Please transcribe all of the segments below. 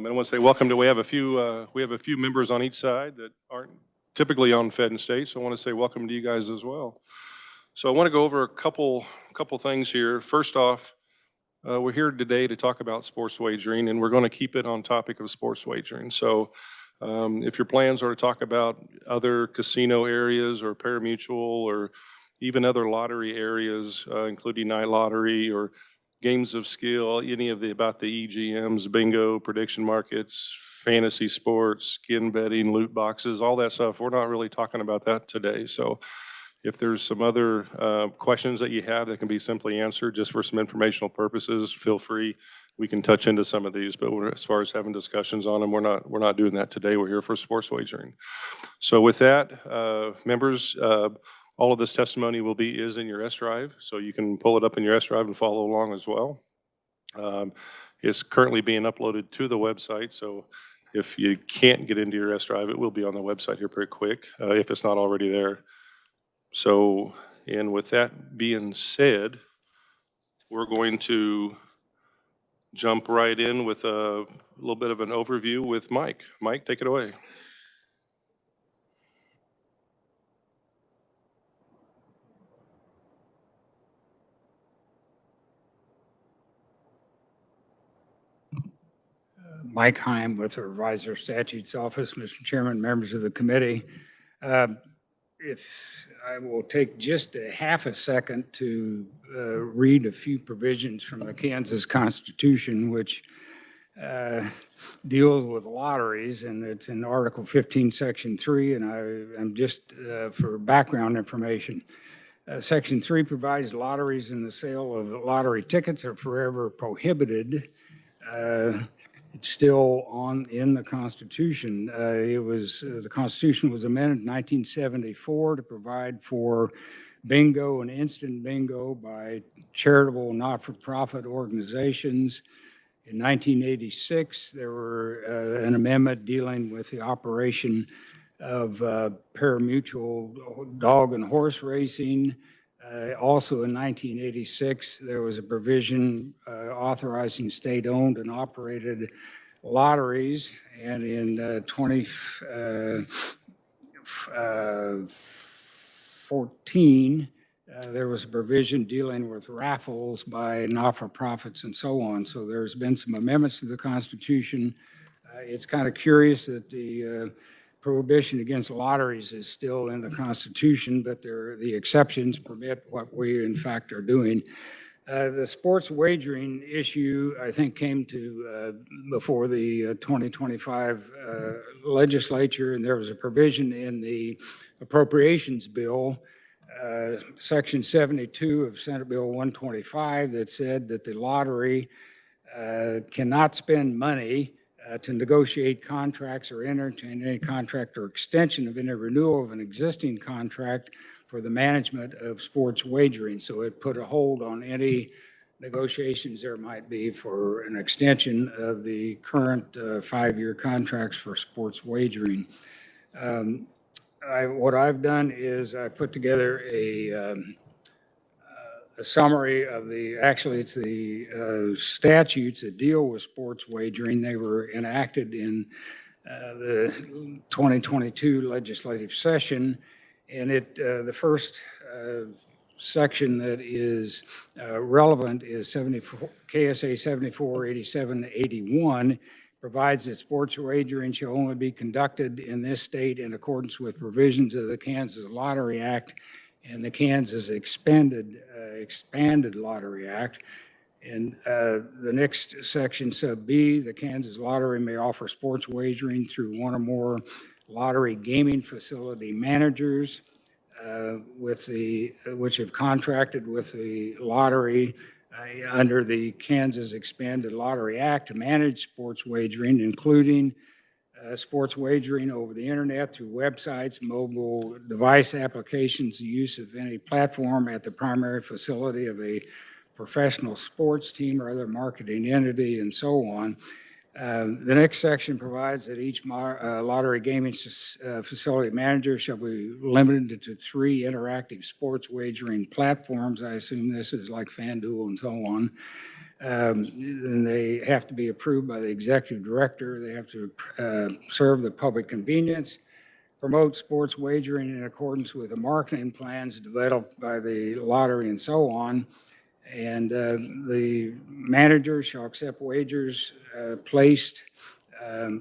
I want to say welcome to, we have a few members on each side that aren't typically on Fed and State, so I want to say welcome to you guys as well. So I want to go over a couple things here. First off, we're here today to talk about sports wagering, and we're going to keep it on topic of sports wagering. So if your plans are to talk about other casino areas or pari-mutuel or even other lottery areas, including night lottery or games of skill, any of the about the EGMs, bingo, prediction markets, fantasy sports, skin betting, loot boxes, all that stuff, we're not really talking about that today. So if there's some other questions that you have that can be simply answered just for some informational purposes, feel free. We can touch into some of these, but as far as having discussions on them, we're not doing that today. We're here for sports wagering. So with that, members, all of this testimony is in your S drive, so you can pull it up in your S drive and follow along as well. It's currently being uploaded to the website, so if you can't get into your S drive, it will be on the website here pretty quick, if it's not already there. So, and with that being said, we're going to jump right in with a little bit of an overview with Mike. Mike, take it away. Mike Heim with the Revisor Statutes Office. Mr. Chairman, members of the committee, if I will take just a half a second to read a few provisions from the Kansas Constitution, which deals with lotteries, and it's in Article 15, Section 3, and I'm just for background information. Section 3 provides lotteries and the sale of lottery tickets are forever prohibited. It's still in the Constitution. The Constitution was amended in 1974 to provide for bingo and instant bingo by charitable not-for-profit organizations. In 1986, there were an amendment dealing with the operation of pari-mutuel dog and horse racing. Also in 1986, there was a provision authorizing state-owned and operated lotteries. And in 2014, there was a provision dealing with raffles by not-for-profits and so on. So there's been some amendments to the Constitution. It's kind of curious that the prohibition against lotteries is still in the Constitution, but the exceptions permit what we in fact are doing. The sports wagering issue, I think, came to before the 2025 legislature, and there was a provision in the appropriations bill, Section 72 of Senate Bill 125, that said that the lottery cannot spend money to negotiate contracts or enter into any contract or extension of any renewal of an existing contract for the management of sports wagering. So it put a hold on any negotiations there might be for an extension of the current 5-year contracts for sports wagering. What I've done is I put together a summary of it's the statutes that deal with sports wagering. They were enacted in the 2022 legislative session, and the first section that is relevant is KSA 748781, provides that sports wagering shall only be conducted in this state in accordance with provisions of the Kansas Lottery Act and the Kansas expanded Lottery Act. And the next section, sub B, the Kansas Lottery may offer sports wagering through one or more lottery gaming facility managers which have contracted with the lottery under the Kansas Expanded Lottery Act to manage sports wagering, including sports wagering over the internet through websites, mobile device applications, the use of any platform at the primary facility of a professional sports team or other marketing entity, and so on. The next section provides that each lottery gaming facility manager shall be limited to 3 interactive sports wagering platforms. I assume this is like FanDuel and so on. Then they have to be approved by the executive director. They have to serve the public convenience, promote sports wagering in accordance with the marketing plans developed by the lottery and so on. And the manager shall accept wagers placed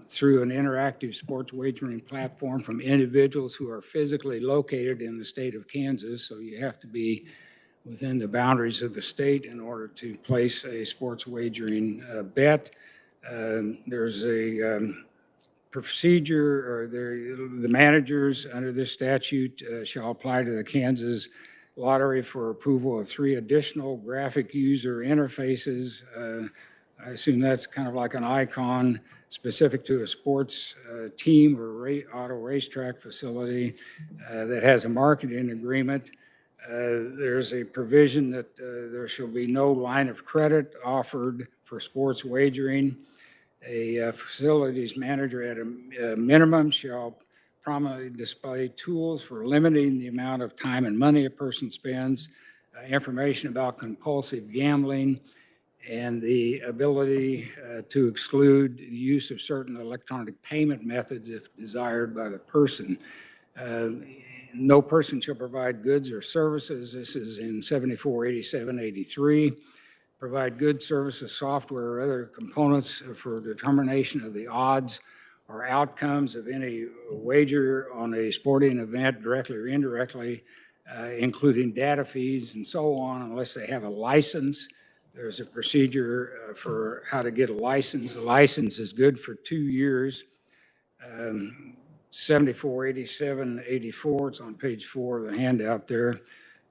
through an interactive sports wagering platform from individuals who are physically located in the state of Kansas. So you have to be within the boundaries of the state in order to place a sports wagering bet. There's a procedure, or the managers under this statute shall apply to the Kansas Lottery for approval of 3 additional graphic user interfaces. I assume that's kind of like an icon specific to a sports team or auto racetrack facility that has a marketing agreement. There's a provision that there shall be no line of credit offered for sports wagering. A facilities manager at a minimum shall prominently display tools for limiting the amount of time and money a person spends, information about compulsive gambling, and the ability to exclude the use of certain electronic payment methods if desired by the person. No person shall provide goods or services. This is in 748783. Provide goods, services, software, or other components for determination of the odds or outcomes of any wager on a sporting event, directly or indirectly, including data feeds and so on, unless they have a license. There's a procedure for how to get a license. The license is good for 2 years. 748784, it's on page 4 of the handout there.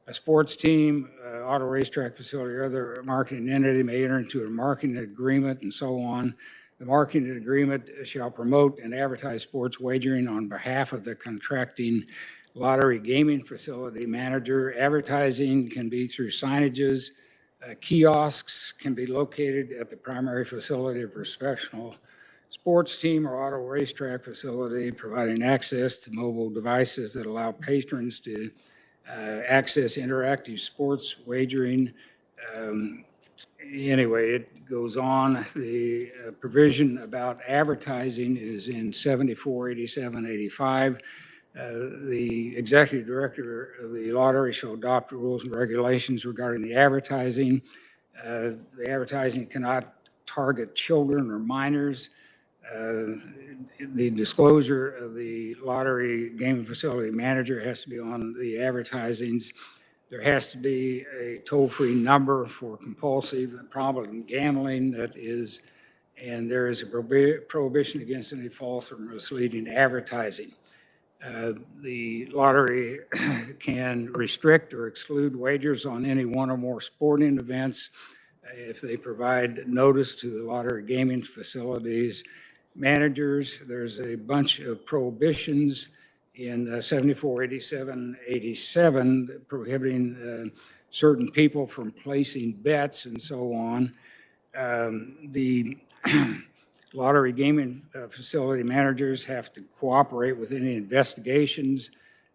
A sports team, auto racetrack facility, or other marketing entity may enter into a marketing agreement and so on. The marketing agreement shall promote and advertise sports wagering on behalf of the contracting lottery gaming facility manager. Advertising can be through signages. Kiosks can be located at the primary facility of a professional sports team or auto racetrack facility, providing access to mobile devices that allow patrons to access interactive sports wagering. Anyway, it goes on. The provision about advertising is in 748785. The executive director of the lottery shall adopt rules and regulations regarding the advertising. The advertising cannot target children or minors. The disclosure of the lottery gaming facility manager has to be on the advertisings. There has to be a toll-free number for compulsive and problem gambling and there is a prohibition against any false or misleading advertising. The lottery can restrict or exclude wagers on any one or more sporting events if they provide notice to the lottery gaming facilities managers. There's a bunch of prohibitions in 748787 prohibiting certain people from placing bets and so on. The lottery gaming facility managers have to cooperate with any investigations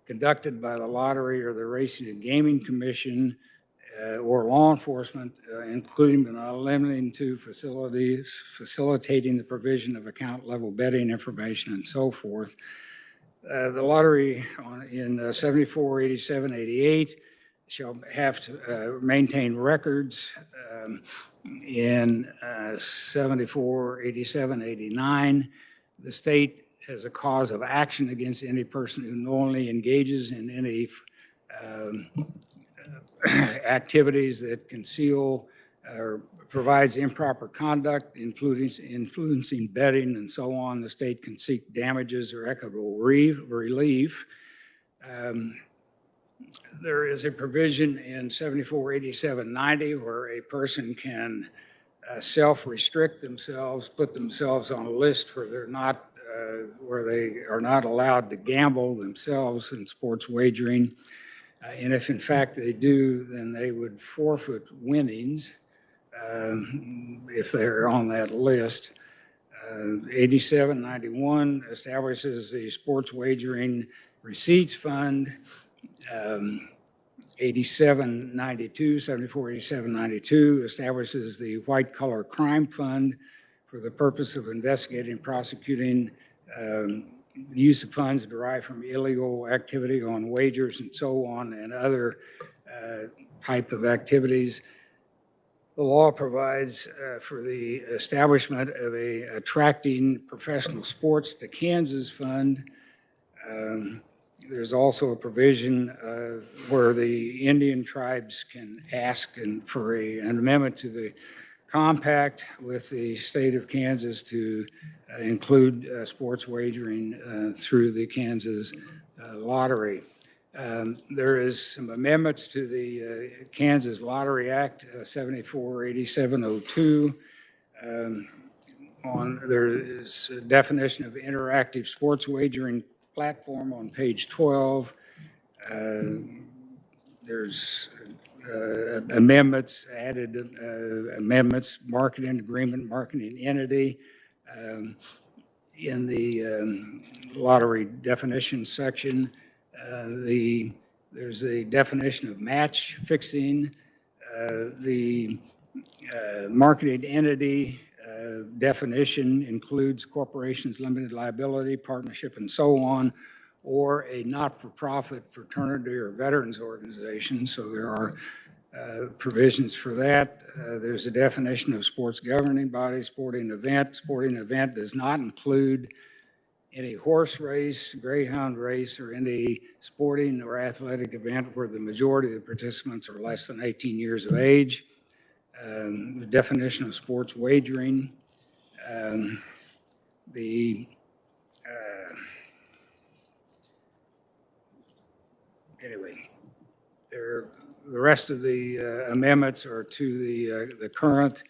conducted by the lottery or the Racing and Gaming Commission or law enforcement, including but not limiting to facilitating the provision of account level betting information and so forth. The lottery in 748788 shall have to maintain records. In 748789, the state has a cause of action against any person who knowingly engages in any activities that conceal or provides improper conduct, influencing betting and so on. The state can seek damages or equitable relief. There is a provision in 748790 where a person can self-restrict themselves, put themselves on a list where where they are not allowed to gamble themselves in sports wagering. And if in fact they do, then they would forfeit winnings if they're on that list. 8791 establishes the sports wagering receipts fund. 8792, 748792 establishes the White Collar Crime Fund for the purpose of investigating and prosecuting the use of funds derived from illegal activity on wagers and so on and other type of activities. The law provides for the establishment of a attracting professional sports to Kansas fund. There's also a provision where the Indian tribes can ask for an amendment to the compact with the state of Kansas to include sports wagering through the Kansas lottery. There is some amendments to the Kansas Lottery Act, 748702. There is a definition of interactive sports wagering platform on page 12. There's amendments, added amendments, marketing agreement, marketing entity. In the lottery definition section, there's a definition of match fixing. The marketing entity definition includes corporations, limited liability, partnership, and so on, or a not-for-profit fraternity or veterans organization. So there are provisions for that. There's a definition of sports governing body, sporting event. Sporting event does not include any horse race, greyhound race, or any sporting or athletic event where the majority of the participants are less than 18 years of age. The definition of sports wagering. Anyway, the rest of the amendments are to the current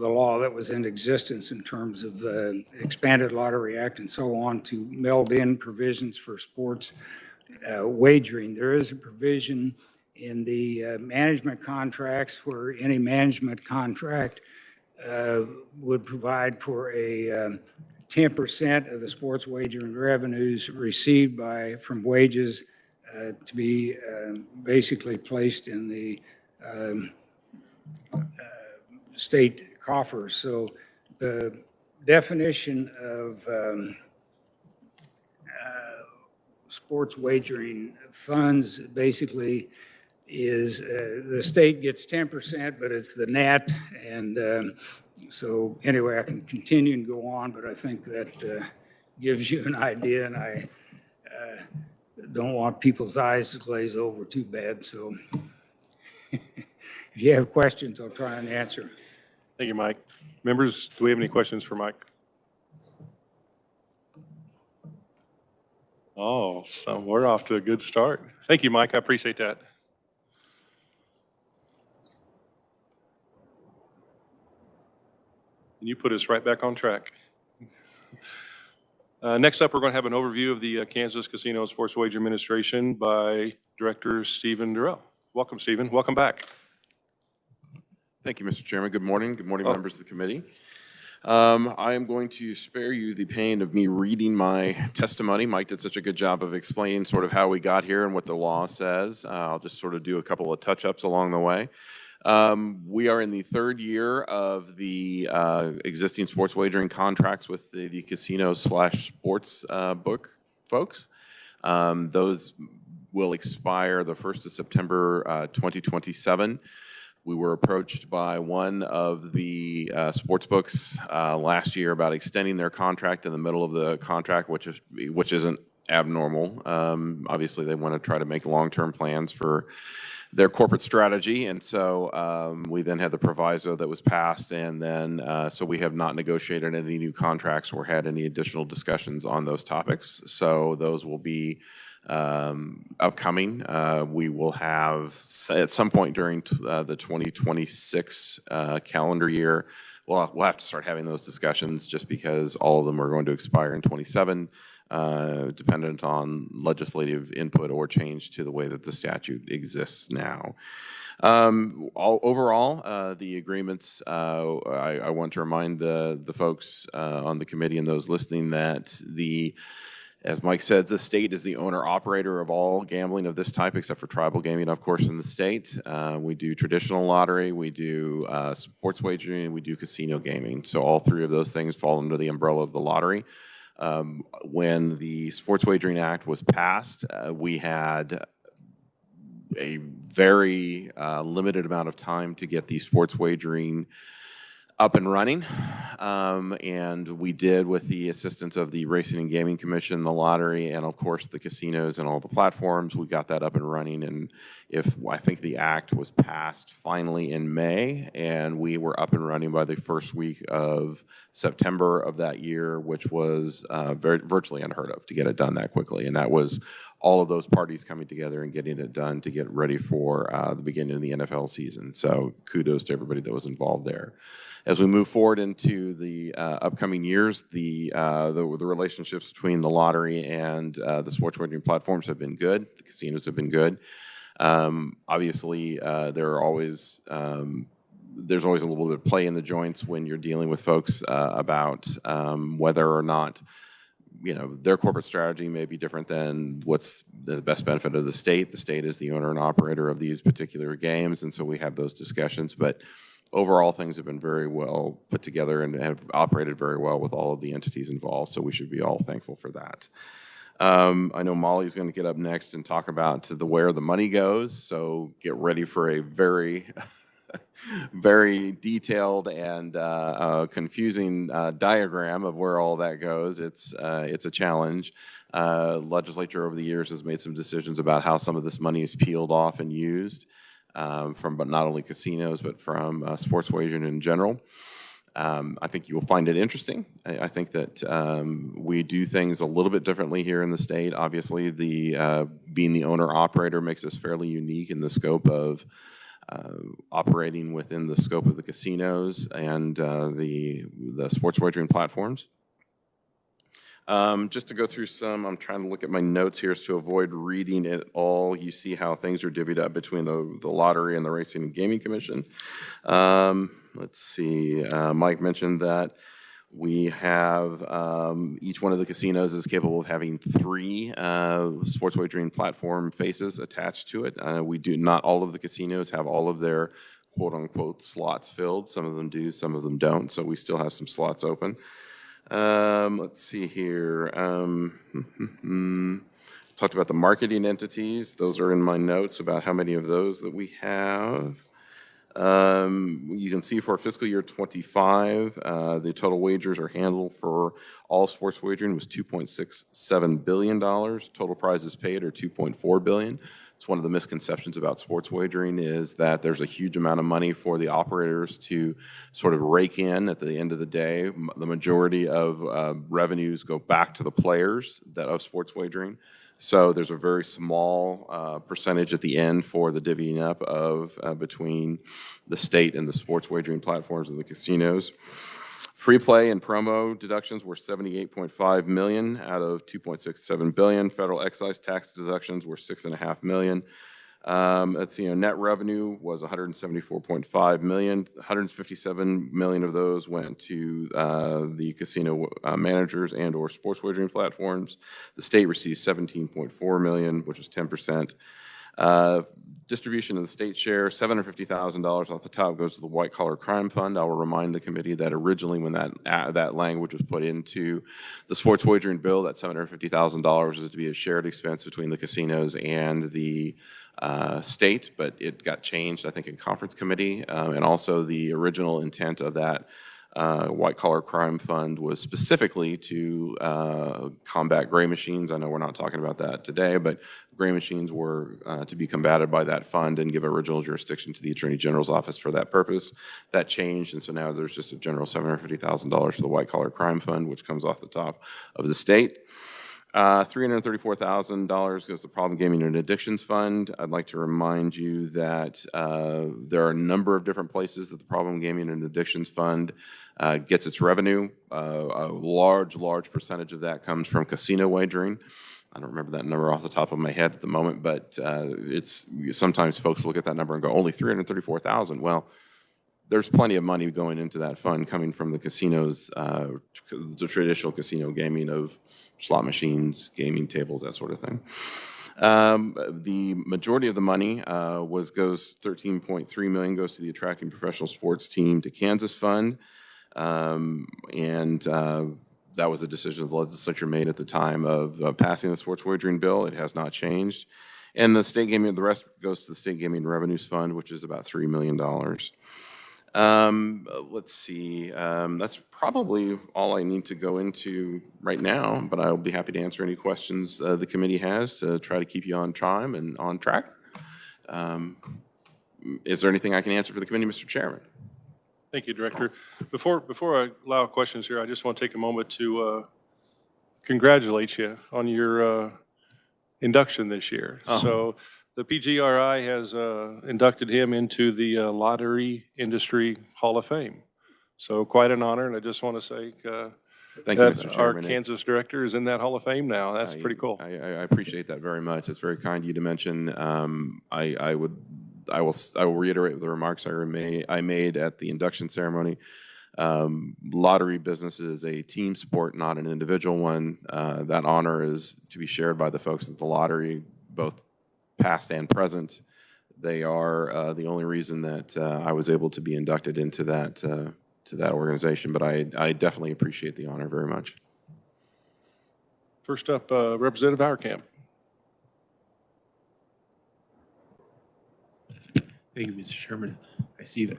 the law that was in existence in terms of the expanded Lottery Act and so on to meld in provisions for sports wagering. There is a provision in the management contracts where any management contract would provide for a 10% of the sports wagering revenues received from wages to be basically placed in the state coffers. So the definition of sports wagering funds basically is the state gets 10%, but it's the net. And so anyway, I can continue and go on, but I think that gives you an idea, and I don't want people's eyes to glaze over too bad. So if you have questions, I'll try and answer. Thank you, Mike. Members, do we have any questions for Mike? Oh, so we're off to a good start. Thank you, Mike. I appreciate that. And you put us right back on track. Next up, we're going to have an overview of the Kansas Casino and Sports Wager Administration by Director Stephen Durrell. Welcome, Stephen. Welcome back. Thank you, Mr. Chairman. Good morning. Good morning, members of the committee. I am going to spare you the pain of me reading my testimony. Mike did such a good job of explaining sort of how we got here and what the law says. I'll just sort of do a couple of touch-ups along the way. We are in the third year of the existing sports wagering contracts with the casino/sports book folks. Those will expire the 1st of September 2027. We were approached by one of the sports books last year about extending their contract in the middle of the contract, which isn't abnormal. Obviously, they want to try to make long-term plans for their corporate strategy, and so we then had the proviso that was passed, and then so we have not negotiated any new contracts or had any additional discussions on those topics. So those will be upcoming. We will have at some point during the 2026 calendar year, we'll have to start having those discussions just because all of them are going to expire in 27, dependent on legislative input or change to the way that the statute exists now. Overall, the agreements, I want to remind the folks on the committee and those listening that the As Mike said, the state is the owner-operator of all gambling of this type, except for tribal gaming, of course, in the state. We do traditional lottery, we do sports wagering, and we do casino gaming. So all three of those things fall under the umbrella of the lottery. When the Sports Wagering Act was passed, we had a very limited amount of time to get the sports wagering up and running, and we did with the assistance of the Racing and Gaming Commission, the lottery, and of course the casinos and all the platforms. We got that up and running, and I think the act was passed finally in May, and we were up and running by the first week of September of that year, which was virtually unheard of to get it done that quickly, and that was all of those parties coming together and getting it done to get ready for the beginning of the NFL season. So kudos to everybody that was involved there. As we move forward into the upcoming years, the relationships between the lottery and the sports wagering platforms have been good. The casinos have been good. Obviously, there's always a little bit of play in the joints when you're dealing with folks about whether or not their corporate strategy may be different than what's the best benefit of the state. The state is the owner and operator of these particular games, and so we have those discussions. But overall, things have been very well put together and have operated very well with all of the entities involved, so we should be all thankful for that. I know Molly's going to get up next and talk about where the money goes, so get ready for a very very detailed and confusing diagram of where all that goes. It's a challenge. Legislature over the years has made some decisions about how some of this money is peeled off and used but not only casinos, but from sports wagering in general. I think you will find it interesting. I think that we do things a little bit differently here in the state. Obviously, being the owner-operator makes us fairly unique in the scope of operating within the scope of the casinos and the sports wagering platforms. Just to go through some, I'm trying to look at my notes here to avoid reading it all. You see how things are divvied up between the lottery and the Racing and Gaming Commission. Let's see, Mike mentioned that we have, each one of the casinos is capable of having 3 sports wagering platform faces attached to it. Not all of the casinos have all of their quote-unquote slots filled. Some of them do, some of them don't, so we still have some slots open. Let's see here. Talked about the marketing entities. Those are in my notes about how many of those that we have. You can see for fiscal year 25, the total wagers are handled for all sports wagering was $2.67 billion. Total prizes paid are $2.4 billion. It's one of the misconceptions about sports wagering is that there's a huge amount of money for the operators to sort of rake in at the end of the day. The majority of revenues go back to the players of sports wagering. So there's a very small percentage at the end for the divvying up of between the state and the sports wagering platforms and the casinos. Free play and promo deductions were $78.5 million out of $2.67 billion. Federal excise tax deductions were $6.5 million. Net revenue was $174.5 million. $157 million of those went to the casino managers and or sports wagering platforms. The state received $17.4 million, which is 10%. Distribution of the state share, $750,000 off the top goes to the White Collar Crime Fund. I will remind the committee that originally when that language was put into the sports wagering bill, that $750,000 was to be a shared expense between the casinos and the state, but it got changed, I think, in conference committee. And also the original intent of that White Collar Crime Fund was specifically to combat gray machines. I know we're not talking about that today, but gray machines were to be combated by that fund and give original jurisdiction to the Attorney General's office for that purpose. That changed, and so now there's just a general $750,000 for the White Collar Crime Fund, which comes off the top of the state. $334,000 goes to the Problem Gaming and Addictions Fund. I'd like to remind you that there are a number of different places that the Problem Gaming and Addictions Fund gets its revenue. A large percentage of that comes from casino wagering. I don't remember that number off the top of my head at the moment, but sometimes folks look at that number and go, only $334,000. Well, there's plenty of money going into that fund coming from the casinos, the traditional casino gaming of slot machines, gaming tables, that sort of thing. The majority of the money goes 13.3 million goes to the Attracting Professional Sports Team to Kansas Fund, and that was a decision the legislature made at the time of passing the sports wagering bill. It has not changed. And the state gaming, the rest goes to the State Gaming Revenues Fund, which is about $3 million. Let's see, that's probably all I need to go into right now, but I'll be happy to answer any questions the committee has to try to keep you on time and on track. Is there anything I can answer for the committee, Mr. Chairman? Thank you, Director. Before I allow questions here, I just want to take a moment to congratulate you on your induction this year. Oh. So the PGRI has inducted him into the Lottery Industry Hall of Fame. So quite an honor, and I just want to say Thank you, that Mr. our Chairman. Kansas director is in that Hall of Fame now. That's pretty cool. I appreciate that very much. It's very kind of you to mention. I will reiterate the remarks I made at the induction ceremony. Lottery business is a team sport, not an individual one. That honor is to be shared by the folks at the lottery, both past and present. They are the only reason that I was able to be inducted into that organization, but I definitely appreciate the honor very much. First up, Representative Hauerkamp. Thank you, Mr. Chairman. I see that.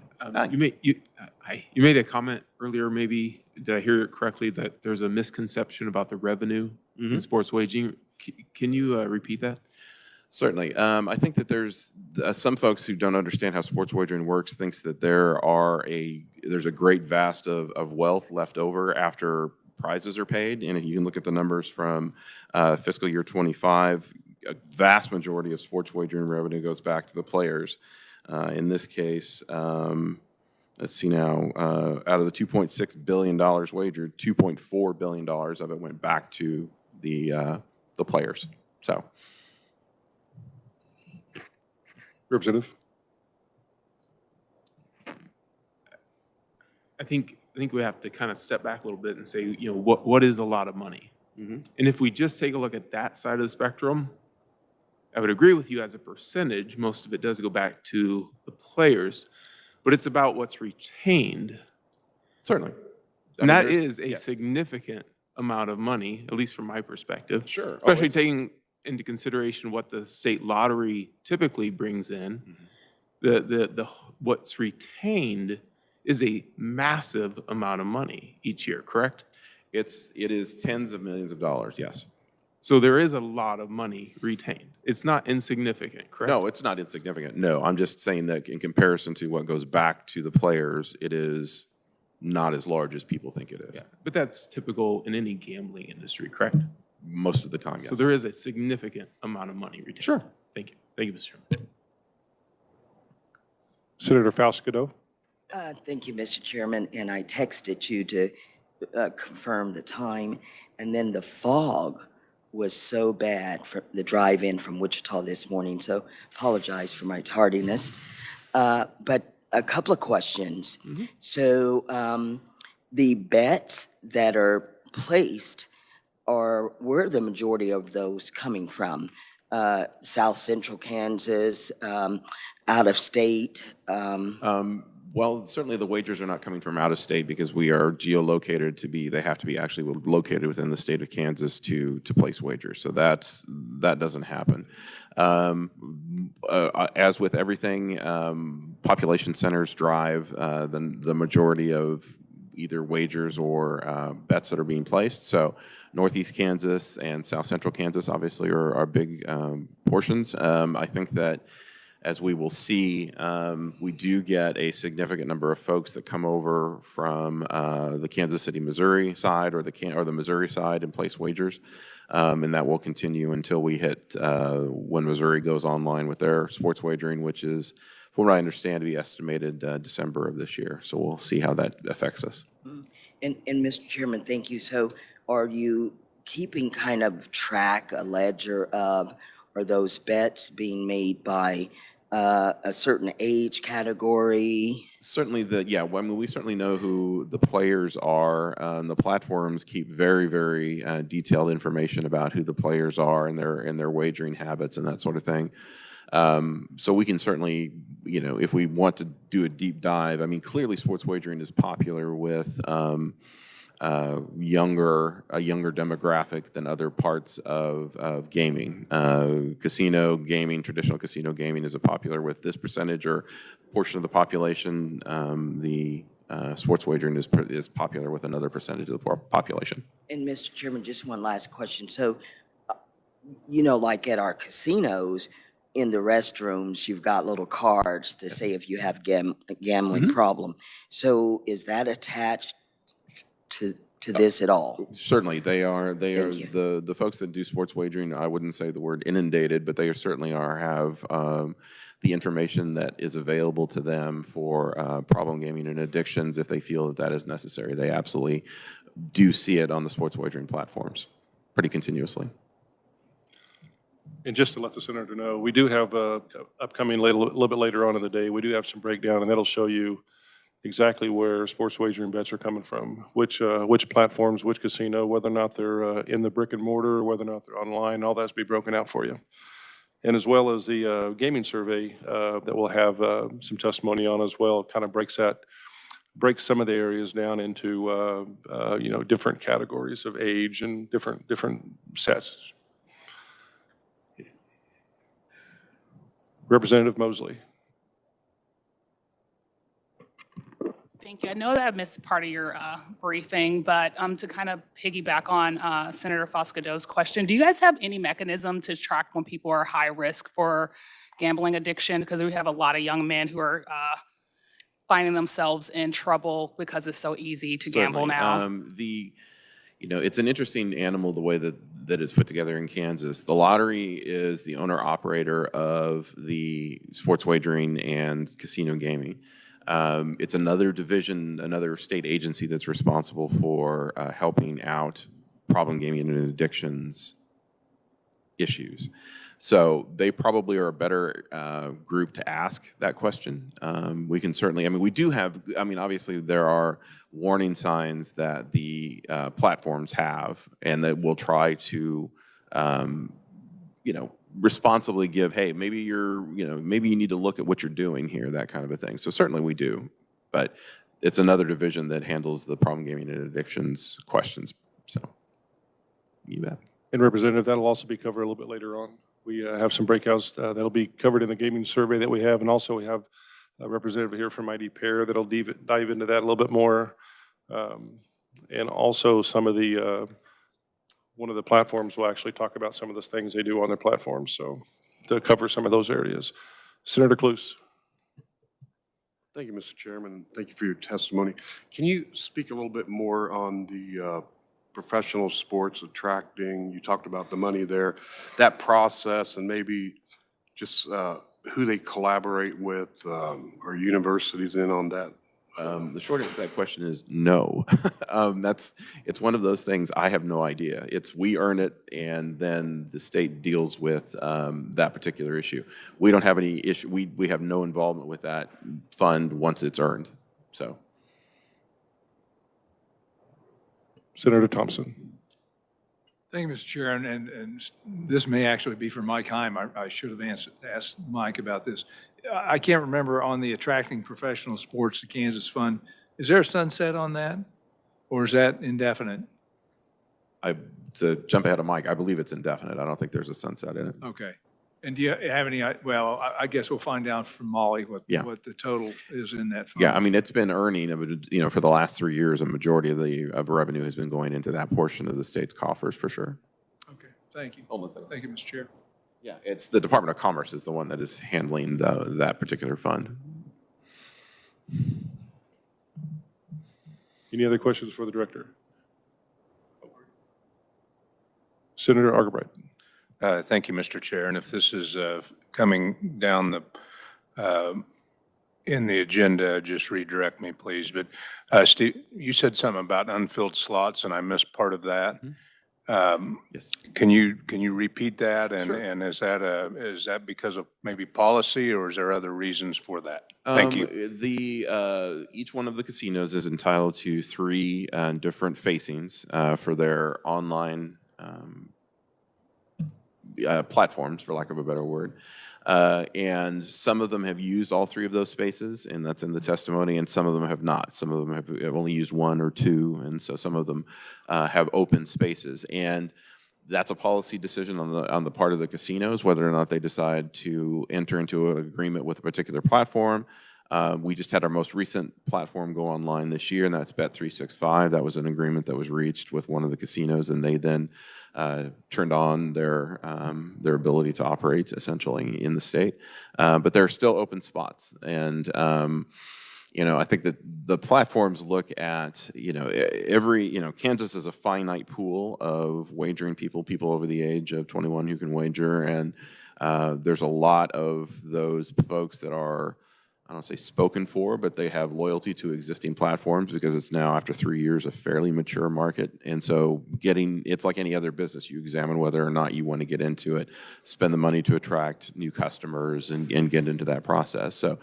You made a comment earlier, maybe, did I hear it correctly, that there's a misconception about the revenue in sports wagering. Can you repeat that? Certainly. I think that there's some folks who don't understand how sports wagering works thinks that there's a great vast of wealth left over after prizes are paid. And you can look at the numbers from fiscal year 25. A vast majority of sports wagering revenue goes back to the players. In this case, let's see now, out of the $2.6 billion wagered, $2.4 billion of it went back to the players. So. Representative. I think we have to kind of step back a little bit and say, what is a lot of money? And if we just take a look at that side of the spectrum, I would agree with you as a percentage, most of it does go back to the players, but it's about what's retained. Certainly. And that is a significant amount of money, at least from my perspective. Sure. Especially taking into consideration what the state lottery typically brings in. The what's retained is a massive amount of money each year, correct? It is tens of millions of dollars, yes. So there is a lot of money retained. It's not insignificant, correct? No, it's not insignificant. No, I'm just saying that in comparison to what goes back to the players, it is not as large as people think it is. Yeah, but that's typical in any gambling industry, correct? Most of the time, yes. So there is a significant amount of money retained. Sure. Thank you. Thank you, Mr. Chairman. Senator Falscadeau. Thank you, Mr. Chairman, and I texted you to confirm the time, and then the fog was so bad for the drive-in from Wichita this morning, so apologize for my tardiness. But a couple of questions. So the bets that are placed where are the majority of those coming from? South Central Kansas, out of state? Well, certainly the wagers are not coming from out of state because we are geolocated they have to be actually located within the state of Kansas to place wagers. So that doesn't happen. As with everything, population centers drive the majority of either wagers or bets that are being placed. So Northeast Kansas and South Central Kansas obviously are big portions. I think that as we will see, we do get a significant number of folks that come over from the Kansas City, Missouri side or the Missouri side and place wagers. And that will continue until we hit when Missouri goes online with their sports wagering, which is, from what I understand, to be estimated December of this year. So we'll see how that affects us. And Mr. Chairman, thank you. So are you keeping kind of track, a ledger of, are those bets being made by a certain age category? Certainly I mean, we certainly know who the players are. The platforms keep very, very detailed information about who the players are and their wagering habits and that sort of thing. So we can certainly, if we want to do a deep dive, I mean, clearly sports wagering is popular with a younger demographic than other parts of gaming. Casino gaming, traditional casino gaming is popular with this percentage or portion of the population. The sports wagering is popular with another percentage of the population. And Mr. Chairman, just one last question. So, like at our casinos, in the restrooms, you've got little cards to say if you have a gambling problem. So is that attached to this at all? Certainly, they are. Thank you. The folks that do sports wagering. I wouldn't say the word inundated, but they certainly have the information that is available to them for problem gaming and addictions if they feel that is necessary. They absolutely do see it on the sports wagering platforms pretty continuously. And just to let the senator know, we do have upcoming a little bit later on in the day, we do have some breakdown, and that'll show you exactly where sports wagering bets are coming from, which platforms, which casino, whether or not they're in the brick and mortar, or whether or not they're online, all that's be broken out for you. And as well as the gaming survey that we'll have some testimony on as well, kind of breaks some of the areas down into different categories of age and different sets. Representative Mosley. Thank you. I know that I missed part of your briefing, but to kind of piggyback on Senator Foscado's question, do you guys have any mechanism to track when people are high risk for gambling addiction? Because we have a lot of young men who are finding themselves in trouble because it's so easy to gamble now. It's an interesting animal the way that it's put together in Kansas. The lottery is the owner-operator of the sports wagering and casino gaming. It's another division, another state agency that's responsible for helping out problem gaming and addictions issues. So they probably are a better group to ask that question. We can certainly, we do have, obviously there are warning signs that the platforms have and that we'll try to, responsibly give, hey, maybe maybe you need to look at what you're doing here, that kind of a thing. So certainly we do, but it's another division that handles the problem gaming and addictions questions. So, you bet. And Representative, that'll also be covered a little bit later on. We have some breakouts that'll be covered in the gaming survey that we have, and also we have a representative here from ID Pair that'll dive into that a little bit more. And also some of the, one of the platforms will actually talk about some of the things they do on their platforms, so to cover some of those areas. Senator Cluse. Thank you, Mr. Chairman. Thank you for your testimony. Can you speak a little bit more on the professional sports attracting? You talked about the money there, that process, and maybe just who they collaborate with. Are universities in on that? The short answer to that question is no. It's one of those things, I have no idea. We earn it, and then the state deals with that particular issue. We don't have any issue, we have no involvement with that fund once it's earned, so. Senator Thompson. Thank you, Mr. Chair, and this may actually be for Mike Heim. I should have asked Mike about this. I can't remember on the Attracting Professional Sports, the Kansas Fund, is there a sunset on that, or is that indefinite? To jump ahead of Mike, I believe it's indefinite. I don't think there's a sunset in it. Okay. And do you have any, well, I guess we'll find out from Molly what the total is in that fund. Yeah, it's been earning, for the last 3 years, a majority of the revenue has been going into that portion of the state's coffers, for sure. Okay, thank you. Hold on a second. Thank you, Mr. Chair. Yeah, it's the Department of Commerce is the one that is handling that particular fund. Any other questions for the director? Senator Argabright. Thank you, Mr. Chair. And if this is coming down in the agenda, just redirect me, please. But Steve, you said something about unfilled slots, and I missed part of that. Yes. Can you repeat that? Sure. And is that because of maybe policy, or is there other reasons for that? Thank you. Each one of the casinos is entitled to 3 different facings for their online platforms, for lack of a better word. And some of them have used all 3 of those spaces, and that's in the testimony, and some of them have not. Some of them have only used 1 or 2, and so some of them have open spaces. And that's a policy decision on the part of the casinos, whether or not they decide to enter into an agreement with a particular platform. We just had our most recent platform go online this year, and that's Bet365. That was an agreement that was reached with one of the casinos, and they then turned on their ability to operate essentially in the state. But there are still open spots, and I think that the platforms look at, Kansas is a finite pool of wagering people over the age of 21 who can wager, and there's a lot of those folks that are, I don't say spoken for, but they have loyalty to existing platforms because it's now, after 3 years, a fairly mature market. And so it's like any other business. You examine whether or not you want to get into it, spend the money to attract new customers and get into that process. So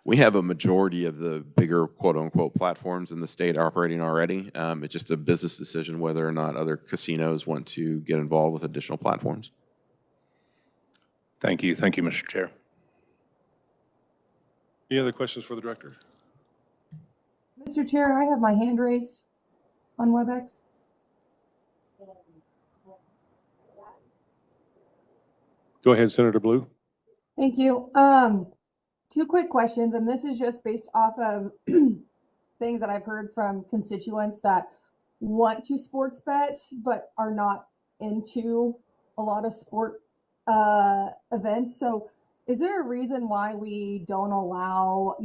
we have a majority of the bigger quote-unquote platforms in the state operating already. It's just a business decision whether or not other casinos want to get involved with additional platforms. Thank you. Thank you, Mr. Chair. Any other questions for the director? Mr. Chair, I have my hand raised on WebEx. Go ahead, Senator Blue. Thank you. 2 quick questions, and this is just based off of things that I've heard from constituents that want to sports bet but are not into a lot of sport events. So is there a reason why we don't allow,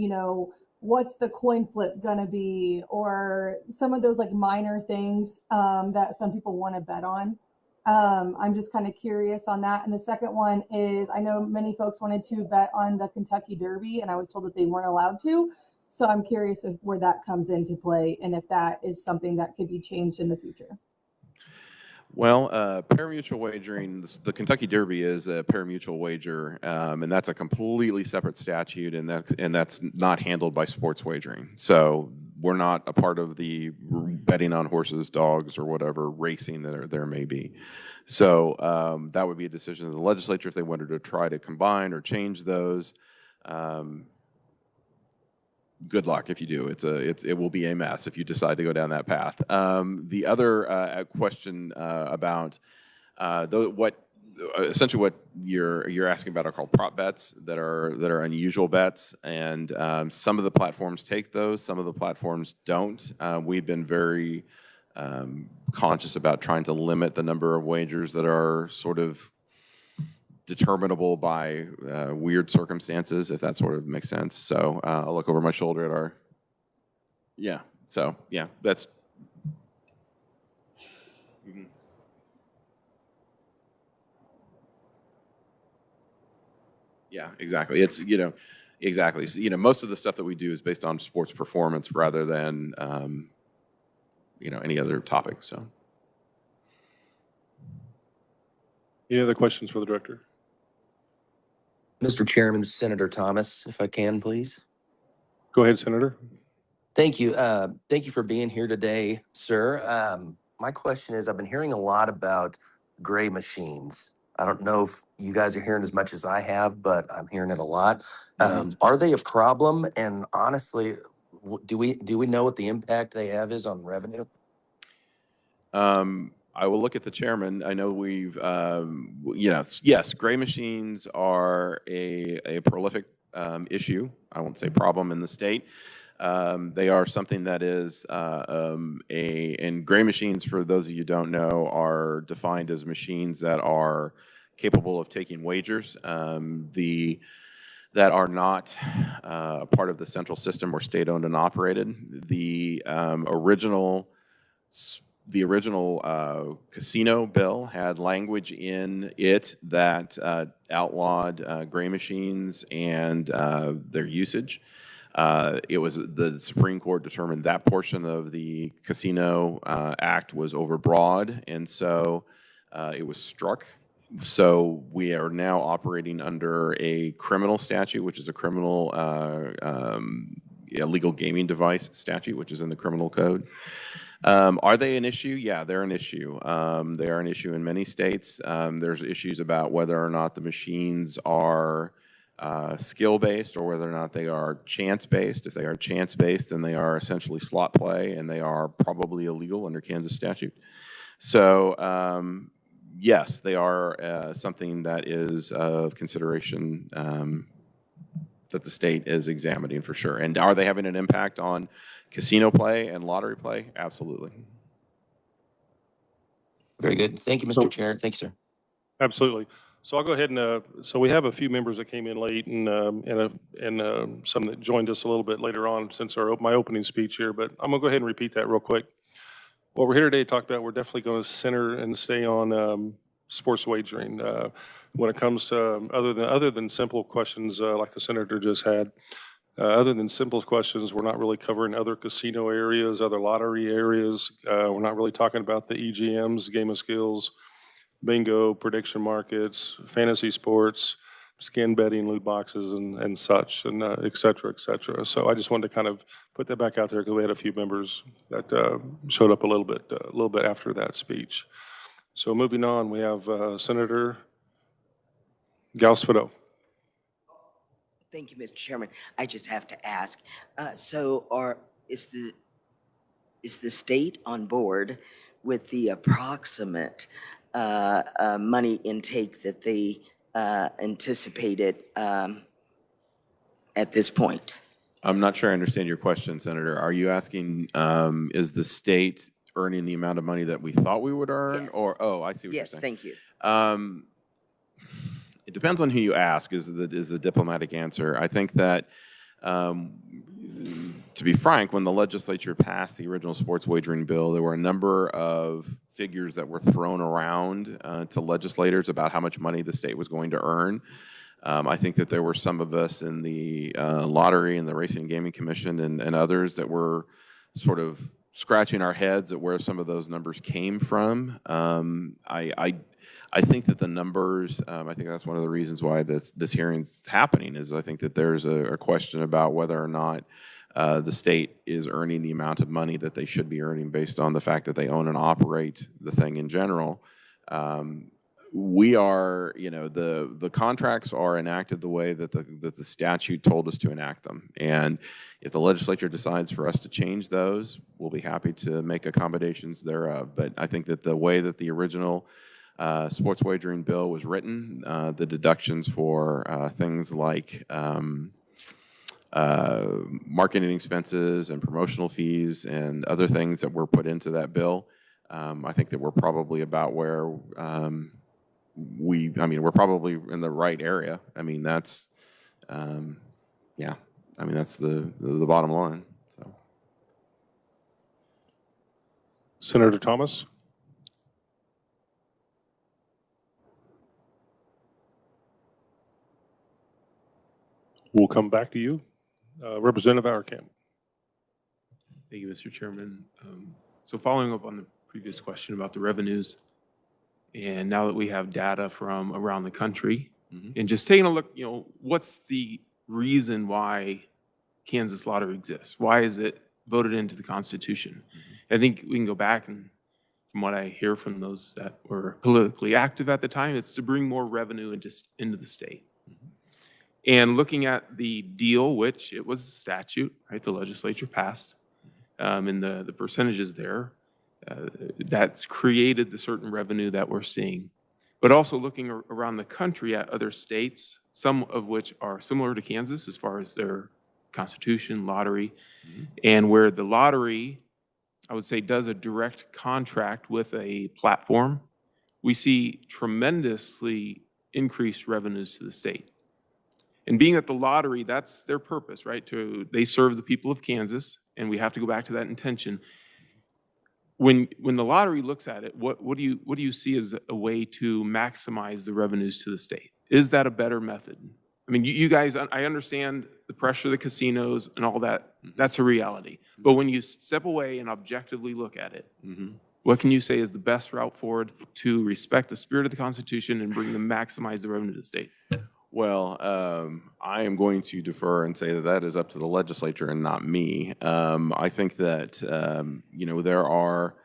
what's the coin flip gonna be, or some of those like minor things that some people want to bet on? I'm just kind of curious on that. And the second one is, I know many folks wanted to bet on the Kentucky Derby, and I was told that they weren't allowed to. So I'm curious where that comes into play and if that is something that could be changed in the future. Well, parimutuel wagering, the Kentucky Derby is a parimutuel wager, and that's a completely separate statute, and that's not handled by sports wagering. So we're not a part of the betting on horses, dogs, or whatever racing that there may be. So that would be a decision of the legislature if they wanted to try to combine or change those. Good luck if you do. It will be a mess if you decide to go down that path. The other question about essentially what you're asking about are called prop bets that are unusual bets, and some of the platforms take those, some of the platforms don't. We've been very conscious about trying to limit the number of wagers that are sort of determinable by weird circumstances, if that sort of makes sense. So I'll look over my shoulder at our, that's. Yeah, exactly. It's, exactly. So, most of the stuff that we do is based on sports performance rather than, any other topic, so. Any other questions for the director? Mr. Chairman, Senator Thomas, if I can, please. Go ahead, Senator. Thank you. Thank you for being here today, sir. My question is, I've been hearing a lot about gray machines. I don't know if you guys are hearing as much as I have, but I'm hearing it a lot. Are they a problem? And honestly, do we know what the impact they have is on revenue? I will look at the chairman. I know we've, yes, gray machines are a prolific issue. I won't say problem in the state. They are something that is and gray machines, for those of you who don't know, are defined as machines that are capable of taking wagers that are not a part of the central system or state-owned and operated. The original casino bill had language in it that outlawed gray machines and their usage. It was, the Supreme Court determined that portion of the Casino Act was overbroad, and so it was struck. So we are now operating under a criminal statute, which is a criminal illegal gaming device statute, which is in the criminal code. Are they an issue? Yeah, they're an issue. They are an issue in many states. There's issues about whether or not the machines are skill-based or whether or not they are chance-based. If they are chance-based, then they are essentially slot play, and they are probably illegal under Kansas statute. So yes, they are something that is of consideration that the state is examining for sure. And are they having an impact on casino play and lottery play? Absolutely. Very good. Thank you, Mr. Chair. Thank you, sir. Absolutely. So I'll go ahead and, so we have a few members that came in late and some that joined us a little bit later on since my opening speech here, but I'm gonna go ahead and repeat that real quick. What we're here today to talk about, we're definitely gonna center and stay on sports wagering. When it comes to other than simple questions like the senator just had, other than simple questions, we're not really covering other casino areas, other lottery areas. We're not really talking about the EGMs, game of skills, bingo, prediction markets, fantasy sports, skin betting, loot boxes, and such, and et cetera, et cetera. So I just wanted to kind of put that back out there because we had a few members that showed up a little bit after that speech. So moving on, we have Senator Galsfido. Thank you, Mr. Chairman. I just have to ask, is the state on board with the approximate money intake that they anticipated at this point? I'm not sure I understand your question, Senator. Are you asking, is the state earning the amount of money that we thought we would earn? Yes. Or, oh, I see what you're Yes, saying. thank you. It depends on who you ask is the diplomatic answer. I think that, to be frank, when the legislature passed the original sports wagering bill, there were a number of figures that were thrown around to legislators about how much money the state was going to earn. I think that there were some of us in the lottery and the Racing and Gaming Commission and others that were sort of scratching our heads at where some of those numbers came from. I think that the numbers, I think that's one of the reasons why this hearing's happening, is I think that there's a question about whether or not the state is earning the amount of money that they should be earning based on the fact that they own and operate the thing in general. We are, the contracts are enacted the way that the statute told us to enact them. And if the legislature decides for us to change those, we'll be happy to make accommodations thereof. But I think that the way that the original sports wagering bill was written, the deductions for things like marketing expenses and promotional fees and other things that were put into that bill, I think that we're probably about where we're probably in the right area. I mean, that's, yeah, I mean, that's the bottom line, so. Senator Thomas. We'll come back to you. Representative Auerkamp. Thank you, Mr. Chairman. So following up on the previous question about the revenues, and now that we have data from around the country, and just taking a look, what's the reason why Kansas Lottery exists? Why is it voted into the Constitution? I think we can go back, and from what I hear from those that were politically active at the time, it's to bring more revenue into the state. And looking at the deal, which it was a statute, right, the legislature passed, and the percentages there, that's created the certain revenue that we're seeing. But also looking around the country at other states, some of which are similar to Kansas as far as their constitution, lottery, and where the lottery, I would say, does a direct contract with a platform, we see tremendously increased revenues to the state. And being that the lottery, that's their purpose, right? They serve the people of Kansas, and we have to go back to that intention. When the lottery looks at it, what do you see as a way to maximize the revenues to the state? Is that a better method? I mean, you guys, I understand the pressure of the casinos and all that. That's a reality. But when you step away and objectively look at it, what can you say is the best route forward to respect the spirit of the Constitution and bring the maximize the revenue to the state? Well, I am going to defer and say that that is up to the legislature and not me. I think that, you know, there are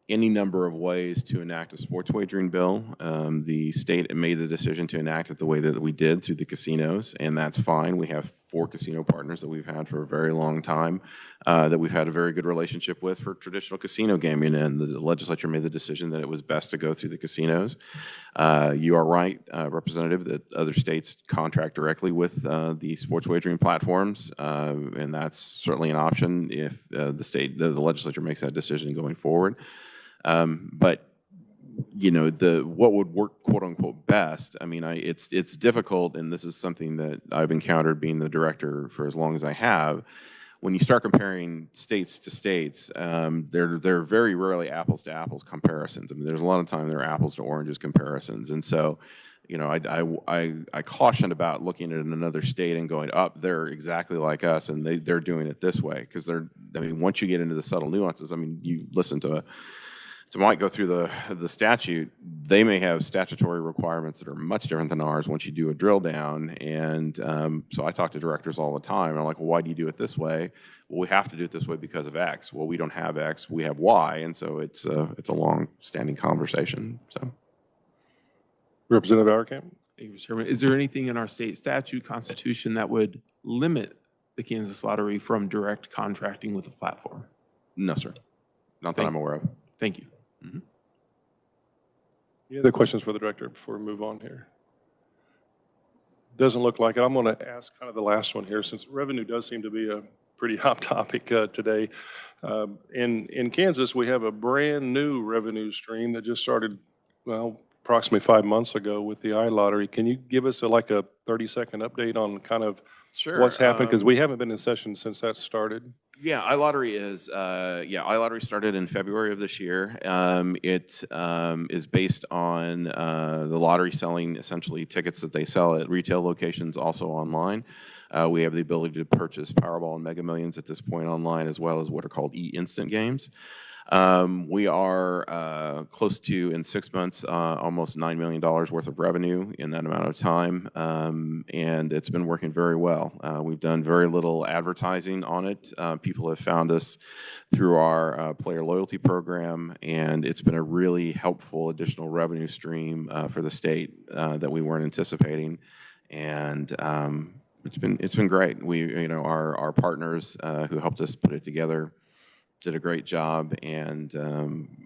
any number of ways to enact a sports wagering bill. The state made the decision to enact it the way that we did through the casinos, and that's fine. We have 4 casino partners that we've had for a very long time, that we've had a very good relationship with for traditional casino gaming, and the legislature made the decision that it was best to go through the casinos. You are right, Representative, that other states contract directly with the sports wagering platforms, and that's certainly an option if the legislature makes that decision going forward. But you know, what would work quote unquote best, I mean, it's difficult, and this is something that I've encountered being the director for as long as I have. When you start comparing states to states, they're very rarely apples to apples comparisons. I mean, there's a lot of time there are apples to oranges comparisons, and so, you know, I caution about looking at another state and going, up, they're exactly like us, and they're doing it this way, because I mean, once you get into the subtle nuances, I mean, you listen to Mike go through the statute, they may have statutory requirements that are much different than ours once you do a drill down. And so I talk to directors all the time. And I'm like, well, why do you do it this way? Well, we have to do it this way because of X. Well, we don't have X, we have Y. And so it's a long-standing conversation. So, Representative Auerkamp? Thank you, Mr. Chairman. Is there anything in our state statute constitution that would limit the Kansas Lottery from direct contracting with a platform? No, sir. Not that I'm aware of. Thank you. Any other questions for the director before we move on here? Doesn't look like it. I'm going to ask kind of the last one here, since revenue does seem to be a pretty hot topic today. In Kansas, we have a brand new revenue stream that just started, well, approximately 5 months ago with the iLottery. Can you give us like a 30-second update on kind of what's happened? Because we haven't been in session since that started. Yeah, iLottery started in February of this year. It is based on the lottery selling essentially tickets that they sell at retail locations, also online. We have the ability to purchase Powerball and Mega Millions at this point online, as well as what are called e-instant games. We are close to, in 6 months, almost $9 million worth of revenue in that amount of time, and it's been working very well. We've done very little advertising on it. People have found us through our player loyalty program, and it's been a really helpful additional revenue stream for the state that we weren't anticipating, and it's been great. Our partners who helped us put it together did a great job, and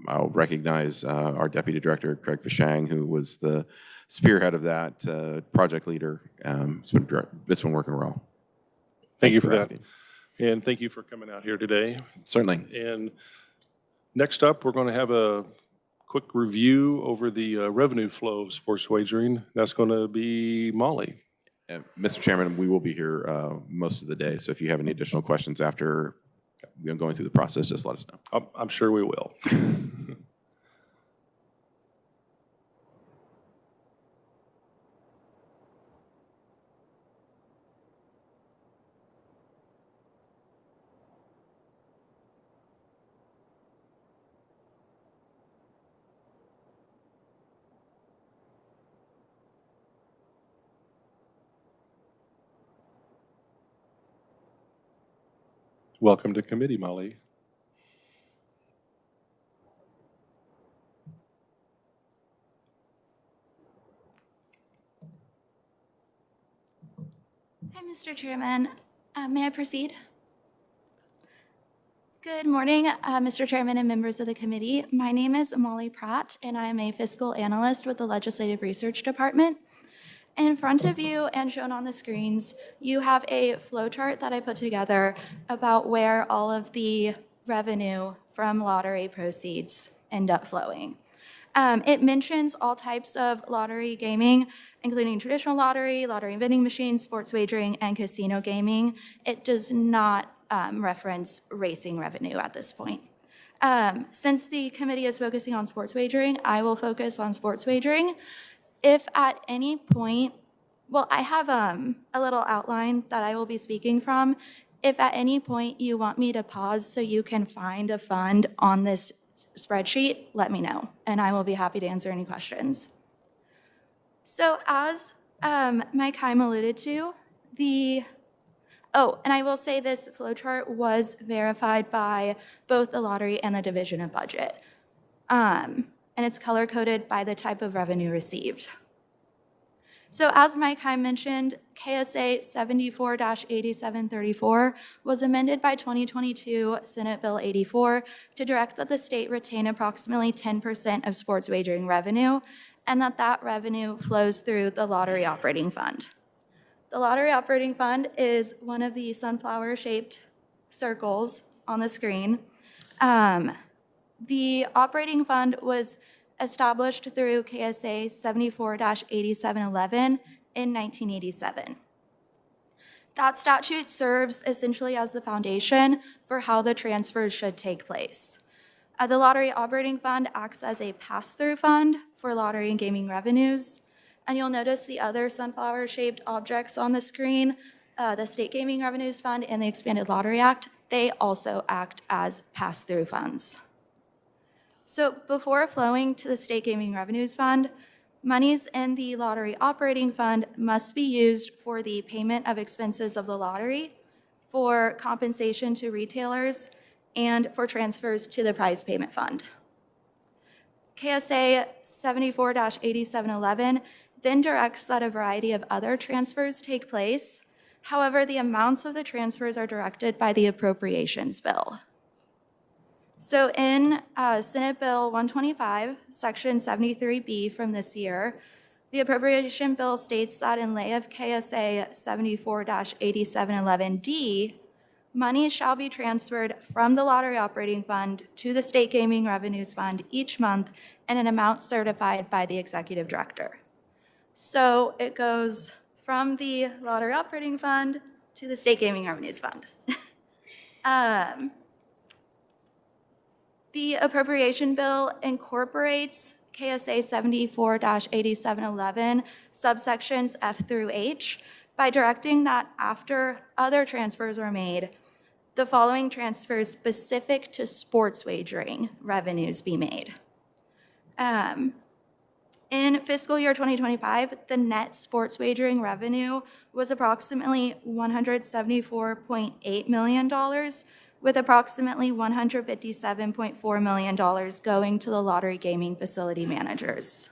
I'll recognize our Deputy Director, Craig Pashang, who was the spearhead of that project leader. It's been working well. Thank you for that. And thank you for coming out here today. Certainly. And next up, we're going to have a quick review over the revenue flow of sports wagering. That's going to be Molly. Mr. Chairman, we will be here most of the day, so if you have any additional questions after going through the process, just let us know. I'm sure we will. Welcome to committee, Molly. Hi, Mr. Chairman. May I proceed? Good morning, Mr. Chairman and members of the committee. My name is Molly Pratt, and I am a fiscal analyst with the Legislative Research Department. In front of you and shown on the screens, you have a flow chart that I put together about where all of the revenue from lottery proceeds end up flowing. It mentions all types of lottery gaming, including traditional lottery, lottery and vending machines, sports wagering, and casino gaming. It does not reference racing revenue at this point. Since the committee is focusing on sports wagering, I will focus on sports wagering. If at any point Well, I have a little outline that I will be speaking from. If at any point you want me to pause so you can find a fund on this spreadsheet, let me know, and I will be happy to answer any questions. So as Mike Heim alluded to, and I will say this flowchart was verified by both the lottery and the Division of Budget. And it's color-coded by the type of revenue received. So as Mike Heim mentioned, KSA 74-8734 was amended by 2022 Senate Bill 84 to direct that the state retain approximately 10% of sports wagering revenue, and that revenue flows through the Lottery Operating Fund. The Lottery Operating Fund is one of the sunflower-shaped circles on the screen. The operating fund was established through KSA 74-8711 in 1987. That statute serves essentially as the foundation for how the transfers should take place. The Lottery Operating Fund acts as a pass-through fund for lottery and gaming revenues. And you'll notice the other sunflower-shaped objects on the screen, the State Gaming Revenues Fund and the Expanded Lottery Act, they also act as pass-through funds. So before flowing to the State Gaming Revenues Fund, monies in the Lottery Operating Fund must be used for the payment of expenses of the lottery, for compensation to retailers, and for transfers to the Prize Payment Fund. KSA 74-8711 then directs that a variety of other transfers take place. However, the amounts of the transfers are directed by the Appropriations Bill. So in Senate Bill 125, Section 73B from this year, the Appropriation Bill states that in lay of KSA 74-8711D, money shall be transferred from the Lottery Operating Fund to the State Gaming Revenues Fund each month in an amount certified by the Executive Director. So it goes from the Lottery Operating Fund to the State Gaming Revenues Fund. The Appropriation Bill incorporates KSA 74-8711 subsections F through H by directing that after other transfers are made, the following transfers specific to sports wagering revenues be made. In fiscal year 2025, the net sports wagering revenue was approximately $174.8 million, with approximately $157.4 million going to the lottery gaming facility managers.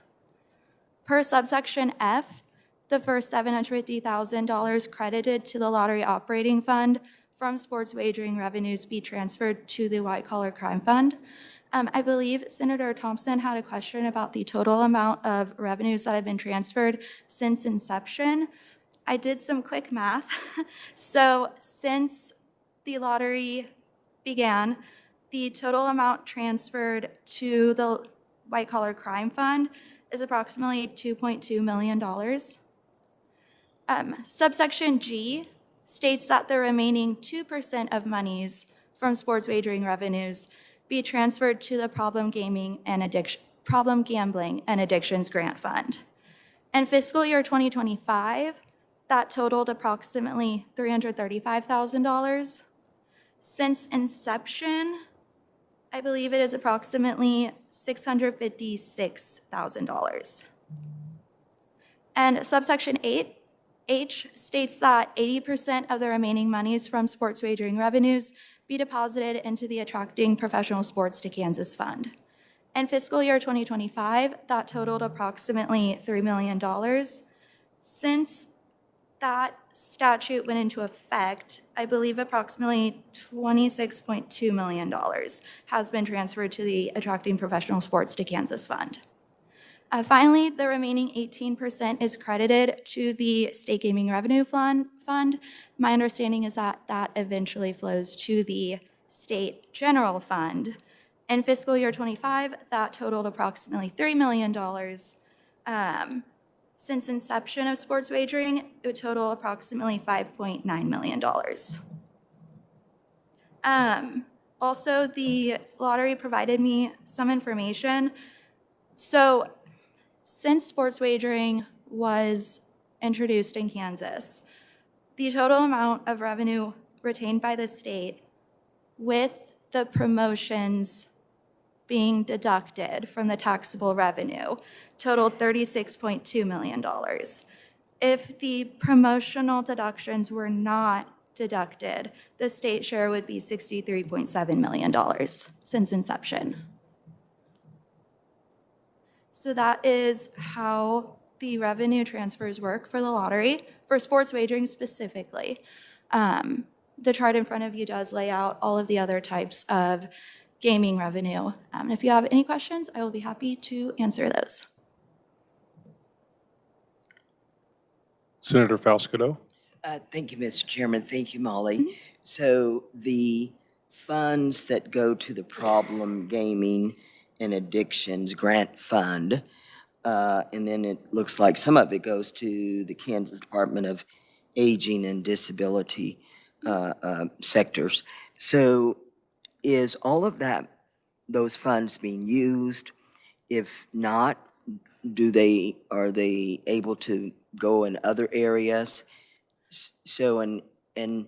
Per subsection F, the first $750,000 credited to the Lottery Operating Fund from sports wagering revenues be transferred to the White Collar Crime Fund. I believe Senator Thompson had a question about the total amount of revenues that have been transferred since inception. I did some quick math. So since the lottery began, the total amount transferred to the White Collar Crime Fund is approximately $2.2 million. Subsection G states that the remaining 2% of monies from sports wagering revenues be transferred to the Problem Gambling and Addictions Grant Fund. In fiscal year 2025, that totaled approximately $335,000. Since inception, I believe it is approximately $656,000. And subsection H states that 80% of the remaining monies from sports wagering revenues be deposited into the Attracting Professional Sports to Kansas Fund. In fiscal year 2025, that totaled approximately $3 million. Since that statute went into effect, I believe approximately $26.2 million has been transferred to the Attracting Professional Sports to Kansas Fund. Finally, the remaining 18% is credited to the State Gaming Revenue Fund. My understanding is that that eventually flows to the State General Fund. In fiscal year 25, that totaled approximately $3 million. Since inception of sports wagering, it would total approximately $5.9 million. Also, the lottery provided me some information. So since sports wagering was introduced in Kansas. The total amount of revenue retained by the state with the promotions being deducted from the taxable revenue totaled $36.2 million. If the promotional deductions were not deducted, the state share would be $63.7 million since inception. So that is how the revenue transfers work for the lottery, for sports wagering specifically. The chart in front of you does lay out all of the other types of gaming revenue. If you have any questions, I will be happy to answer those. Senator Falscato. Thank you, Mr. Chairman. Thank you, Molly. So the funds that go to the Problem Gaming and Addictions Grant Fund, and then it looks like some of it goes to the Kansas Department of Aging and Disability sectors. So is all of those funds being used? If not, are they able to go in other areas? So, and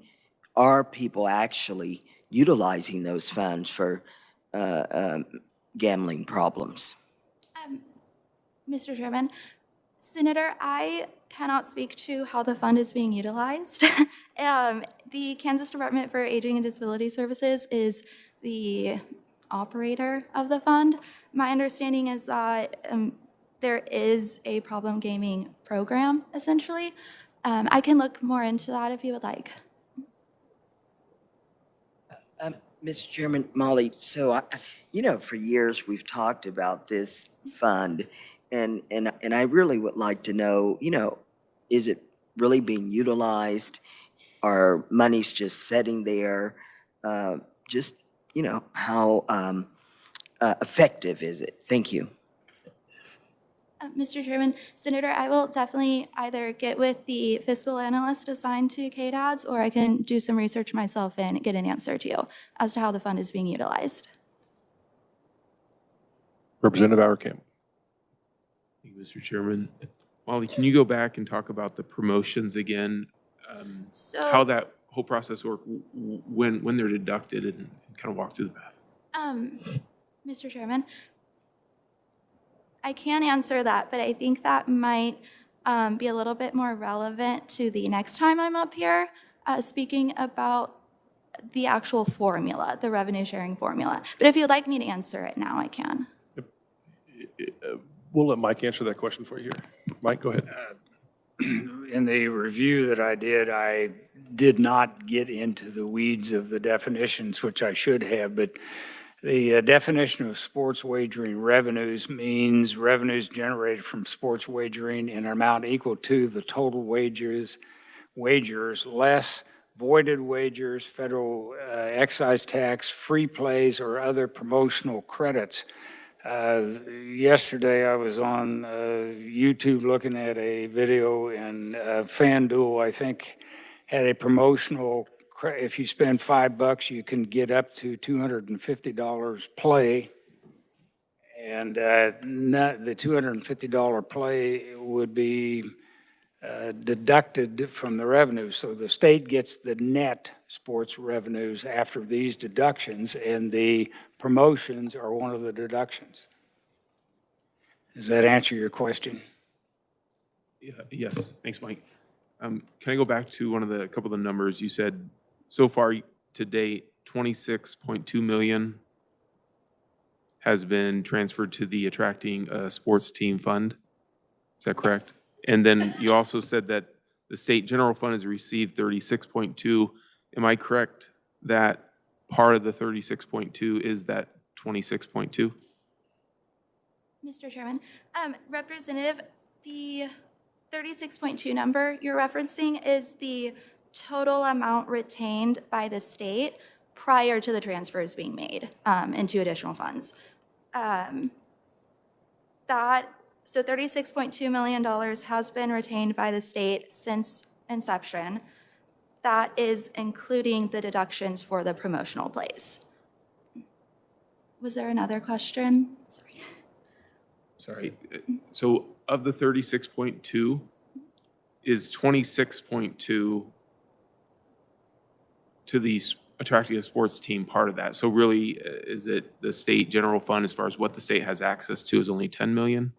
are people actually utilizing those funds for gambling problems? Mr. Chairman, Senator, I cannot speak to how the fund is being utilized. The Kansas Department for Aging and Disability Services is the operator of the fund. My understanding is that there is a problem gaming program, essentially. I can look more into that if you would like. Mr. Chairman, Molly, so for years we've talked about this fund, and I really would like to know, is it really being utilized? Are monies just sitting there? How effective is it? Thank you. Mr. Chairman, Senator, I will definitely either get with the fiscal analyst assigned to KDADS, or I can do some research myself and get an answer to you as to how the fund is being utilized. Representative Auerkamp. Thank you, Mr. Chairman. Molly, can you go back and talk about the promotions again? How that whole process works, when they're deducted, and kind of walk through the path? Mr. Chairman, I can answer that, but I think that might be a little bit more relevant to the next time I'm up here speaking about the actual formula, the revenue sharing formula. But if you'd like me to answer it now, I can. We'll let Mike answer that question for you here. Mike, go ahead. In the review that I did not get into the weeds of the definitions, which I should have, but the definition of sports wagering revenues means revenues generated from sports wagering in an amount equal to the total wagers less voided wagers, federal excise tax, free plays, or other promotional credits. Yesterday, I was on YouTube looking at a video, and FanDuel, I think, had a promotional. If you spend $5, you can get up to $250 play, and the $250 play would be deducted from the revenue. So the state gets the net sports revenues after these deductions, and the promotions are one of the deductions. Does that answer your question? Yeah, yes, thanks, Mike. Can I go back to a couple of the numbers? You said so far to date, 26.2 million has been transferred to the Attracting a Sports Team Fund. Is that correct? Yes. And then you also said that the state general fund has received 36.2. Am I correct that part of the 36.2 is that 26.2? Mr. Chairman, Representative, the 36.2 number you're referencing is the total amount retained by the state prior to the transfers being made into additional funds. So $36.2 million has been retained by the state since inception. That is including the deductions for the promotional plays. Was there another question? Sorry. So of the 36.2, is 26.2 to the attracting a sports team part of that? So really, is it the state general fund as far as what the state has access to is only 10 million?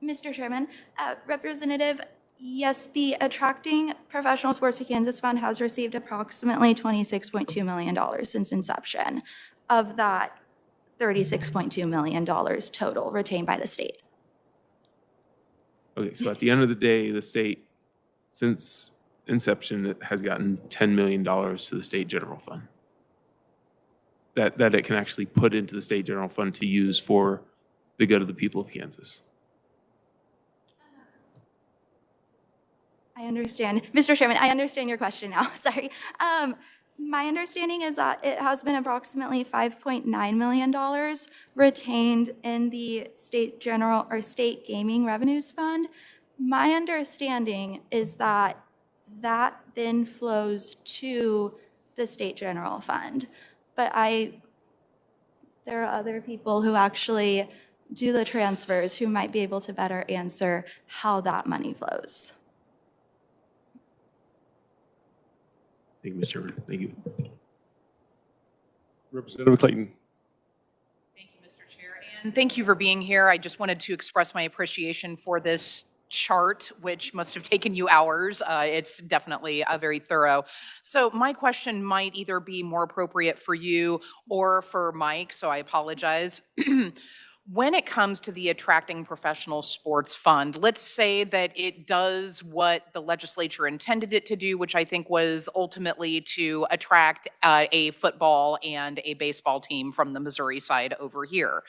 Mr. Chairman, Representative, yes, the Attracting Professional Sports to Kansas Fund has received approximately $26.2 million since inception. Of that, $36.2 million total retained by the state. Okay, so at the end of the day, the state, since inception, has gotten $10 million to the state general fund. That it can actually put into the state general fund to use for the good of the people of Kansas. I understand. Mr. Chairman, I understand your question now. Sorry. My understanding is that it has been approximately $5.9 million retained in the state general or state gaming revenues fund. My understanding is that that then flows to the state general fund. But there are other people who actually do the transfers who might be able to better answer how that money flows. Thank you, Mr. Chairman. Thank you. Representative Clayton. Thank you, Mr. Chair, and thank you for being here. I just wanted to express my appreciation for this chart, which must have taken you hours. It's definitely very thorough. So my question might either be more appropriate for you or for Mike, so I apologize. When it comes to the Attracting Professional Sports Fund, let's say that it does what the legislature intended it to do, which I think was ultimately to attract a football and a baseball team from the Missouri side over here.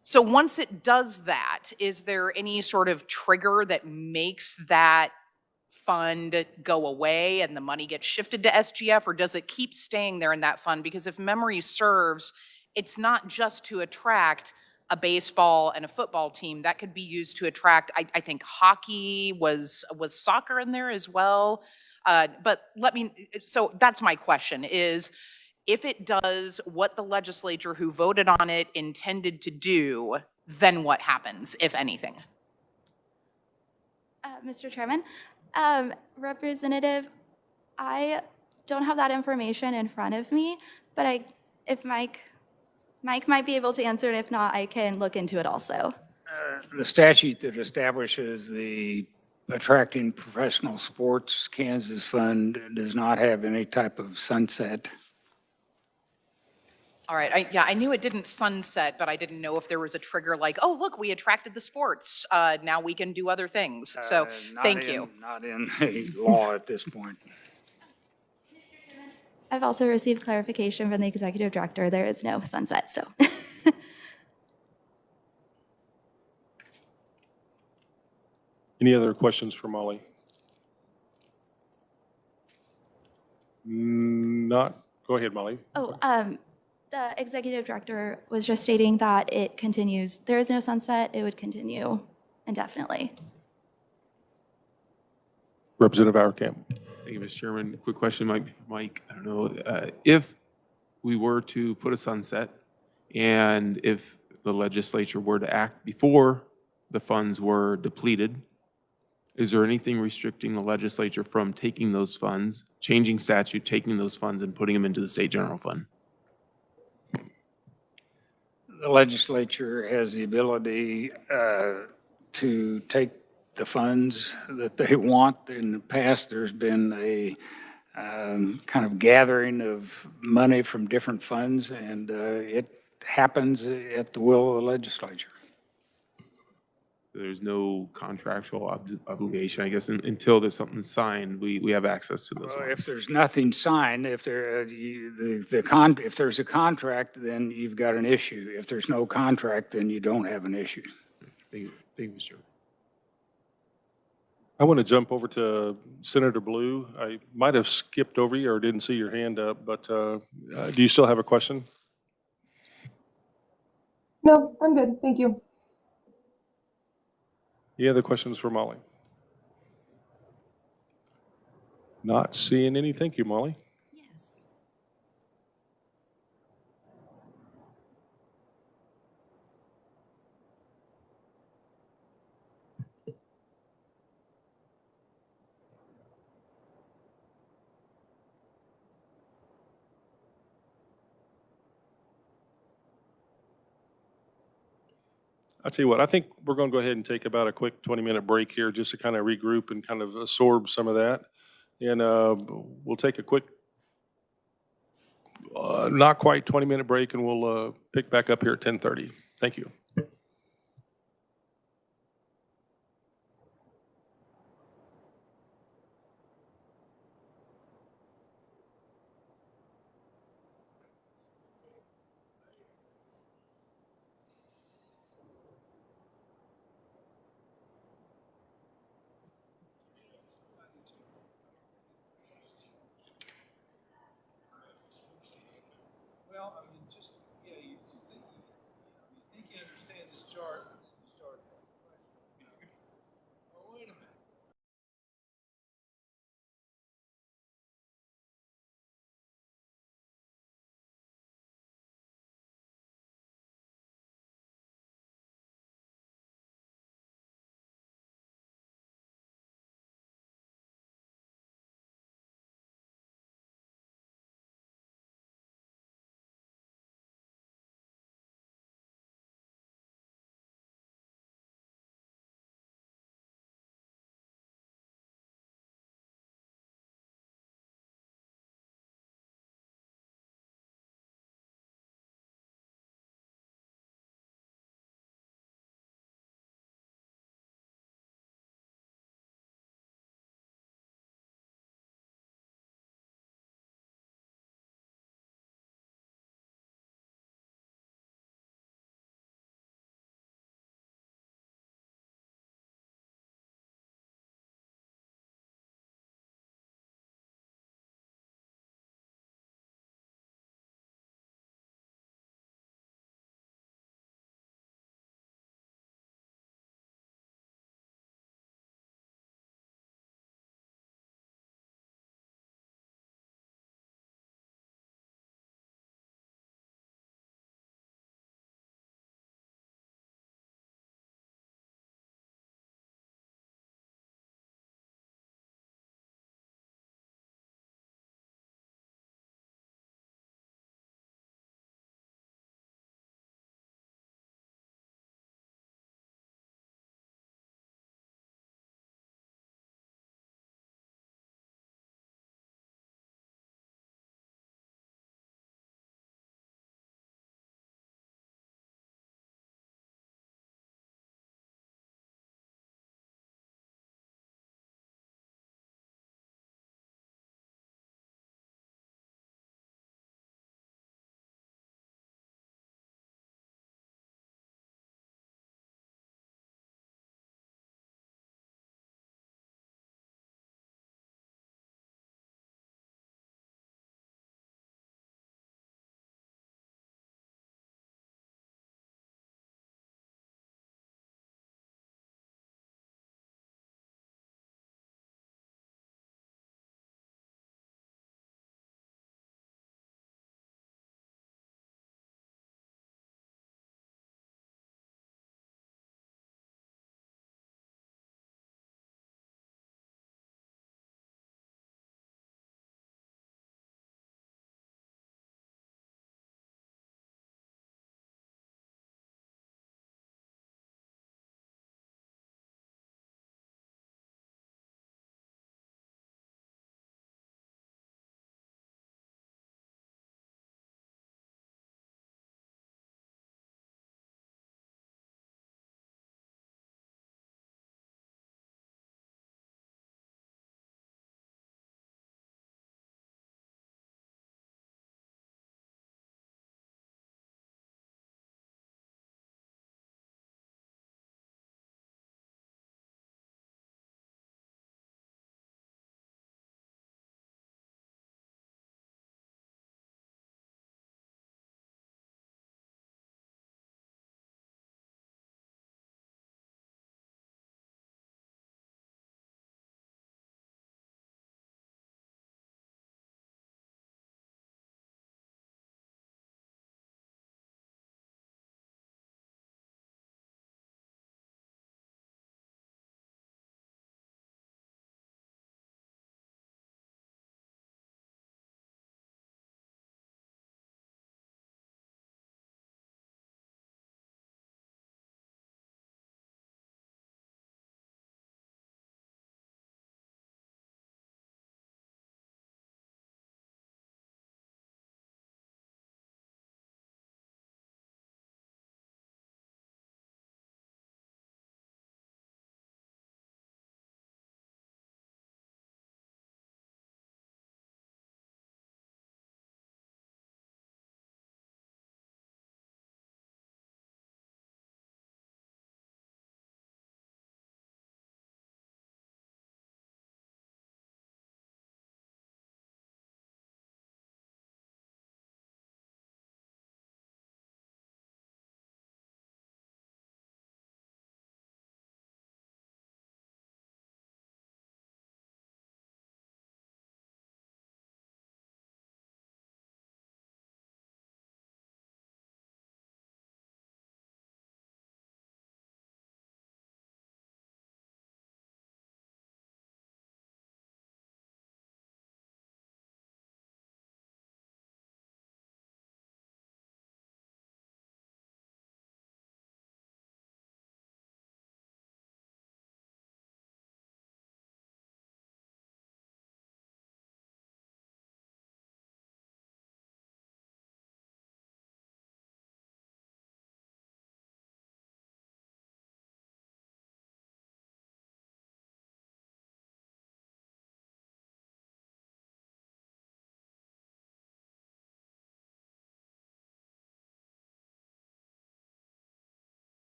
So once it does that, is there any sort of trigger that makes that fund go away and the money gets shifted to SGF, or does it keep staying there in that fund? Because if memory serves, it's not just to attract a baseball and a football team. That could be used to attract, I think hockey, was soccer in there as well? But so that's my question is, if it does what the legislature who voted on it intended to do, then what happens, if anything? Mr. Chairman, Representative, I don't have that information in front of me, but if Mike might be able to answer it. If not, I can look into it also. The statute that establishes the Attracting Professional Sports Kansas Fund does not have any type of sunset. All right, I knew it didn't sunset, but I didn't know if there was a trigger like, oh, look, we attracted the sports. Now we can do other things. So thank you. Not in the law at this point. I've also received clarification from the executive director. There is no sunset, so. Any other questions for Molly? Not. Go ahead, Molly. Oh, the executive director was just stating that it continues. There is no sunset. It would continue indefinitely. Representative Auerkamp. Thank you, Mr. Chairman. Quick question might be for Mike. I don't know, if we were to put a sunset and if the legislature were to act before the funds were depleted, is there anything restricting the legislature from taking those funds, changing statute, taking those funds and putting them into the state general fund? The legislature has the ability to take the funds that they want. In the past, there's been a kind of gathering of money from different funds, and it happens at the will of the legislature. There's no contractual obligation, I guess, until there's something signed, we have access to those Well, funds. if there's nothing signed, if if there's a contract, then you've got an issue. If there's no contract, then you don't have an issue. Thank you, Mr. Chairman. I want to jump over to Senator Blue. I might have skipped over you or didn't see your hand up, but do you still have a question? No, I'm good. Thank you. Any other questions for Molly? Not seeing any. Thank you, Molly. Yes. I'll tell you what, I think we're going to go ahead and take about a quick 20-minute break here just to kind of regroup and kind of absorb some of that. And we'll take a quick, not quite 20-minute break, and we'll pick back up here at 10:30. Thank you. Well, I mean, just, yeah, you think you understand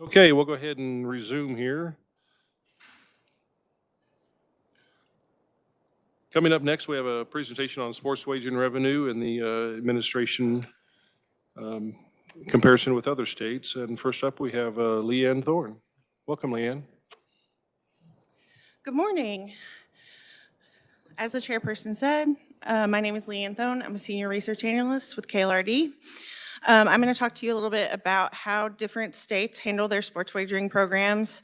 Okay, we'll go ahead and resume here. Coming up next, we have a presentation on sports wagering revenue and the administration comparison with other states. And first up, we have Leanne Thorne. Welcome, Leanne. Good morning. As the chairperson said, my name is Leanne Thone. I'm a senior research analyst with KLRD. I'm going to talk to you a little bit about how different states handle their sports wagering programs.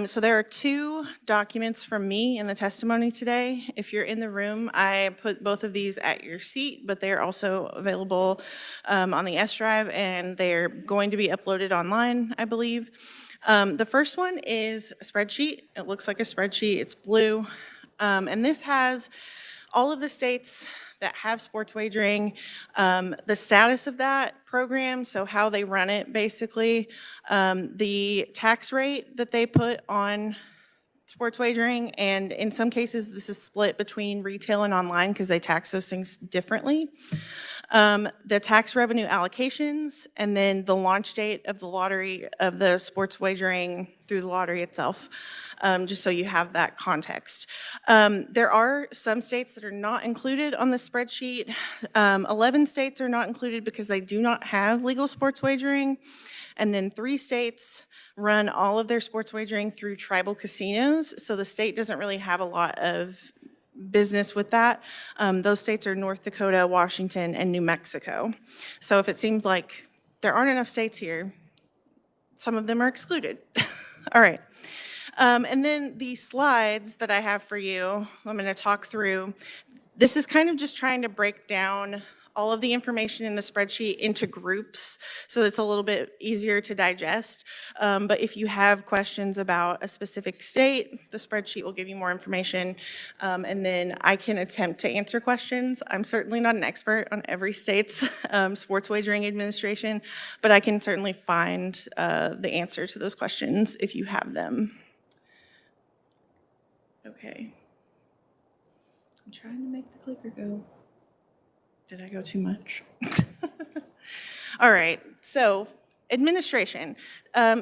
So there are two documents from me in the testimony today. If you're in the room, I put both of these at your seat, but they're also available on the S drive, and they're going to be uploaded online, I believe. The first one is a spreadsheet. It looks like a spreadsheet. It's blue. And this has all of the states that have sports wagering, the status of that program, so how they run it basically, the tax rate that they put on sports wagering, and in some cases this is split between retail and online because they tax those things differently. The tax revenue allocations, and then the launch date of the lottery, of the sports wagering through the lottery itself, just so you have that context. There are some states that are not included on the spreadsheet. 11 states are not included because they do not have legal sports wagering, and then 3 states run all of their sports wagering through tribal casinos, so the state doesn't really have a lot of business with that. Those states are North Dakota, Washington, and New Mexico. So if it seems like there aren't enough states here, some of them are excluded. All right. And then the slides that I have for you, I'm going to talk through. This is kind of just trying to break down all of the information in the spreadsheet into groups so it's a little bit easier to digest. But if you have questions about a specific state, the spreadsheet will give you more information. And then I can attempt to answer questions. I'm certainly not an expert on every state's sports wagering administration, but I can certainly find the answer to those questions if you have them. Okay. I'm trying to make the clicker go. Did I go too much? All right, so administration.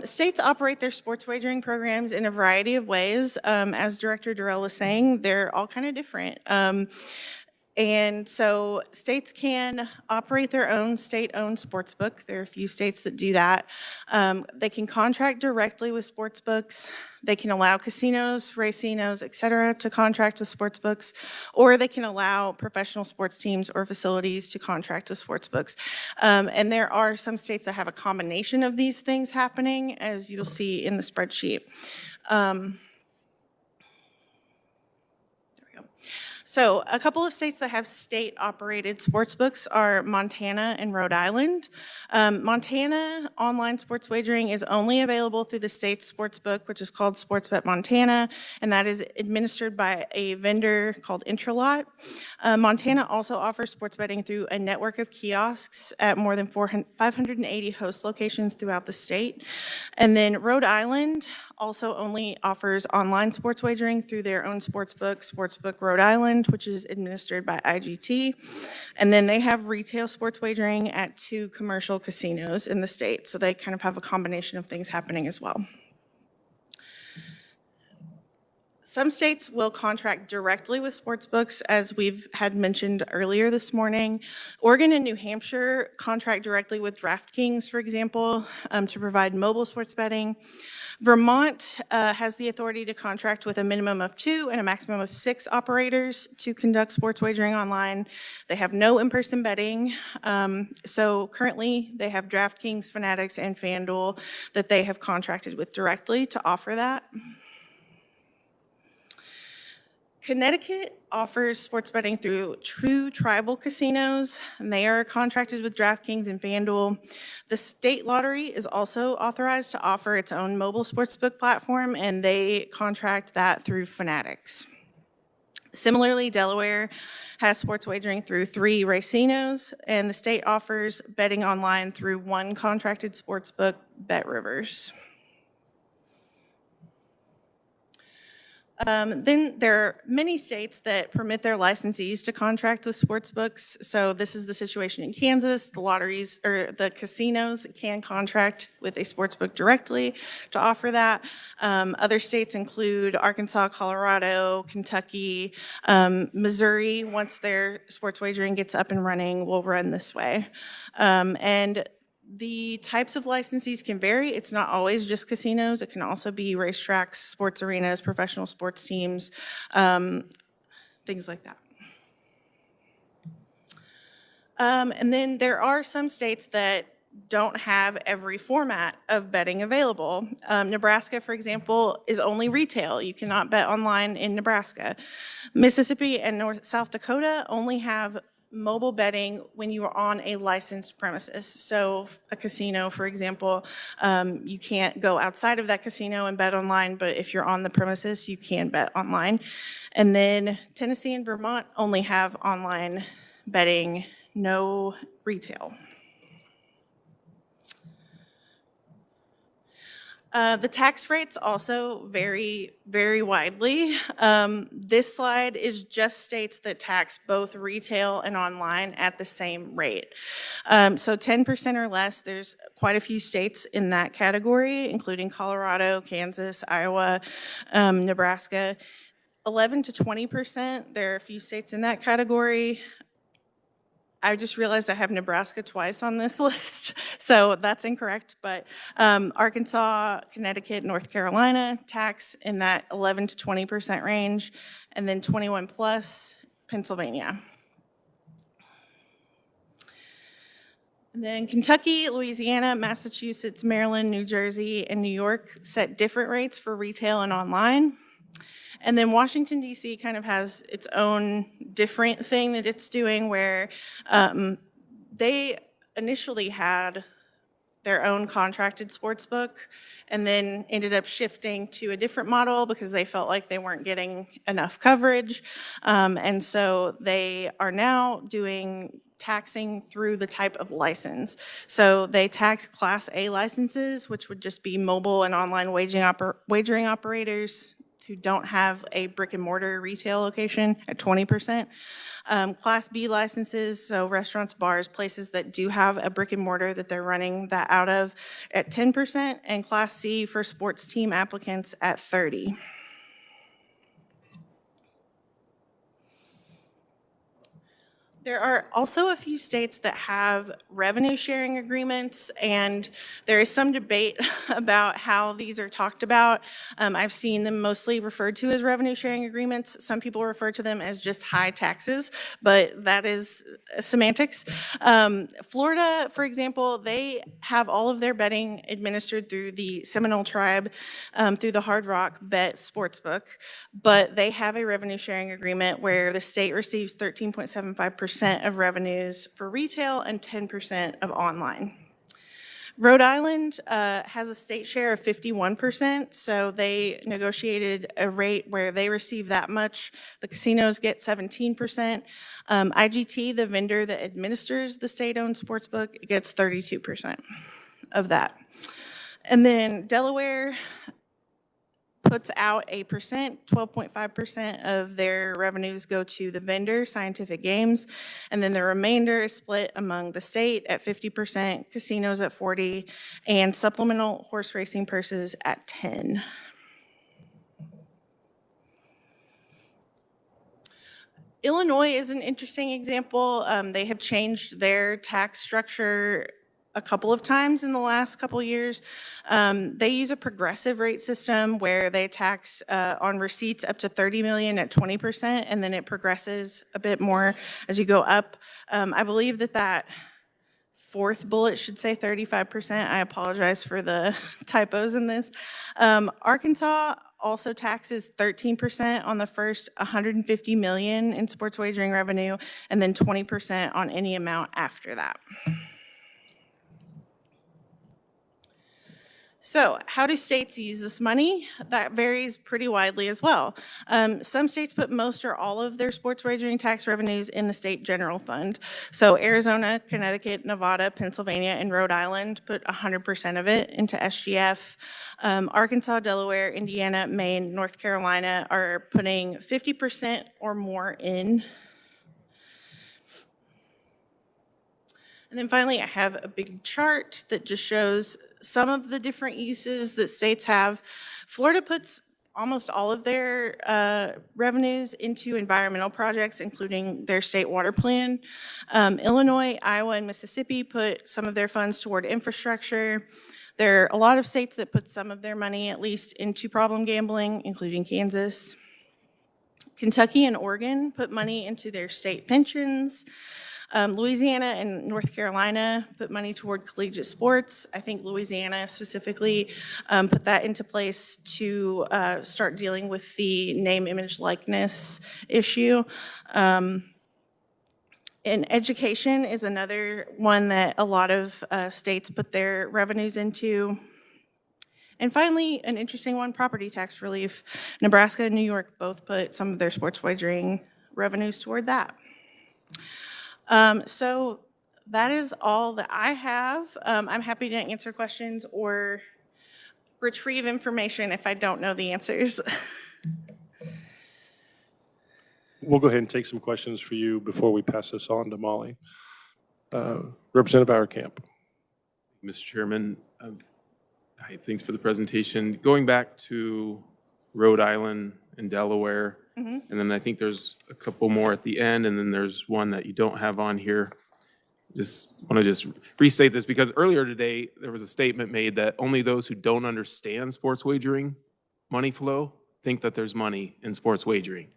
States operate their sports wagering programs in a variety of ways. As Director Durrell was saying, they're all kind of different. And so states can operate their own state-owned sportsbook. There are a few states that do that. They can contract directly with sportsbooks. They can allow casinos, racinos, et cetera, to contract with sportsbooks, or they can allow professional sports teams or facilities to contract with sportsbooks. And there are some states that have a combination of these things happening, as you'll see in the spreadsheet. So a couple of states that have state-operated sportsbooks are Montana and Rhode Island. Montana online sports wagering is only available through the state's sportsbook, which is called Sportsbet Montana, and that is administered by a vendor called Intralot. Montana also offers sports betting through a network of kiosks at more than 580 host locations throughout the state. And then Rhode Island also only offers online sports wagering through their own sportsbook, Sportsbook Rhode Island, which is administered by IGT. And then they have retail sports wagering at 2 commercial casinos in the state. So they kind of have a combination of things happening as well. Some states will contract directly with sportsbooks, as we've had mentioned earlier this morning. Oregon and New Hampshire contract directly with DraftKings, for example, to provide mobile sports betting. Vermont has the authority to contract with a minimum of 2 and a maximum of 6 operators to conduct sports wagering online. They have no in-person betting. So currently they have DraftKings, Fanatics, and FanDuel that they have contracted with directly to offer that. Connecticut offers sports betting through true tribal casinos, and they are contracted with DraftKings and FanDuel. The state lottery is also authorized to offer its own mobile sportsbook platform, and they contract that through Fanatics. Similarly, Delaware has sports wagering through 3 racinos, and the state offers betting online through 1 contracted sportsbook, Bet Rivers. Then there are many states that permit their licensees to contract with sports books. So this is the situation in Kansas. The lotteries or the casinos can contract with a sports book directly to offer that. Other states include Arkansas, Colorado, Kentucky, Missouri. Once their sports wagering gets up and running, will run this way. And the types of licensees can vary. It's not always just casinos. It can also be racetracks, sports arenas, professional sports teams, things like that. And then there are some states that don't have every format of betting available. Nebraska, for example, is only retail. You cannot bet online in Nebraska. Mississippi and South Dakota only have mobile betting when you are on a licensed premises. So a casino, for example, you can't go outside of that casino and bet online, but if you're on the premises, you can bet online. And then Tennessee and Vermont only have online betting, no retail. The tax rates also vary very widely. This slide is just states that tax both retail and online at the same rate. So 10% or less, there's quite a few states in that category, including Colorado, Kansas, Iowa, Nebraska. 11 to 20%, there are a few states in that category. I just realized I have Nebraska twice on this list, so that's incorrect. But Arkansas, Connecticut, North Carolina tax in that 11 to 20% range, and then 21 plus Pennsylvania. And then Kentucky, Louisiana, Massachusetts, Maryland, New Jersey, and New York set different rates for retail and online. And then Washington, D.C. kind of has its own different thing that it's doing where they initially had their own contracted sports book and then ended up shifting to a different model because they felt like they weren't getting enough coverage. And so they are now doing taxing through the type of license. So they tax Class A licenses, which would just be mobile and online wagering operators who don't have a brick and mortar retail location at 20%. Class B licenses, so restaurants, bars, places that do have a brick and mortar that they're running that out of at 10%, and Class C for sports team applicants at 30%. There are also a few states that have revenue sharing agreements, and there is some debate about how these are talked about. I've seen them mostly referred to as revenue sharing agreements. Some people refer to them as just high taxes, but that is semantics. Florida, for example, they have all of their betting administered through the Seminole Tribe, through the Hard Rock Bet Sportsbook, but they have a revenue sharing agreement where the state receives 13.75% of revenues for retail and 10% of online. Rhode Island has a state share of 51%, so they negotiated a rate where they receive that much. The casinos get 17%. IGT, the vendor that administers the state-owned sportsbook, gets 32% of that. And then Delaware puts out a percent, 12.5% of their revenues go to the vendor, Scientific Games, and then the remainder is split among the state at 50%, casinos at 40%, and supplemental horse racing purses at 10%. Illinois is an interesting example. They have changed their tax structure a couple of times in the last couple years. They use a progressive rate system where they tax on receipts up to $30 million at 20%, and then it progresses a bit more as you go up. I believe that fourth bullet should say 35%. I apologize for the typos in this. Arkansas also taxes 13% on the first $150 million in sports wagering revenue, and then 20% on any amount after that. So how do states use this money? That varies pretty widely as well. Some states put most or all of their sports wagering tax revenues in the state general fund. So Arizona, Connecticut, Nevada, Pennsylvania, and Rhode Island put 100% of it into SGF. Arkansas, Delaware, Indiana, Maine, North Carolina are putting 50% or more in. And then finally, I have a big chart that just shows some of the different uses that states have. Florida puts almost all of their revenues into environmental projects, including their state water plan. Illinois, Iowa, and Mississippi put some of their funds toward infrastructure. There are a lot of states that put some of their money, at least, into problem gambling, including Kansas. Kentucky and Oregon put money into their state pensions. Louisiana and North Carolina put money toward collegiate sports. I think Louisiana specifically put that into place to start dealing with the name, image, likeness issue. And education is another one that a lot of states put their revenues into. And finally, an interesting one, property tax relief. Nebraska and New York both put some of their sports wagering revenues toward that. So that is all that I have. I'm happy to answer questions or retrieve information if I don't know the answers. We'll go ahead and take some questions for you before we pass this on to Molly. Representative Auerkamp. Mr. Chairman, hi, thanks for the presentation. Going back to Rhode Island and Delaware, and then I think there's a couple more at the end, and then there's one that you don't have on here. Just want to restate this because earlier today, there was a statement made that only those who don't understand sports wagering money flow think that there's money in sports wagering.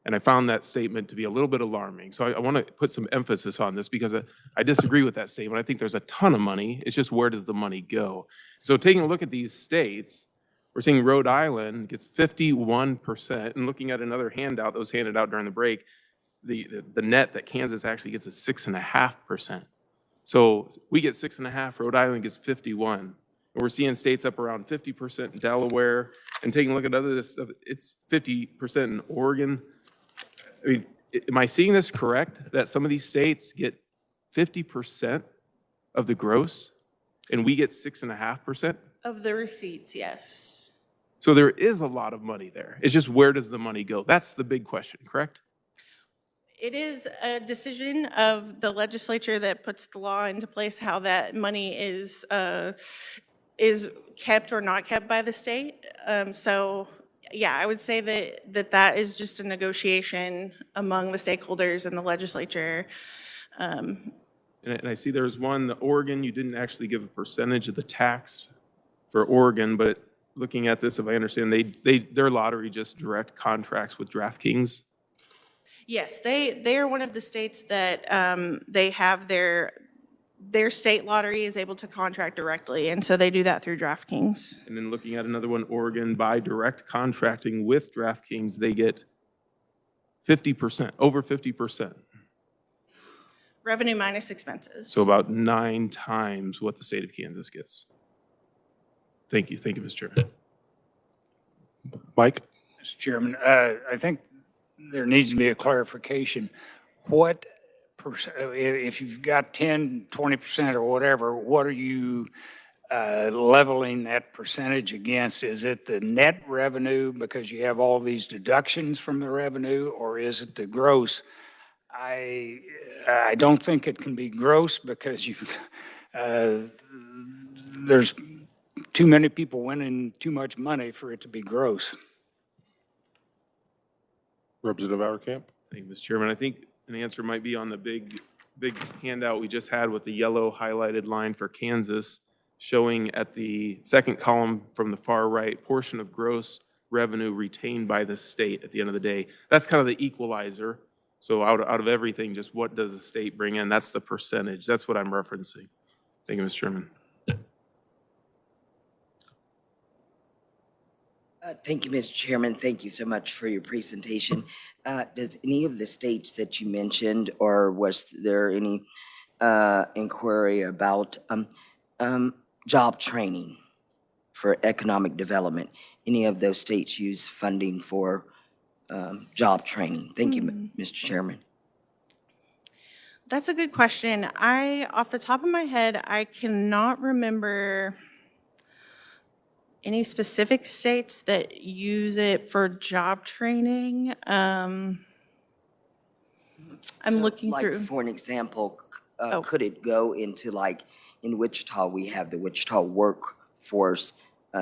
And I found that statement to be a little bit alarming. So I want to put some emphasis on this because I disagree with that statement. I think there's a ton of money. It's just where does the money go? So taking a look at these states, we're seeing Rhode Island gets 51%, and looking at another handout that was handed out during the break, the net that Kansas actually gets is 6.5%. So we get 6.5, Rhode Island gets 51. And we're seeing states up around 50% in Delaware, and taking a look at other stuff, it's 50% in Oregon. I mean, am I seeing this correct, that some of these states get 50% of the gross, and we get 6.5%? Of the receipts, yes. So there is a lot of money there. It's just where does the money go? That's the big question, correct? It is a decision of the legislature that puts the law into place how that money is kept or not kept by the state. So yeah, I would say that is just a negotiation among the stakeholders and the legislature. And I see there's one, the Oregon, you didn't actually give a percentage of the tax for Oregon, but looking at this, if I understand, their lottery just direct contracts with DraftKings. Yes, they are one of the states that they have their state lottery is able to contract directly, and so they do that through DraftKings. And then looking at another one, Oregon, by direct contracting with DraftKings, they get 50%, over 50%. Revenue minus expenses. So about 9 times what the state of Kansas gets. Thank you, Mr. Chairman. Mike? Mr. Chairman, I think there needs to be a clarification. What, if you've got 10, 20% or whatever, what are you leveling that percentage against? Is it the net revenue because you have all these deductions from the revenue, or is it the gross? I don't think it can be gross because there's too many people winning too much money for it to be gross. Representative Auerkamp. Thank you, Mr. Chairman. I think an answer might be on the big handout we just had with the yellow highlighted line for Kansas, showing at the second column from the far right, portion of gross revenue retained by the state at the end of the day. That's kind of the equalizer. So out of everything, just what does the state bring in? That's the percentage. That's what I'm referencing. Thank you, Mr. Chairman. Thank you, Mr. Chairman. Thank you so much for your presentation. Does any of the states that you mentioned, or was there any inquiry about job training for economic development. Any of those states use funding for job training? Thank you, Mr. Chairman. That's a good question. Off the top of my head, I cannot remember any specific states that use it for job training. I'm So, looking like, through. for an example, Oh. could it go into, like, in Wichita, we have the Wichita Workforce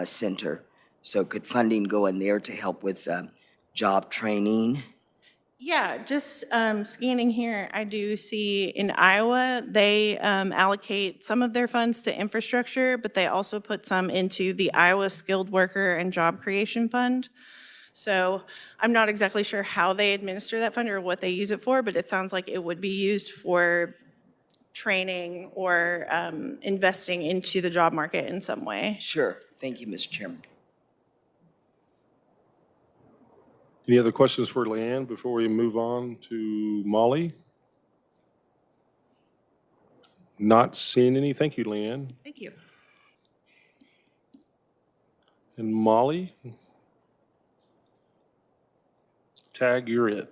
Center. So could funding go in there to help with job training? Yeah, just scanning here, I do see in Iowa, they allocate some of their funds to infrastructure, but they also put some into the Iowa Skilled Worker and Job Creation Fund. So I'm not exactly sure how they administer that fund or what they use it for, but it sounds like it would be used for training or investing into the job market in some way. Sure. Thank you, Mr. Chairman. Any other questions for Leanne before we move on to Molly? Not seeing any. Thank you, Leanne. Thank you. And Molly? Tag, you're it.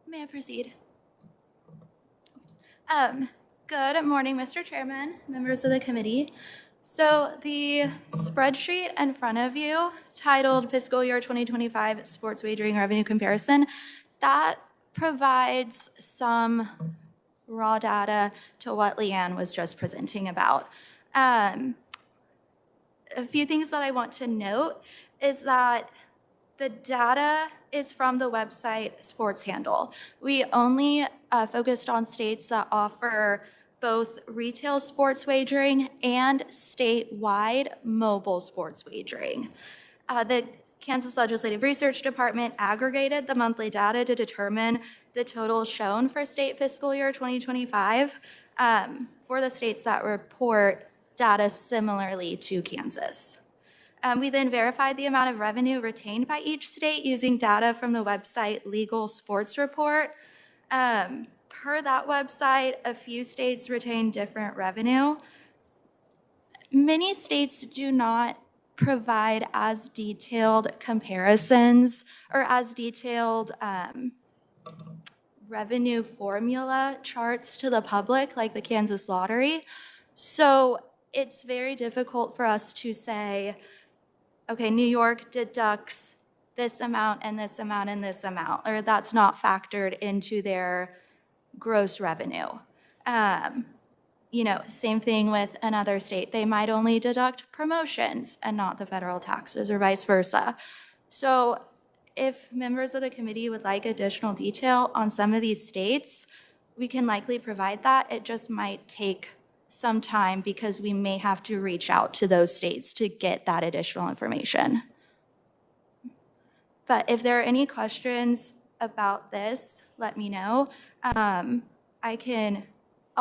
May I proceed? Good morning, Mr. Chairman, members of the committee. So the spreadsheet in front of you titled Fiscal Year 2025 Sports Wagering Revenue Comparison, that provides some raw data to what Leanne was just presenting about. A few things that I want to note is that the data is from the website Sports Handle. We only focused on states that offer both retail sports wagering and statewide mobile sports wagering. The Kansas Legislative Research Department aggregated the monthly data to determine the total shown for state fiscal year 2025 for the states that report data similarly to Kansas. We then verified the amount of revenue retained by each state using data from the website Legal Sports Report. Per that website, a few states retain different revenue. Many states do not provide as detailed comparisons or as detailed revenue formula charts to the public like the Kansas Lottery. So it's very difficult for us to say, okay, New York deducts this amount and this amount and this amount, or that's not factored into their gross revenue. Same thing with another state. They might only deduct promotions and not the federal taxes, or vice versa. So if members of the committee would like additional detail on some of these states, we can likely provide that. It just might take some time because we may have to reach out to those states to get that additional information. But if there are any questions about this, let me know. I'll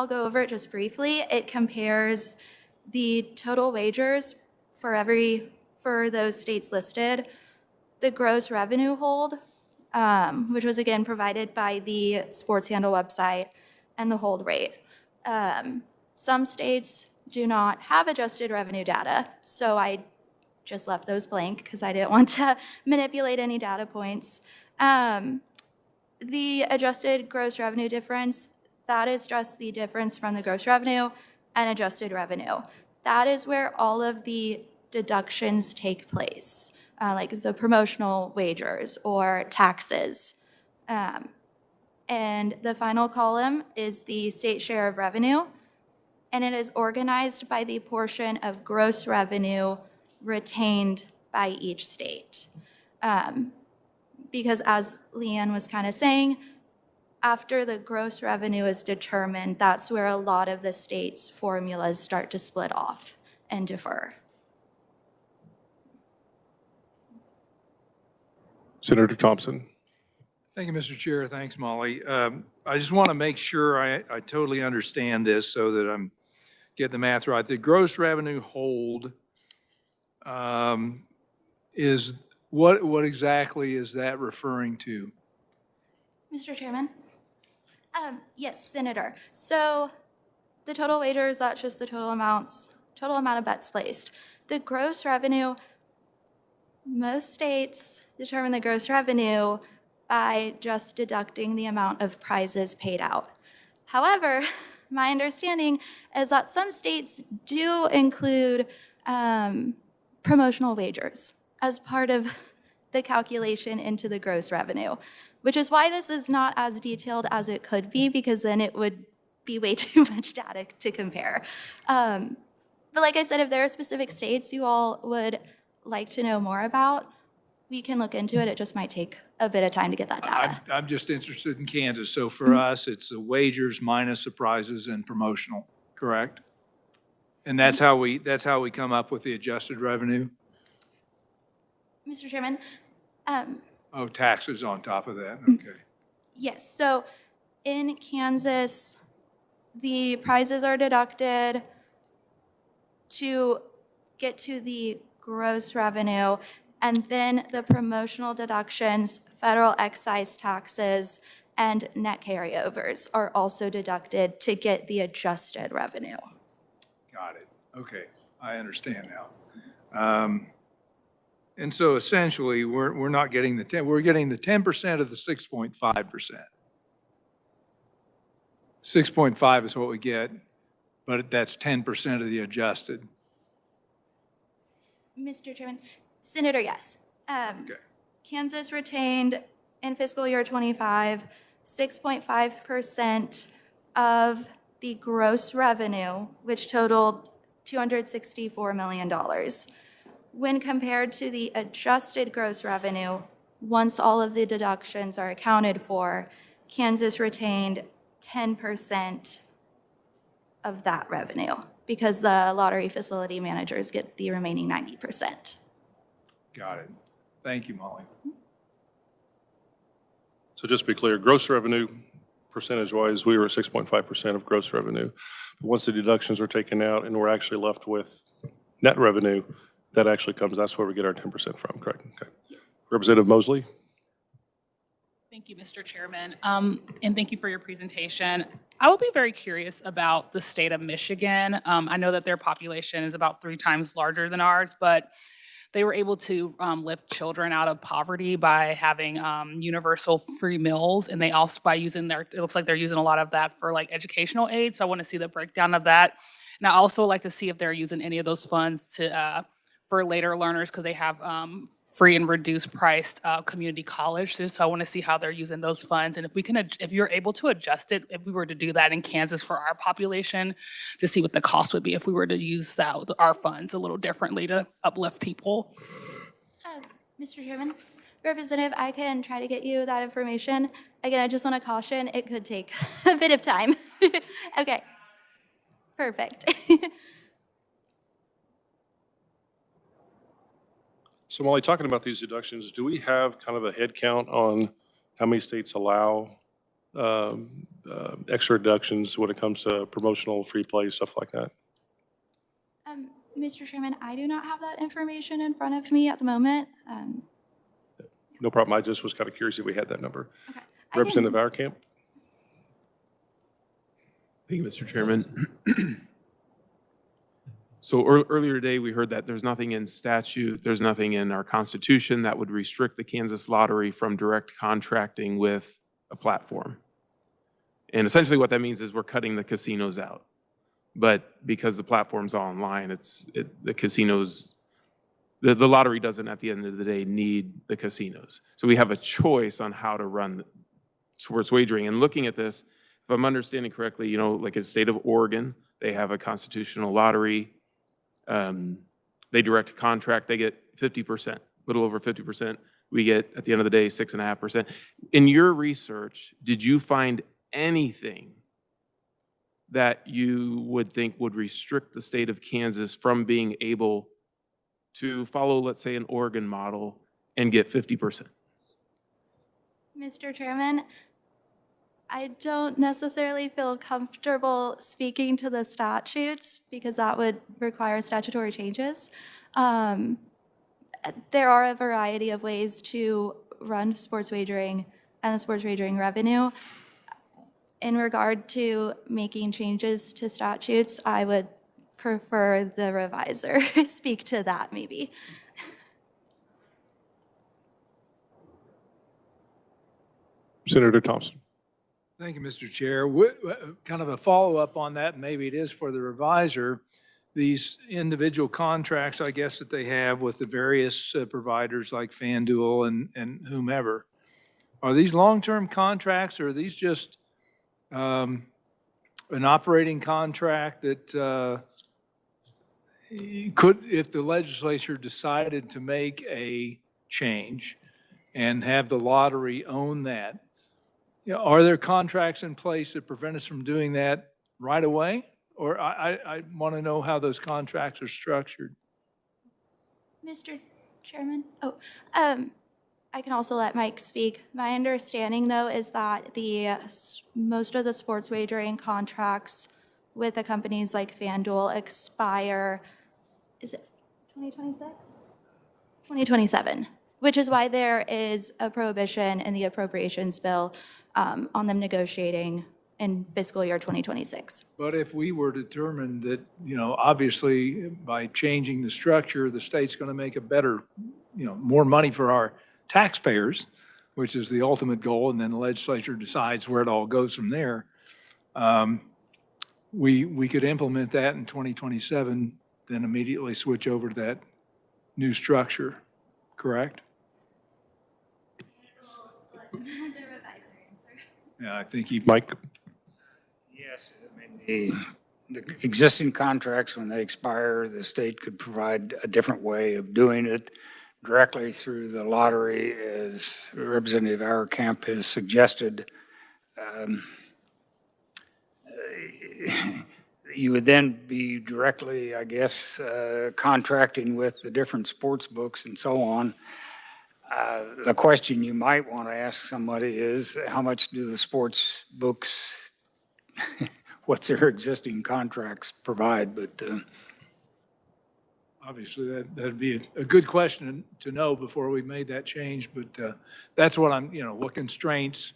go over it just briefly. It compares the total wagers for those states listed, the gross revenue hold, which was again provided by the Sports Handle website, and the hold rate. Some states do not have adjusted revenue data, so I just left those blank because I didn't want to manipulate any data points. The adjusted gross revenue difference, that is just the difference from the gross revenue and adjusted revenue. That is where all of the deductions take place, like the promotional wagers or taxes. And the final column is the state share of revenue, and it is organized by the portion of gross revenue retained by each state. Because as Leanne was kind of saying, after the gross revenue is determined, that's where a lot of the states' formulas start to split off and differ. Senator Thompson. Thank you, Mr. Chair. Thanks, Molly. I just want to make sure I totally understand this so that I'm getting the math right. The gross revenue hold is, what exactly is that referring to? Mr. Chairman? Yes, Senator. So the total wager is not just the total amount of bets placed. The gross revenue, most states determine the gross revenue by just deducting the amount of prizes paid out. However, my understanding is that some states do include promotional wagers as part of the calculation into the gross revenue, which is why this is not as detailed as it could be, because then it would be way too much data to compare. But like I said, if there are specific states you all would like to know more about, we can look into it. It just might take a bit of time to get that data. I'm just interested in Kansas. So for us, it's the wagers minus the prizes and promotional, correct? And that's how we come up with the adjusted revenue? Mr. Chairman, Oh, taxes on top of that, okay. yes, so in Kansas, the prizes are deducted to get to the gross revenue, and then the promotional deductions, federal excise taxes, and net carryovers are also deducted to get the adjusted revenue. Got it. Okay, I understand now. And so essentially, we're not getting the 10, we're getting the 10% of the 6.5%. 6.5 is what we get, but that's 10% of the adjusted. Mr. Chairman, Senator, yes. Okay. Kansas retained in fiscal year 25, 6.5% of the gross revenue, which totaled $264 million. When compared to the adjusted gross revenue, once all of the deductions are accounted for, Kansas retained 10% of that revenue because the lottery facility managers get the remaining 90%. Got it. Thank you, Molly. So just to be clear, gross revenue, percentage-wise, we were at 6.5% of gross revenue. But once the deductions are taken out and we're actually left with net revenue, that actually comes, that's where we get our 10% from, correct? Okay. Yes. Representative Mosley? Thank you, Mr. Chairman, and thank you for your presentation. I would be very curious about the state of Michigan. I know that their population is about 3 times larger than ours, but they were able to lift children out of poverty by having universal free meals, and they also by using it looks like they're using a lot of that for like educational aid. So I want to see the breakdown of that, and I also like to see if they're using any of those funds to for later learners because they have free and reduced priced community colleges. So I want to see how they're using those funds, and if we can, if you're able to adjust it, if we were to do that in Kansas for our population, to see what the cost would be if we were to use that our funds a little differently to uplift people. Mr. Chairman, Representative, I can try to get you that information. Again, I just want to caution, it could take a bit of time. Okay, perfect. So Molly, talking about these deductions, do we have kind of a head count on how many states allow extra deductions when it comes to promotional free play, stuff like that? Mr. Chairman, I do not have that information in front of me at the moment. No problem. I just was kind of curious if we had that number. Okay. Representative Auerkamp? Thank you, Mr. Chairman. So earlier today, we heard that there's nothing in statute, there's nothing in our Constitution that would restrict the Kansas Lottery from direct contracting with a platform. And essentially what that means is we're cutting the casinos out. But because the platform's all online, the casinos, the lottery doesn't at the end of the day need the casinos. So we have a choice on how to run sports wagering. And looking at this, if I'm understanding correctly, like in the state of Oregon, they have a constitutional lottery. They direct contract, they get 50%, a little over 50%. We get, at the end of the day, 6.5%. In your research, did you find anything that you would think would restrict the state of Kansas from being able to follow, let's say, an Oregon model and get 50%? Mr. Chairman, I don't necessarily feel comfortable speaking to the statutes because that would require statutory changes. There are a variety of ways to run sports wagering and the sports wagering revenue. In regard to making changes to statutes, I would prefer the revisor speak to that maybe. Senator Thompson. Thank you, Mr. Chair. Kind of a follow-up on that, and maybe it is for the reviser, these individual contracts, I guess, that they have with the various providers like FanDuel and whomever. Are these long-term contracts, or are these just an operating contract that could, if the legislature decided to make a change and have the lottery own that, are there contracts in place that prevent us from doing that right away? Or I want to know how those contracts are structured. Mr. Chairman? I can also let Mike speak. My understanding, though, is that most of the sports wagering contracts with the companies like FanDuel expire, is it 2026? 2027, which is why there is a prohibition in the appropriations bill on them negotiating in fiscal year 2026. But if we were determined that, obviously by changing the structure, the state's going to make a better, more money for our taxpayers, which is the ultimate goal, and then the legislature decides where it all goes from there, we could implement that in 2027, then immediately switch over to that new structure, correct? Yeah, I think he. Mike? Yes, I mean, the existing contracts, when they expire, the state could provide a different way of doing it directly through the lottery, as Representative Auerkamp has suggested. You would then be directly, I guess, contracting with the different sports books and so on. The question you might want to ask somebody is, how much do the sports books, what's their existing contracts provide? But obviously, that'd be a good question to know before we made that change. But that's what what constraints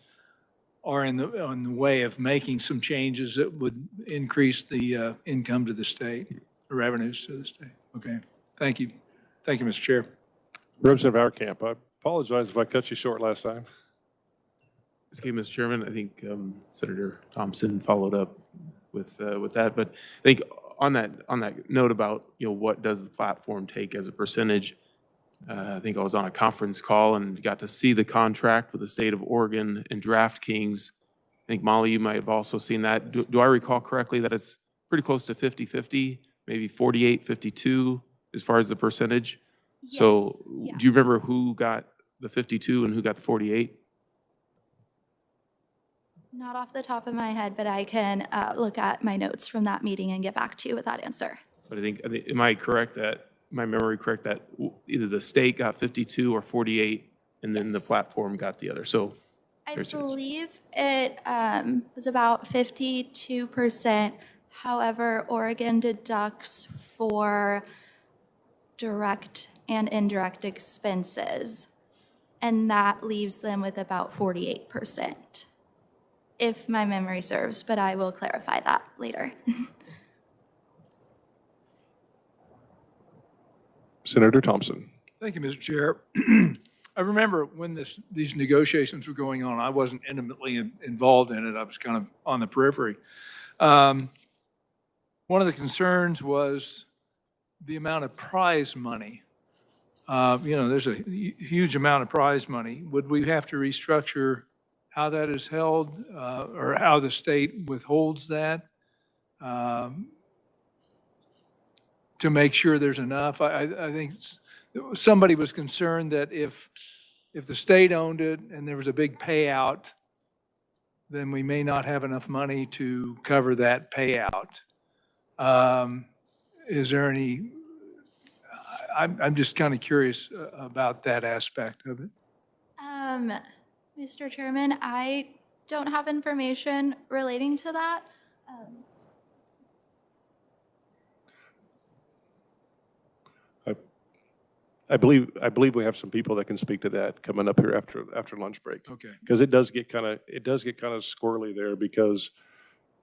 are on the way of making some changes that would increase the income to the state, the revenues to the state. Okay, thank you. Thank you, Mr. Chair. Representative Auerkamp, I apologize if I cut you short last time. It's okay, Mr. Chairman. I think Senator Thompson followed up with that, but I think on that note about what does the platform take as a percentage, I think I was on a conference call and got to see the contract with the state of Oregon and DraftKings. I think Molly, you might have also seen that. Do I recall correctly that it's pretty close to 50-50, maybe 48-52 as far as the percentage? Yes. So Yeah. do you remember who got the 52 and who got the 48? Not off the top of my head, but I can look at my notes from that meeting and get back to you with that answer. But I think, am I correct that, my memory correct that either the state got 52 or 48 and then the platform got the other? So I there's- believe it was about 52%. However, Oregon deducts for direct and indirect expenses, and that leaves them with about 48%, if my memory serves, but I will clarify that later. Senator Thompson. Thank you, Mr. Chair. I remember when these negotiations were going on, I wasn't intimately involved in it. I was kind of on the periphery. One of the concerns was the amount of prize money. There's a huge amount of prize money. Would we have to restructure how that is held, or how the state withholds that to make sure there's enough? I think somebody was concerned that if the state owned it and there was a big payout, then we may not have enough money to cover that payout. Is there any, I'm just kind of curious about that aspect of it. Mr. Chairman, I don't have information relating to that. I believe we have some people that can speak to that coming up here after lunch break. Okay. Because it does get kind of squirrely there, because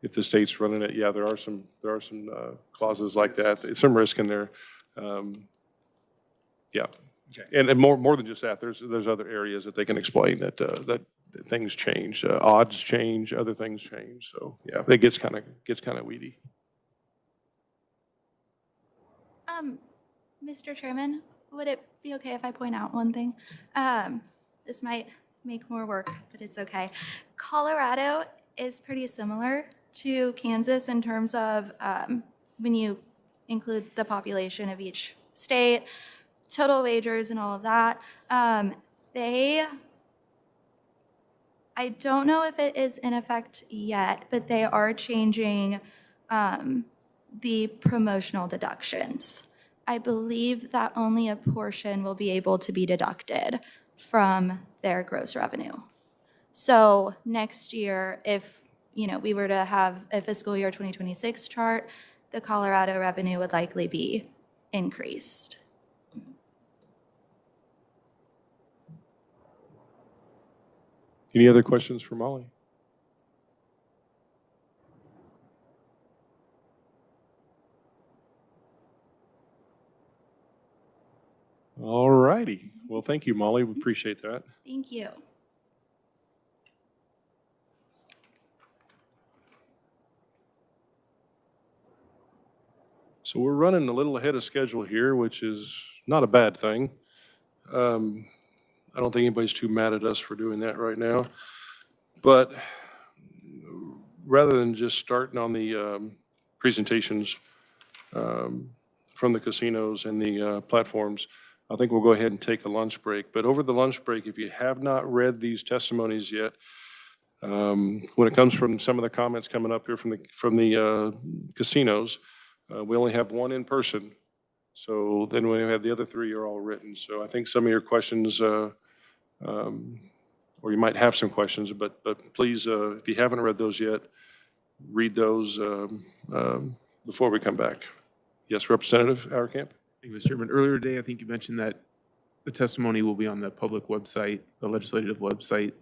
if the state's running it, yeah, there are some clauses like that. There's some risk in there. Yeah. Okay. And more than just that, there's other areas that they can explain that things change, odds change, other things change. So yeah, it gets kind of weedy. Mr. Chairman, would it be okay if I point out one thing? This might make more work, but it's okay. Colorado is pretty similar to Kansas in terms of when you include the population of each state, total wagers and all of that. I don't know if it is in effect yet, but they are changing the promotional deductions. I believe that only a portion will be able to be deducted from their gross revenue. So next year, if we were to have a fiscal year 2026 chart, the Colorado revenue would likely be increased. Any other questions for Molly? All righty. Well, thank you, Molly. We appreciate that. Thank you. So we're running a little ahead of schedule here, which is not a bad thing. I don't think anybody's too mad at us for doing that right now. But rather than just starting on the presentations from the casinos and the platforms, I think we'll go ahead and take a lunch break. But over the lunch break, if you have not read these testimonies yet, when it comes from some of the comments coming up here from the casinos, we only have one in person. So then we have the other three are all written. So I think some of your questions, or you might have some questions, but please, if you haven't read those yet, read those before we come back. Yes, Representative Auerkamp? Thank you, Mr. Chairman. Earlier today, I think you mentioned that the testimony will be on the public website, the legislative website,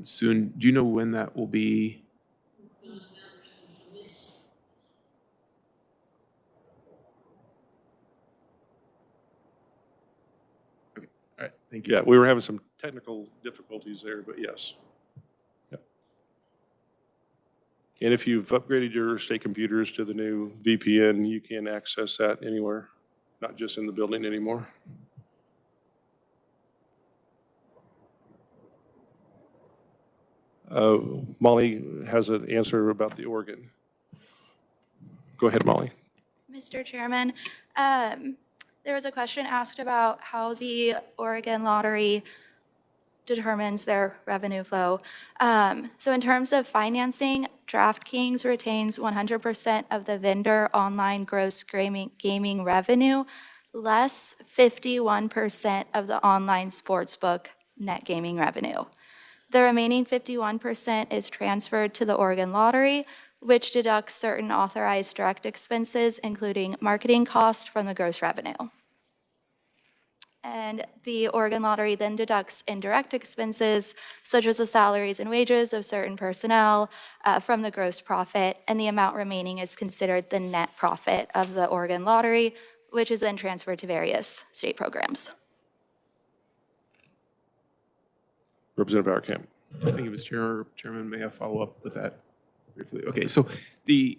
soon. Do you know when that will be? Okay. All right. Thank you. Yeah, we were having some technical difficulties there, but yes. Yep. And if you've upgraded your state computers to the new VPN, you can access that anywhere, not just in the building anymore. Molly has an answer about the organ. Go ahead, Molly. Mr. Chairman, there was a question asked about how the Oregon Lottery determines their revenue flow. So in terms of financing, DraftKings retains 100% of the vendor online gross gaming revenue, less 51% of the online sportsbook net gaming revenue. The remaining 51% is transferred to the Oregon Lottery, which deducts certain authorized direct expenses, including marketing costs from the gross revenue. And the Oregon Lottery then deducts indirect expenses, such as the salaries and wages of certain personnel, from the gross profit, and the amount remaining is considered the net profit of the Oregon Lottery, which is then transferred to various state programs. Representative Auerkamp. Thank you, Mr. Chairman. May I follow up with that briefly? Okay, so I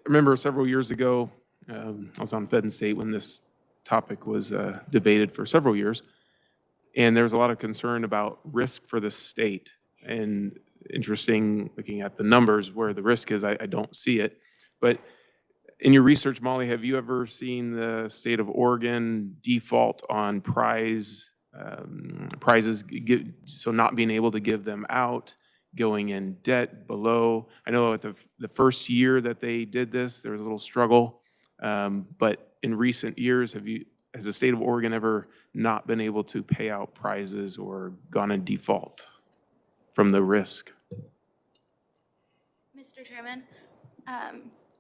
remember several years ago, I was on Fed and State when this topic was debated for several years, and there was a lot of concern about risk for the state. And interesting, looking at the numbers where the risk is, I don't see it. But in your research, Molly, have you ever seen the state of Oregon default on prizes, so not being able to give them out, going in debt below? I know at the first year that they did this, there was a little struggle, but in recent years, has the state of Oregon ever not been able to pay out prizes or gone in default from the risk? Mr. Chairman,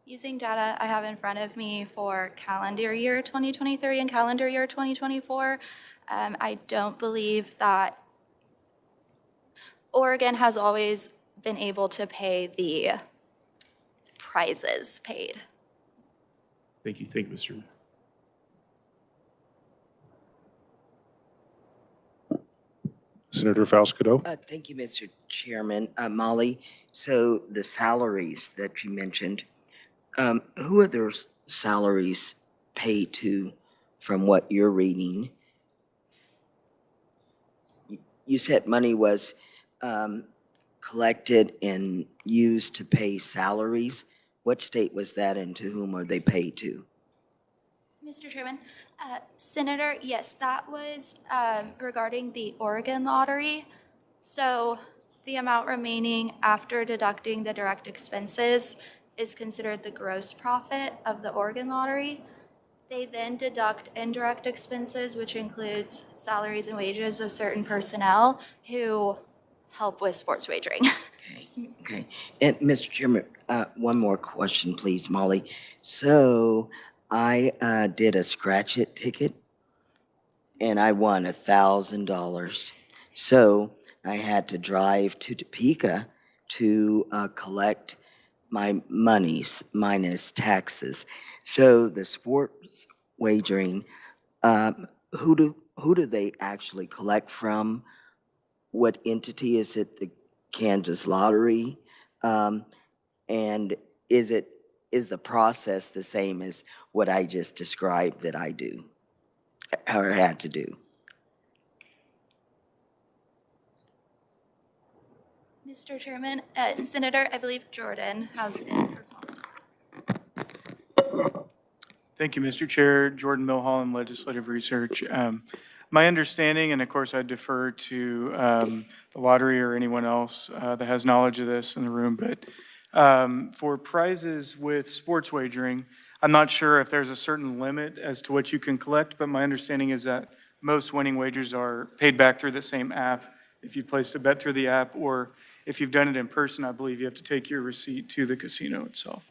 using data I have in front of me for calendar year 2023 and calendar year 2024, I don't believe that Oregon has always been able to pay the prizes paid. Thank you, Mr. Senator Falscado. Thank you, Mr. Chairman. Molly, so the salaries that you mentioned, who are those salaries paid to from what you're reading? You said money was collected and used to pay salaries. What state was that and to whom are they paid to? Mr. Chairman, Senator, yes, that was regarding the Oregon lottery. So the amount remaining after deducting the direct expenses is considered the gross profit of the Oregon lottery. They then deduct indirect expenses, which includes salaries and wages of certain personnel who help with sports wagering. Okay. And Mr. Chairman, one more question, please, Molly. So I did a scratch it ticket and I won $1,000. So I had to drive to Topeka to collect my monies minus taxes. So the sports wagering, who do they actually collect from? What entity is it? The Kansas Lottery? And is the process the same as what I just described that I do or had to do? Mr. Chairman, Senator, I believe Jordan has a response. Thank you, Mr. Chair. Jordan Milholland, Legislative Research. My understanding, and of course I defer to the lottery or anyone else that has knowledge of this in the room, but for prizes with sports wagering, I'm not sure if there's a certain limit as to what you can collect, but my understanding is that most winning wagers are paid back through the same app. If you've placed a bet through the app, or if you've done it in person, I believe you have to take your receipt to the casino itself.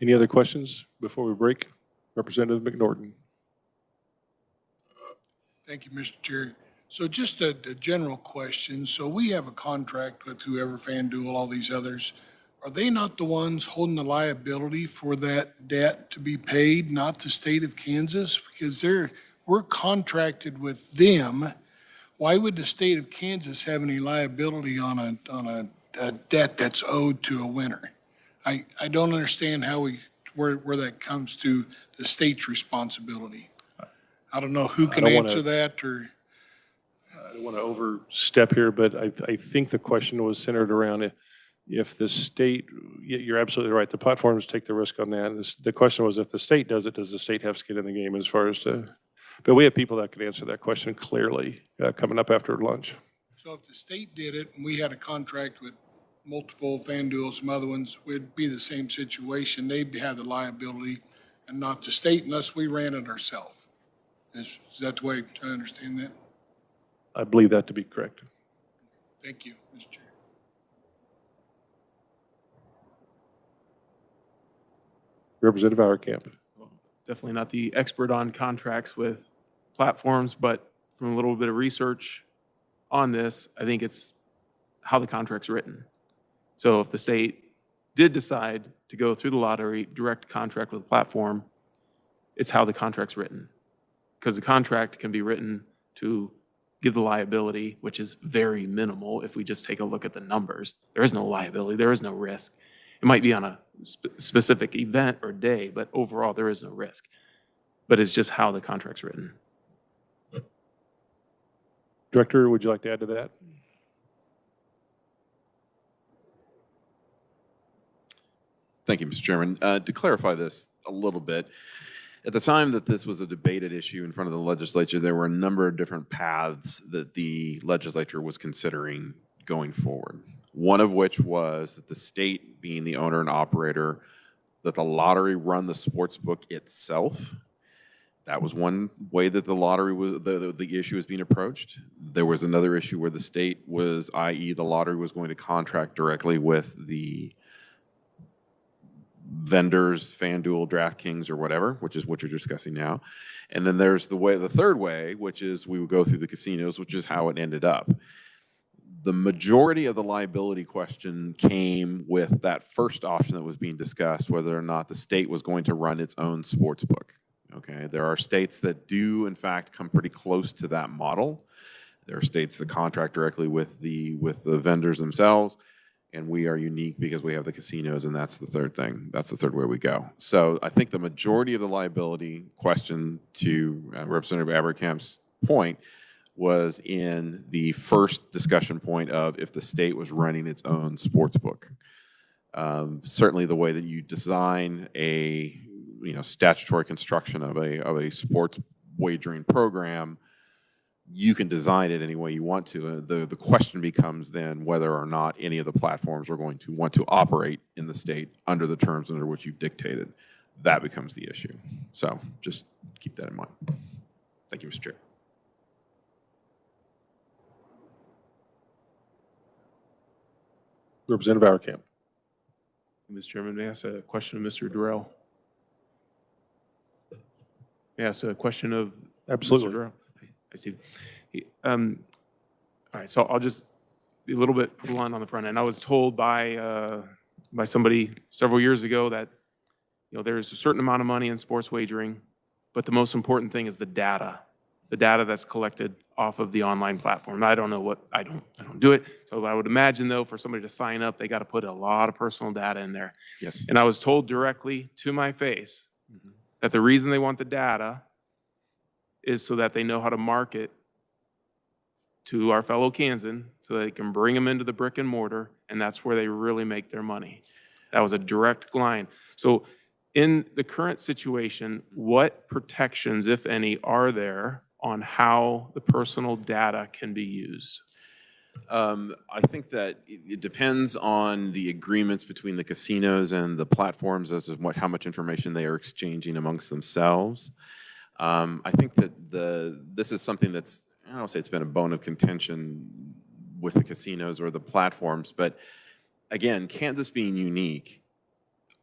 Any other questions before we break? Representative McNorton. Thank you, Mr. Chair. So just a general question. So we have a contract with whoever, FanDuel, all these others. Are they not the ones holding the liability for that debt to be paid, not the state of Kansas? Because we're contracted with them. Why would the state of Kansas have any liability on a debt that's owed to a winner? I don't understand how where that comes to the state's responsibility. I don't know who can answer that, or. I don't want to overstep here, but I think the question was centered around if the state, you're absolutely right, the platforms take the risk on that. The question was, if the state does it, does the state have skin in the game as far as but we have people that can answer that question clearly coming up after lunch. So if the state did it and we had a contract with multiple FanDuel, some other ones, we'd be the same situation. They'd have the liability and not the state unless we ran it ourselves. Is that the way I understand that? I believe that to be correct. Thank you, Mr. Chair. Representative Auerkamp. Definitely not the expert on contracts with platforms, but from a little bit of research on this, I think it's how the contract's written. So if the state did decide to go through the lottery, direct contract with a platform, it's how the contract's written. Because the contract can be written to give the liability, which is very minimal if we just take a look at the numbers. There is no liability, there is no risk. It might be on a specific event or day, but overall there is no risk. But it's just how the contract's written. Director, would you like to add to that? Thank you, Mr. Chairman. To clarify this a little bit, at the time that this was a debated issue in front of the legislature, there were a number of different paths that the legislature was considering going forward. One of which was that the state, being the owner and operator, that the lottery run the sports book itself. That was one way that the lottery was, the issue was being approached. There was another issue where the state was, i.e. the lottery was going to contract directly with the vendors, FanDuel, DraftKings, or whatever, which is what you're discussing now. And then there's the third way, which is we would go through the casinos, which is how it ended up. The majority of the liability question came with that first option that was being discussed, whether or not the state was going to run its own sports book. Okay, there are states that do, in fact, come pretty close to that model. There are states that contract directly with the vendors themselves, and we are unique because we have the casinos, and that's the third thing. That's the third way we go. So I think the majority of the liability question, to Representative Abercamp's point, was in the first discussion point of if the state was running its own sports book. Certainly the way that you design a statutory construction of a sports wagering program, you can design it any way you want to. The question becomes then whether or not any of the platforms are going to want to operate in the state under the terms under which you've dictated. That becomes the issue. So just keep that in mind. Thank you, Mr. Chair. Representative Abercamp. Mr. Chairman, may I ask a question of Mr. Durrell? May I ask a question of Absolutely. Mr. Durrell? Hi, Steve. All right, so I'll just be a little bit blunt on the front end. I was told by somebody several years ago that there's a certain amount of money in sports wagering, but the most important thing is the data that's collected off of the online platform. I don't know what, I don't do it. So I would imagine though, for somebody to sign up, they got to put a lot of personal data in there. Yes. And I was told directly to my face that the reason they want the data is so that they know how to market to our fellow Kansan so they can bring them into the brick and mortar, and that's where they really make their money. That was a direct line. So in the current situation, what protections, if any, are there on how the personal data can be used? I think that it depends on the agreements between the casinos and the platforms as to how much information they are exchanging amongst themselves. I think that this is something that's, I don't say it's been a bone of contention with the casinos or the platforms, but again, Kansas being unique,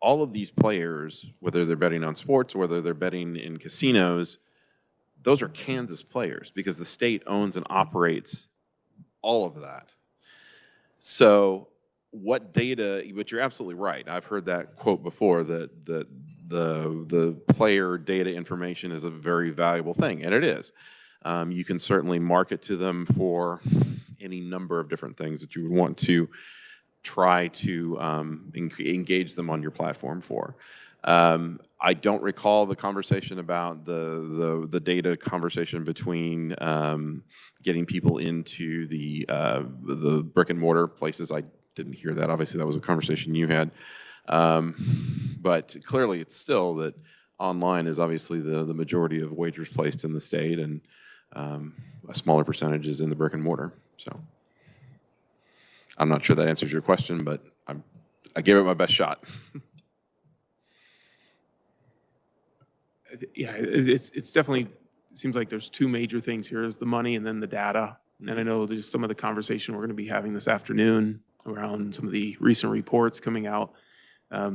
all of these players, whether they're betting on sports or whether they're betting in casinos, those are Kansas players because the state owns and operates all of that. So what data, but you're absolutely right. I've heard that quote before, that the player data information is a very valuable thing, and it is. You can certainly market to them for any number of different things that you would want to try to engage them on your platform for. I don't recall the conversation about the data conversation between getting people into the brick and mortar places. I didn't hear that. Obviously, that was a conversation you had. But clearly, it's still that online is obviously the majority of wagers placed in the state, and a smaller percentage is in the brick and mortar. So I'm not sure that answers your question, but I gave it my best shot. Yeah, it's definitely, it seems like there's two major things here, is the money and then the data. And I know there's some of the conversation we're going to be having this afternoon around some of the recent reports coming out. I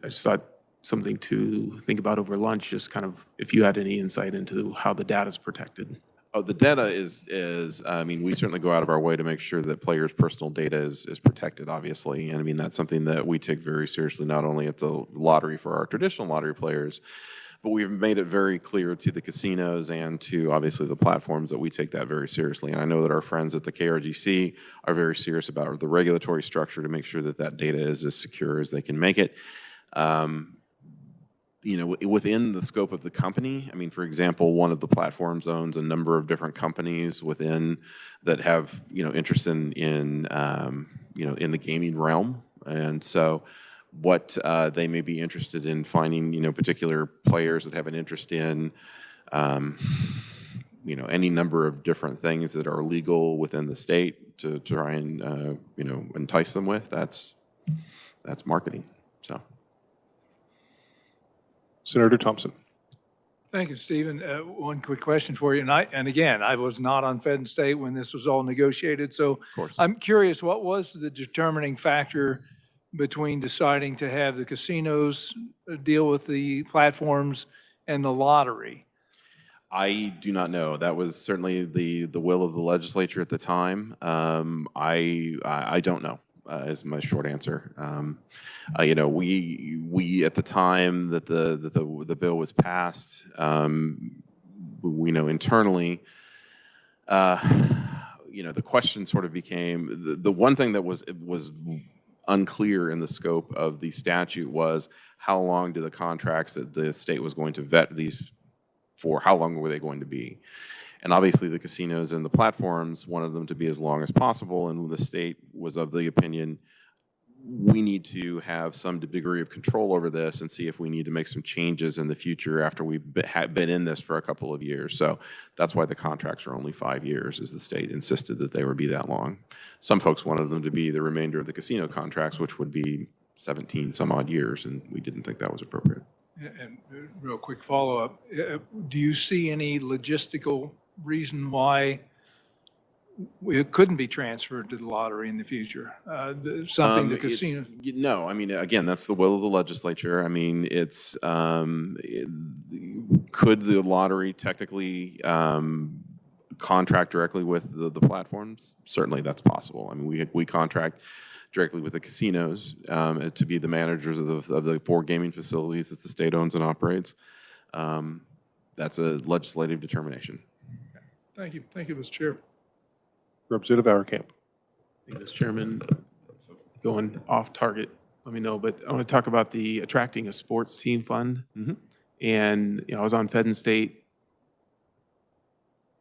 just thought something to think about over lunch, just kind of if you had any insight into how the data is protected. Oh, the data is, I mean, we certainly go out of our way to make sure that players' personal data is protected, obviously. And I mean, that's something that we take very seriously, not only at the lottery for our traditional lottery players, but we've made it very clear to the casinos and to obviously the platforms that we take that very seriously. And I know that our friends at the KRGC are very serious about the regulatory structure to make sure that that data is as secure as they can make it. You know, within the scope of the company, I mean, for example, one of the platforms owns a number of different companies within that have, you know, interest in you know, in the gaming realm. And so what they may be interested in finding, you know, particular players that have an interest in any number of different things that are legal within the state to try and, entice them with. That's marketing, so. Senator Thompson. Thank you, Stephen. One quick question for you. And again, I was not on Fed and State when this was all negotiated. So I'm curious, what was the determining factor between deciding to have the casinos deal with the platforms and the lottery? I do not know. That was certainly the will of the legislature at the time. I don't know. Is my short answer. We at the time that the bill was passed, we know internally, the question sort of became the one thing that was unclear in the scope of the statute was how long do the contracts that the state was going to vet these for, how long were they going to be? And obviously the casinos and the platforms wanted them to be as long as possible, and the state was of the opinion, we need to have some degree of control over this and see if we need to make some changes in the future after we've been in this for a couple of years. So that's why the contracts are only 5 years, as the state insisted that they would be that long. Some folks wanted them to be the remainder of the casino contracts, which would be 17 some odd years, and we didn't think that was appropriate. And real quick follow-up, do you see any logistical reason why it couldn't be transferred to the lottery in the future? Something the casino. No, I mean, again, that's the will of the legislature. I mean, it's could the lottery technically contract directly with the platforms? Certainly, that's possible. I mean, we contract directly with the casinos to be the managers of the 4 gaming facilities that the state owns and operates. That's a legislative determination. Thank you. Thank you, Mr. Chair. Representative Auerkamp. Thank you, Mr. Chairman. Going off target, let me know, but I want to talk about the Attracting a Sports Team Fund. And I was on Fed and State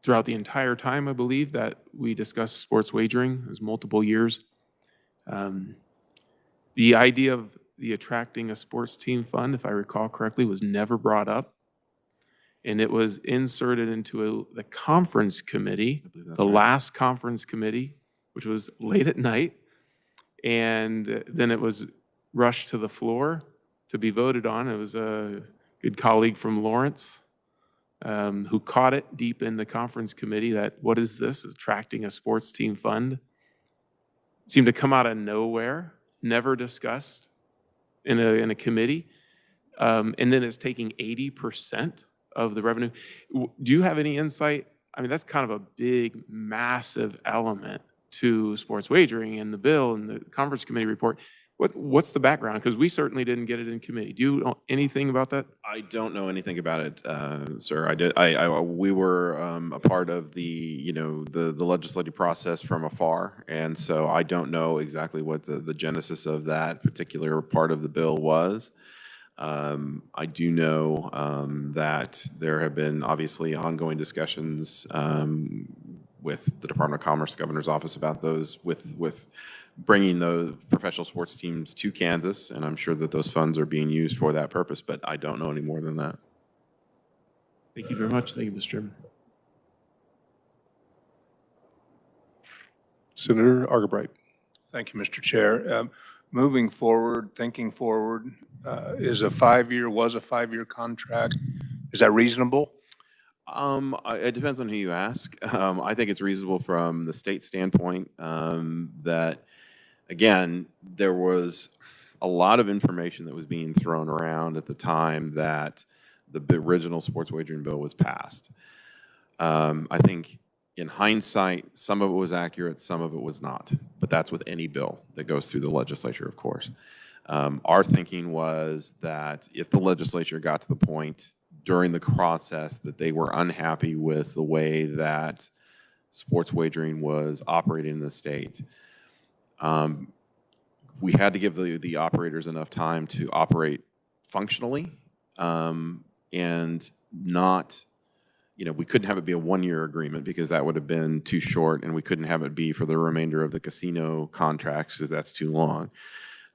throughout the entire time, I believe, that we discussed sports wagering. It was multiple years. The idea of the Attracting a Sports Team Fund, if I recall correctly, was never brought up. And it was inserted into the conference committee, the last conference committee, which was late at night. And then it was rushed to the floor to be voted on. It was a good colleague from Lawrence who caught it deep in the conference committee that, what is this, Attracting a Sports Team Fund? Seemed to come out of nowhere, never discussed in a committee. And then it's taking 80% of the revenue. Do you have any insight? I mean, that's kind of a big, massive element to sports wagering in the bill and the conference committee report. What's the background? Because we certainly didn't get it in committee. Do you know anything about that? I don't know anything about it, sir. We were a part of the legislative process from afar, and so I don't know exactly what the genesis of that particular part of the bill was. I do know that there have been obviously ongoing discussions with the Department of Commerce, Governor's Office about those, with bringing those professional sports teams to Kansas, and I'm sure that those funds are being used for that purpose, but I don't know any more than that. Thank you very much. Thank you, Mr. Chairman. Senator Argabright. Thank you, Mr. Chair. Moving forward, thinking forward, was a 5-year contract. Is that reasonable? It depends on who you ask. I think it's reasonable from the state standpoint that, again, there was a lot of information that was being thrown around at the time that the original sports wagering bill was passed. I think in hindsight, some of it was accurate, some of it was not. But that's with any bill that goes through the legislature, of course. Our thinking was that if the legislature got to the point during the process that they were unhappy with the way that sports wagering was operating in the state, we had to give the operators enough time to operate functionally and not, we couldn't have it be a 1-year agreement because that would have been too short, and we couldn't have it be for the remainder of the casino contracts because that's too long.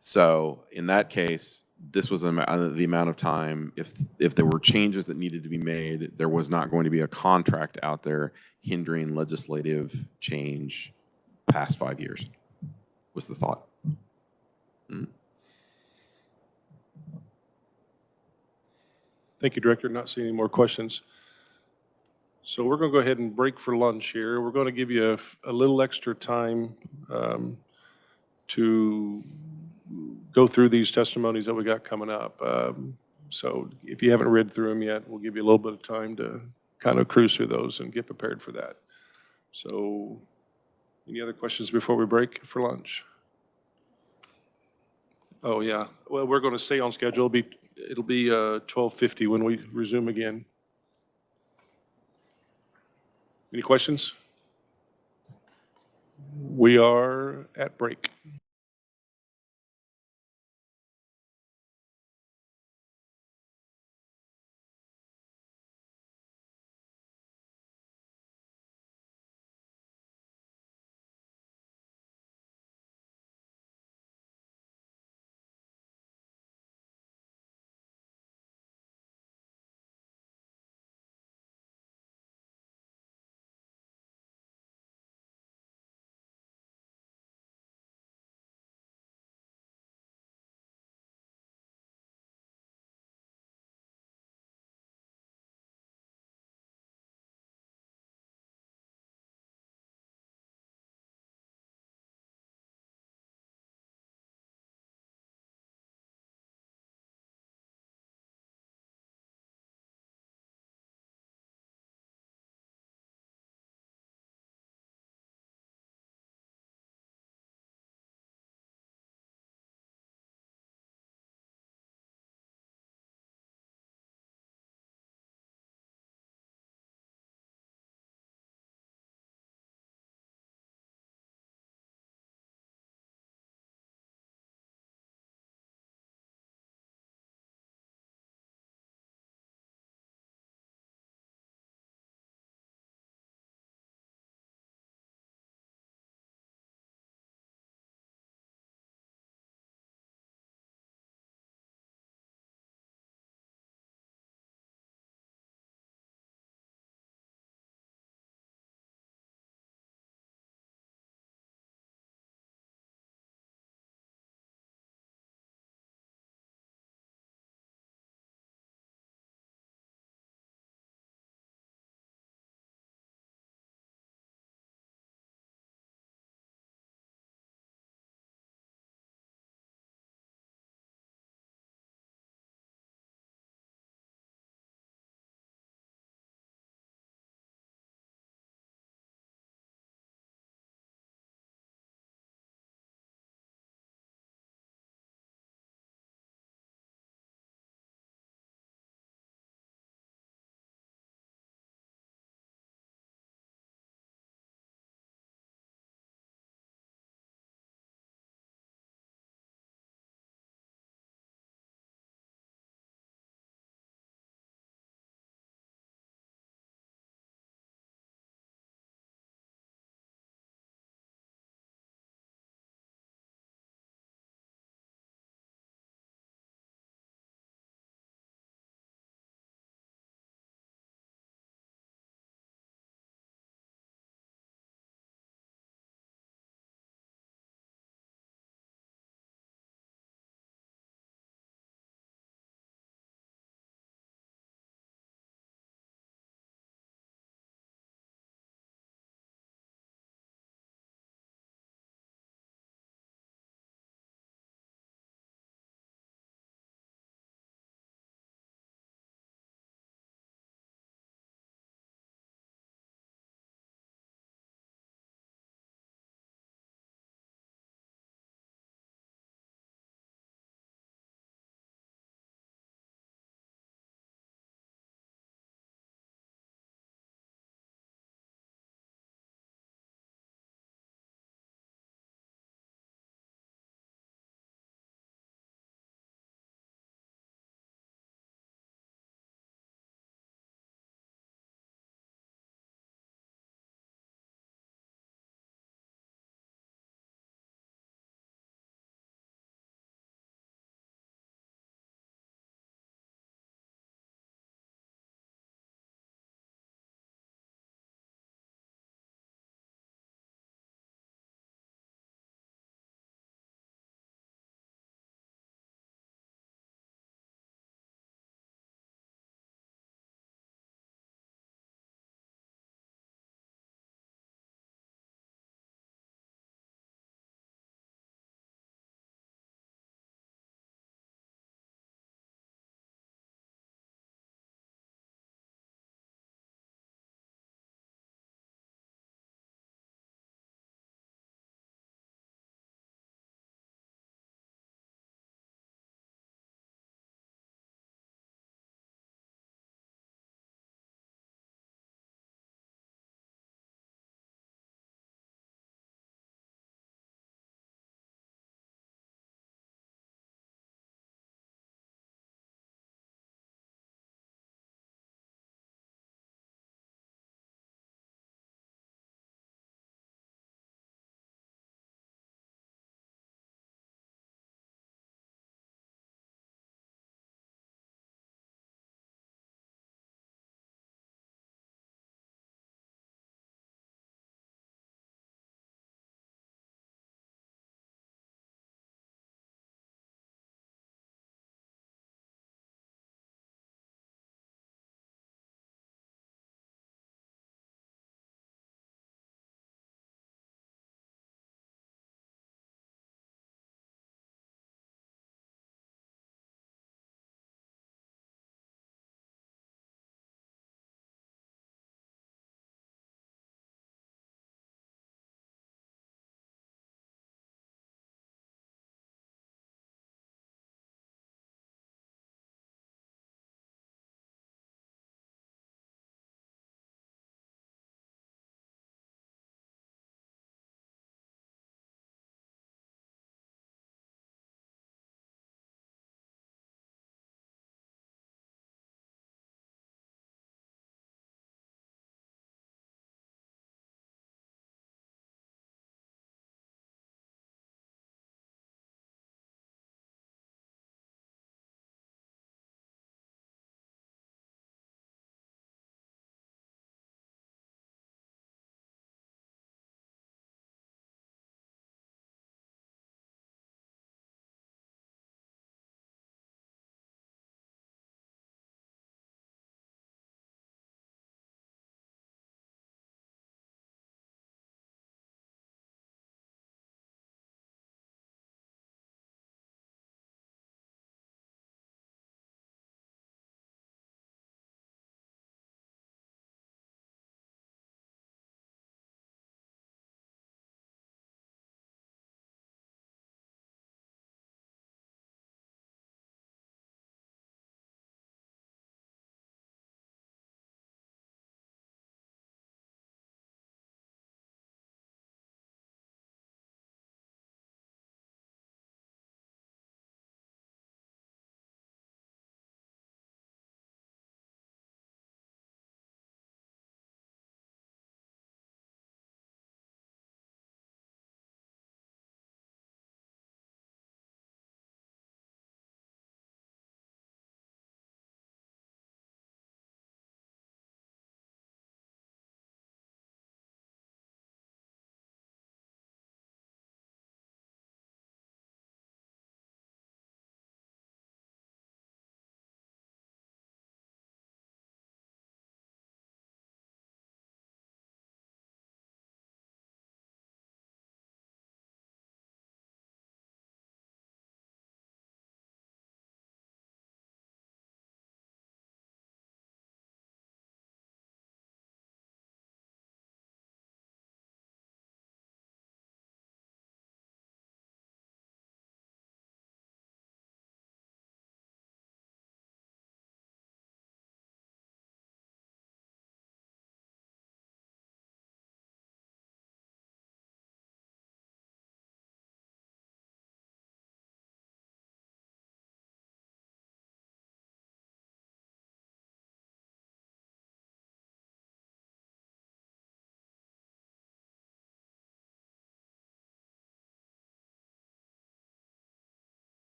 So in that case, this was the amount of time, if there were changes that needed to be made, there was not going to be a contract out there hindering legislative change past 5 years, was the thought. Thank you, Director. Not seeing any more questions. So we're going to go ahead and break for lunch here. We're going to give you a little extra time to go through these testimonies that we got coming up. So if you haven't read through them yet, we'll give you a little bit of time to kind of cruise through those and get prepared for that. So any other questions before we break for lunch? Oh, yeah. Well, we're going to stay on schedule. It'll be 12:50 when we resume again. Any questions? We are at break.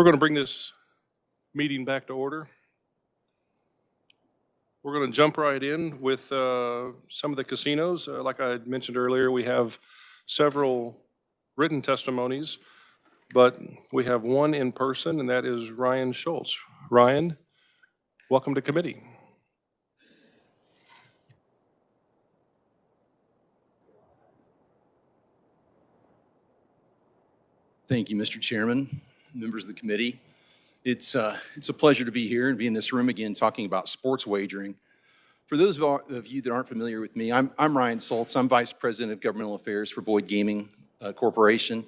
We're going to bring this meeting back to order. We're going to jump right in with some of the casinos. Like I had mentioned earlier, we have several written testimonies, but we have one in person, and that is Ryan Schultz. Ryan, welcome to committee. Thank you, Mr. Chairman, members of the committee. It's a pleasure to be here and be in this room again talking about sports wagering. For those of you that aren't familiar with me, I'm Ryan Schultz. I'm Vice President of Governmental Affairs for Boyd Gaming Corporation.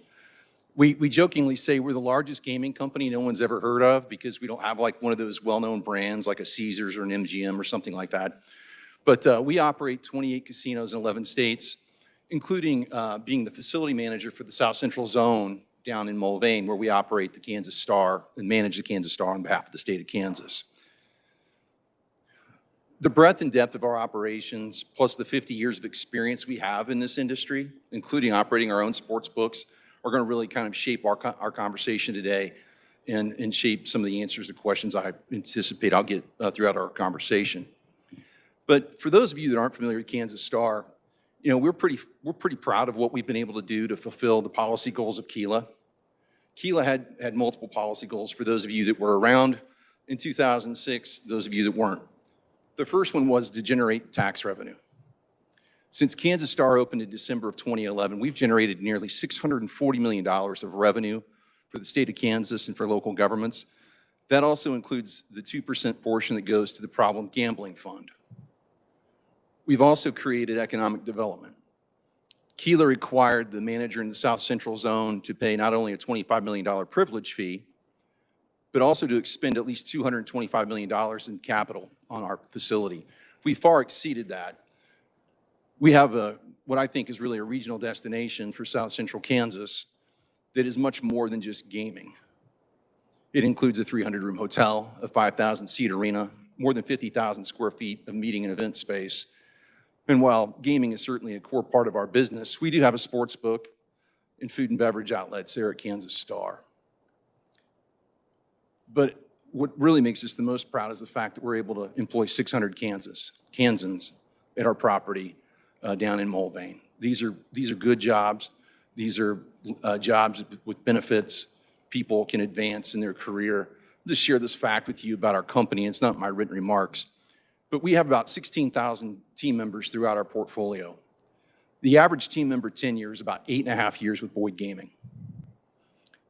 We jokingly say we're the largest gaming company no one's ever heard of because we don't have like one of those well-known brands like a Caesars or an MGM or something like that. But we operate 28 casinos in 11 states, including being the facility manager for the South Central Zone down in Mulvane, where we operate the Kansas Star and manage the Kansas Star on behalf of the state of Kansas. The breadth and depth of our operations, plus the 50 years of experience we have in this industry, including operating our own sports books, are going to really kind of shape our conversation today and shape some of the answers to questions I anticipate I'll get throughout our conversation. But for those of you that aren't familiar with Kansas Star, you know, we're pretty proud of what we've been able to do to fulfill the policy goals of KELA. KELA had multiple policy goals for those of you that were around in 2006, those of you that weren't. The first one was to generate tax revenue. Since Kansas Star opened in December of 2011, we've generated nearly $640 million of revenue for the state of Kansas and for local governments. That also includes the 2% portion that goes to the Problem Gambling Fund. We've also created economic development. KELA required the manager in the South Central Zone to pay not only a $25 million privilege fee, but also to expend at least $225 million in capital on our facility. We far exceeded that. We have what I think is really a regional destination for South Central Kansas that is much more than just gaming. It includes a 300-room hotel, a 5,000-seat arena, more than 50,000 square feet of meeting and event space. And while gaming is certainly a core part of our business, we do have a sports book and food and beverage outlets there at Kansas Star. But what really makes us the most proud is the fact that we're able to employ 600 Kansans at our property down in Mulvane. These are good jobs. These are jobs with benefits. People can advance in their career. I'll just share this fact with you about our company. It's not my written remarks. But we have about 16,000 team members throughout our portfolio. The average team member tenure is about 8.5 years with Boyd Gaming.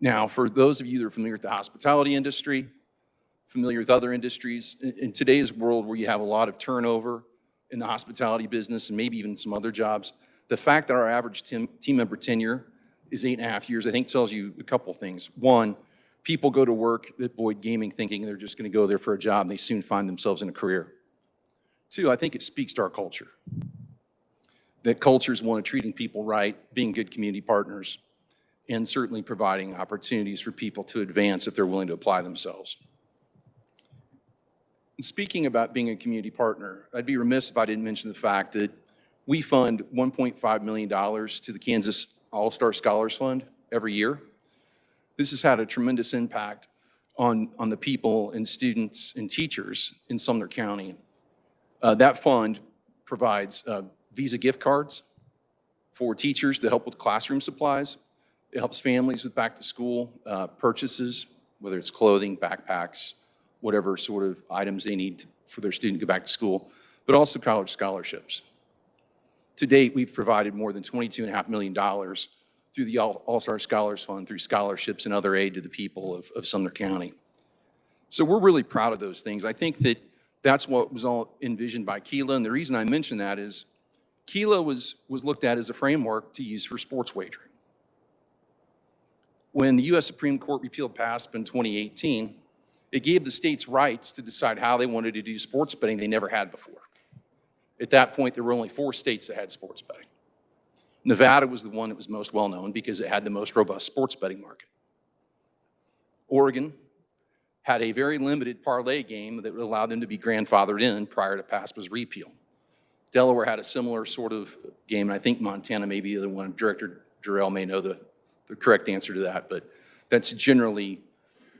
Now, for those of you that are familiar with the hospitality industry, familiar with other industries, in today's world where you have a lot of turnover in the hospitality business and maybe even some other jobs, the fact that our average team member tenure is 8.5 years, I think tells you a couple things. One, people go to work at Boyd Gaming thinking they're just going to go there for a job and they soon find themselves in a career. Two, I think it speaks to our culture. That culture is one of treating people right, being good community partners, and certainly providing opportunities for people to advance if they're willing to apply themselves. And speaking about being a community partner, I'd be remiss if I didn't mention the fact that we fund $1.5 million to the Kansas All-Star Scholars Fund every year. This has had a tremendous impact on the people and students and teachers in Sumner County. That fund provides Visa gift cards for teachers to help with classroom supplies. It helps families with back-to-school purchases, whether it's clothing, backpacks, whatever sort of items they need for their student to go back to school, but also college scholarships. To date, we've provided more than $22.5 million through the All-Star Scholars Fund, through scholarships and other aid to the people of Sumner County. So we're really proud of those things. I think that that's what was all envisioned by KELA, and the reason I mention that is KELA was looked at as a framework to use for sports wagering. When the U.S. Supreme Court repealed PASP in 2018, it gave the states rights to decide how they wanted to do sports betting they never had before. At that point, there were only 4 states that had sports betting. Nevada was the one that was most well-known because it had the most robust sports betting market. Oregon had a very limited parlay game that would allow them to be grandfathered in prior to PASPA's repeal. Delaware had a similar sort of game, and I think Montana may be the one. Director Jarrell may know the correct answer to that, but that's generally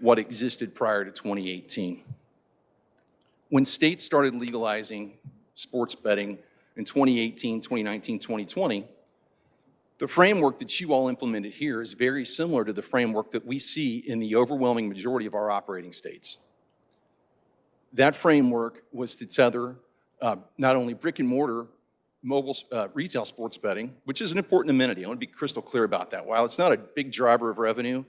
what existed prior to 2018. When states started legalizing sports betting in 2018, 2019, 2020, the framework that you all implemented here is very similar to the framework that we see in the overwhelming majority of our operating states. That framework was to tether not only brick and mortar mobile retail sports betting, which is an important amenity. I want to be crystal clear about that. While it's not a big driver of revenue,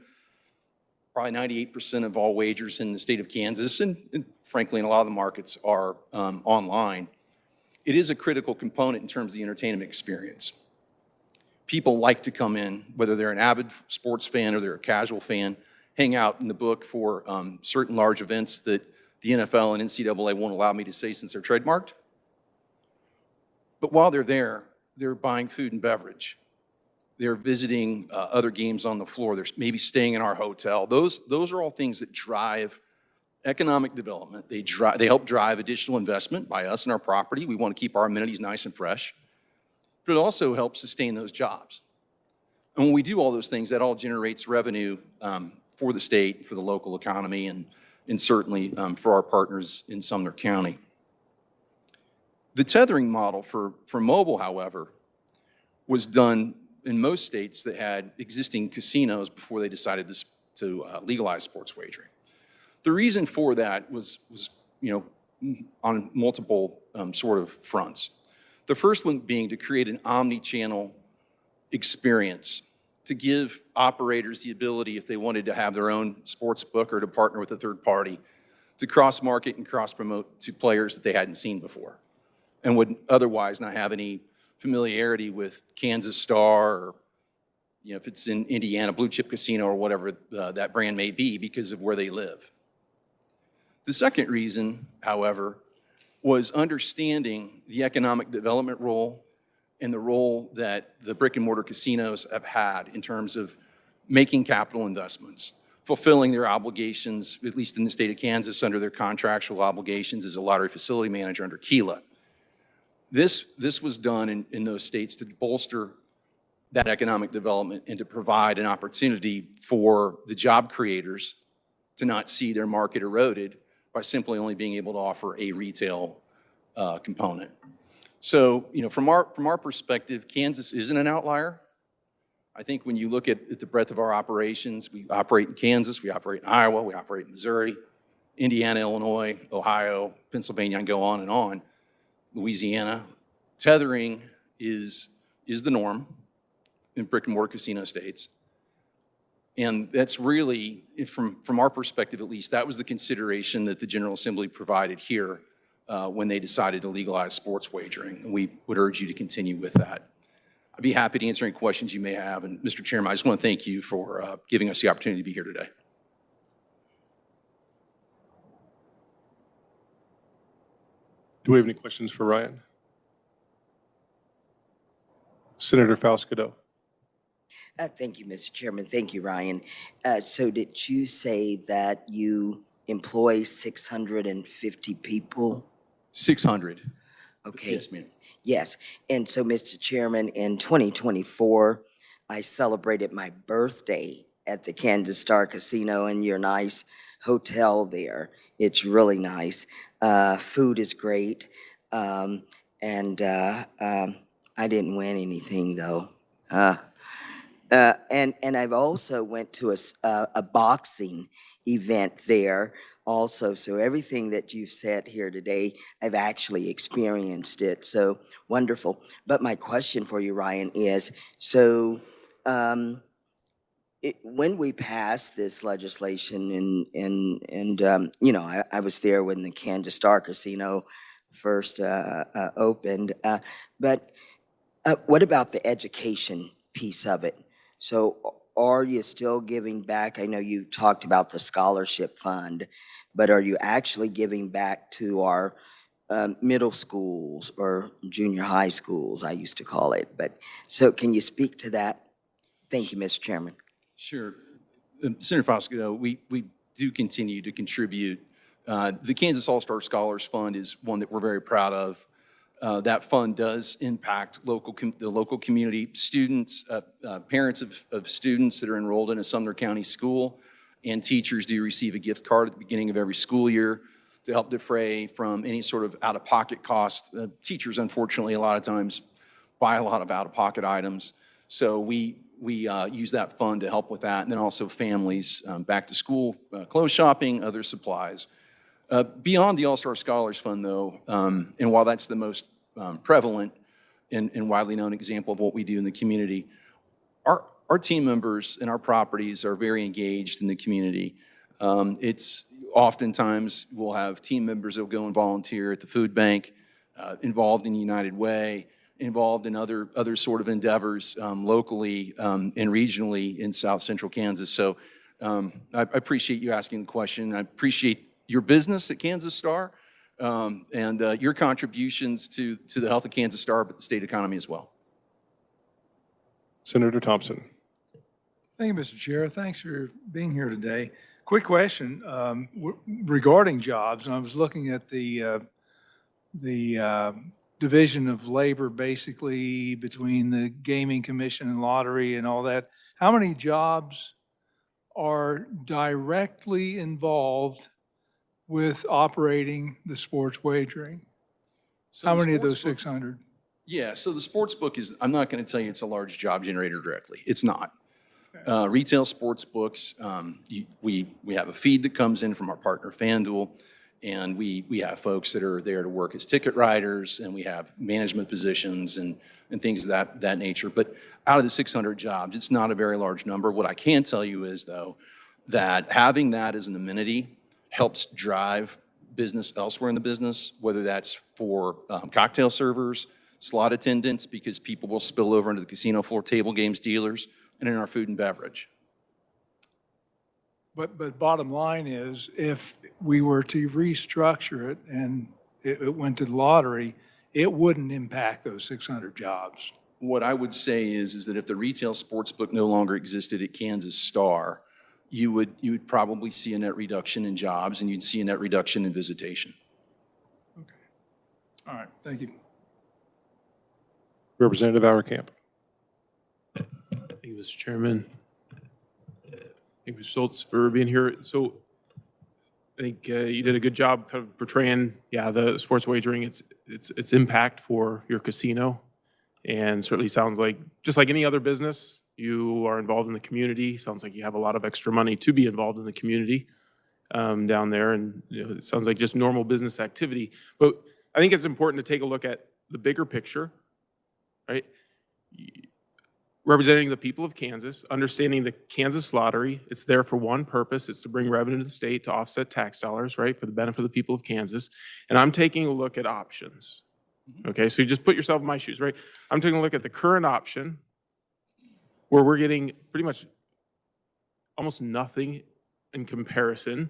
probably 98% of all wagers in the state of Kansas, and frankly in a lot of the markets, are online. It is a critical component in terms of the entertainment experience. People like to come in, whether they're an avid sports fan or they're a casual fan, hang out in the book for certain large events that the NFL and NCAA won't allow me to say since they're trademarked. But while they're there, they're buying food and beverage. They're visiting other games on the floor. They're maybe staying in our hotel. Those are all things that drive economic development. They help drive additional investment by us in our property. We want to keep our amenities nice and fresh. But it also helps sustain those jobs. And when we do all those things, that all generates revenue for the state, for the local economy, and certainly for our partners in Sumner County. The tethering model for mobile, however, was done in most states that had existing casinos before they decided to legalize sports wagering. The reason for that was on multiple sort of fronts. The first one being to create an omni-channel experience, to give operators the ability, if they wanted to have their own sports book or to partner with a third party, to cross-market and cross-promote to players that they hadn't seen before and would otherwise not have any familiarity with Kansas Star, or if it's in Indiana, Blue Chip Casino or whatever that brand may be, because of where they live. The second reason, however, was understanding the economic development role and the role that the brick and mortar casinos have had in terms of making capital investments, fulfilling their obligations, at least in the state of Kansas, under their contractual obligations as a lottery facility manager under KELA. This was done in those states to bolster that economic development and to provide an opportunity for the job creators to not see their market eroded by simply only being able to offer a retail component. So, from our perspective, Kansas isn't an outlier. I think when you look at the breadth of our operations, we operate in Kansas, we operate in Iowa, we operate in Missouri, Indiana, Illinois, Ohio, Pennsylvania, and go on and on. Louisiana. Tethering is the norm in brick and mortar casino states. And that's really, from our perspective at least, that was the consideration that the General Assembly provided here when they decided to legalize sports wagering. And we would urge you to continue with that. I'd be happy to answer any questions you may have. And Mr. Chairman, I just want to thank you for giving us the opportunity to be here today. Do we have any questions for Ryan? Senator Falscadeau. Thank you, Mr. Chairman. Thank you, Ryan. So did you say that you employ 650 people? 600. Okay. Yes, ma'am. Yes. And so, Mr. Chairman, in 2024, I celebrated my birthday at the Kansas Star Casino in your nice hotel there. It's really nice. Food is great. And I didn't win anything, though. And I've also went to a boxing event there also. So everything that you've said here today, I've actually experienced it. So wonderful. But my question for you, Ryan, is, so when we passed this legislation and I was there when the Kansas Star Casino first opened, but what about the education piece of it? So are you still giving back? I know you talked about the scholarship fund, but are you actually giving back to our middle schools or junior high schools, I used to call it? But so can you speak to that? Thank you, Mr. Chairman. Sure. Senator Fosco, we do continue to contribute. The Kansas All-Star Scholars Fund is one that we're very proud of. That fund does impact the local community, students, parents of students that are enrolled in a Sumner County school, And teachers do receive a gift card at the beginning of every school year to help defray from any sort of out-of-pocket cost. Teachers, unfortunately, a lot of times buy a lot of out-of-pocket items. So we use that fund to help with that. And then also families, back to school, clothes shopping, other supplies. Beyond the All-Star Scholars Fund, though, and while that's the most prevalent and widely known example of what we do in the community, our team members and our properties are very engaged in the community. It's oftentimes we'll have team members that will go and volunteer at the food bank, involved in United Way, involved in other sort of endeavors locally and regionally in South Central Kansas. So I appreciate you asking the question. I appreciate your business at Kansas Star and your contributions to the health of Kansas Star, but the state economy as well. Senator Thompson. Thank you, Mr. Chair. Thanks for being here today. Quick question regarding jobs. And I was looking at the division of labor basically between the Gaming Commission and lottery and all that. How many jobs are directly involved with operating the sports wagering? How many of those 600? Yeah, so the sports book is, I'm not going to tell you it's a large job generator directly. It's not. Retail sports books, we have a feed that comes in from our partner FanDuel, and we have folks that are there to work as ticket writers, and we have management positions and things of that nature. But out of the 600 jobs, it's not a very large number. What I can tell you is, though, that having that as an amenity helps drive business elsewhere in the business, whether that's for cocktail servers, slot attendants, because people will spill over into the casino floor, table games dealers, and in our food and beverage. But bottom line is, if we were to restructure it and it went to the lottery, it wouldn't impact those 600 jobs. What I would say is that if the retail sports book no longer existed at Kansas Star, you would probably see a net reduction in jobs, and you'd see a net reduction in visitation. Okay. All right. Thank you. Representative Auerkamp. Thank you, Mr. Chairman. Thank you, Mr. Schultz, for being here. So I think you did a good job kind of portraying, the sports wagering, its impact for your casino. And certainly sounds like, just like any other business, you are involved in the community. Sounds like you have a lot of extra money to be involved in the community down there. And it sounds like just normal business activity. But I think it's important to take a look at the bigger picture, right? Representing the people of Kansas, understanding the Kansas lottery, it's there for one purpose. It's to bring revenue to the state, to offset tax dollars, right, for the benefit of the people of Kansas. And I'm taking a look at options. Okay, so you just put yourself in my shoes, right? I'm taking a look at the current option where we're getting pretty much almost nothing in comparison.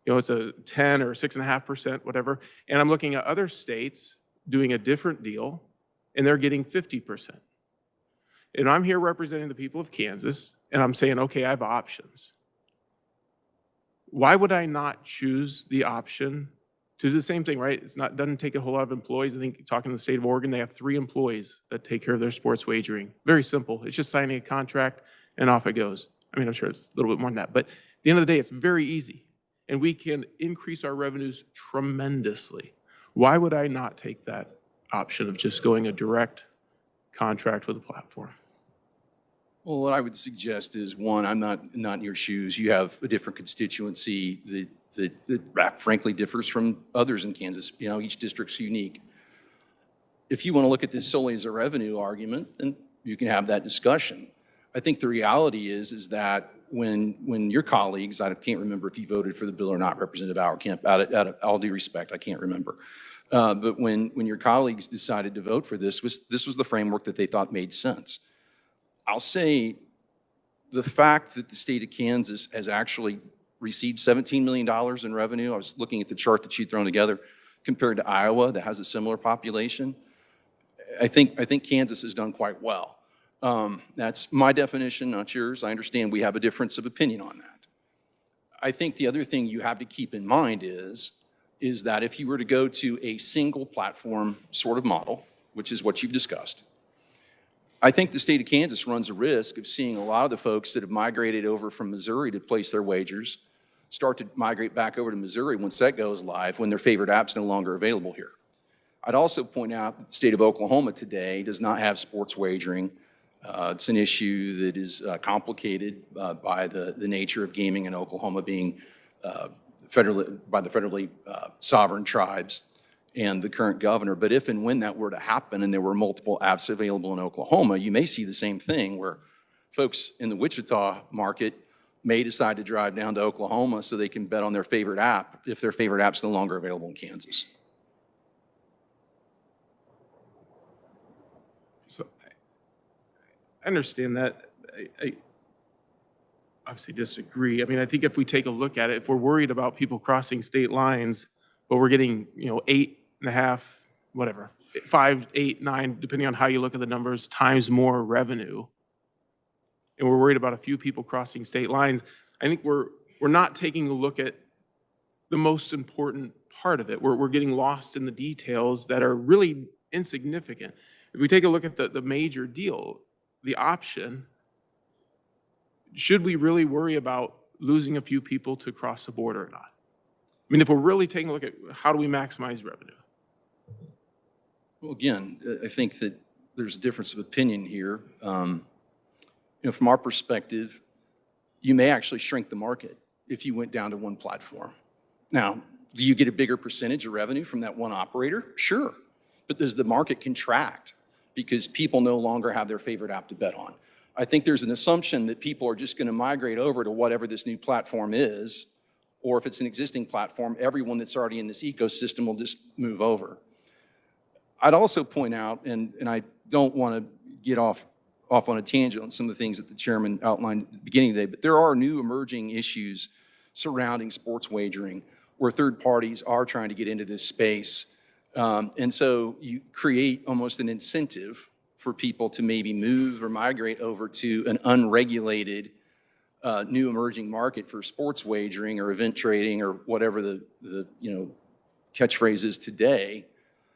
You know, it's a 10 or 6.5%, whatever. And I'm looking at other states doing a different deal, and they're getting 50%. And I'm here representing the people of Kansas, and I'm saying, okay, I have options. Why would I not choose the option to do the same thing, right? Doesn't take a whole lot of employees. I think talking to the state of Oregon, they have 3 employees that take care of their sports wagering. Very simple. It's just signing a contract and off it goes. I mean, I'm sure it's a little bit more than that, but at the end of the day, it's very easy. And we can increase our revenues tremendously. Why would I not take that option of just going a direct contract with a platform? Well, what I would suggest is, one, I'm not in your shoes. You have a different constituency that frankly differs from others in Kansas. You know, each district's unique. If you want to look at this solely as a revenue argument, then you can have that discussion. I think the reality is that when your colleagues, I can't remember if you voted for the bill or not, Representative Auerkamp, out of all due respect, I can't remember. But when your colleagues decided to vote for this was the framework that they thought made sense. I'll say the fact that the state of Kansas has actually received $17 million in revenue, I was looking at the chart that you'd thrown together, compared to Iowa that has a similar population, I think Kansas has done quite well. That's my definition, not yours. I understand we have a difference of opinion on that. I think the other thing you have to keep in mind is that if you were to go to a single platform sort of model, which is what you've discussed, I think the state of Kansas runs a risk of seeing a lot of the folks that have migrated over from Missouri to place their wagers start to migrate back over to Missouri once that goes live, when their favorite app's no longer available here. I'd also point out that the state of Oklahoma today does not have sports wagering. It's an issue that is complicated by the nature of gaming in Oklahoma being by the federally sovereign tribes and the current governor. But if and when that were to happen and there were multiple apps available in Oklahoma, you may see the same thing where folks in the Wichita market may decide to drive down to Oklahoma so they can bet on their favorite app if their favorite app's no longer available in Kansas. So I understand that. I obviously disagree. I mean, I think if we take a look at it, if we're worried about people crossing state lines, but we're getting, 8.5, whatever, 5, 8, 9, depending on how you look at the numbers, times more revenue, and we're worried about a few people crossing state lines, I think we're not taking a look at the most important part of it. We're getting lost in the details that are really insignificant. If we take a look at the major deal, the option, should we really worry about losing a few people to cross the border or not? I mean, if we're really taking a look at how do we maximize revenue? Well, again, I think that there's a difference of opinion here. From our perspective, you may actually shrink the market if you went down to one platform. Now, do you get a bigger percentage of revenue from that one operator? Sure. But does the market contract because people no longer have their favorite app to bet on? I think there's an assumption that people are just going to migrate over to whatever this new platform is, or if it's an existing platform, everyone that's already in this ecosystem will just move over. I'd also point out, and I don't want to get off on a tangent on some of the things that the chairman outlined at the beginning today, but there are new emerging issues surrounding sports wagering where third parties are trying to get into this space. And so you create almost an incentive for people to maybe move or migrate over to an unregulated new emerging market for sports wagering or event trading or whatever the catchphrase is today,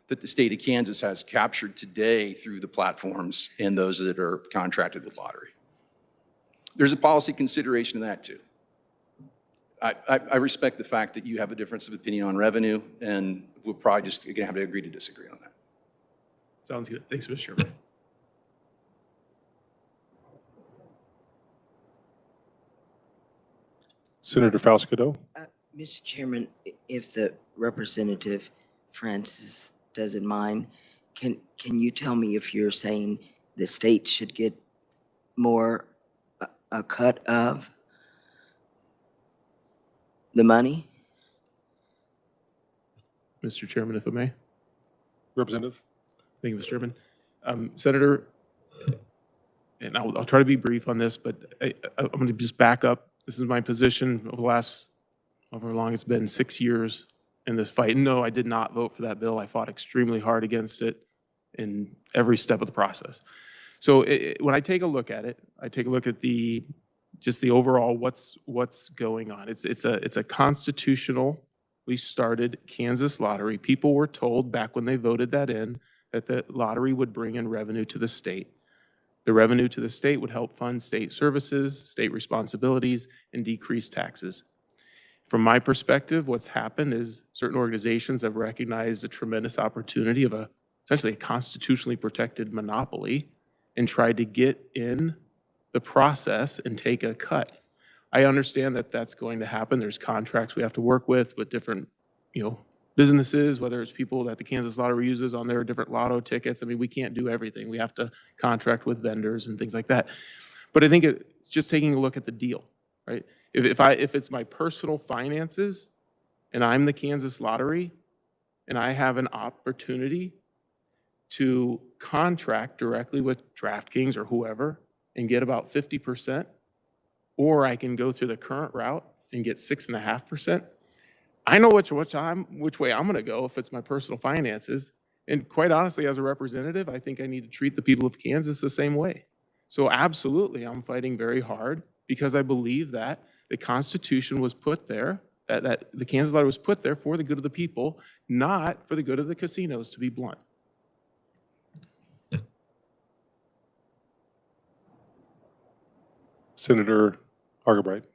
that the state of Kansas has captured today through the platforms and those that are contracted with lottery. There's a policy consideration of that too. I respect the fact that you have a difference of opinion on revenue, and we'll probably just gonna have to agree to disagree on that. Sounds good. Thanks, Mr. Chairman. Senator Falscadeau. Mr. Chairman, if the Representative Francis doesn't mind, can you tell me if you're saying the state should get more a cut of the money? Mr. Chairman, if I may. Representative. Thank you, Mr. Chairman. Senator, and I'll try to be brief on this, but I'm going to just back up. This is my position over the last, however long it's been, 6 years in this fight. No, I did not vote for that bill. I fought extremely hard against it in every step of the process. So when I take a look at it, I take a look at just the overall what's going on. It's a constitutionally started Kansas lottery. People were told back when they voted that in that the lottery would bring in revenue to the state. The revenue to the state would help fund state services, state responsibilities, and decrease taxes. From my perspective, what's happened is certain organizations have recognized a tremendous opportunity of essentially a constitutionally protected monopoly and tried to get in the process and take a cut. I understand that that's going to happen. There's contracts we have to work with different, businesses, whether it's people that the Kansas Lottery uses on their different lotto tickets. I mean, we can't do everything. We have to contract with vendors and things like that. But I think it's just taking a look at the deal, right? If it's my personal finances and I'm the Kansas Lottery and I have an opportunity to contract directly with DraftKings or whoever and get about 50%, or I can go through the current route and get 6.5%, I know which way I'm going to go if it's my personal finances. And quite honestly, as a representative, I think I need to treat the people of Kansas the same way. So absolutely, I'm fighting very hard because I believe that the Constitution was put there, that the Kansas Lottery was put there for the good of the people, not for the good of the casinos, to be blunt. Senator Argabright.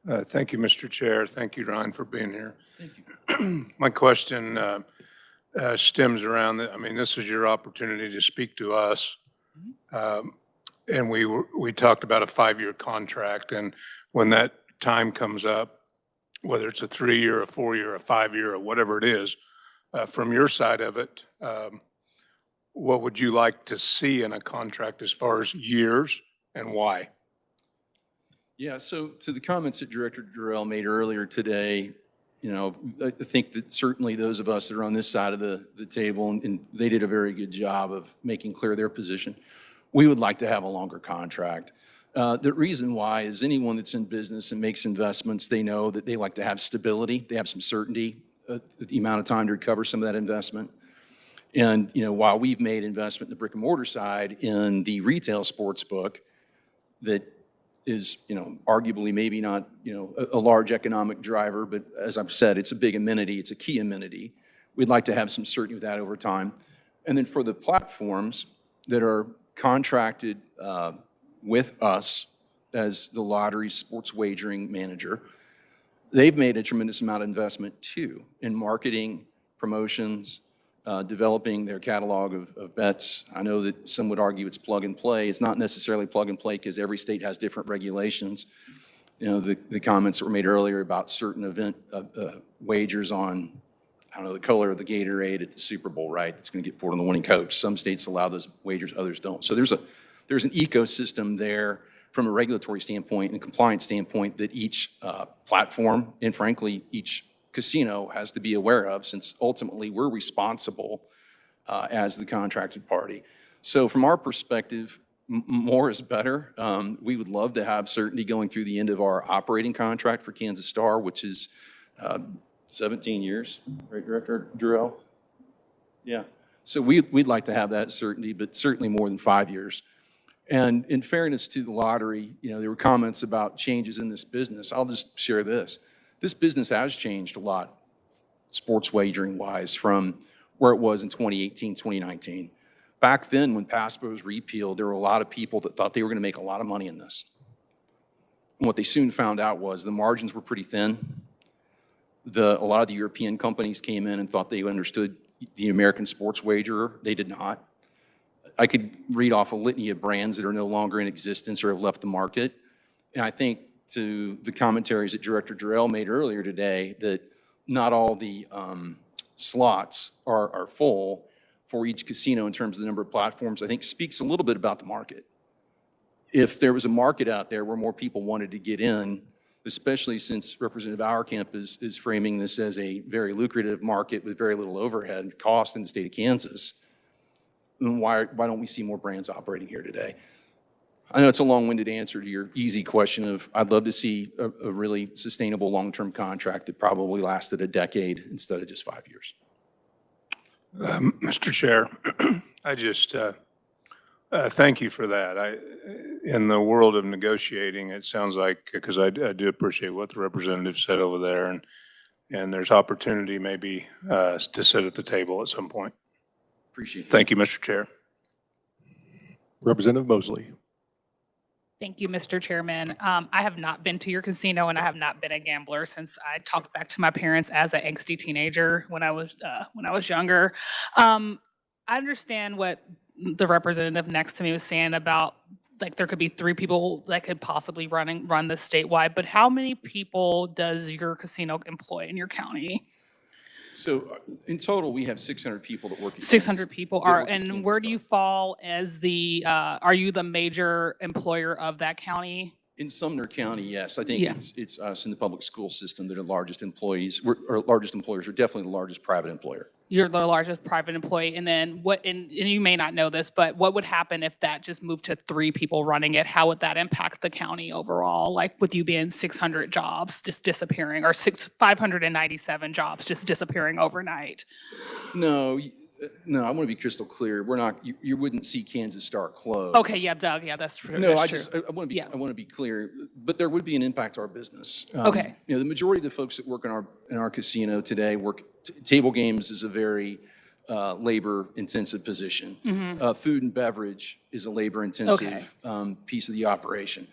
Thank you, Mr. Chair. Thank you, Ryan, for being here. Thank you. My question stems around, this is your opportunity to speak to us. And we talked about a 5-year contract, and when that time comes up, whether it's a 3-year, a 4-year, a 5-year, or whatever it is, from your side of it, what would you like to see in a contract as far as years and why? Yeah, so to the comments that Director Durrell made earlier today, I think that certainly those of us that are on this side of the table, and they did a very good job of making clear their position. We would like to have a longer contract. The reason why is anyone that's in business and makes investments, they know that they like to have stability. They have some certainty, the amount of time to recover some of that investment. And, while we've made investment in the brick and mortar side in the retail sports book that is, arguably maybe not, a large economic driver, but as I've said, it's a big amenity. It's a key amenity. We'd like to have some certainty with that over time. And then for the platforms that are contracted with us as the lottery sports wagering manager, they've made a tremendous amount of investment too in marketing, promotions, developing their catalog of bets. I know that some would argue it's plug and play. It's not necessarily plug and play because every state has different regulations. The comments that were made earlier about certain event wagers on, the color of the Gatorade at the Super Bowl, right? It's going to get poured on the winning coach. Some states allow those wagers, others don't. So there's an ecosystem there from a regulatory standpoint and compliance standpoint that each platform and frankly each casino has to be aware of, since ultimately we're responsible as the contracted party. So from our perspective, more is better. We would love to have certainty going through the end of our operating contract for Kansas Star, which is 17 years, right, Director Durrell? Yeah. So we'd like to have that certainty, but certainly more than 5 years. And in fairness to the lottery, there were comments about changes in this business. I'll just share this. This business has changed a lot, sports wagering-wise, from where it was in 2018, 2019. Back then, when PASPA was repealed, there were a lot of people that thought they were going to make a lot of money in this. And what they soon found out was the margins were pretty thin. A lot of the European companies came in and thought they understood the American sports wagerer. They did not. I could read off a litany of brands that are no longer in existence or have left the market. And I think to the commentaries that Director Durrell made earlier today, that not all the slots are full for each casino in terms of the number of platforms, I think speaks a little bit about the market. If there was a market out there where more people wanted to get in, especially since Representative Auerkamp is framing this as a very lucrative market with very little overhead cost in the state of Kansas, then why don't we see more brands operating here today? I know it's a long-winded answer to your easy question of I'd love to see a really sustainable long-term contract that probably lasted a decade instead of just 5 years. Mr. Chair, I just thank you for that. In the world of negotiating, it sounds like, because I do appreciate what the representative said over there, and there's opportunity maybe to sit at the table at some point. Appreciate it. Thank you, Mr. Chair. Representative Mosley. Thank you, Mr. Chairman. I have not been to your casino, and I have not been a gambler since I talked back to my parents as an angsty teenager when I was younger. I understand what the representative next to me was saying about there could be 3 people that could possibly run this statewide, but how many people does your casino employ in your county? So in total, we have 600 people that work at 600 people that are, work at and Kansas where Star. do you fall as are you the major employer of that county? In Sumner County, yes. I think Yeah. it's us in the public school system that are largest employees. Our largest employers are definitely the largest private employer. You're the largest private employee, and then and you may not know this, but what would happen if that just moved to 3 people running it? How would that impact the county overall? Like with you being 600 jobs just disappearing, or 597 jobs just disappearing overnight? No, I want to be crystal clear. We're not. You wouldn't see Kansas Star close. Okay, yeah, Doug, yeah, that's true. No, that's true. I want to be clear, but there would be an impact to our business. Okay. The majority of the folks that work in our casino today work. Table games is a very labor-intensive position. Mm-hmm. Food and beverage is a labor-intensive piece of the operation.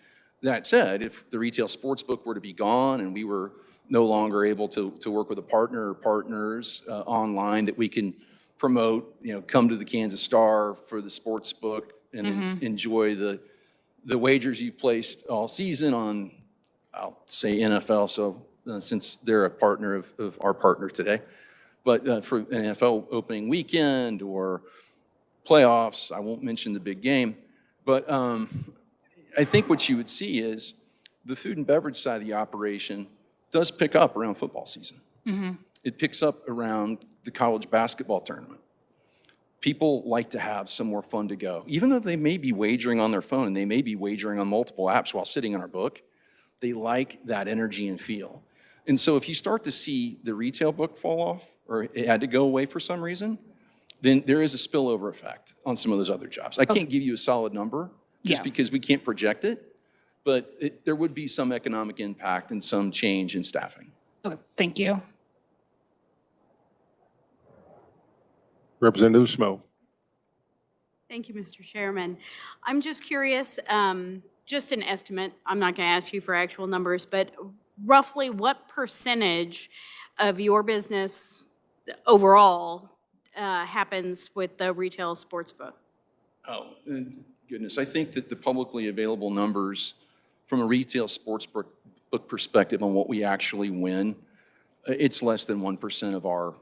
That said, if the retail sports book were to be gone and we were no longer able to work with a partner or partners online that we can promote, come to the Kansas Star for the sports book and enjoy the wagers you placed all season on, I'll say NFL, so since they're a partner of our partner today. But for an NFL opening weekend or playoffs, I won't mention the big game, but I think what you would see is the food and beverage side of the operation does pick up around football season. It picks up around the college basketball tournament. People like to have somewhere fun to go. Even though they may be wagering on their phone and they may be wagering on multiple apps while sitting in our book, they like that energy and feel. And so if you start to see the retail book fall off or it had to go away for some reason, then there is a spillover effect on some of those other jobs. I can't give you a solid number just because we can't project it, but there would be some economic impact and some change in staffing. Okay, thank you. Representative Smo. Thank you, Mr. Chairman. I'm just curious, just an estimate. I'm not going to ask you for actual numbers, but roughly what percentage of your business overall happens with the retail sports book? Oh, goodness. I think that the publicly available numbers from a retail sports book perspective on what we actually win, it's less than 1% of our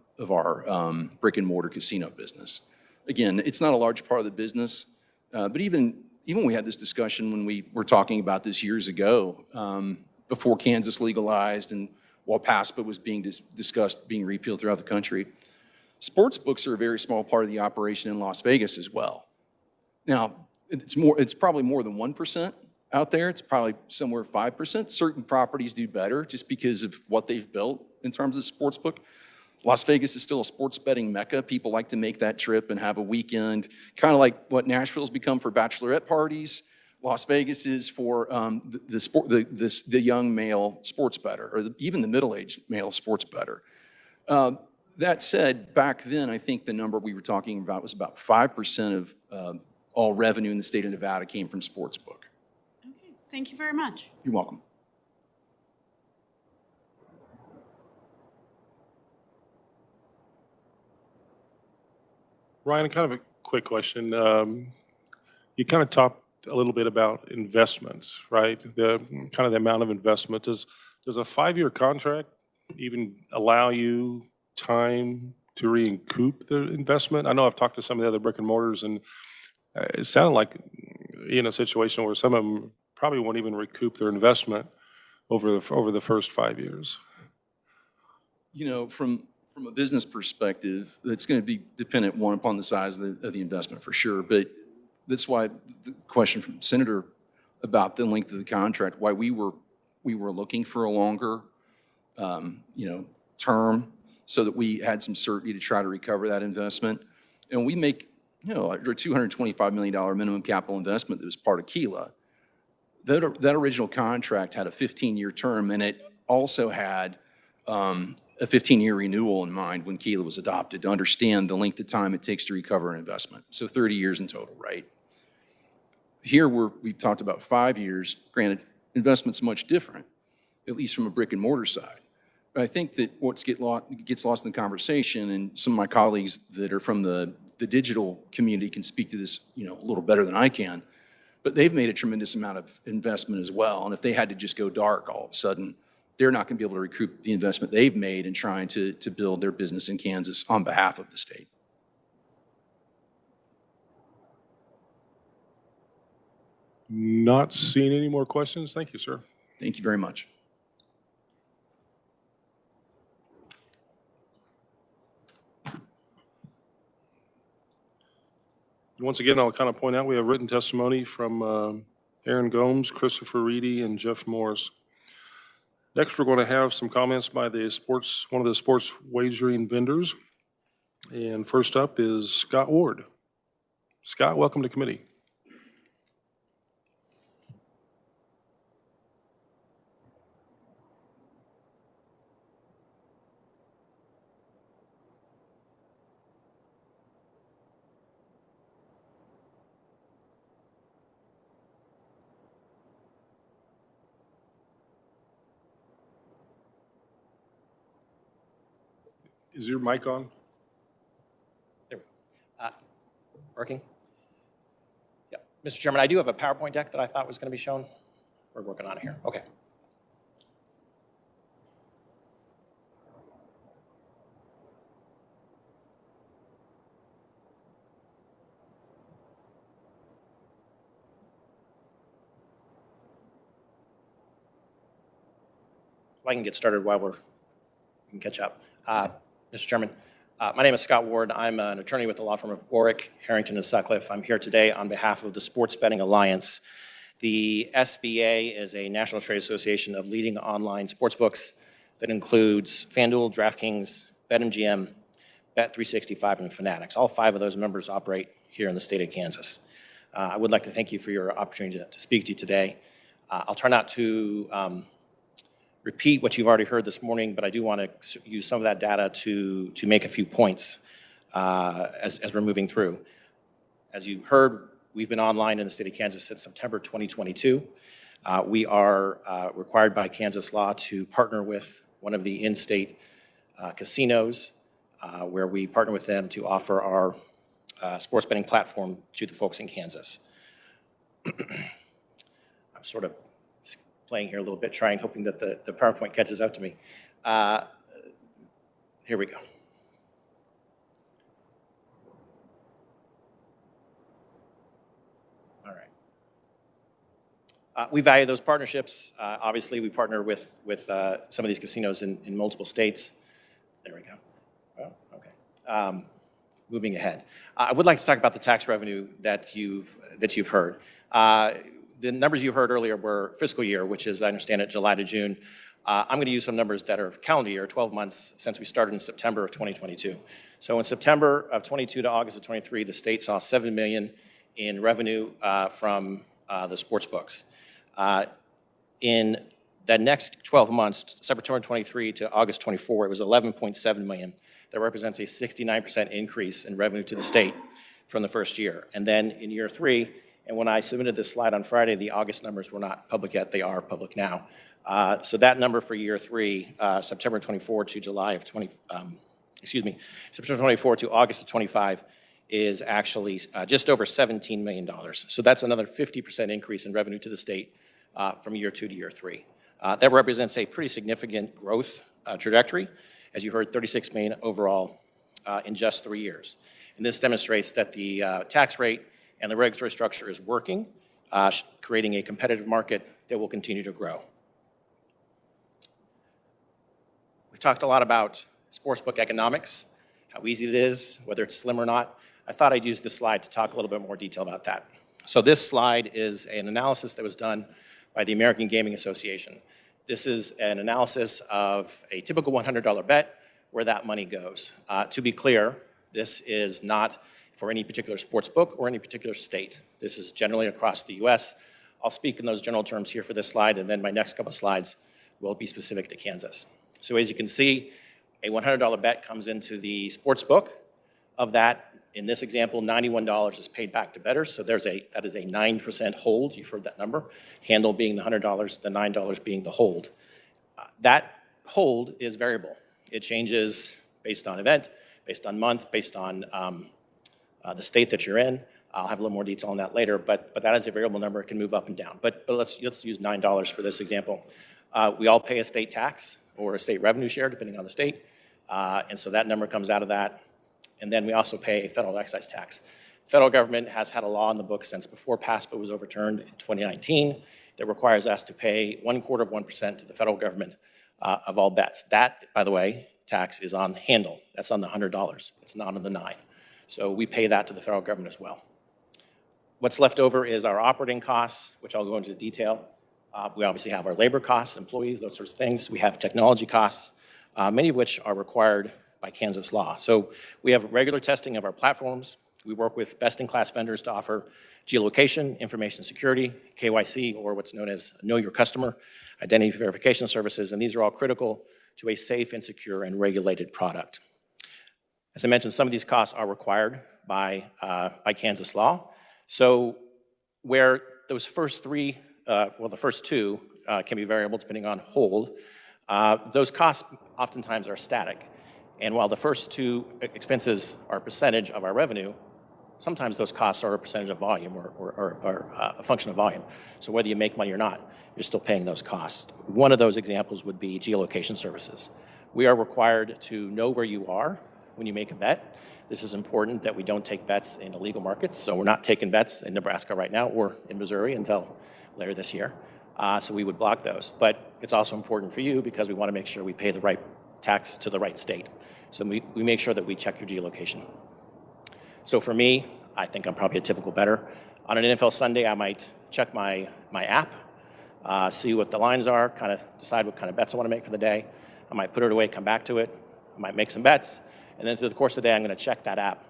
brick and mortar casino business. Again, it's not a large part of the business, but even we had this discussion when we were talking about this years ago, before Kansas legalized and while PASPA was being discussed, being repealed throughout the country. Sports books are a very small part of the operation in Las Vegas as well. Now, it's probably more than 1% out there. It's probably somewhere 5%. Certain properties do better just because of what they've built in terms of sports book. Las Vegas is still a sports betting mecca. People like to make that trip and have a weekend, kind of like what Nashville's become for bachelorette parties. Las Vegas is for the young male sports bettor, or even the middle-aged male sports bettor. That said, back then, I think the number we were talking about was about 5% of all revenue in the state of Nevada came from sportsbook. Okay, thank you very much. You're welcome. Ryan, kind of a quick question. You kind of talked a little bit about investments, right? The kind of the amount of investment. Does a 5-year contract even allow you time to recoup the investment? I know I've talked to some of the other brick and mortars, and it sounded like in a situation where some of them probably won't even recoup their investment over the first 5 years. From a business perspective, it's going to be dependent, one, upon the size of the investment for sure. But that's why the question from Senator about the length of the contract, why we were looking for a longer, term so that we had some certainty to try to recover that investment. And we make, our $225 million minimum capital investment that was part of KELA. That original contract had a 15-year term, and it also had a 15-year renewal in mind when KELA was adopted to understand the length of time it takes to recover an investment. So 30 years in total, right? Here we've talked about 5 years. Granted, investment's much different, at least from a brick and mortar side. But I think that what gets lost in the conversation, and some of my colleagues that are from the digital community can speak to this, a little better than I can, but they've made a tremendous amount of investment as well. And if they had to just go dark all of a sudden, they're not going to be able to recoup the investment they've made in trying to build their business in Kansas on behalf of the state. Not seeing any more questions. Thank you, sir. Thank you very much. Once again, I'll kind of point out we have written testimony from Aaron Gomes, Christopher Reedy, and Jeff Morris. Next, we're going to have some comments by one of the sports wagering vendors. And first up is Scott Ward. Scott, welcome to committee. Is your mic on? Working? Yeah. Mr. Chairman, I do have a PowerPoint deck that I thought was going to be shown. We're working on it here. Okay. I can get started while we can catch up. Mr. Chairman, my name is Scott Ward. I'm an attorney with the law firm of Warwick, Harrington, and Sutcliffe. I'm here today on behalf of the Sports Betting Alliance. The SBA is a national trade association of leading online sportsbooks that includes FanDuel, DraftKings, BetMGM, Bet365, and Fanatics. All 5 of those members operate here in the state of Kansas. I would like to thank you for your opportunity to speak to you today. I'll try not to repeat what you've already heard this morning, but I do want to use some of that data to make a few points as we're moving through. As you heard, we've been online in the state of Kansas since September 2022. We are required by Kansas law to partner with one of the in-state casinos where we partner with them to offer our sports betting platform to the folks in Kansas. I'm sort of playing here a little bit, hoping that the PowerPoint catches up to me. Here we go. All right. We value those partnerships. Obviously, we partner with some of these casinos in multiple states. There we go. Well, okay. Moving ahead. I would like to talk about the tax revenue that you've heard. The numbers you heard earlier were fiscal year, which is, I understand it, July to June. I'm going to use some numbers that are calendar year, 12 months since we started in September of 2022. So in September of 22 to August of 23, the state saw $7 million in revenue from the sports books. In the next 12 months, September 23 to August 24, it was $11.7 million. That represents a 69% increase in revenue to the state from the first year. And then in year 3, and when I submitted this slide on Friday, the August numbers were not public yet. They are public now. So that number for year 3, September 24 to September 24 to August of 25 is actually just over $17 million. So that's another 50% increase in revenue to the state from year 2 to year 3. That represents a pretty significant growth trajectory. As you heard, $36 million overall in just 3 years. And this demonstrates that the tax rate and the regulatory structure is working, creating a competitive market that will continue to grow. We've talked a lot about sportsbook economics, how easy it is, whether it's slim or not. I thought I'd use this slide to talk a little bit more detail about that. So this slide is an analysis that was done by the American Gaming Association. This is an analysis of a typical $100 bet, where that money goes. To be clear, this is not for any particular sports book or any particular state. This is generally across the U.S. I'll speak in those general terms here for this slide, and then my next couple of slides will be specific to Kansas. So as you can see, a $100 bet comes into the sports book. Of that, in this example, $91 is paid back to bettors, so that is a 9% hold. You've heard that number. Handle being the $100, the $9 being the hold. That hold is variable. It changes based on event, based on month, based on the state that you're in. I'll have a little more detail on that later, but that is a variable number. It can move up and down. But let's use $9 for this example. We all pay a state tax or a state revenue share, depending on the state. And so that number comes out of that. And then we also pay a federal excise tax. Federal government has had a law in the books since before PASPA was overturned in 2019 that requires us to pay 1/4% to the federal government of all bets. That, by the way, tax is on the handle. That's on the $100. It's not on the 9. So we pay that to the federal government as well. What's left over is our operating costs, which I'll go into detail. We obviously have our labor costs, employees, those sorts of things. We have technology costs, many of which are required by Kansas law. So we have regular testing of our platforms. We work with best-in-class vendors to offer geolocation, information security, KYC, or what's known as Know Your Customer, identity verification services, and these are all critical to a safe and secure and regulated product. As I mentioned, some of these costs are required by Kansas law. So where those first 3, the first 2 can be variable depending on hold, those costs oftentimes are static. And while the first two expenses are a percentage of our revenue, sometimes those costs are a percentage of volume or a function of volume. So whether you make money or not, you're still paying those costs. One of those examples would be geolocation services. We are required to know where you are when you make a bet. This is important that we don't take bets in illegal markets. So we're not taking bets in Nebraska right now or in Missouri until later this year. So we would block those. But it's also important for you because we want to make sure we pay the right tax to the right state. So we make sure that we check your geolocation. So for me, I think I'm probably a typical bettor. On an NFL Sunday, I might check my app, see what the lines are, kind of decide what kind of bets I want to make for the day. I might put it away, come back to it. I might make some bets. And then through the course of the day, I'm going to check that app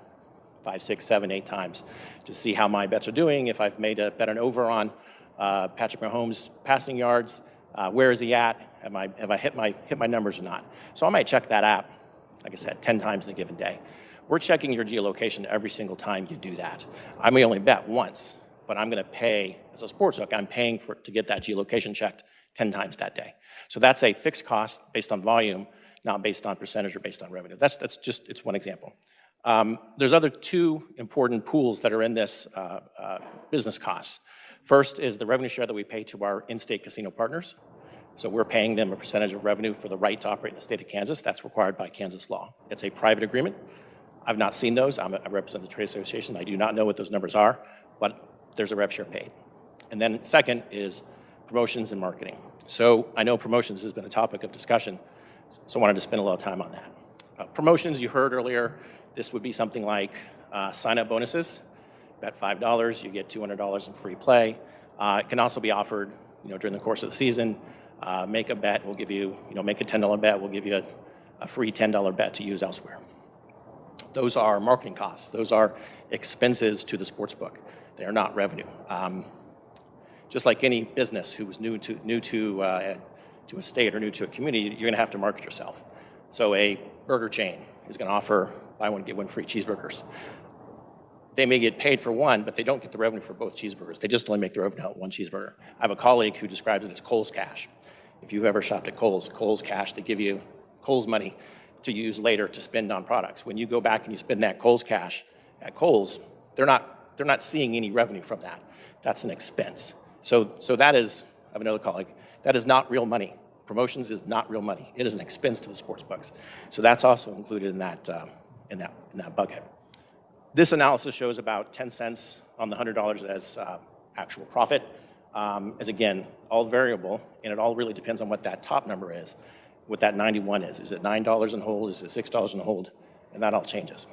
5, 6, 7, 8 times to see how my bets are doing, if I've made a bet on over on Patrick Mahomes' passing yards, where is he at, have I hit my numbers or not. So I might check that app, like I said, 10 times in a given day. We're checking your geolocation every single time you do that. I may only bet once, but I'm going to pay, as a sportsbook, I'm paying to get that geolocation checked 10 times that day. So that's a fixed cost based on volume, not based on percentage or based on revenue. That's just, it's one example. There's other two important pools that are in this business costs. First is the revenue share that we pay to our in-state casino partners. So we're paying them a percentage of revenue for the right to operate in the state of Kansas. That's required by Kansas law. It's a private agreement. I've not seen those. I represent the trade association. I do not know what those numbers are, but there's a rev share paid. And then second is promotions and marketing. So I know promotions has been a topic of discussion, so I wanted to spend a little time on that. Promotions, you heard earlier, this would be something like sign-up bonuses. Bet $5, you get $200 in free play. It can also be offered, during the course of the season. Make a bet, we'll give you, make a $10 bet, we'll give you a free $10 bet to use elsewhere. Those are marketing costs. Those are expenses to the sports book. They are not revenue. Just like any business who's new to a state or new to a community, you're going to have to market yourself. So a burger chain is going to offer buy one, get one free cheeseburgers. They may get paid for one, but they don't get the revenue for both cheeseburgers. They just only make the revenue on one cheeseburger. I have a colleague who describes it as Kohl's Cash. If you've ever shopped at Kohl's Cash, they give you Kohl's money to use later to spend on products. When you go back and you spend that Kohl's Cash at Kohl's, they're not seeing any revenue from that. That's an expense. So that is, I have another colleague, that is not real money. Promotions is not real money. It is an expense to the sports books. So that's also included in that bucket. This analysis shows about 10 cents on the $100 as actual profit. As again, all variable, and it all really depends on what that top number is, what that 91 is. Is it $9 in hold? Is it $6 in hold? And that all changes.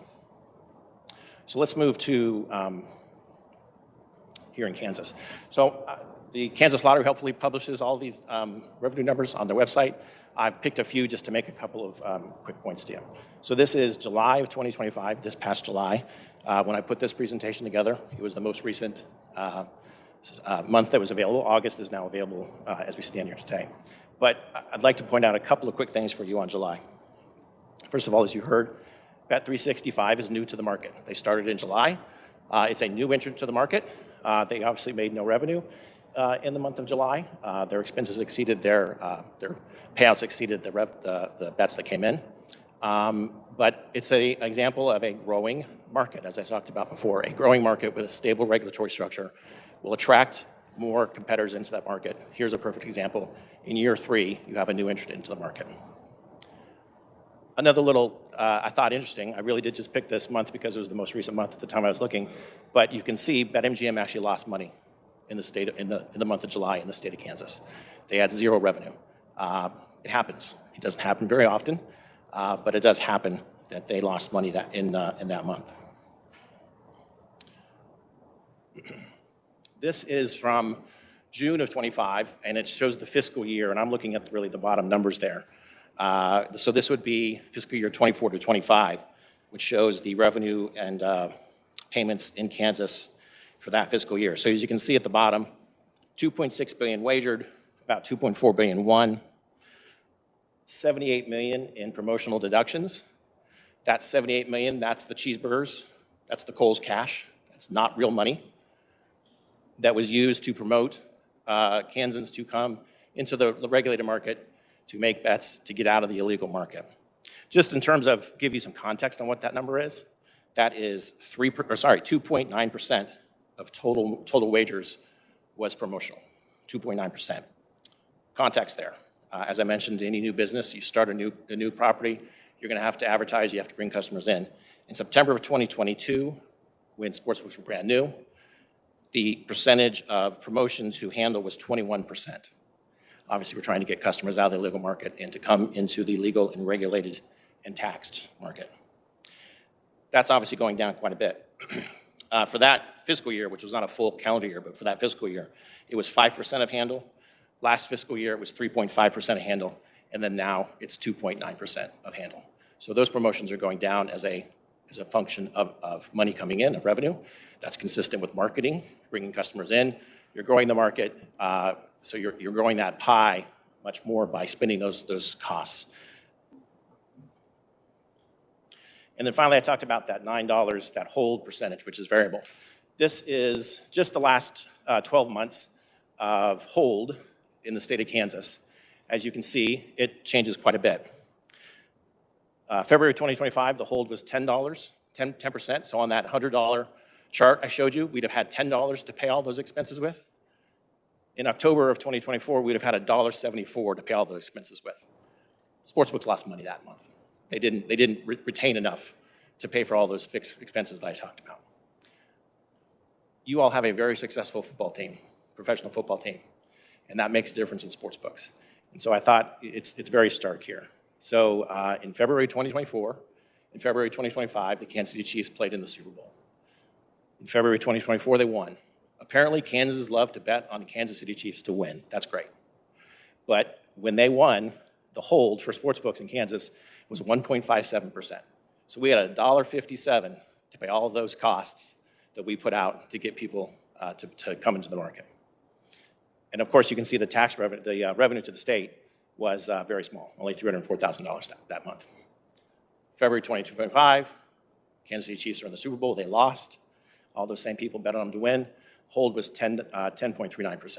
So let's move to here in Kansas. So the Kansas Lottery helpfully publishes all these revenue numbers on their website. I've picked a few just to make a couple of quick points to you. So this is July of 2025, this past July. When I put this presentation together, it was the most recent month that was available. August is now available as we stand here today. But I'd like to point out a couple of quick things for you on July. First of all, as you heard, Bet365 is new to the market. They started in July. It's a new entrant to the market. They obviously made no revenue in the month of July. Their expenses exceeded their payouts exceeded the bets that came in. But it's an example of a growing market, as I talked about before. A growing market with a stable regulatory structure will attract more competitors into that market. Here's a perfect example. In year 3, you have a new entrant into the market. Another little, I thought interesting, I really did just pick this month because it was the most recent month at the time I was looking, but you can see BetMGM actually lost money in the month of July in the state of Kansas. They had 0 revenue. It happens. It doesn't happen very often, but it does happen that they lost money in that month. This is from June of 25, and it shows the fiscal year, and I'm looking at really the bottom numbers there. So this would be fiscal year 24 to 25, which shows the revenue and payments in Kansas for that fiscal year. So as you can see at the bottom, 2.6 billion wagered, about 2.4 billion won, 78 million in promotional deductions. That 78 million, that's the cheeseburgers, that's the Kohl's Cash, that's not real money. That was used to promote Kansans to come into the regulated market to make bets to get out of the illegal market. Just in terms of give you some context on what that number is, that is 2.9% of total wagers was promotional, 2.9%. Context there. As I mentioned, any new business, you start a new property, you're going to have to advertise, you have to bring customers in. In September of 2022, when sportsbooks were brand new, the percentage of promotions who handle was 21%. Obviously, we're trying to get customers out of the illegal market and to come into the legal and regulated and taxed market. That's obviously going down quite a bit. For that fiscal year, which was not a full calendar year, but for that fiscal year, it was 5% of handle. Last fiscal year, it was 3.5% of handle, and then now it's 2.9% of handle. So those promotions are going down as a function of money coming in, of revenue. That's consistent with marketing, bringing customers in. You're growing the market, so you're growing that pie much more by spending those costs. And then finally, I talked about that $9, that hold percentage, which is variable. This is just the last 12 months of hold in the state of Kansas. As you can see, it changes quite a bit. February 2025, the hold was $10, 10%. So on that $100 chart I showed you, we'd have had $10 to pay all those expenses with. In October of 2024, we'd have had $1.74 to pay all those expenses with. Sportsbooks lost money that month. They didn't retain enough to pay for all those fixed expenses that I talked about. You all have a very successful football team, professional football team, and that makes a difference in sportsbooks. And so I thought it's very stark here. So in February 2024, in February 2025, the Kansas City Chiefs played in the Super Bowl. In February 2024, they won. Apparently, Kansans love to bet on the Kansas City Chiefs to win. That's great. But when they won, the hold for sportsbooks in Kansas was 1.57%. So we had $1.57 to pay all of those costs that we put out to get people to come into the market. And of course, you can see the tax revenue, the revenue to the state was very small, only $304,000 that month. February 2025, Kansas City Chiefs are in the Super Bowl. They lost. All those same people bet on them to win. Hold was 10.39%.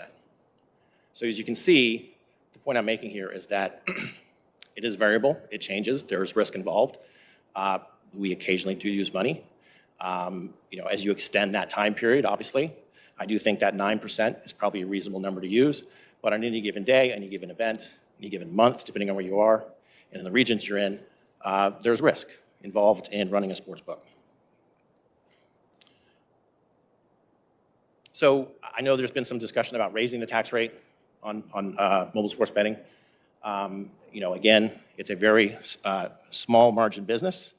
So as you can see, the point I'm making here is that it is variable. It changes. There's risk involved. We occasionally do use money. As you extend that time period, obviously, I do think that 9% is probably a reasonable number to use. But on any given day, any given event, any given month, depending on where you are, and in the regions you're in, there's risk involved in running a sports book. So I know there's been some discussion about raising the tax rate on mobile sports betting. Again, it's a very small margin business,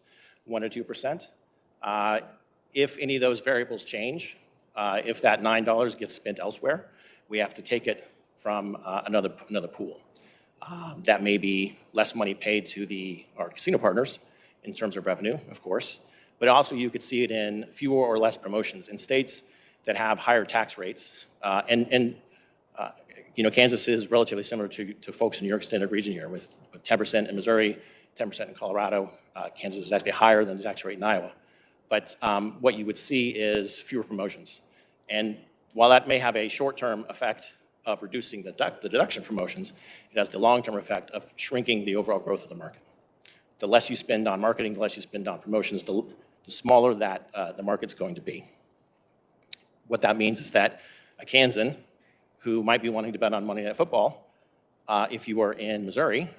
1 or 2%. If any of those variables change, if that $9 gets spent elsewhere, we have to take it from another pool. That may be less money paid to our casino partners in terms of revenue, of course, but also you could see it in fewer or less promotions in states that have higher tax rates. Kansas is relatively similar to folks in New York Standard region here with 10% in Missouri, 10% in Colorado. Kansas is actually higher than the tax rate in Iowa. But what you would see is fewer promotions. And while that may have a short-term effect of reducing the deduction for promotions, it has the long-term effect of shrinking the overall growth of the market. The less you spend on marketing, the less you spend on promotions, the smaller that the market's going to be. What that means is that a Kansan who might be wanting to bet on Monday Night Football, if you were in Missouri,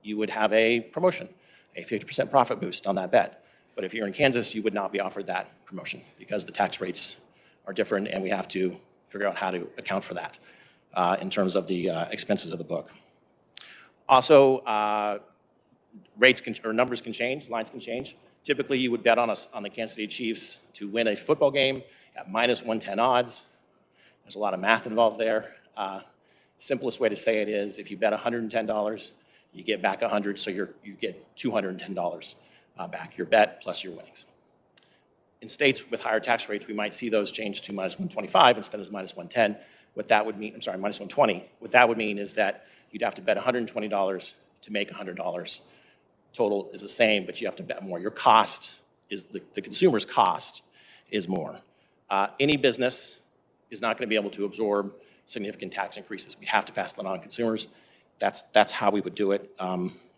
you would have a promotion, a 50% profit boost on that bet. But if you're in Kansas, you would not be offered that promotion because the tax rates are different and we have to figure out how to account for that in terms of the expenses of the book. Also, numbers can change, lines can change. Typically, you would bet on the Kansas City Chiefs to win a football game at -110 odds. There's a lot of math involved there. Simplest way to say it is if you bet $110, you get back 100, so you get $210 back, your bet plus your winnings. In states with higher tax rates, we might see those change to -125 instead of -110. What that would mean, -120. What that would mean is that you'd have to bet $120 to make $100. Total is the same, but you have to bet more. Your cost is the consumer's cost is more. Any business is not going to be able to absorb significant tax increases. We have to pass that on to consumers. That's how we would do it.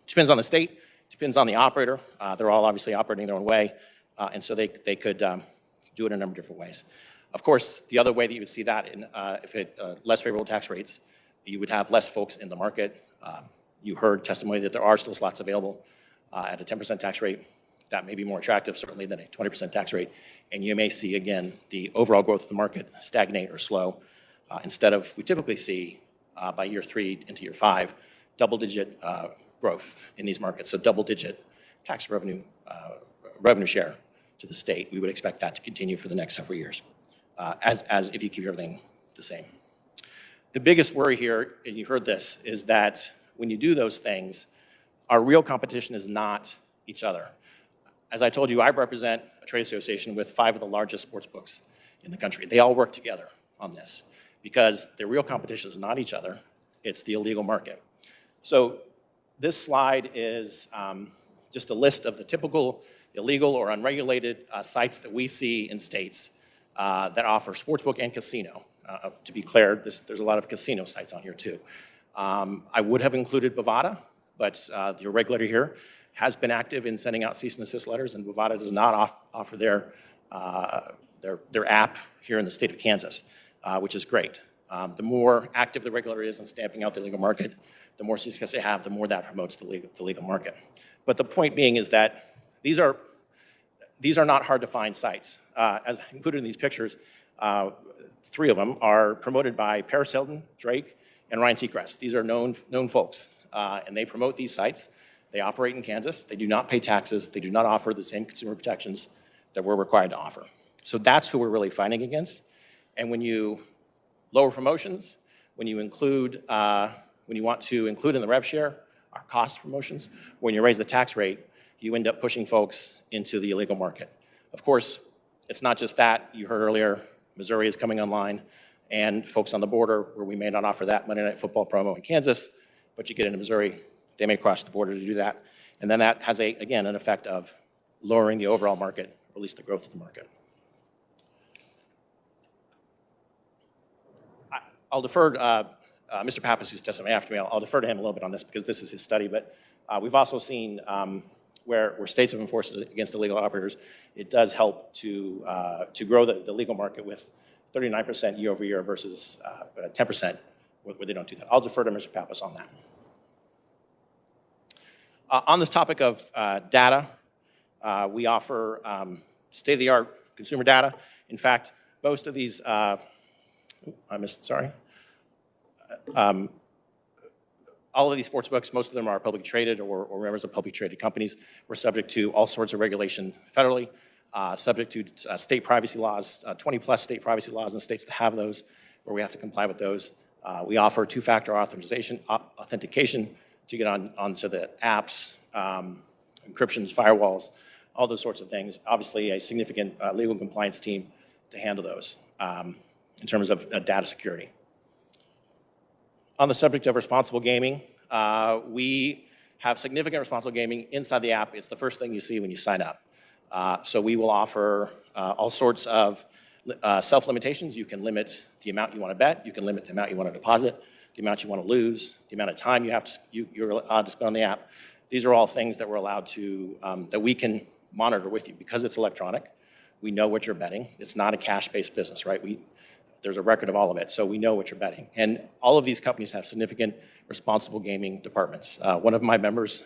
Depends on the state. Depends on the operator. They're all obviously operating their own way, and so they could do it in a number of different ways. Of course, the other way that you would see that, if it less favorable tax rates, you would have less folks in the market. You heard testimony that there are still slots available at a 10% tax rate. That may be more attractive, certainly, than a 20% tax rate. And you may see, again, the overall growth of the market stagnate or slow. Instead of, we typically see by year 3 into year 5, double-digit growth in these markets. So double-digit tax revenue share to the state. We would expect that to continue for the next several years, as if you keep everything the same. The biggest worry here, and you heard this, is that when you do those things, our real competition is not each other. As I told you, I represent a trade association with 5 of the largest sports books in the country. They all work together on this because the real competition is not each other, it's the illegal market. So this slide is just a list of the typical illegal or unregulated sites that we see in states that offer sportsbook and casino. To be clear, there's a lot of casino sites on here too. I would have included Bovada, but the regulator here has been active in sending out cease and desist letters, and Bovada does not offer their app here in the state of Kansas, which is great. The more active the regulator is in stamping out the illegal market, the more success they have, the more that promotes the legal market. But the point being is that these are not hard to find sites. As included in these pictures, 3 of them are promoted by Paris Hilton, Drake, and Ryan Seacrest. These are known folks, and they promote these sites. They operate in Kansas. They do not pay taxes. They do not offer the same consumer protections that we're required to offer. So that's who we're really fighting against. And when you lower promotions, when you include, when you want to include in the rev share our cost promotions, when you raise the tax rate, you end up pushing folks into the illegal market. Of course, it's not just that. You heard earlier, Missouri is coming online, and folks on the border where we may not offer that Monday Night Football promo in Kansas, but you get into Missouri, they may cross the border to do that. And then that has, again, an effect of lowering the overall market, or at least the growth of the market. I'll defer Mr. Pappas, who's testifying after me, I'll defer to him a little bit on this because this is his study, but we've also seen where states have enforced against illegal operators, it does help to grow the legal market with 39% year over year versus 10% where they don't do that. I'll defer to Mr. Pappas on that. On this topic of data, we offer state-of-the-art consumer data. In fact, most of these, all of these sports books, most of them are publicly traded or members of publicly traded companies. We're subject to all sorts of regulation federally, subject to state privacy laws, 20-plus state privacy laws in states that have those, where we have to comply with those. We offer 2-factor authentication to get onto the apps, encryptions, firewalls, all those sorts of things. Obviously, a significant legal compliance team to handle those in terms of data security. On the subject of responsible gaming, we have significant responsible gaming inside the app. It's the first thing you see when you sign up. So we will offer all sorts of self-limitations. You can limit the amount you want to bet. You can limit the amount you want to deposit, the amount you want to lose, the amount of time you're allowed to spend on the app. These are all things that we're allowed to, that we can monitor with you. Because it's electronic, we know what you're betting. It's not a cash-based business, right? There's a record of all of it, so we know what you're betting. And all of these companies have significant responsible gaming departments. One of my members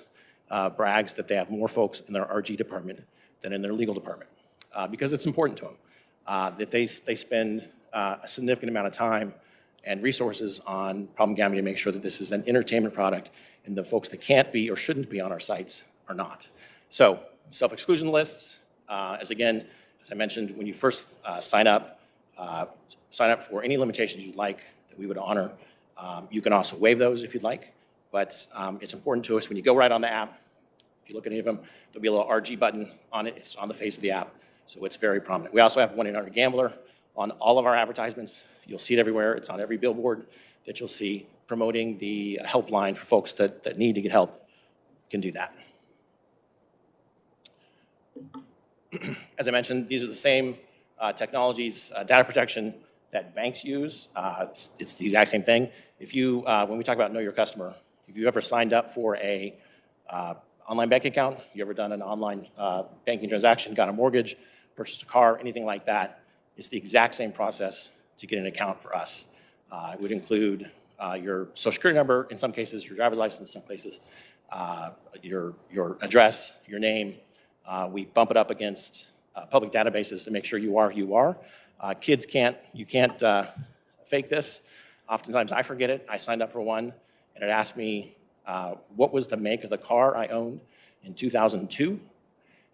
brags that they have more folks in their RG department than in their legal department, because it's important to them that they spend a significant amount of time and resources on problem gambling to make sure that this is an entertainment product and the folks that can't be or shouldn't be on our sites are not. So self-exclusion lists, as I mentioned, when you first sign up for any limitations you'd like that we would honor. You can also waive those if you'd like, but it's important to us when you go right on the app, if you look at any of them, there'll be a little RG button on it. It's on the face of the app, so it's very prominent. We also have 1-800-GAMBLER on all of our advertisements. You'll see it everywhere. It's on every billboard that you'll see promoting the helpline for folks that need to get help can do that. As I mentioned, these are the same technologies, data protection that banks use. It's the exact same thing. If you, when we talk about know your customer, if you ever signed up for a online bank account, you ever done an online banking transaction, got a mortgage, purchased a car, anything like that, it's the exact same process to get an account for us. It would include your social security number, in some cases your driver's license, in some places your address, your name. We bump it up against public databases to make sure you are who you are. Kids can't fake this. Oftentimes I forget it. I signed up for one and it asked me what was the make of the car I owned in 2002.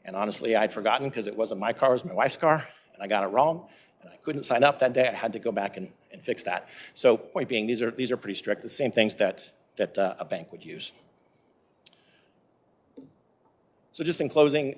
And honestly, I'd forgotten because it wasn't my car, it was my wife's car, and I got it wrong. And I couldn't sign up that day. I had to go back and fix that. So point being, these are pretty strict, the same things that a bank would use. So just in closing,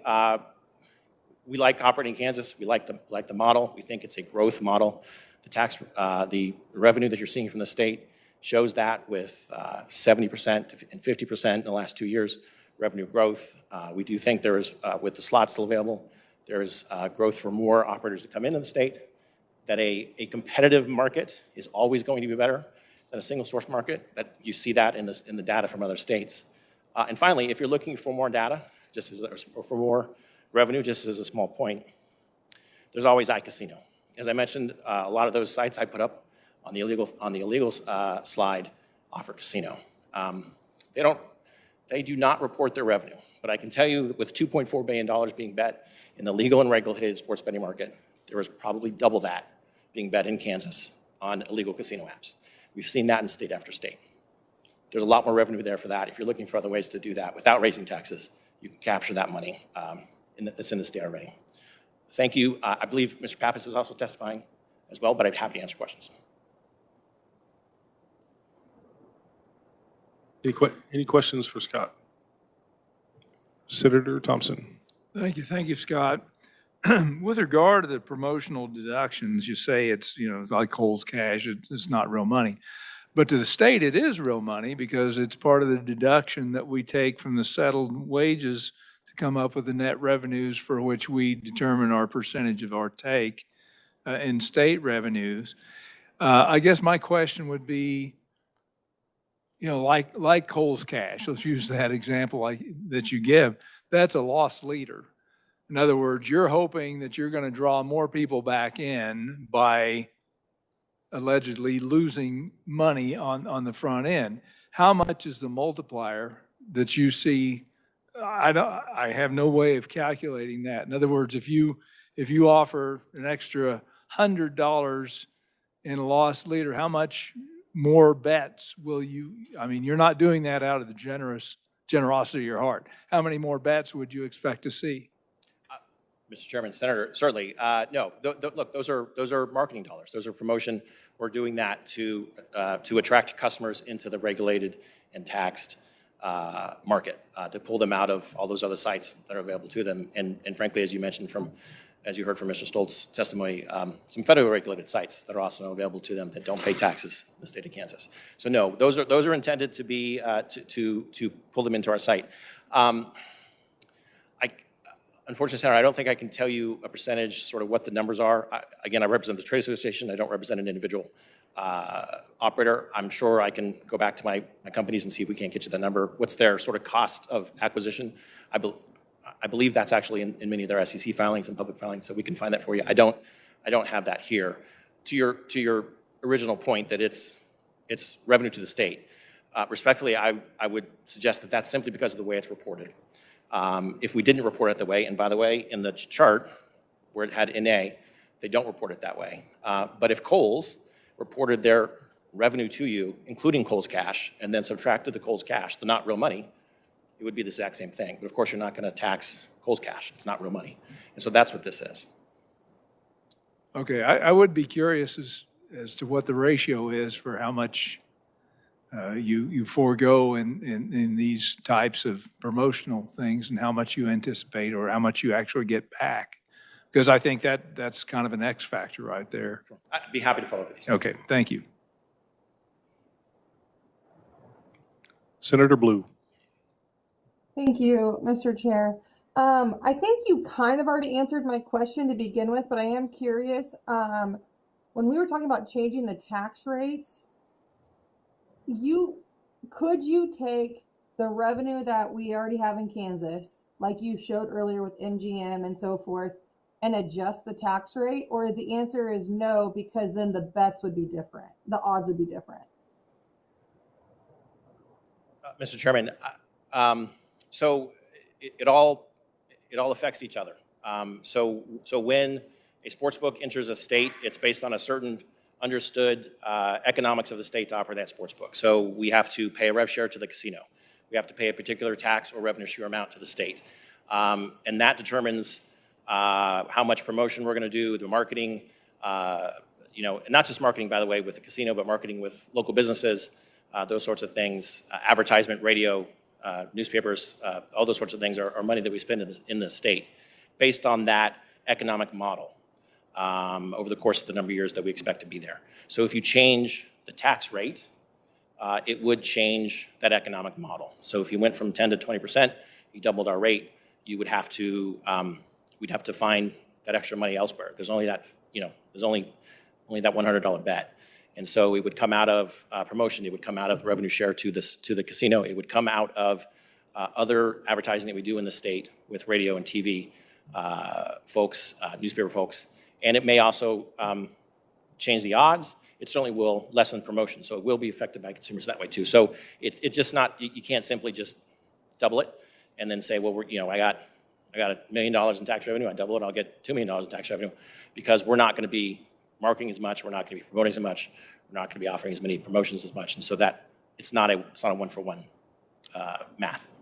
we like operating in Kansas. We like the model. We think it's a growth model. The revenue that you're seeing from the state shows that with 70% and 50% in the last 2 years revenue growth. We do think there is, with the slots still available, there is growth for more operators to come into the state, that a competitive market is always going to be better than a single source market, that you see that in the data from other states. And finally, if you're looking for more data, or for more revenue, just as a small point, there's always iCasino. As I mentioned, a lot of those sites I put up on the illegal slide offer casino. They do not report their revenue, but I can tell you that with $2.4 billion being bet in the legal and regulated sports betting market, there was probably double that being bet in Kansas on illegal casino apps. We've seen that in state after state. There's a lot more revenue there for that. If you're looking for other ways to do that without raising taxes, you can capture that money that's in the state already. Thank you. I believe Mr. Pappas is also testifying as well, but I'd be happy to answer questions. Any questions for Scott? Senator Thompson. Thank you, Scott. With regard to the promotional deductions, you say it's like Kohl's Cash, it's not real money. But to the state, it is real money because it's part of the deduction that we take from the settled wages to come up with the net revenues for which we determine our percentage of our take in state revenues. I guess my question would be, like Kohl's Cash, let's use that example that you give, that's a loss leader. In other words, you're hoping that you're going to draw more people back in by allegedly losing money on the front end. How much is the multiplier that you see? I have no way of calculating that. In other words, if you offer an extra $100 in a loss leader, how much more bets will you? I mean, you're not doing that out of the generosity of your heart. How many more bets would you expect to see? Mr. Chairman, Senator, certainly. No, look, those are marketing dollars. Those are promotion. We're doing that to attract customers into the regulated and taxed market, to pull them out of all those other sites that are available to them. And frankly, as you mentioned as you heard from Mr. Stoltz's testimony, some federally regulated sites that are also available to them that don't pay taxes in the state of Kansas. So no, those are intended to be to pull them into our site. Unfortunately, Senator, I don't think I can tell you a percentage, sort of what the numbers are. Again, I represent the trade association. I don't represent an individual operator. I'm sure I can go back to my companies and see if we can't get you the number. What's their sort of cost of acquisition? I believe that's actually in many of their SEC filings and public filings, so we can find that for you. I don't have that here. To your original point that it's revenue to the state, respectfully, I would suggest that that's simply because of the way it's reported. If we didn't report it that way, and by the way, in the chart where it had NA, they don't report it that way. But if Kohl's reported their revenue to you, including Kohl's Cash, and then subtracted the Kohl's Cash, the not real money, it would be the exact same thing. But of course, you're not going to tax Kohl's Cash. It's not real money. And so that's what this is. Okay, I would be curious as to what the ratio is for how much you forego in these types of promotional things and how much you anticipate or how much you actually get back. Because I think that's kind of an X factor right there. I'd be happy to follow up with you. Okay, thank you. Senator Blue. Thank you, Mr. Chair. I think you kind of already answered my question to begin with, but I am curious. When we were talking about changing the tax rates, could you take the revenue that we already have in Kansas, like you showed earlier with MGM and so forth, and adjust the tax rate? Or the answer is no, because then the bets would be different, the odds would be different? Mr. Chairman, so it all affects each other. So when a sports book enters a state, it's based on a certain understood economics of the state to operate that sports book. So we have to pay a rev share to the casino. We have to pay a particular tax or revenue share amount to the state. And that determines how much promotion we're going to do, the marketing, you know, and not just marketing, by the way, with the casino, but marketing with local businesses, those sorts of things, advertisement, radio, newspapers, all those sorts of things are money that we spend in the state based on that economic model over the course of the number of years that we expect to be there. So if you change the tax rate, it would change that economic model. So if you went from 10 to 20%, you doubled our rate, you would have to, we'd have to find that extra money elsewhere. There's only that, you know, there's only that $100 bet. And so it would come out of promotion, it would come out of revenue share to the casino, it would come out of other advertising that we do in the state with radio and TV folks, newspaper folks, and it may also change the odds. It certainly will lessen promotion, so it will be affected by consumers that way too. So it's just not, you can't simply just double it and then say, well, we're, you know, I got $1 million in tax revenue, I double it, I'll get $2 million in tax revenue, because we're not going to be marketing as much, we're not going to be promoting as much, we're not going to be offering as many promotions as much, and so that it's not a one-for-one math.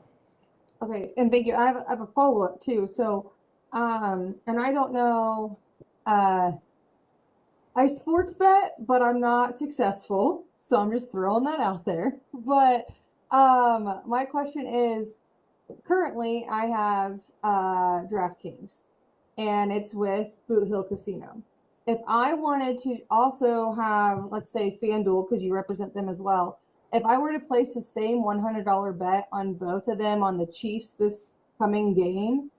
Okay, and thank you. I have a follow-up too. So, and I don't know, I sports bet, but I'm not successful, so I'm just throwing that out there. But my question is, currently I have DraftKings, and it's with Boot Hill Casino. If I wanted to also have, let's say, FanDuel, because you represent them as well, if I were to place the same $100 bet on both of them on the Chiefs this coming game,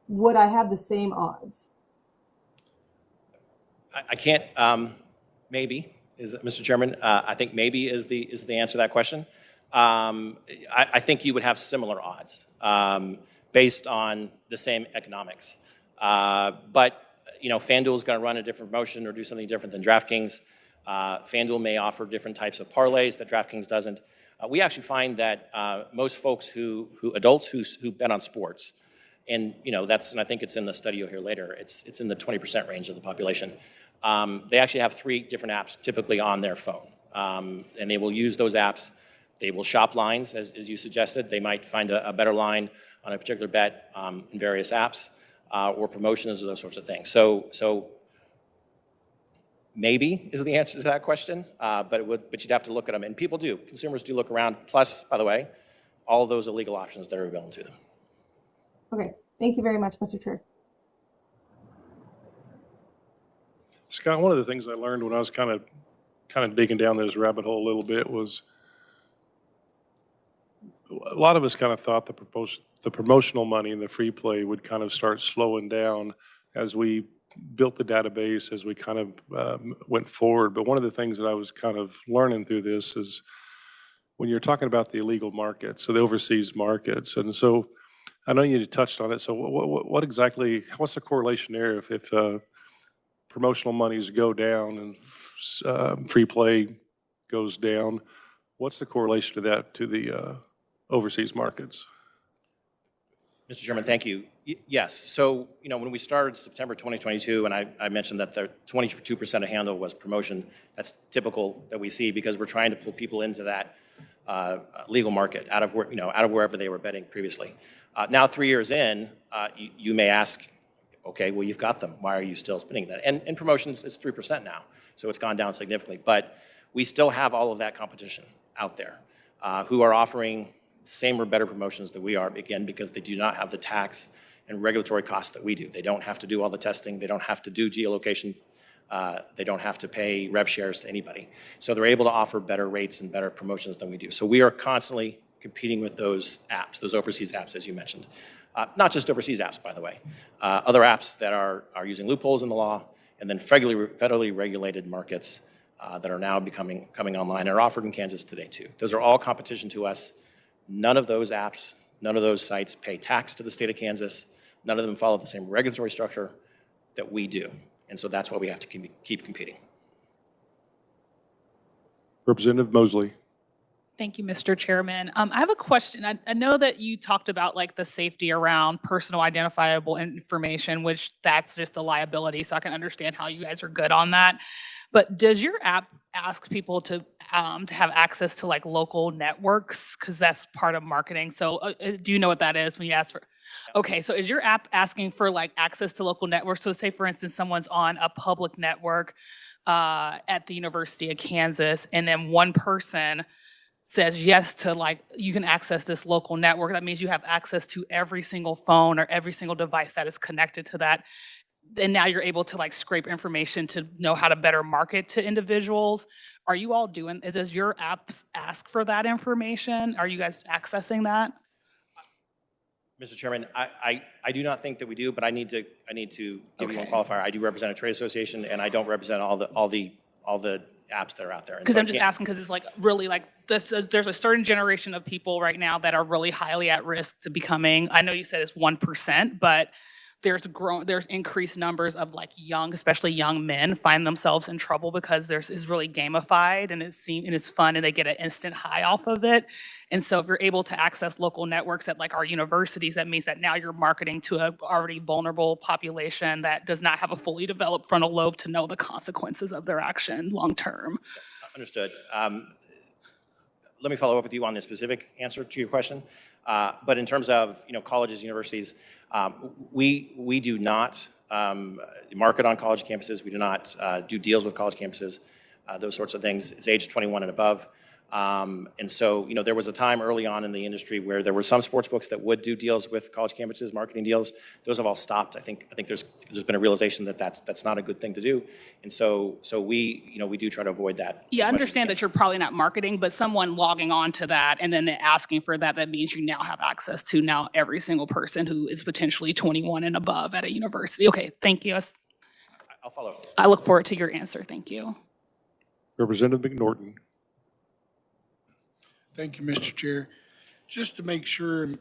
would I have the same odds? I can't, maybe, Mr. Chairman, I think maybe is the answer to that question. I think you would have similar odds based on the same economics. But, you know, FanDuel is going to run a different promotion or do something different than DraftKings. FanDuel may offer different types of parlays that DraftKings doesn't. We actually find that most folks adults who bet on sports, and you know and I think it's in the study you'll hear later. It's in the 20% range of the population. They actually have 3 different apps typically on their phone, and they will use those apps. They will shop lines, as you suggested. They might find a better line on a particular bet in various apps or promotions or those sorts of things. So maybe is the answer to that question, but you'd have to look at them, and people do. Consumers do look around. Plus, by the way, all of those illegal options that are available to them. Okay, thank you very much, Mr. Chair. Scott, one of the things I learned when I was kind of digging down this rabbit hole a little bit was a lot of us kind of thought the promotional money and the free play would kind of start slowing down as we built the database, as we kind of went forward. But one of the things that I was kind of learning through this is when you're talking about the illegal markets, so the overseas markets, and so I know you touched on it. So what's the correlation there if promotional monies go down and free play goes down? What's the correlation to that to the overseas markets? Mr. Chairman, thank you. Yes. So, you know, when we started September 2022, and I mentioned that the 22% of handle was promotion, that's typical that we see because we're trying to pull people into that legal market out of wherever they were betting previously. Now, 3 years in, you may ask, okay, well, you've got them. Why are you still spending that? And promotions is 3% now, so it's gone down significantly. But we still have all of that competition out there who are offering the same or better promotions that we are, again, because they do not have the tax and regulatory costs that we do. They don't have to do all the testing. They don't have to do geolocation. They don't have to pay rev shares to anybody. So they're able to offer better rates and better promotions than we do. So we are constantly competing with those apps, those overseas apps, as you mentioned. Not just overseas apps, by the way. Other apps that are using loopholes in the law, and then federally regulated markets that are now coming online and are offered in Kansas today, too. Those are all competition to us. None of those apps, none of those sites pay tax to the state of Kansas. None of them follow the same regulatory structure that we do. And so that's why we have to keep competing. Representative Mosley. Thank you, Mr. Chairman. I have a question. I know that you talked about like the safety around personal identifiable information, which that's just a liability. So I can understand how you guys are good on that. But does your app ask people to have access to like local networks? Because that's part of marketing. So do you know what that is when you ask for? Okay, so is your app asking for like access to local networks? So say, for instance, someone's on a public network at the University of Kansas, and then one person says yes to like, you can access this local network. That means you have access to every single phone or every single device that is connected to that. And now you're able to like scrape information to know how to better market to individuals. Are you all doing, does your app ask for that information? Are you guys accessing that? Mr. Chairman, I do not think that we do, but I need to give you one qualifier. I do represent a trade association, and I don't represent all the apps that are out there. Because I'm just asking because it's like really like this, there's a certain generation of people right now that are really highly at risk to becoming, I know you said it's 1%, but there's increased numbers of like young, especially young men find themselves in trouble because it's really gamified and it's fun and they get an instant high off of it. And so if you're able to access local networks at like our universities, that means that now you're marketing to a already vulnerable population that does not have a fully developed frontal lobe to know the consequences of their action long term. Understood. Let me follow up with you on the specific answer to your question. But in terms of colleges, universities, we do not market on college campuses. We do not do deals with college campuses, those sorts of things. It's age 21 and above. And so, there was a time early on in the industry where there were some sports books that would do deals with college campuses, marketing deals. Those have all stopped. I think there's been a realization that that's not a good thing to do. And so we do try to avoid that. Yeah, I understand that you're probably not marketing, but someone logging on to that and then asking for that means you now have access to now every single person who is potentially 21 and above at a university. Okay, thank you. I'll follow up. I look forward to your answer. Thank you. Representative McNorton. Thank you, Mr. Chair. Just to make sure and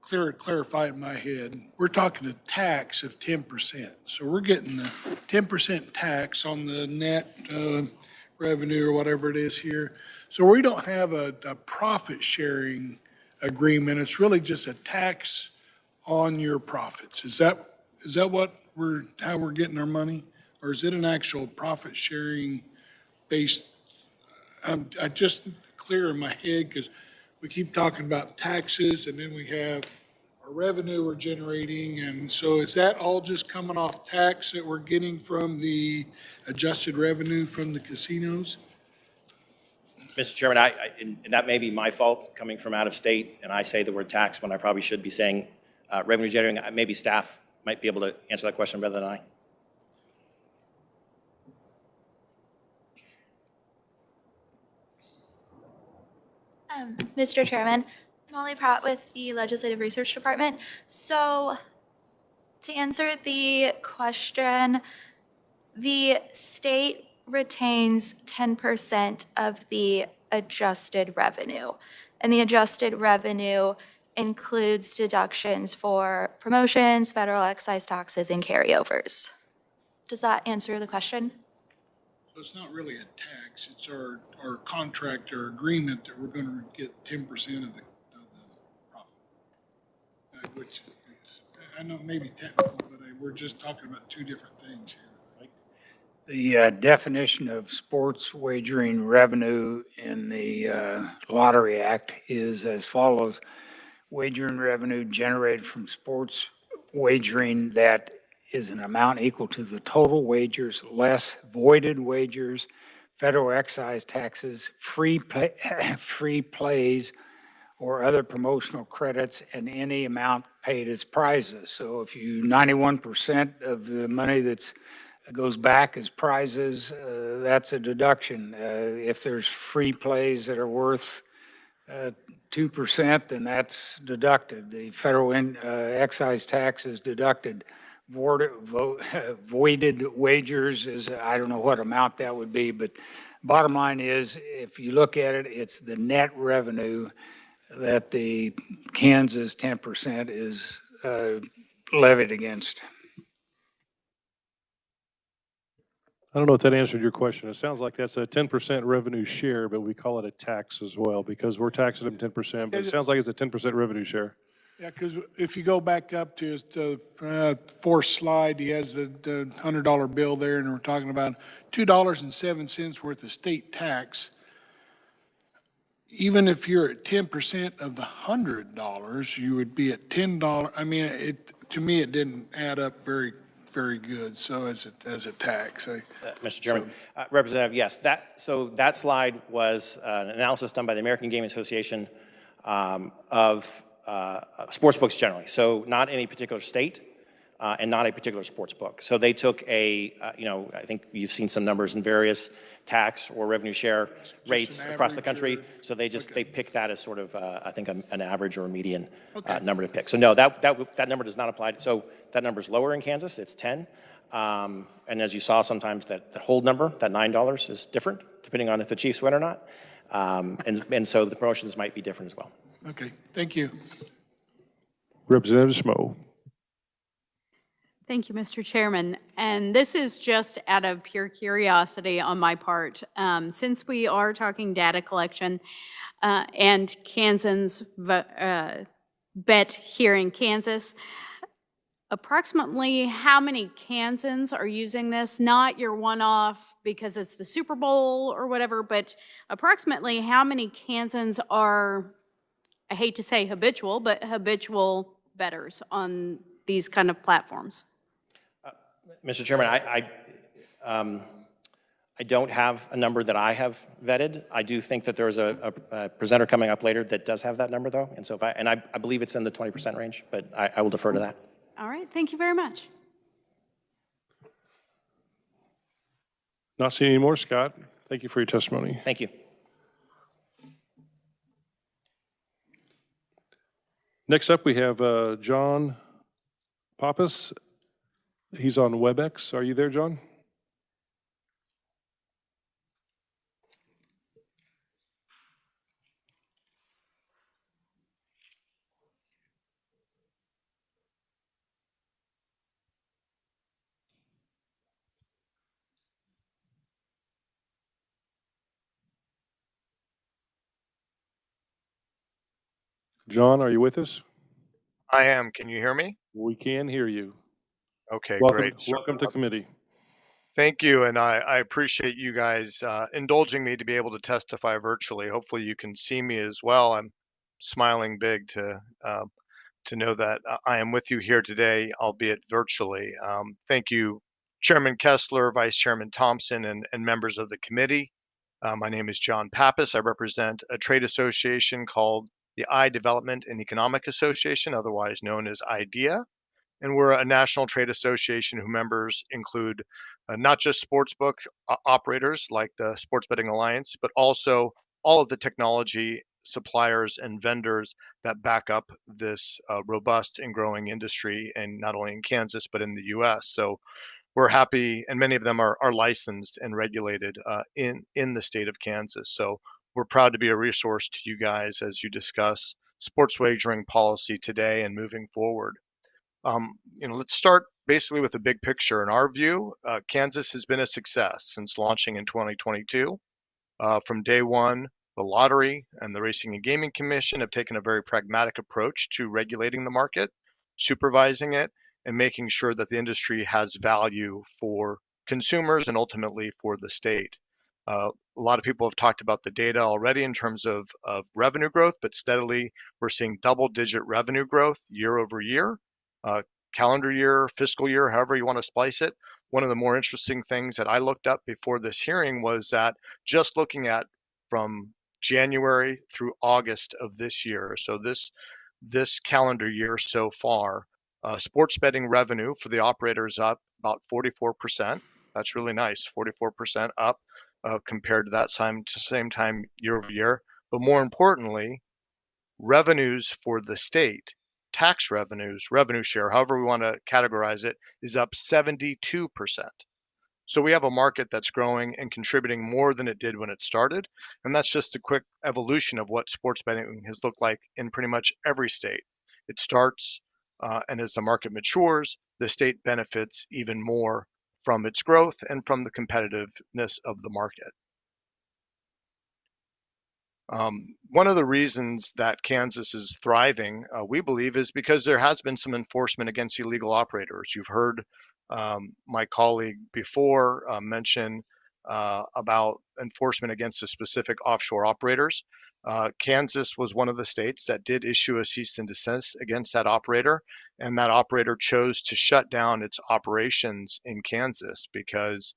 clarify in my head, we're talking a tax of 10%. So we're getting a 10% tax on the net revenue or whatever it is here. So we don't have a profit sharing agreement. It's really just a tax on your profits. Is that how we're getting our money? Or is it an actual profit sharing based? I just clear in my head because we keep talking about taxes and then we have our revenue we're generating. And so is that all just coming off tax that we're getting from the adjusted revenue from the casinos? Mr. Chairman, and that may be my fault coming from out of state, and I say the word tax when I probably should be saying revenue generating. Maybe staff might be able to answer that question better than I. Mr. Chairman, Molly Pratt with the Legislative Research Department. So to answer the question, the state retains 10% of the adjusted revenue. And the adjusted revenue includes deductions for promotions, federal excise taxes, and carryovers. Does that answer the question? So it's not really a tax, it's our contract or agreement that we're going to get 10% of the profit. Which is, I know maybe technical, but we're just talking about two different things here. The definition of sports wagering revenue in the Lottery Act is as follows. Wagering revenue generated from sports wagering that is an amount equal to the total wagers less voided wagers, federal excise taxes, free plays, or other promotional credits, and any amount paid as prizes. So if 91% of the money that goes back as prizes, that's a deduction. If there's free plays that are worth 2%, then that's deducted. The federal excise tax is deducted. Voided wagers is, I don't know what amount that would be, but bottom line is, if you look at it, it's the net revenue that the Kansas 10% is levied against. I don't know if that answered your question. It sounds like that's a 10% revenue share, but we call it a tax as well because we're taxing them 10%, but it sounds like it's a 10% revenue share. Yeah, because if you go back up to the fourth slide, he has the $100 bill there, and we're talking about $2.07 worth of state tax. Even if you're at 10% of the $100, you would be at $10. I mean, to me, it didn't add up very good. So as a tax, Mr. Chairman, Representative, yes, so that slide was an analysis done by the American Gaming Association of sports books generally. So not any particular state and not a particular sports book. So they took I think you've seen some numbers in various tax or revenue share rates across the country. So they picked that as sort of, I think, an average or a median number to pick. So no, that number does not apply. So that number is lower in Kansas. It's 10. And as you saw, sometimes that hold number, that $9 is different depending on if the Chiefs win or not. And so the promotions might be different as well. Okay, thank you. Representative Smo. Thank you, Mr. Chairman. And this is just out of pure curiosity on my part. Since we are talking data collection and Kansans bet here in Kansas, approximately how many Kansans are using this? Not your one-off because it's the Super Bowl or whatever, but approximately how many Kansans are, I hate to say habitual, but habitual bettors on these kind of platforms? Mr. Chairman, I don't have a number that I have vetted. I do think that there is a presenter coming up later that does have that number, though. And so I believe it's in the 20% range, but I will defer to that. All right, thank you very much. Not seeing any more, Scott. Thank you for your testimony. Thank you. Next up, we have John Pappas. He's on WebEx. Are you there, John? John, are you with us? I am. Can you hear me? We can hear you. Okay, Welcome, great. welcome to committee. Thank you, and I appreciate you guys indulging me to be able to testify virtually. Hopefully, you can see me as well. I'm smiling big to know that I am with you here today, albeit virtually. Thank you, Chairman Kessler, Vice Chairman Thompson, and members of the committee. My name is John Pappas. I represent a trade association called the I Development and Economic Association, otherwise known as IDEA. And we're a national trade association whose members include not just sportsbook operators like the Sports Betting Alliance, but also all of the technology suppliers and vendors that back up this robust and growing industry, and not only in Kansas, but in the US. So we're happy, and many of them are licensed and regulated in the state of Kansas. So we're proud to be a resource to you guys as you discuss sports wagering policy today and moving forward. Let's start basically with the big picture. In our view, Kansas has been a success since launching in 2022. From day one, the lottery and the Racing and Gaming Commission have taken a very pragmatic approach to regulating the market, supervising it, and making sure that the industry has value for consumers and ultimately for the state. A lot of people have talked about the data already in terms of revenue growth, but steadily we're seeing double-digit revenue growth year over year. Calendar year, fiscal year, however you want to splice it. One of the more interesting things that I looked up before this hearing was that just looking at from January through August of this year, so this calendar year so far, sports betting revenue for the operators up about 44%. That's really nice, 44% up compared to that same time year over year. But more importantly, revenues for the state, tax revenues, revenue share, however we want to categorize it, is up 72%. So we have a market that's growing and contributing more than it did when it started. And that's just a quick evolution of what sports betting has looked like in pretty much every state. It starts, and as the market matures, the state benefits even more from its growth and from the competitiveness of the market. One of the reasons that Kansas is thriving, we believe, is because there has been some enforcement against illegal operators. You've heard my colleague before mention about enforcement against the specific offshore operators. Kansas was one of the states that did issue a cease and desist against that operator, and that operator chose to shut down its operations in Kansas because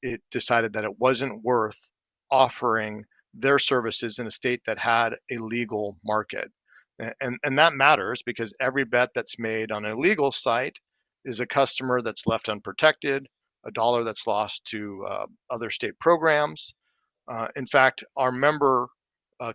it decided that it wasn't worth offering their services in a state that had a legal market. And that matters because every bet that's made on an illegal site is a customer that's left unprotected, a dollar that's lost to other state programs. In fact, our member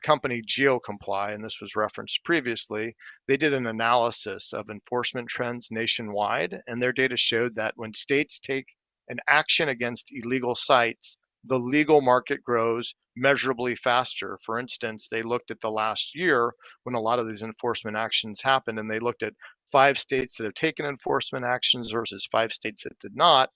company GeoComply, and this was referenced previously, they did an analysis of enforcement trends nationwide, and their data showed that when states take an action against illegal sites, the legal market grows measurably faster. For instance, they looked at the last year when a lot of these enforcement actions happened, and they looked at 5 states that have taken enforcement actions versus 5 states that did not.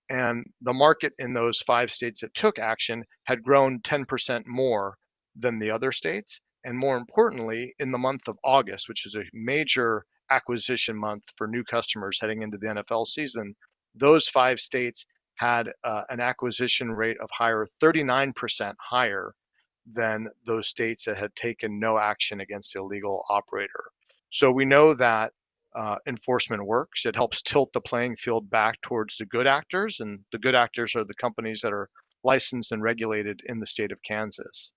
And the market in those 5 states that took action had grown 10% more than the other states. And more importantly, in the month of August, which is a major acquisition month for new customers heading into the NFL season, those 5 states had an acquisition rate of 39% higher than those states that had taken no action against the illegal operator. So we know that enforcement works. It helps tilt the playing field back towards the good actors, and the good actors are the companies that are licensed and regulated in the state of Kansas.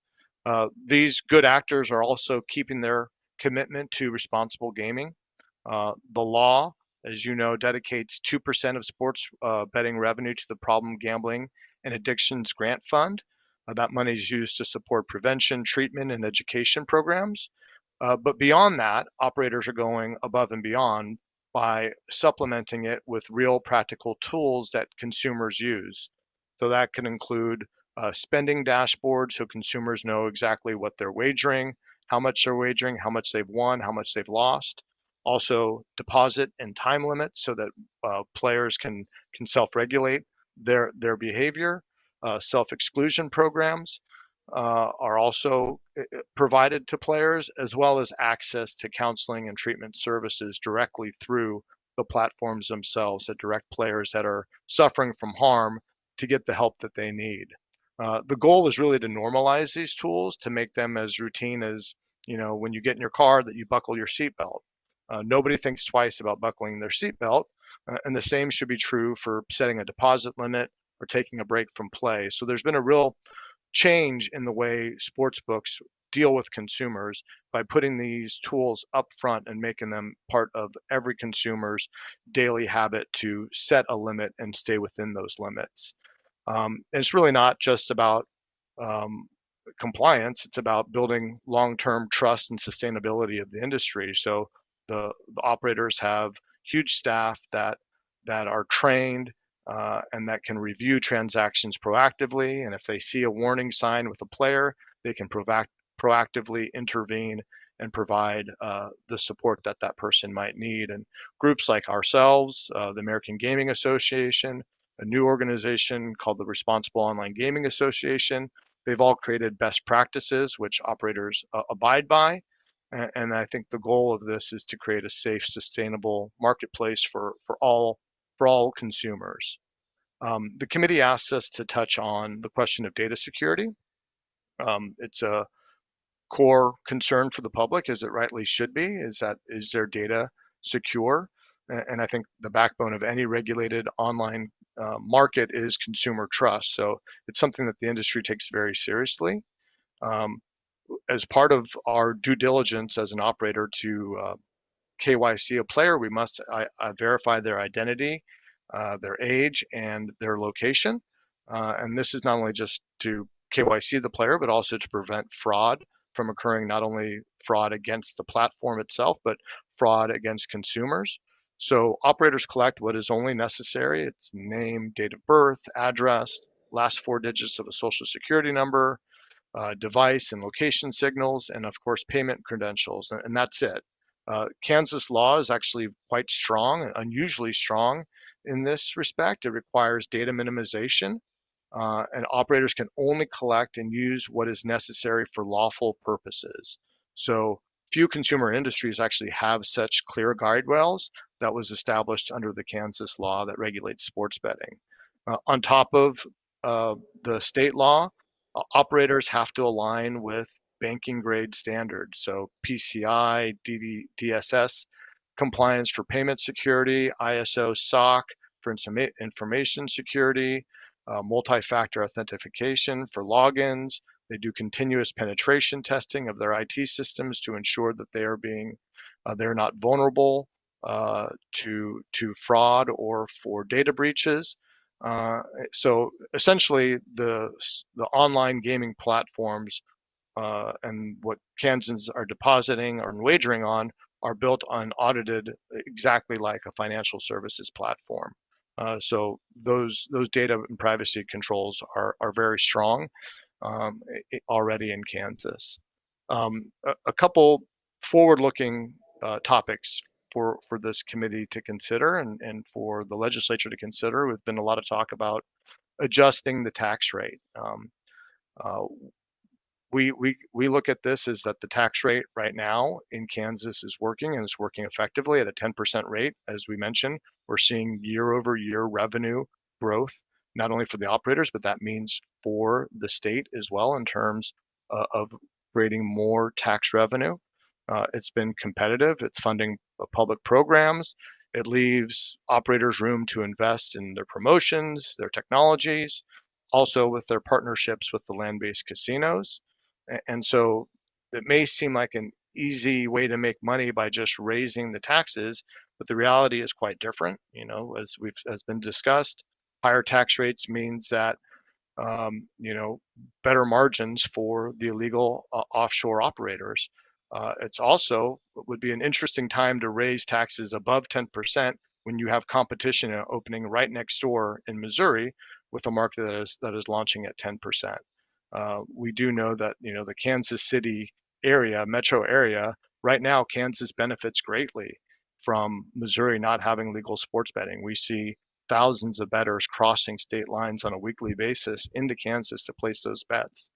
These good actors are also keeping their commitment to responsible gaming. The law, as you know, dedicates 2% of sports betting revenue to the Problem Gambling and Addictions Grant Fund. That money is used to support prevention, treatment, and education programs. But beyond that, operators are going above and beyond by supplementing it with real practical tools that consumers use. So that can include spending dashboards so consumers know exactly what they're wagering, how much they're wagering, how much they've won, how much they've lost. Also deposit and time limits so that players can self-regulate their behavior. Self-exclusion programs are also provided to players, as well as access to counseling and treatment services directly through the platforms themselves that direct players that are suffering from harm to get the help that they need. The goal is really to normalize these tools to make them as routine as, when you get in your car that you buckle your seatbelt. Nobody thinks twice about buckling their seatbelt, and the same should be true for setting a deposit limit or taking a break from play. So there's been a real change in the way sports books deal with consumers by putting these tools up front and making them part of every consumer's daily habit to set a limit and stay within those limits. And it's really not just about compliance, it's about building long-term trust and sustainability of the industry. So the operators have huge staff that are trained and that can review transactions proactively. And if they see a warning sign with a player, they can proactively intervene and provide the support that that person might need. And groups like ourselves, the American Gaming Association, a new organization called the Responsible Online Gaming Association, they've all created best practices which operators abide by. And I think the goal of this is to create a safe, sustainable marketplace for all consumers. The committee asked us to touch on the question of data security. It's a core concern for the public, as it rightly should be, is their data secure? And I think the backbone of any regulated online market is consumer trust. So it's something that the industry takes very seriously. As part of our due diligence as an operator to KYC a player, we must verify their identity, their age, and their location. And this is not only just to KYC the player, but also to prevent fraud from occurring, not only fraud against the platform itself, but fraud against consumers. So operators collect what is only necessary. It's name, date of birth, address, last 4 digits of a social security number, device and location signals, and of course payment credentials, and that's it. Kansas law is actually quite strong, unusually strong in this respect. It requires data minimization, and operators can only collect and use what is necessary for lawful purposes. So few consumer industries actually have such clear guardrails that was established under the Kansas law that regulates sports betting. On top of the state law, operators have to align with banking grade standards. So PCI, DSS compliance for payment security, ISO SOC for information security, multi-factor authentication for logins. They do continuous penetration testing of their IT systems to ensure that they are they're not vulnerable to fraud or for data breaches. So essentially, the online gaming platforms and what Kansans are depositing or wagering on are built on audited exactly like a financial services platform. So those data and privacy controls are very strong already in Kansas. A couple forward-looking topics for this committee to consider and for the legislature to consider. There's been a lot of talk about adjusting the tax rate. Uh, we look at this as that the tax rate right now in Kansas is working and it's working effectively at a 10% rate. As we mentioned, we're seeing year over year revenue growth, not only for the operators, but that means for the state as well in terms of creating more tax revenue. It's been competitive. It's funding public programs. It leaves operators room to invest in their promotions, their technologies, also with their partnerships with the land-based casinos. And so it may seem like an easy way to make money by just raising the taxes, but the reality is quite different. You know, as been discussed, higher tax rates means that you know, better margins for the illegal offshore operators. It's also would be an interesting time to raise taxes above 10% when you have competition opening right next door in Missouri with a market that is launching at 10%. We do know that, you know, the Kansas City area, metro area, right now, Kansas benefits greatly from Missouri not having legal sports betting. We see thousands of bettors crossing state lines on a weekly basis into Kansas to place those bets.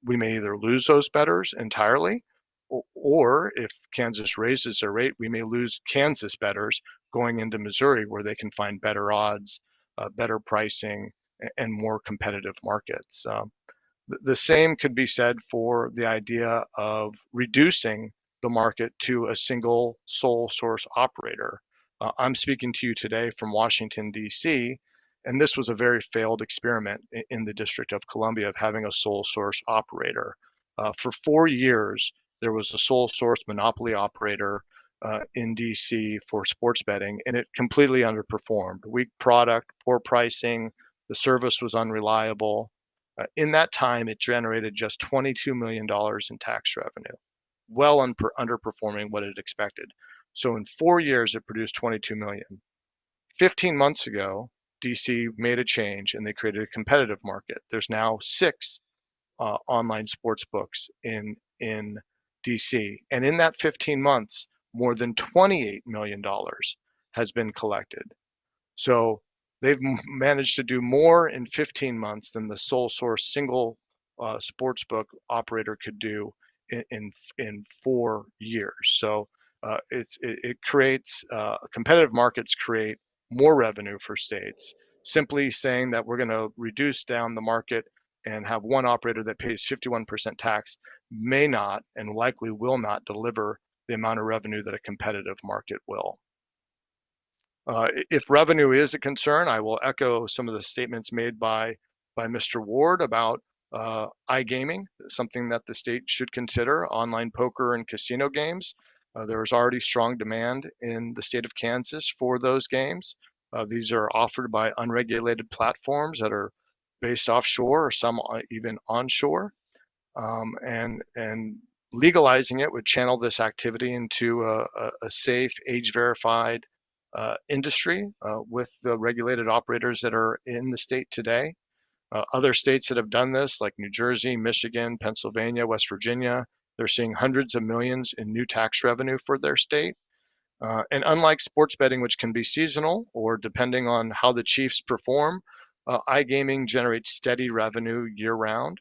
We may either lose those bettors entirely, or if Kansas raises their rate, we may lose Kansas bettors going into Missouri where they can find better odds, better pricing, and more competitive markets. The same could be said for the idea of reducing the market to a single sole source operator. I'm speaking to you today from Washington, D.C., and this was a very failed experiment in the District of Columbia of having a sole source operator. For 4 years, there was a sole source monopoly operator in DC for sports betting, and it completely underperformed. Weak product, poor pricing, the service was unreliable. In that time, it generated just $22 million in tax revenue, well underperforming what it expected. So in 4 years, it produced 22 million. 15 months ago, DC made a change and they created a competitive market. There's now 6 online sports books in DC. And in that 15 months, more than $28 million has been collected. So they've managed to do more in 15 months than the sole source single sportsbook operator could do in 4 years. So it creates competitive markets create more revenue for states. Simply saying that we're going to reduce down the market and have one operator that pays 51% tax may not and likely will not deliver the amount of revenue that a competitive market will. If revenue is a concern, I will echo some of the statements made by Mr. Ward about iGaming, something that the state should consider, online poker and casino games. There is already strong demand in the state of Kansas for those games. These are offered by unregulated platforms that are based offshore or some even onshore. And Legalizing it would channel this activity into a safe, age-verified industry with the regulated operators that are in the state today. Other states that have done this, like New Jersey, Michigan, Pennsylvania, West Virginia, they're seeing hundreds of millions in new tax revenue for their state. And unlike sports betting, which can be seasonal or depending on how the Chiefs perform, iGaming generates steady revenue year-round.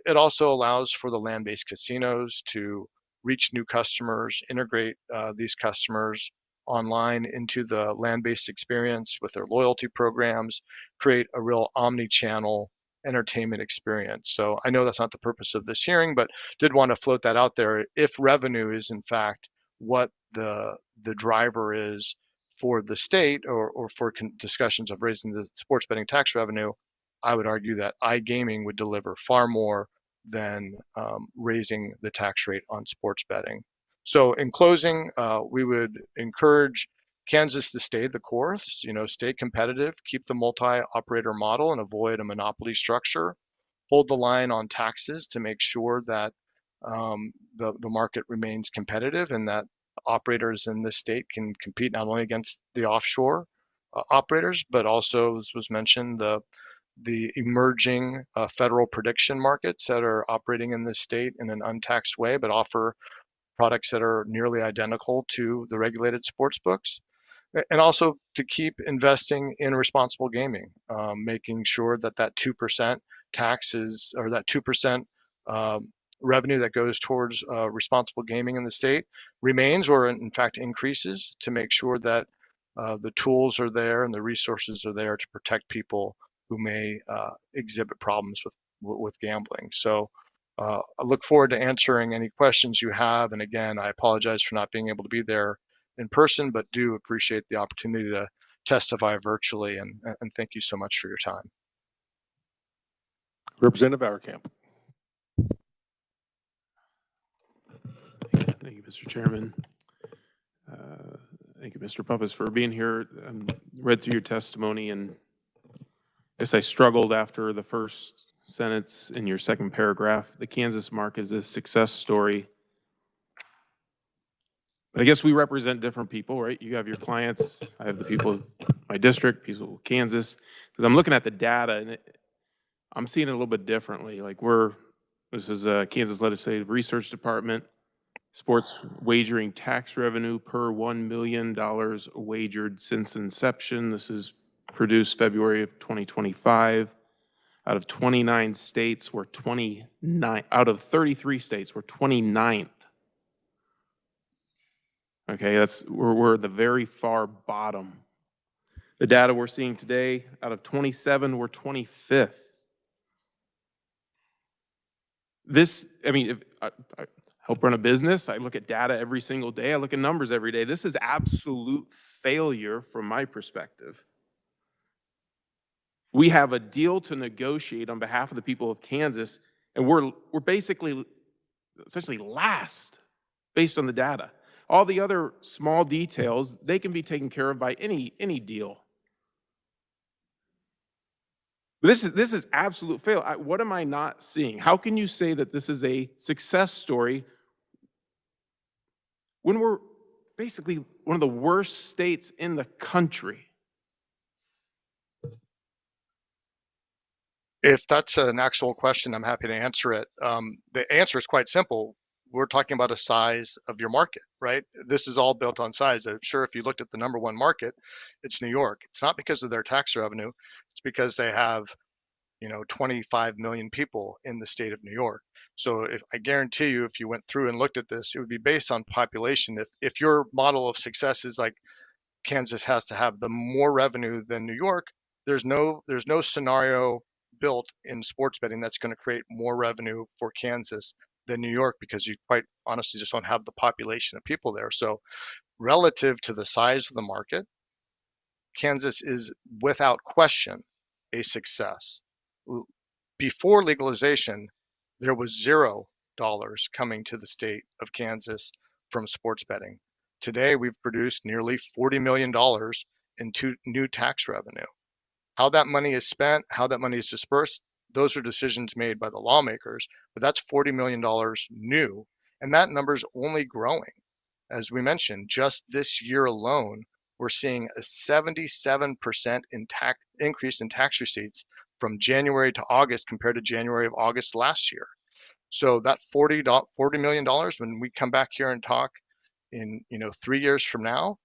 It also allows for the land-based casinos to reach new customers, integrate these customers online into the land-based experience with their loyalty programs, create a real omni-channel entertainment experience. So I know that's not the purpose of this hearing, but did want to float that out there. If revenue is in fact what the driver is for the state or for discussions of raising the sports betting tax revenue, I would argue that iGaming would deliver far more than raising the tax rate on sports betting. So in closing, we would encourage Kansas to stay the course, stay competitive, keep the multi-operator model and avoid a monopoly structure, hold the line on taxes to make sure that the market remains competitive and that operators in this state can compete not only against the offshore operators, but also, as was mentioned, the emerging federal prediction markets that are operating in this state in an untaxed way, but offer products that are nearly identical to the regulated sports books. And also to keep investing in responsible gaming, making sure that 2% taxes or that 2% revenue that goes towards responsible gaming in the state remains or in fact increases to make sure that the tools are there and the resources are there to protect people who may exhibit problems with gambling. So I look forward to answering any questions you have. And again, I apologize for not being able to be there in person, but do appreciate the opportunity to testify virtually. And thank you so much for your time. Representative Auerkamp. Thank you, Mr. Chairman. Thank you, Mr. Puppis, for being here. Read through your testimony, and I guess I struggled after the first sentence in your second paragraph. The Kansas market is a success story. But I guess we represent different people, right? You have your clients. I have the people of my district, people of Kansas. Because I'm looking at the data, and I'm seeing it a little bit differently. Like this is a Kansas Legislative Research Department. Sports wagering tax revenue per $1 million wagered since inception. This is produced February of 2025. Out of 29 states, we're 29. Out of 33 states, we're 29th. Okay, we're at the very far bottom. The data we're seeing today, out of 27, we're 25th. If I help run a business, I look at data every single day, I look at numbers every day. This is absolute failure from my perspective. We have a deal to negotiate on behalf of the people of Kansas, and we're basically, essentially last based on the data. All the other small details, they can be taken care of by any deal. This is absolute fail. What am I not seeing? How can you say that this is a success story when we're basically one of the worst states in the country? If that's an actual question, I'm happy to answer it. The answer is quite simple. We're talking about a size of your market, right? This is all built on size. I'm sure if you looked at the number one market, it's New York. It's not because of their tax revenue. It's because they have 25 million people in the state of New York. So I guarantee you, if you went through and looked at this, it would be based on population. If your model of success is like Kansas has to have the more revenue than New York, there's no scenario built in sports betting that's going to create more revenue for Kansas than New York, because you quite honestly just don't have the population of people there. So relative to the size of the market, Kansas is without question a success. Before legalization, there was $0 coming to the state of Kansas from sports betting. Today, we've produced nearly $40 million in new tax revenue. How that money is spent, how that money is dispersed, those are decisions made by the lawmakers, but that's $40 million new. And that number is only growing. As we mentioned, just this year alone, we're seeing a 77% increase in tax receipts from January to August compared to January of August last year. So that $40 million, when we come back here and talk in 3 years from now,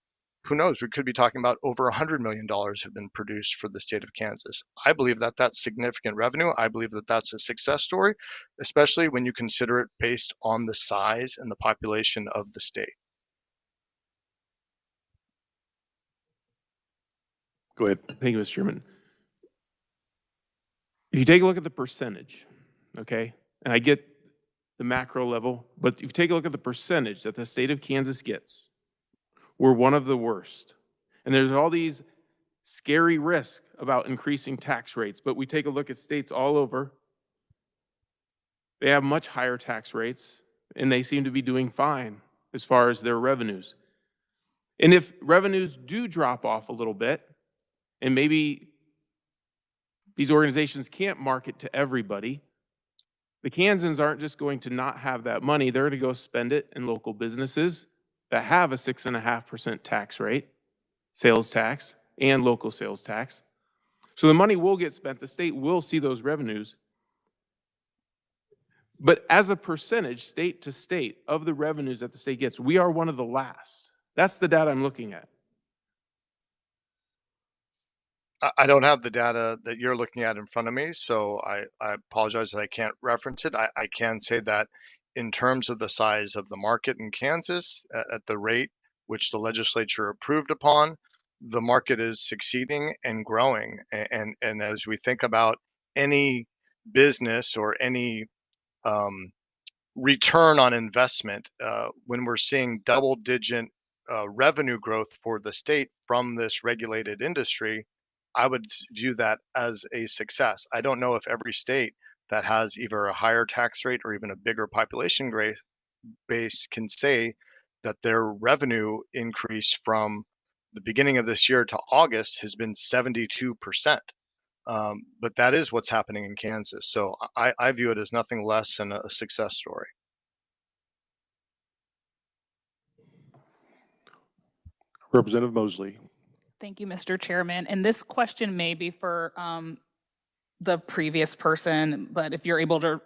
who knows? We could be talking about over $100 million have been produced for the state of Kansas. I believe that that's significant revenue. I believe that that's a success story, especially when you consider it based on the size and the population of the state. Go ahead. Thank you, Mr. Chairman. If you take a look at the percentage, okay, and I get the macro level, but if you take a look at the percentage that the state of Kansas gets, we're one of the worst. And there's all these scary risks about increasing tax rates, but we take a look at states all over. They have much higher tax rates, and they seem to be doing fine as far as their revenues. And if revenues do drop off a little bit, and maybe these organizations can't market to everybody, the Kansans aren't just going to not have that money. They're going to go spend it in local businesses that have a 6.5% tax rate, sales tax, and local sales tax. So the money will get spent. The state will see those revenues. But as a percentage, state to state, of the revenues that the state gets, we are one of the last. That's the data I'm looking at. I don't have the data that you're looking at in front of me, so I apologize that I can't reference it. I can say that in terms of the size of the market in Kansas, at the rate which the legislature approved upon, the market is succeeding and growing. And as we think about any business or any return on investment, when we're seeing double-digit revenue growth for the state from this regulated industry, I would view that as a success. I don't know if every state that has either a higher tax rate or even a bigger population base can say that their revenue increase from the beginning of this year to August has been 72%. But that is what's happening in Kansas. So I view it as nothing less than a success story. Representative Mosley. Thank you, Mr. Chairman. And this question may be for the previous person, but if you're able to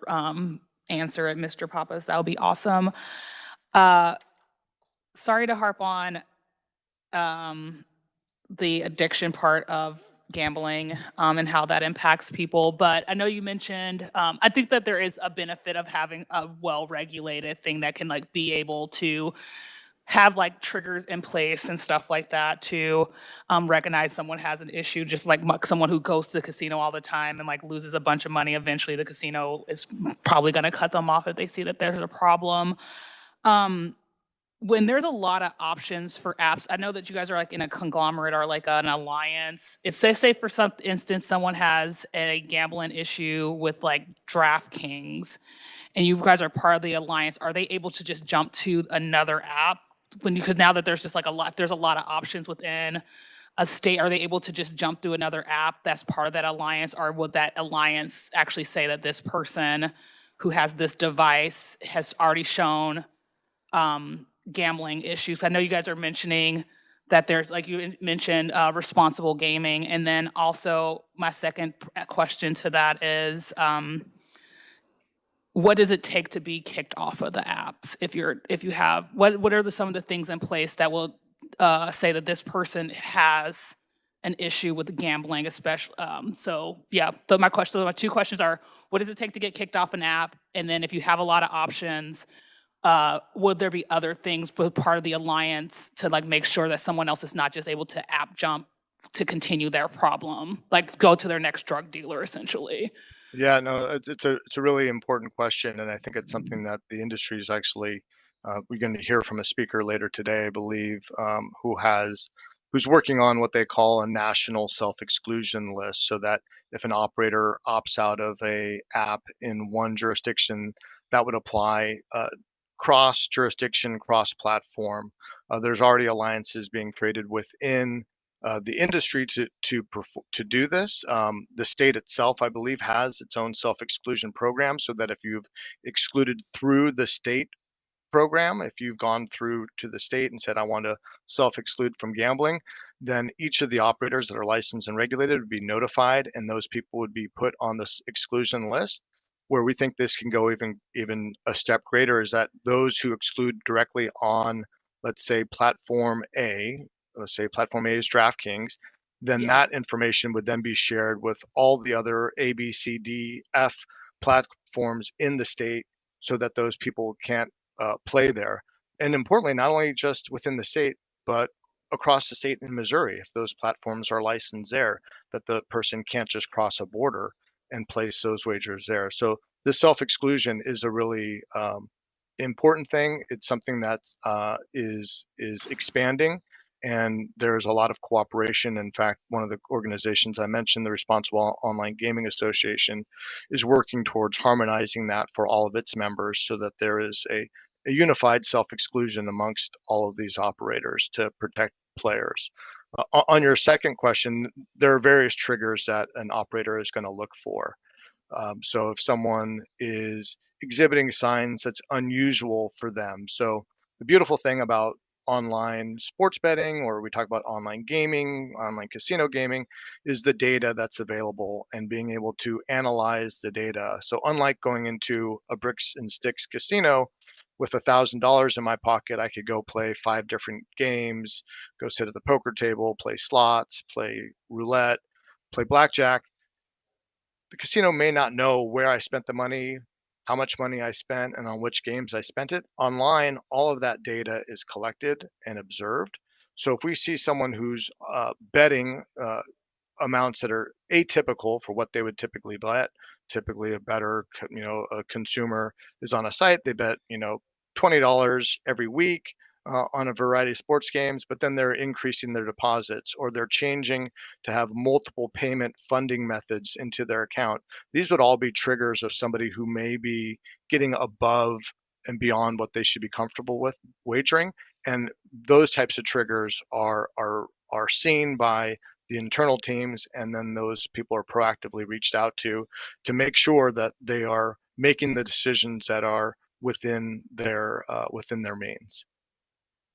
answer it, Mr. Pappas, that would be awesome. Sorry to harp on the addiction part of gambling and how that impacts people, but I know you mentioned, I think that there is a benefit of having a well-regulated thing that can like be able to have like triggers in place and stuff like that to recognize someone has an issue, just like someone who goes to the casino all the time and like loses a bunch of money. Eventually the casino is probably going to cut them off if they see that there's a problem. When there's a lot of options for apps, I know that you guys are like in a conglomerate or like an alliance. If say for some instance, someone has a gambling issue with like DraftKings and you guys are part of the alliance, are they able to just jump to another app? Because now that there's just like there's a lot of options within a state, are they able to just jump through another app that's part of that alliance? Or would that alliance actually say that this person who has this device has already shown gambling issues? I know you guys are mentioning that there's, like you mentioned, responsible gaming. And then also my second question to that is, what does it take to be kicked off of the apps? If you have, what are some of the things in place that will say that this person has an issue with gambling, especially? So yeah, my two questions are, what does it take to get kicked off an app? And then if you have a lot of options, would there be other things with part of the alliance to like make sure that someone else is not just able to app jump to continue their problem, like go to their next drug dealer essentially? Yeah, no, it's a really important question, and I think it's something that the industry is actually, we're going to hear from a speaker later today, I believe, who's working on what they call a national self-exclusion list, so that if an operator opts out of a app in one jurisdiction, that would apply cross-jurisdiction, cross-platform. There's already alliances being created within the industry to do this. The state itself, I believe, has its own self-exclusion program, so that if you've excluded through the state program, if you've gone through to the state and said, I want to self-exclude from gambling, then each of the operators that are licensed and regulated would be notified, and those people would be put on this exclusion list. Where we think this can go even a step greater is that those who exclude directly on, let's say, platform A, let's say platform A is DraftKings, then Yeah. that information would then be shared with all the other A, B, C, D, F platforms in the state so that those people can't play there. And importantly, not only just within the state, but across the state in Missouri, if those platforms are licensed there, that the person can't just cross a border and place those wagers there. So this self-exclusion is a really important thing. It's something that is expanding, and there's a lot of cooperation. In fact, one of the organizations I mentioned, the Responsible Online Gaming Association, is working towards harmonizing that for all of its members so that there is a unified self-exclusion amongst all of these operators to protect players. On your second question, there are various triggers that an operator is going to look for. So if someone is exhibiting signs that's unusual for them. So the beautiful thing about online sports betting, or we talk about online gaming, online casino gaming, is the data that's available and being able to analyze the data. So unlike going into a bricks and sticks casino with $1,000 in my pocket, I could go play 5 different games, go sit at the poker table, play slots, play roulette, play blackjack. The casino may not know where I spent the money, how much money I spent, and on which games I spent it. Online, all of that data is collected and observed. So if we see someone who's betting amounts that are atypical for what they would typically bet, typically a better, a consumer is on a site, they bet, $20 every week on a variety of sports games, but then they're increasing their deposits or they're changing to have multiple payment funding methods into their account. These would all be triggers of somebody who may be getting above and beyond what they should be comfortable with wagering. And those types of triggers are seen by the internal teams, and then those people are proactively reached out to make sure that they are making the decisions that are within their means.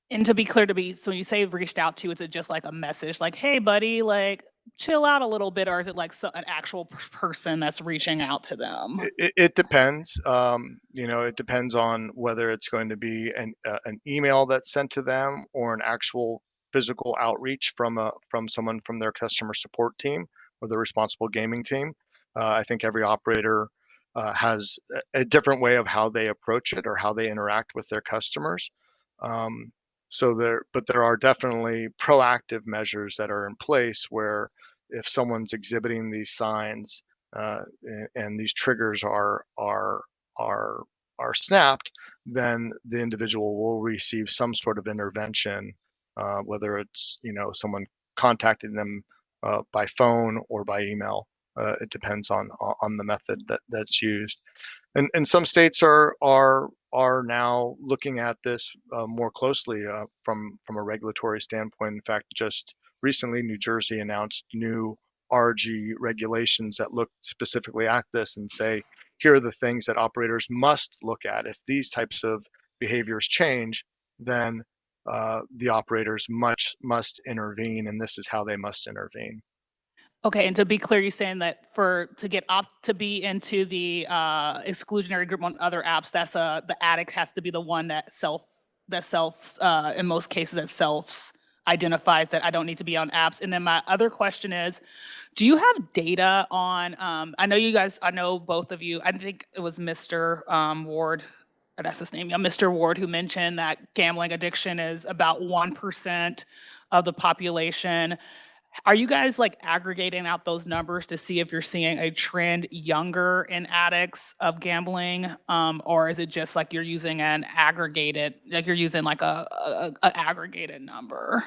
And to be clear, so when you say reached out to, is it just like a message like, hey, buddy, like chill out a little bit? Or is it like an actual person that's reaching out to them? It depends. It depends on whether it's going to be an email that's sent to them or an actual physical outreach from someone from their customer support team or the responsible gaming team. I think every operator has a different way of how they approach it or how they interact with their customers. But there are definitely proactive measures that are in place where if someone's exhibiting these signs and these triggers are snapped, then the individual will receive some sort of intervention, whether it's someone contacting them by phone or by email. It depends on the method that's used. And some states are now looking at this more closely from a regulatory standpoint. In fact, just recently, New Jersey announced new RG regulations that look specifically at this and say, here are the things that operators must look at. If these types of behaviors change, then the operators must intervene, and this is how they must intervene. Okay, and to be clear, you're saying that to get to be into the exclusionary group on other apps, the addict has to be the one that in most cases that identifies that I don't need to be on apps. And then my other question is, do you have data on? I know both of you. I think it was Mr. Ward. That's his name. Yeah, Mr. Ward, who mentioned that gambling addiction is about 1% of the population. Are you guys like aggregating out those numbers to see if you're seeing a trend younger in addicts of gambling? Or is it just like you're using an aggregated, like you're using like a aggregated number?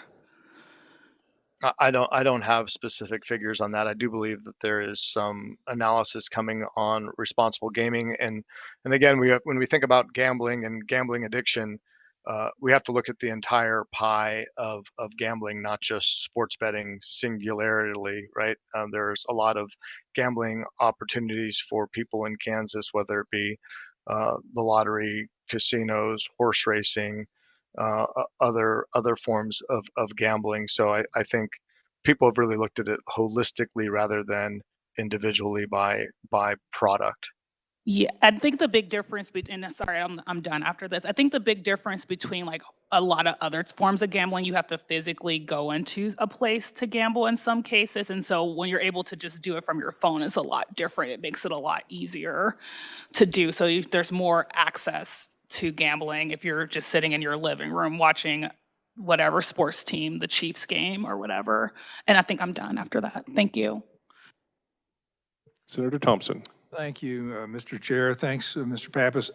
I don't have specific figures on that. I do believe that there is some analysis coming on responsible gaming, and again, when we think about gambling and gambling addiction, we have to look at the entire pie of gambling, not just sports betting singularly, right? There's a lot of gambling opportunities for people in Kansas, whether it be the lottery, casinos, horse racing, other forms of gambling. So I think people have really looked at it holistically rather than individually by product. Yeah, I think the big difference between, and sorry, I'm done after this. I think the big difference between like a lot of other forms of gambling, you have to physically go into a place to gamble in some cases. And so when you're able to just do it from your phone, it's a lot different. It makes it a lot easier to do. So there's more access to gambling if you're just sitting in your living room watching whatever sports team, the Chiefs game or whatever. And I think I'm done after that. Thank you. Senator Thompson. Thank you, Mr. Chair. Thanks, Mr. Pappas.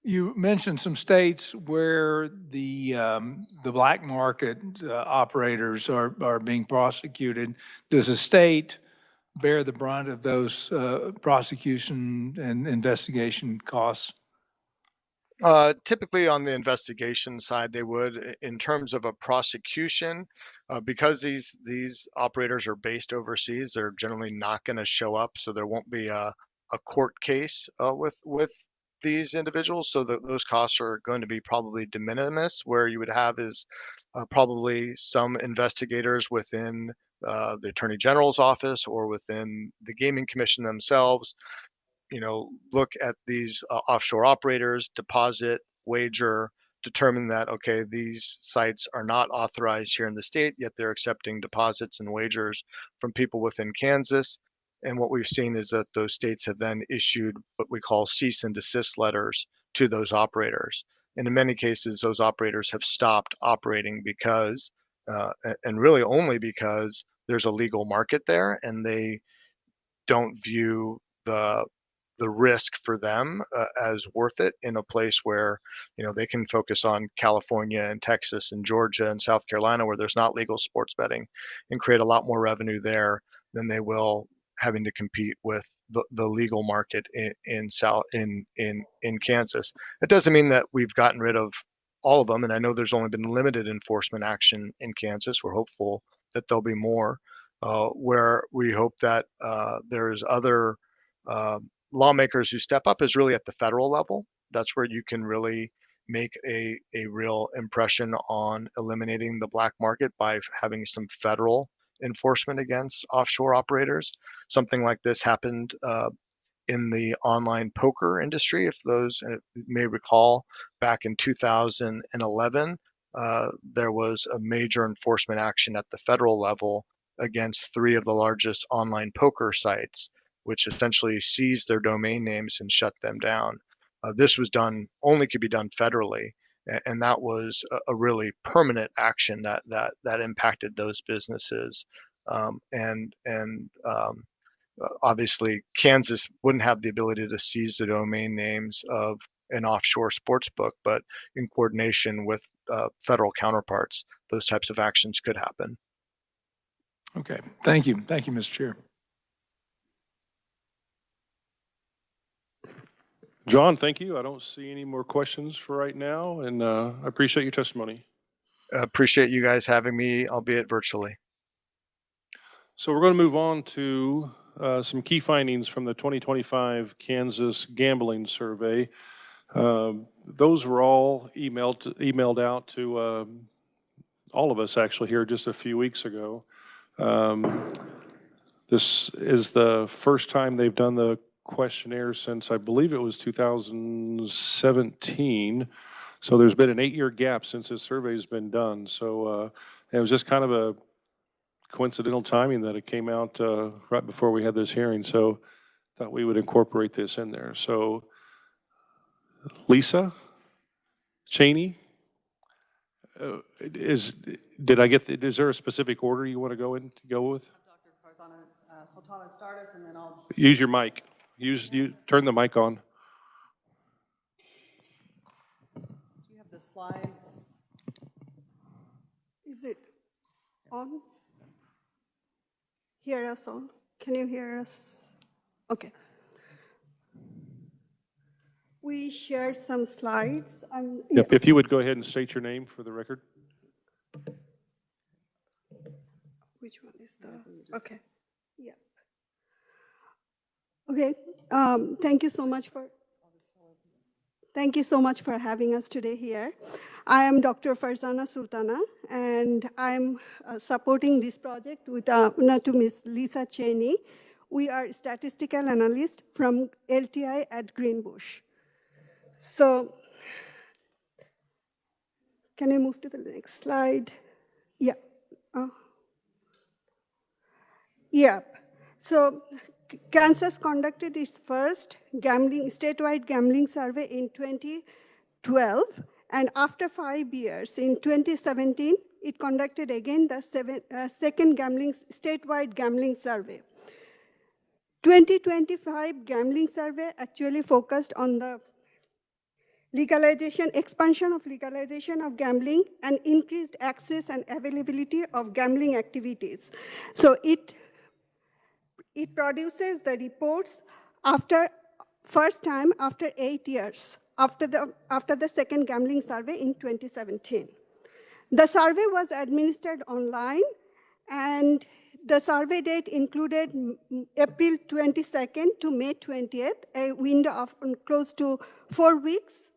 You mentioned some states where the black market operators are being prosecuted. Does the state bear the brunt of those prosecution and investigation costs? Typically on the investigation side, they would. In terms of a prosecution, because these operators are based overseas, they're generally not going to show up, so there won't be a court case with these individuals. So those costs are going to be probably de minimis. Where you would have is probably some investigators within the Attorney General's office or within the Gaming Commission themselves, look at these offshore operators, deposit, wager, determine that, okay, these sites are not authorized here in the state, yet they're accepting deposits and wagers from people within Kansas. And what we've seen is that those states have then issued what we call cease and desist letters to those operators. And in many cases, those operators have stopped operating because, and really only because there's a legal market there and they don't view the risk for them as worth it in a place where they can focus on California and Texas and Georgia and South Carolina where there's not legal sports betting and create a lot more revenue there than they will having to compete with the legal market in Kansas. It doesn't mean that we've gotten rid of all of them, and I know there's only been limited enforcement action in Kansas. We're hopeful that there'll be more. Where we hope that there's other lawmakers who step up is really at the federal level. That's where you can really make a real impression on eliminating the black market by having some federal enforcement against offshore operators. Something like this happened in the online poker industry. If those may recall, back in 2011, there was a major enforcement action at the federal level against 3 of the largest online poker sites, which essentially seized their domain names and shut them down. This was only could be done federally, and that was a really permanent action that impacted those businesses. Obviously, Kansas wouldn't have the ability to seize the domain names of an offshore sports book, but in coordination with federal counterparts, those types of actions could happen. Okay, thank you. Thank you, Mr. Chair. John, thank you. I don't see any more questions for right now, and I appreciate your testimony. Appreciate you guys having me, albeit virtually. So we're going to move on to some key findings from the 2025 Kansas Gambling Survey. Those were all emailed out to all of us actually here just a few weeks ago. This is the first time they've done the questionnaire since I believe it was 2017. So there's been an 8-year gap since this survey has been done. So it was just kind of a coincidental timing that it came out right before we had this hearing. So thought we would incorporate this in there. So Lisa Cheney, is there a specific order you want to go with? Sultana start us and then I'll Use your mic. Turn the mic on. Do you have the slides? Is it on? Hear us on? Can you hear us? Okay. We shared some slides. Yep. If you would go ahead and state your name for the record. Which one is the? Okay. Yeah. Okay. Thank you so much for Thank you so much for having us today here. I am Dr. Farzana Sultana, and I'm supporting this project with to Ms. Lisa Cheney. We are statistical analysts from LTI at Greenbush. So, can I move to the next slide? Yeah. So, Kansas conducted its first statewide gambling survey in 2012, and after 5 years, in 2017, it conducted again the second statewide gambling survey. 2025 gambling survey actually focused on the expansion of legalization of gambling and increased access and availability of gambling activities. So it produces the reports first time after 8 years, after the second gambling survey in 2017. The survey was administered online, and the survey date included April 22nd to May 20th, a window of close to 4 weeks.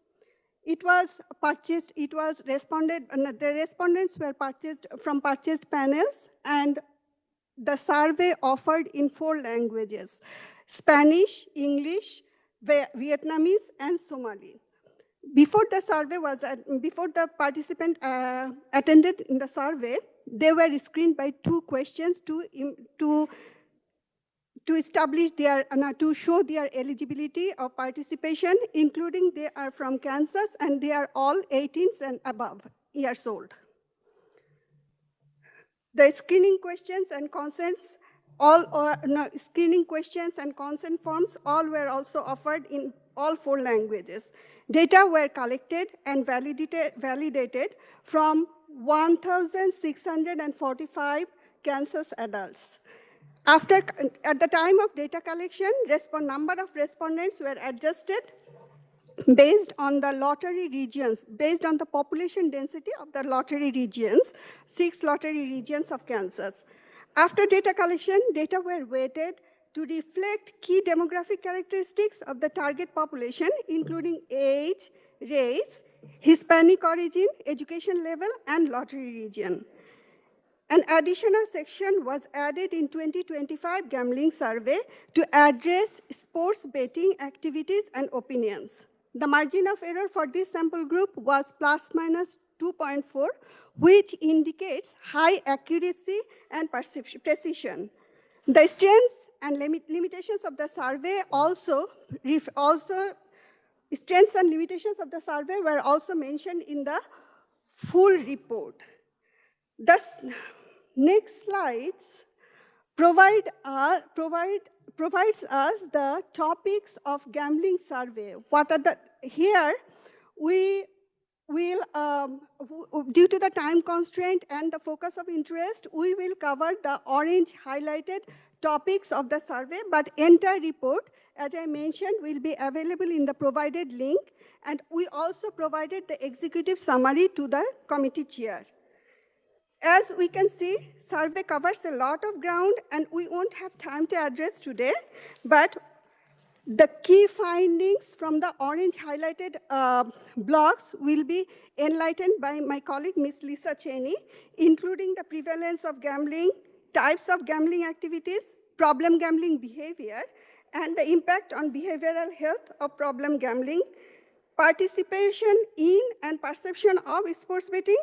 It was purchased, the respondents were purchased panels, and the survey offered in 4 languages: Spanish, English, Vietnamese, and Somali. Before the participant attended in the survey, they were screened by 2 questions to establish to show their eligibility of participation, including they are from Kansas and they are all 18 and above years old. The screening questions and consents, screening questions and consent forms all were also offered in all 4 languages. Data were collected and validated from 1,645 Kansas adults. At the time of data collection, number of respondents were adjusted based on the lottery regions, based on the population density of the lottery regions, 6 lottery regions of Kansas. After data collection, data were weighted to reflect key demographic characteristics of the target population, including age, race, Hispanic origin, education level, and lottery region. An additional section was added in 2025 gambling survey to address sports betting activities and opinions. The margin of error for this sample group was ±2.4, which indicates high accuracy and precision. The strengths and limitations of the survey strengths and limitations of the survey were also mentioned in the full report. The next slides provides us the topics of gambling survey. Here we will, due to the time constraint and the focus of interest, we will cover the orange highlighted topics of the survey, but entire report, as I mentioned, will be available in the provided link, and we also provided the executive summary to the committee chair. As we can see, survey covers a lot of ground, and we won't have time to address today, but the key findings from the orange highlighted blocks will be enlightened by my colleague, Ms. Lisa Cheney, including the prevalence of gambling, types of gambling activities, problem gambling behavior, and the impact on behavioral health of problem gambling, participation in and perception of sports betting,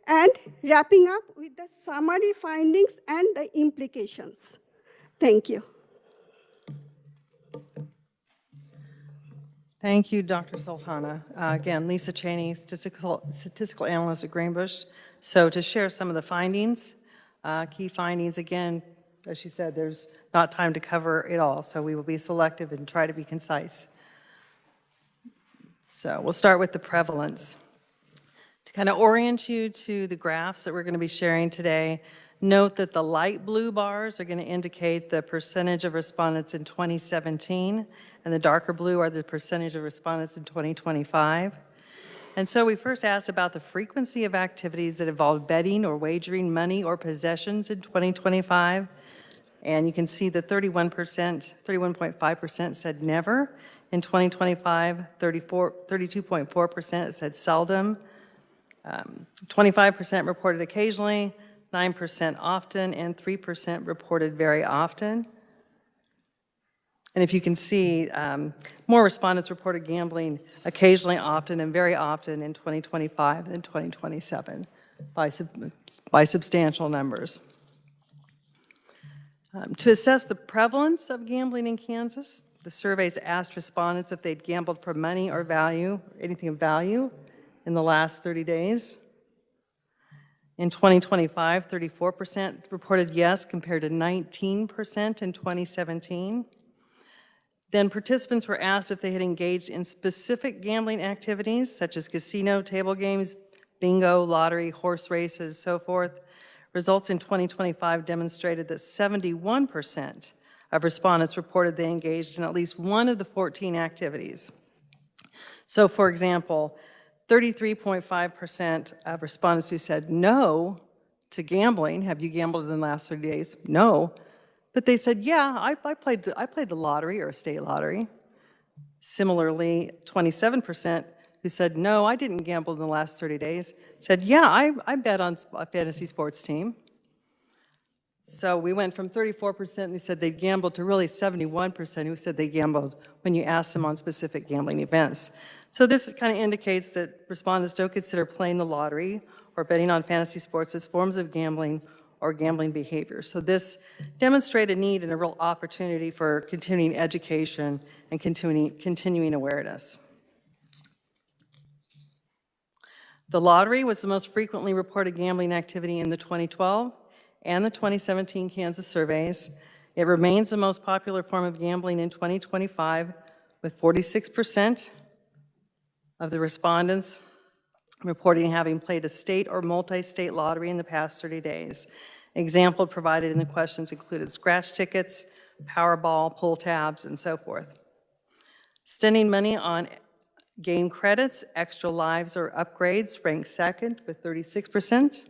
and wrapping up with the summary findings and the implications. Thank you. Thank you, Dr. Sultana. Again, Lisa Cheney, statistical analyst at Greenbush. So to share some of the findings, key findings, again, as she said, there's not time to cover it all, so we will be selective and try to be concise. So we'll start with the prevalence. To kind of orient you to the graphs that we're going to be sharing today, note that the light blue bars are going to indicate the percentage of respondents in 2017, and the darker blue are the percentage of respondents in 2025. And so we first asked about the frequency of activities that involved betting or wagering money or possessions in 2025. And you can see that 31.5% said never. In 2025, 32.4% said seldom. 25% reported occasionally, 9% often, and 3% reported very often. And if you can see, more respondents reported gambling occasionally, often, and very often in 2025 than 2027 by substantial numbers. To assess the prevalence of gambling in Kansas, the surveys asked respondents if they'd gambled for money or value, anything of value, in the last 30 days. In 2025, 34% reported yes, compared to 19% in 2017. Then participants were asked if they had engaged in specific gambling activities, such as casino, table games, bingo, lottery, horse races, so forth. Results in 2025 demonstrated that 71% of respondents reported they engaged in at least one of the 14 activities. So, for example, 33.5% of respondents who said no to gambling, have you gambled in the last 30 days? No. But they said, yeah, I played the lottery or a state lottery. Similarly, 27% who said, no, I didn't gamble in the last 30 days, said, yeah, I bet on a fantasy sports team. So we went from 34% who said they gambled to really 71% who said they gambled when you asked them on specific gambling events. So this kind of indicates that respondents don't consider playing the lottery or betting on fantasy sports as forms of gambling or gambling behavior. So this demonstrated a need and a real opportunity for continuing education and continuing awareness. The lottery was the most frequently reported gambling activity in the 2012 and the 2017 Kansas surveys. It remains the most popular form of gambling in 2025, with 46% of the respondents reporting having played a state or multi-state lottery in the past 30 days. Example provided in the questions included scratch tickets, Powerball, pull tabs, and so forth. Spending money on game credits, extra lives, or upgrades ranked second with 36%,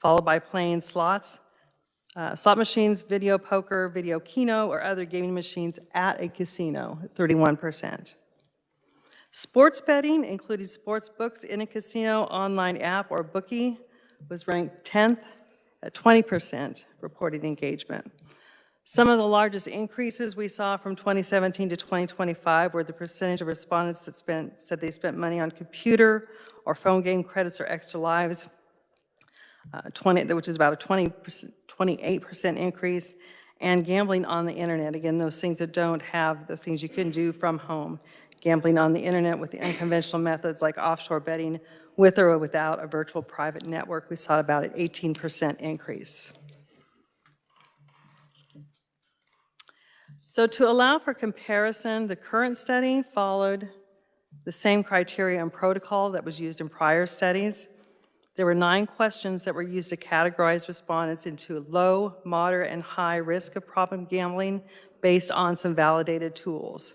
followed by playing slots, slot machines, video poker, video keno, or other gaming machines at a casino, 31%. Sports betting, including sports books in a casino, online app, or bookie, was ranked 10th at 20% reported engagement. Some of the largest increases we saw from 2017 to 2025 were the percentage of respondents that said they spent money on computer or phone game credits or extra lives, which is about a 28% increase, and gambling on the internet. Again, those things that don't have, those things you can do from home. Gambling on the internet with the unconventional methods like offshore betting with or without a virtual private network, we saw about an 18% increase. So to allow for comparison, the current study followed the same criteria and protocol that was used in prior studies. There were 9 questions that were used to categorize respondents into low, moderate, and high risk of problem gambling based on some validated tools.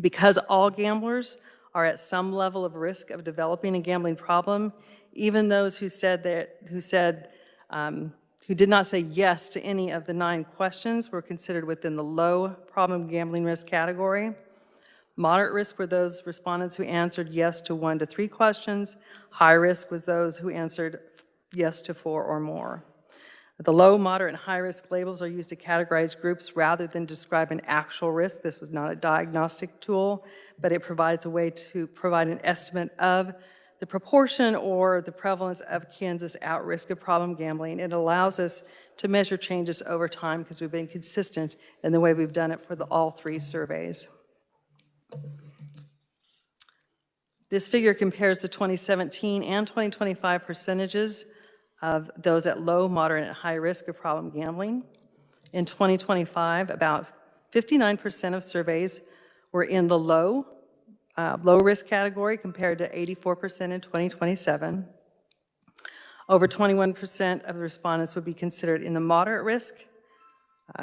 Because all gamblers are at some level of risk of developing a gambling problem, even those who did not say yes to any of the 9 questions were considered within the low problem gambling risk category. Moderate risk were those respondents who answered yes to 1 to 3 questions. High risk was those who answered yes to 4 or more. The low, moderate, and high risk labels are used to categorize groups rather than describe an actual risk. This was not a diagnostic tool, but it provides a way to provide an estimate of the proportion or the prevalence of Kansas at risk of problem gambling. It allows us to measure changes over time because we've been consistent in the way we've done it for all 3 surveys. This figure compares the 2017 and 2025 percentages of those at low, moderate, and high risk of problem gambling. In 2025, about 59% of surveys were in the low risk category compared to 84% in 2027. Over 21% of the respondents would be considered in the moderate risk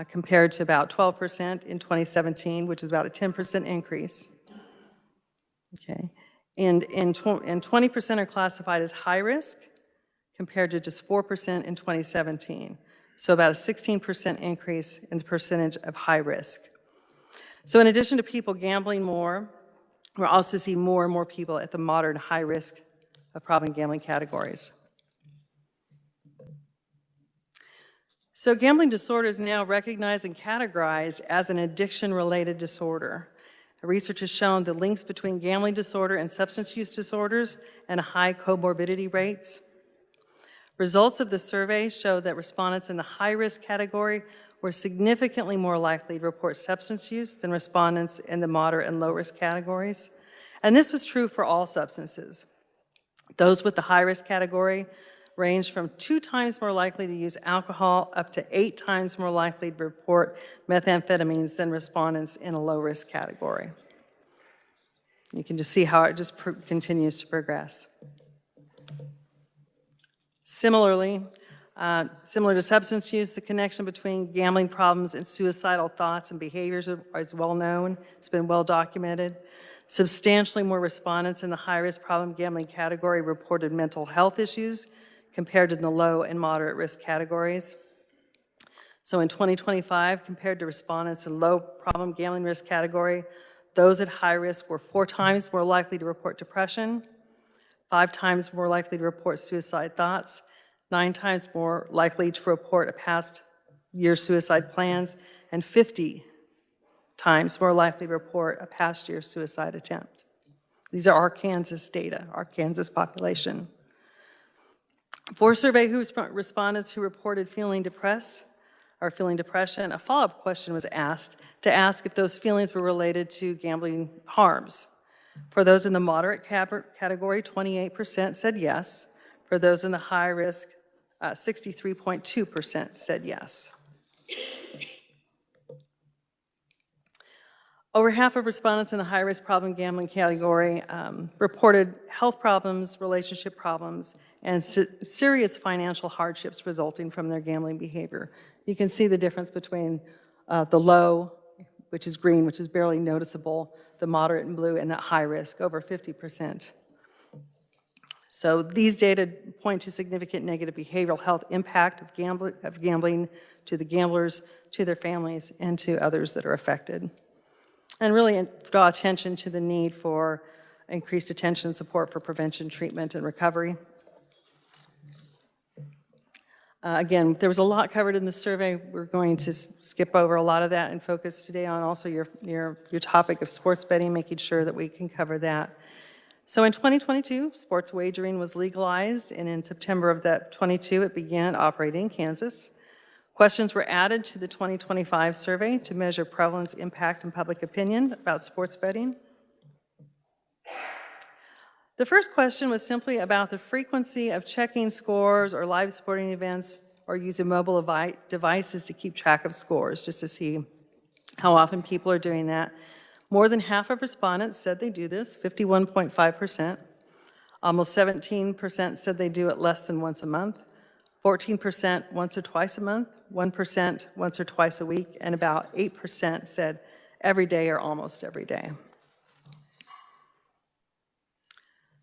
compared to about 12% in 2017, which is about a 10% increase. Okay, and 20% are classified as high risk compared to just 4% in 2017. So about a 16% increase in the percentage of high risk. So in addition to people gambling more, we're also seeing more and more people at the moderate and high risk of problem gambling categories. So gambling disorder is now recognized and categorized as an addiction-related disorder. Research has shown the links between gambling disorder and substance use disorders and high comorbidity rates. Results of the survey show that respondents in the high-risk category were significantly more likely to report substance use than respondents in the moderate and low-risk categories. And this was true for all substances. Those with the high-risk category range from 2 times more likely to use alcohol up to 8 times more likely to report methamphetamines than respondents in a low-risk category. You can just see how it just continues to progress. Similarly, similar to substance use, the connection between gambling problems and suicidal thoughts and behaviors is well known. It's been well documented. Substantially more respondents in the high-risk problem gambling category reported mental health issues compared to the low and moderate risk categories. So in 2025, compared to respondents in low problem gambling risk category, those at high risk were 4 times more likely to report depression, 5 times more likely to report suicide thoughts, 9 times more likely to report a past year suicide plans, and 50 times more likely to report a past year suicide attempt. These are Arkansas data, Arkansas population. For survey respondents who reported feeling depressed or feeling depression, a follow-up question was asked to ask if those feelings were related to gambling harms. For those in the moderate category, 28% said yes. For those in the high risk, 63.2% said yes. Over half of respondents in the high-risk problem gambling category reported health problems, relationship problems, and serious financial hardships resulting from their gambling behavior. You can see the difference between the low, which is green, which is barely noticeable, the moderate and blue, and that high risk, over 50%. So these data point to significant negative behavioral health impact of gambling to the gamblers, to their families, and to others that are affected. And really draw attention to the need for increased attention and support for prevention, treatment, and recovery. Again, there was a lot covered in the survey. We're going to skip over a lot of that and focus today on also your topic of sports betting, making sure that we can cover that. So in 2022, sports wagering was legalized, and in September of that 22, it began operating in Kansas. Questions were added to the 2025 survey to measure prevalence, impact, and public opinion about sports betting. The first question was simply about the frequency of checking scores or live sporting events or using mobile devices to keep track of scores, just to see how often people are doing that. More than half of respondents said they do this, 51.5%. Almost 17% said they do it less than once a month. 14% once or twice a month, 1% once or twice a week, and about 8% said every day or almost every day.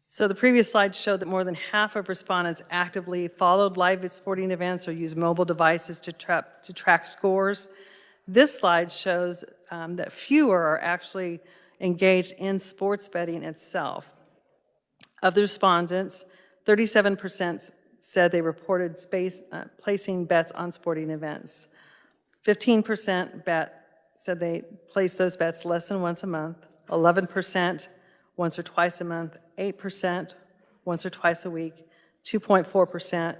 So the previous slide showed that more than half of respondents actively followed live sporting events or used mobile devices to track scores. This slide shows that fewer are actually engaged in sports betting itself. Of the respondents, 37% said they reported placing bets on sporting events. 15% said they placed those bets less than once a month. 11% once or twice a month. 8% once or twice a week. 2.4%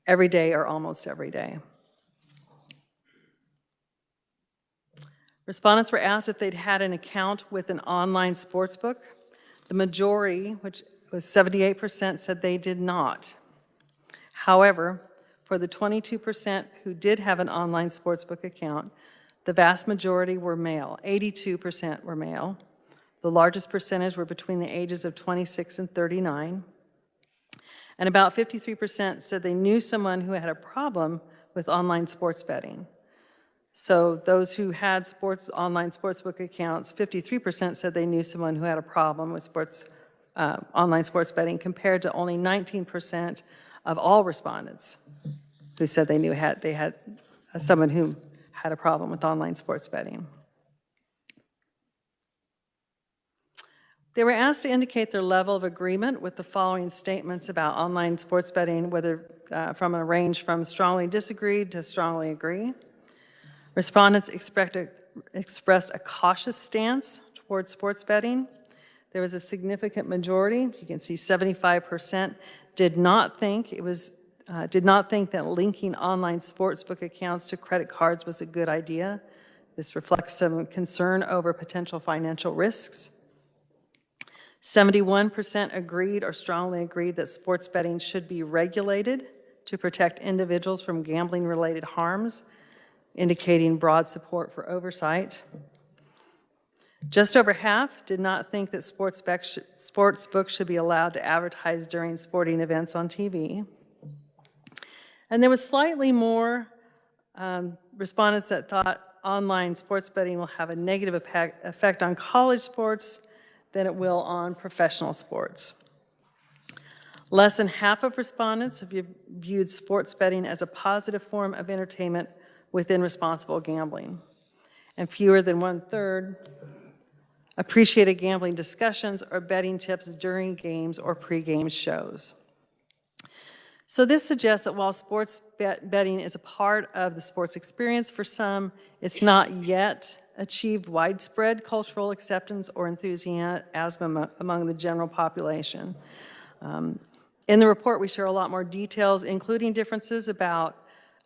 every day or almost every day. Respondents were asked if they'd had an account with an online sports book. The majority, which was 78%, said they did not. However, for the 22% who did have an online sportsbook account, the vast majority were male. 82% were male. The largest percentage were between the ages of 26 and 39. And about 53% said they knew someone who had a problem with online sports betting. So those who had online sportsbook accounts, 53% said they knew someone who had a problem with online sports betting, compared to only 19% of all respondents. who said they had someone who had a problem with online sports betting. They were asked to indicate their level of agreement with the following statements about online sports betting, whether from a range from strongly disagreed to strongly agree. Respondents expressed a cautious stance towards sports betting. There was a significant majority, you can see 75%, did not think that linking online sportsbook accounts to credit cards was a good idea. This reflects some concern over potential financial risks. 71% agreed or strongly agreed that sports betting should be regulated to protect individuals from gambling-related harms, indicating broad support for oversight. Just over half did not think that sports books should be allowed to advertise during sporting events on TV. And there was slightly more respondents that thought online sports betting will have a negative effect on college sports than it will on professional sports. Less than half of respondents have viewed sports betting as a positive form of entertainment within responsible gambling. And fewer than 1/3 appreciated gambling discussions or betting tips during games or pre-game shows. So this suggests that while sports betting is a part of the sports experience for some, it's not yet achieved widespread cultural acceptance or enthusiasm among the general population. In the report, we share a lot more details, including differences about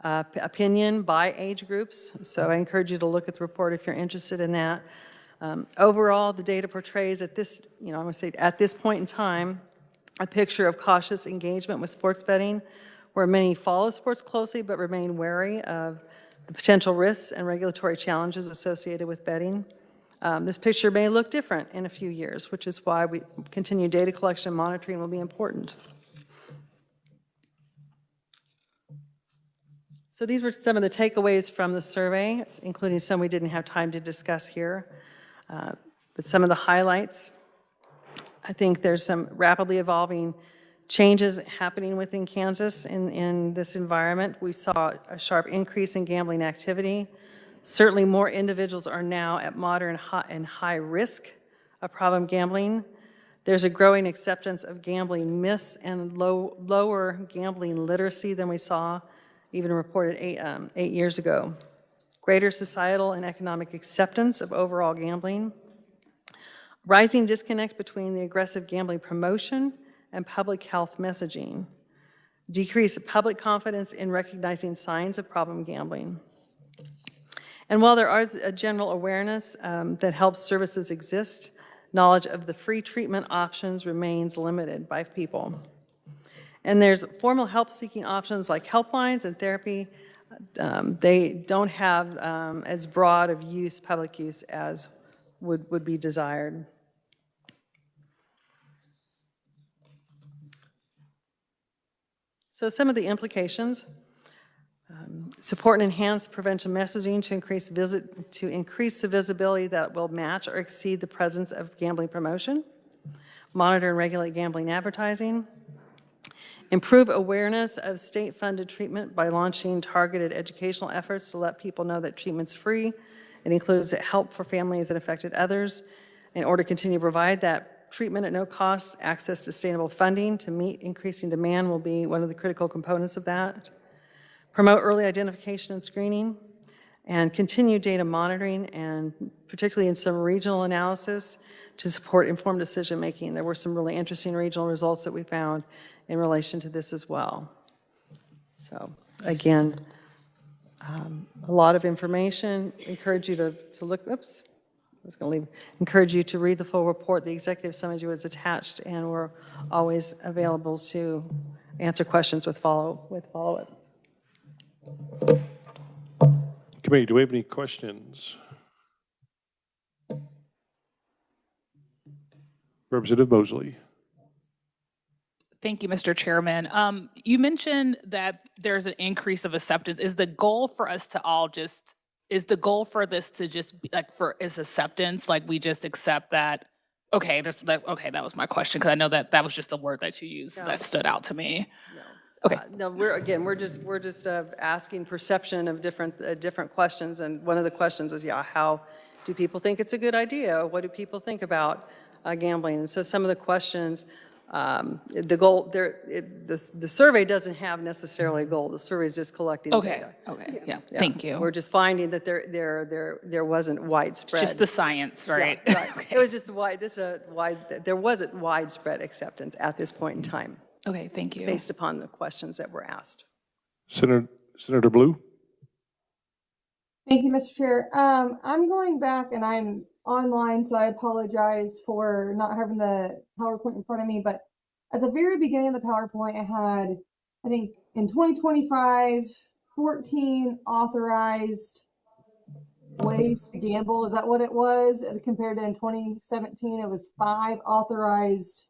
opinion by age groups. So I encourage you to look at the report if you're interested in that. Overall, the data portrays at this, I'm going to say at this point in time, a picture of cautious engagement with sports betting, where many follow sports closely but remain wary of the potential risks and regulatory challenges associated with betting. This picture may look different in a few years, which is why continued data collection and monitoring will be important. So these were some of the takeaways from the survey, including some we didn't have time to discuss here. But some of the highlights, I think there's some rapidly evolving changes happening within Kansas in this environment. We saw a sharp increase in gambling activity. Certainly more individuals are now at moderate and high risk of problem gambling. There's a growing acceptance of gambling myths and lower gambling literacy than we saw even reported eight years ago. Greater societal and economic acceptance of overall gambling. Rising disconnect between the aggressive gambling promotion and public health messaging. Decreased public confidence in recognizing signs of problem gambling. And while there is a general awareness that health services exist, knowledge of the free treatment options remains limited by people. And there's formal help-seeking options like helplines and therapy. They don't have as broad of use, public use, as would be desired. So some of the implications, support and enhance prevention messaging to increase the visibility that will match or exceed the presence of gambling promotion, monitor and regulate gambling advertising, improve awareness of state-funded treatment by launching targeted educational efforts to let people know that treatment's free. It includes help for families that affected others. In order to continue to provide that treatment at no cost, access to sustainable funding to meet increasing demand will be one of the critical components of that. Promote early identification and screening, and continue data monitoring, and particularly in some regional analysis to support informed decision-making. There were some really interesting regional results that we found in relation to this as well. So again, a lot of information. Encourage you to look, oops. I was going to leave. Encourage you to read the full report. The executive summary was attached, and we're always available to answer questions with follow-up. Committee, do we have any questions? Representative Mosley. Thank you, Mr. Chairman. You mentioned that there's an increase of acceptance. Is the goal for us to all just is the goal for this to just be like is acceptance, like we just accept that, okay, okay, that was my question, because I know that was just a word that you used that stood out to me. Okay. No, we're just asking perception of different questions, and one of the questions was, yeah, how do people think it's a good idea? What do people think about gambling? And so some of the questions, the goal, the survey doesn't have necessarily a goal. The survey is just collecting data. Okay, yeah, thank you. We're just finding that there wasn't widespread. Just the science, right? Yeah, right. It was just there wasn't widespread acceptance at this point in time. Okay, thank you. Based upon the questions that were asked. Senator Blue? Thank you, Mr. Chair. I'm going back and I'm online, so I apologize for not having the PowerPoint in front of me, but at the very beginning of the PowerPoint, I had, I think in 2025, 14 authorized ways to gamble. Is that what it was? Compared to in 2017, it was 5 authorized.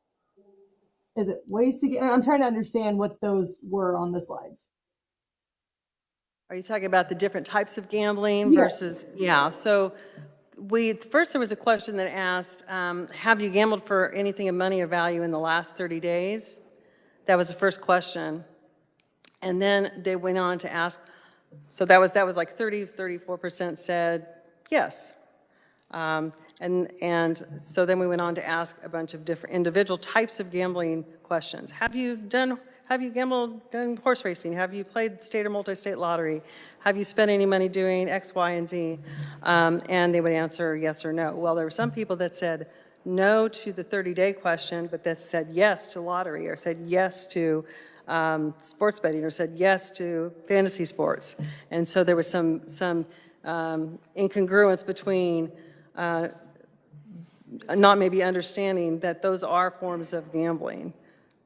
Is it ways to get? I'm trying to understand what those were on the slides. Are you talking about the different types of gambling versus, yeah, so first there was a question that asked, have you gambled for anything of money or value in the last 30 days? That was the first question. And then they went on to ask, so that was like 34% said yes. And so then we went on to ask a bunch of different individual types of gambling questions. Have you gambled, done horse racing? Have you played state or multi-state lottery? Have you spent any money doing X, Y, and Z? And they would answer yes or no. Well, there were some people that said no to the 30-day question, but that said yes to lottery, or said yes to sports betting, or said yes to fantasy sports. And so there was some incongruence between not maybe understanding that those are forms of gambling.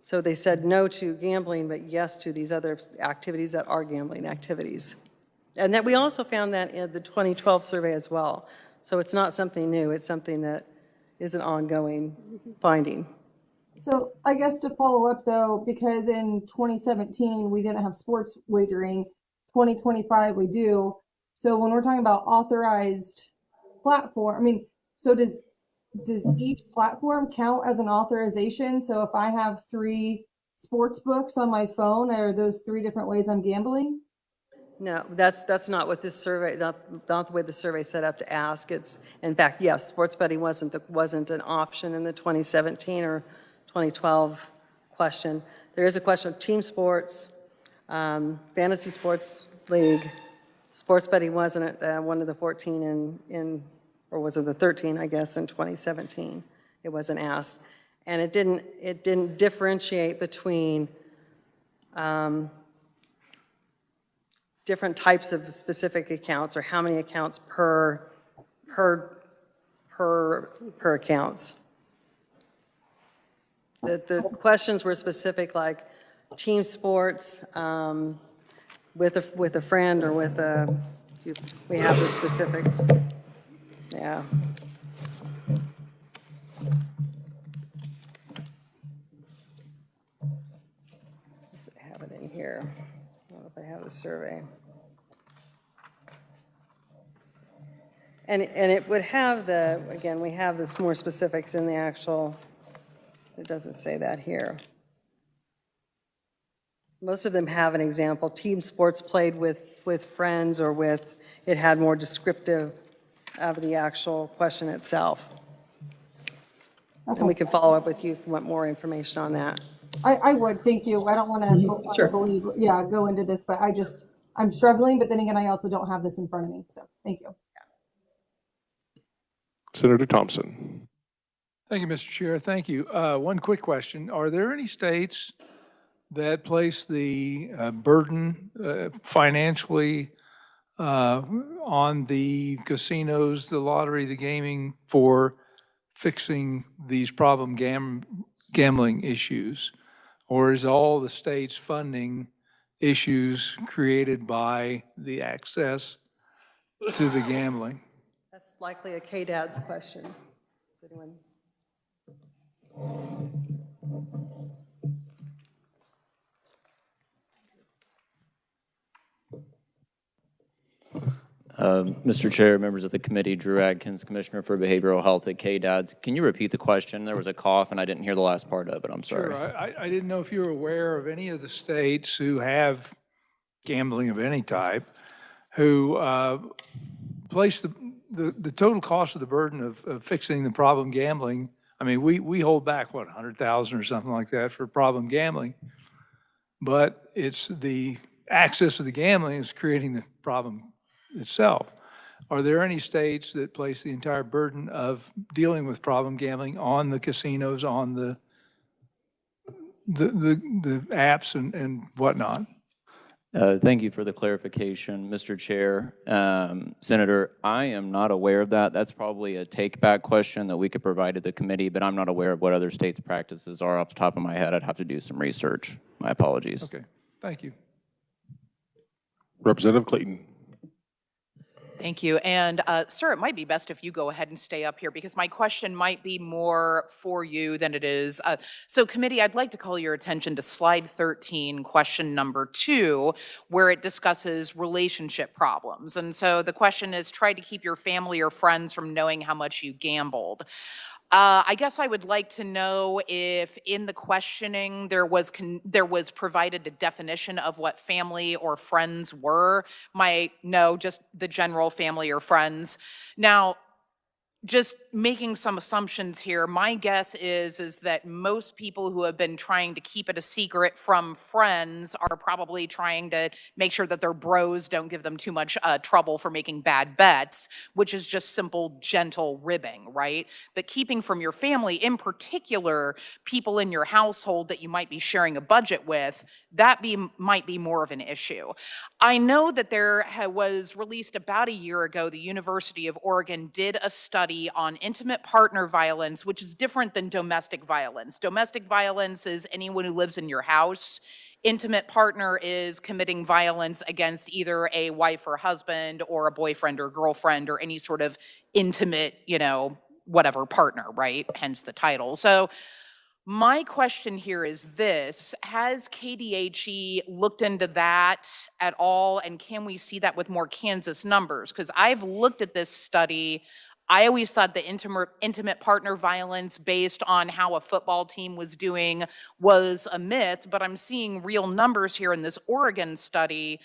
So they said no to gambling, but yes to these other activities that are gambling activities. And that we also found that in the 2012 survey as well. So it's not something new, it's something that is an ongoing finding. So I guess to follow up though, because in 2017, we didn't have sports wagering, 2025 we do. So when we're talking about authorized platform, I mean, so does each platform count as an authorization? So if I have 3 sports books on my phone, are those 3 different ways I'm gambling? No, that's not what this survey, not the way the survey set up to ask. It's, in fact, yes, sports betting wasn't an option in the 2017 or 2012 question. There is a question of team sports, fantasy sports league. Sports betting wasn't one of the 14 or was it the 13, I guess, in 2017. It wasn't asked. And it didn't differentiate between different types of specific accounts or how many accounts per accounts. The questions were specific, like team sports with a friend or with a, we have the specifics. Yeah. I have it in here. I don't know if I have the survey. And it would have again, we have this more specifics in the actual, it doesn't say that here. Most of them have an example. Team sports played with friends or with, it had more descriptive of the actual question itself. Okay. And we can follow up with you if you want more information on that. I would, thank you. I don't want to go into this, but I'm struggling, but then again, I also don't have this in front of me, so thank you. Senator Thompson. Thank you, Mr. Chair. Thank you. One quick question. Are there any states that place the burden financially on the casinos, the lottery, the gaming for fixing these problem gambling issues? Or is all the states funding issues created by the access to the gambling? That's likely a KDAD's question. Does anyone? Mr. Chair, members of the committee, Drew Adkins, Commissioner for Behavioral Health at KDADS. Can you repeat the question? There was a cough and I didn't hear the last part of it. I'm sorry. Sure. I didn't know if you were aware of any of the states who have gambling of any type, who place the total cost of the burden of fixing the problem gambling. I mean, we hold back, what, 100,000 or something like that for problem gambling. But it's the access to the gambling is creating the problem itself. Are there any states that place the entire burden of dealing with problem gambling on the casinos, on the apps and whatnot? Thank you for the clarification, Mr. Chair. Senator, I am not aware of that. That's probably a take-back question that we could provide to the committee, but I'm not aware of what other states' practices are off the top of my head. I'd have to do some research. My apologies. Okay, thank you. Representative Clayton. Thank you. And sir, it might be best if you go ahead and stay up here because my question might be more for you than it is. So committee, I'd like to call your attention to slide 13, question number 2, where it discusses relationship problems. And so the question is, try to keep your family or friends from knowing how much you gambled. I guess I would like to know if in the questioning there was provided a definition of what family or friends were. No, just the general family or friends. Now, just making some assumptions here, my guess is that most people who have been trying to keep it a secret from friends are probably trying to make sure that their bros don't give them too much trouble for making bad bets, which is just simple, gentle ribbing, right? But keeping from your family, in particular, people in your household that you might be sharing a budget with, might be more of an issue. I know that there was released about a year ago, the University of Oregon did a study on intimate partner violence, which is different than domestic violence. Domestic violence is anyone who lives in your house. Intimate partner is committing violence against either a wife or husband or a boyfriend or girlfriend or any sort of intimate, whatever partner, right? Hence the title. So my question here is this: has KDHE looked into that at all? And can we see that with more Kansas numbers? Because I've looked at this study. I always thought the intimate partner violence based on how a football team was doing was a myth, but I'm seeing real numbers here in this Oregon study.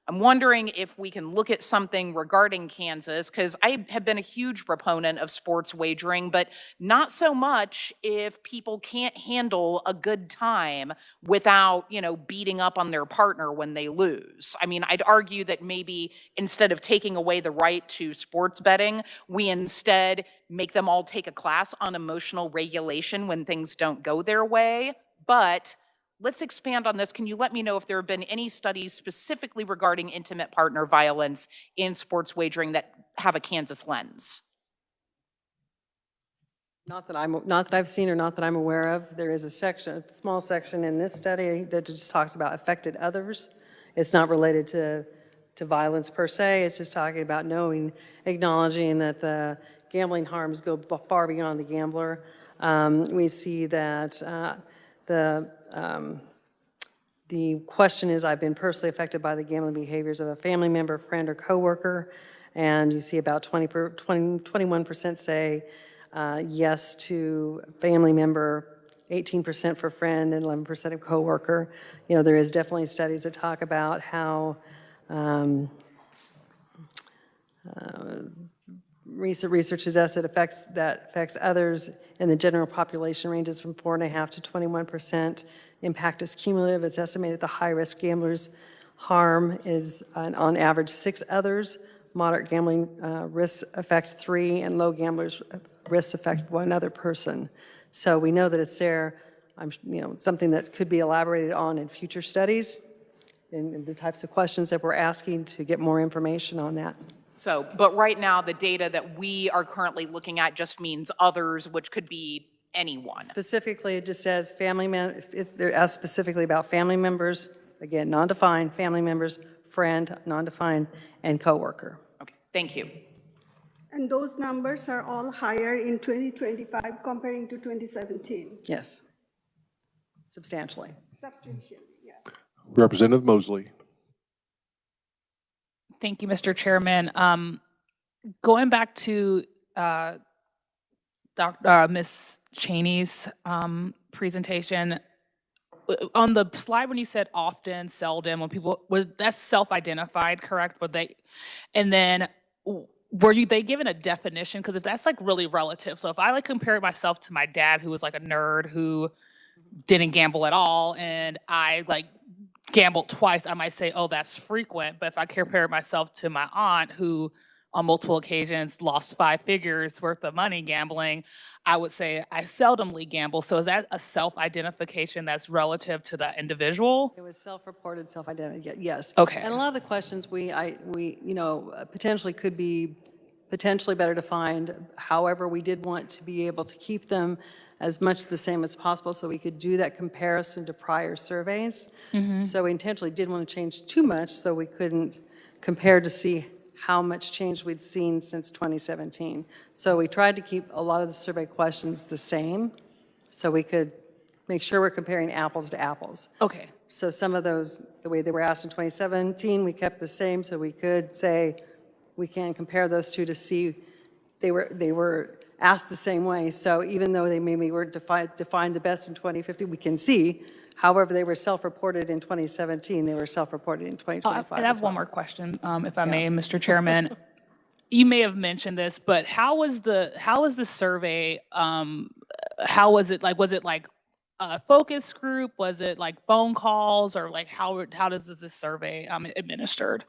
I'm wondering if we can look at something regarding Kansas, because I have been a huge proponent of sports wagering, but not so much if people can't handle a good time without, beating up on their partner when they lose. I mean, I'd argue that maybe instead of taking away the right to sports betting, we instead make them all take a class on emotional regulation when things don't go their way. But let's expand on this. Can you let me know if there have been any studies specifically regarding intimate partner violence in sports wagering that have a Kansas lens? Not that I've seen or not that I'm aware of. There is a small section in this study that just talks about affected others. It's not related to violence per se. It's just talking about acknowledging that the gambling harms go far beyond the gambler. We see that the question is, I've been personally affected by the gambling behaviors of a family member, friend, or coworker, and you see about 21% say yes to family member, 18% for friend, and 11% of coworker. There is definitely studies that talk about how recent research suggests that affects others in the general population ranges from 4.5% to 21%. Impact is cumulative. It's estimated the high-risk gamblers' harm is on average 6 others. Moderate gambling risks affect 3, and low gamblers' risks affect 1 other person. So we know that it's there. Something that could be elaborated on in future studies, in the types of questions that we're asking to get more information on that. So, but right now, the data that we are currently looking at just means others, which could be anyone. Specifically, it just says they're asked specifically about family members, again, non-defined, family members, friend, non-defined, and coworker. Okay, thank you. And those numbers are all higher in 2025 comparing to 2017. Yes, substantially. Substantially, yes. Representative Mosley. Thank you, Mr. Chairman. Going back to Ms. Cheney's presentation, on the slide when you said often, seldom, when people, was that's self-identified, correct? Were they, and then were they given a definition? Because if that's like really relative, so if I like compare myself to my dad, who was like a nerd who didn't gamble at all, and I like gambled twice, I might say, oh, that's frequent. But if I compare myself to my aunt, who on multiple occasions lost 5 figures worth of money gambling, I would say I seldomly gamble. So is that a self-identification that's relative to that individual? It was self-reported, self-identity, yes. Okay. And a lot of the questions we potentially could be potentially better defined. However, we did want to be able to keep them as much the same as possible so we could do that comparison to prior surveys. So we intentionally didn't want to change too much so we couldn't compare to see how much change we'd seen since 2017. So we tried to keep a lot of the survey questions the same so we could make sure we're comparing apples to apples. Okay. So some of those, the way they were asked in 2017, we kept the same so we could say we can compare those two to see they were asked the same way. So even though they maybe weren't defined the best in 2050, we can see. However, they were self-reported in 2017. They were self-reported in 2025. And I have one more question, if I may, Mr. Chairman. You may have mentioned this, but how was the survey? How was it like? Was it like a focus group? Was it like phone calls, or like how does this survey administered?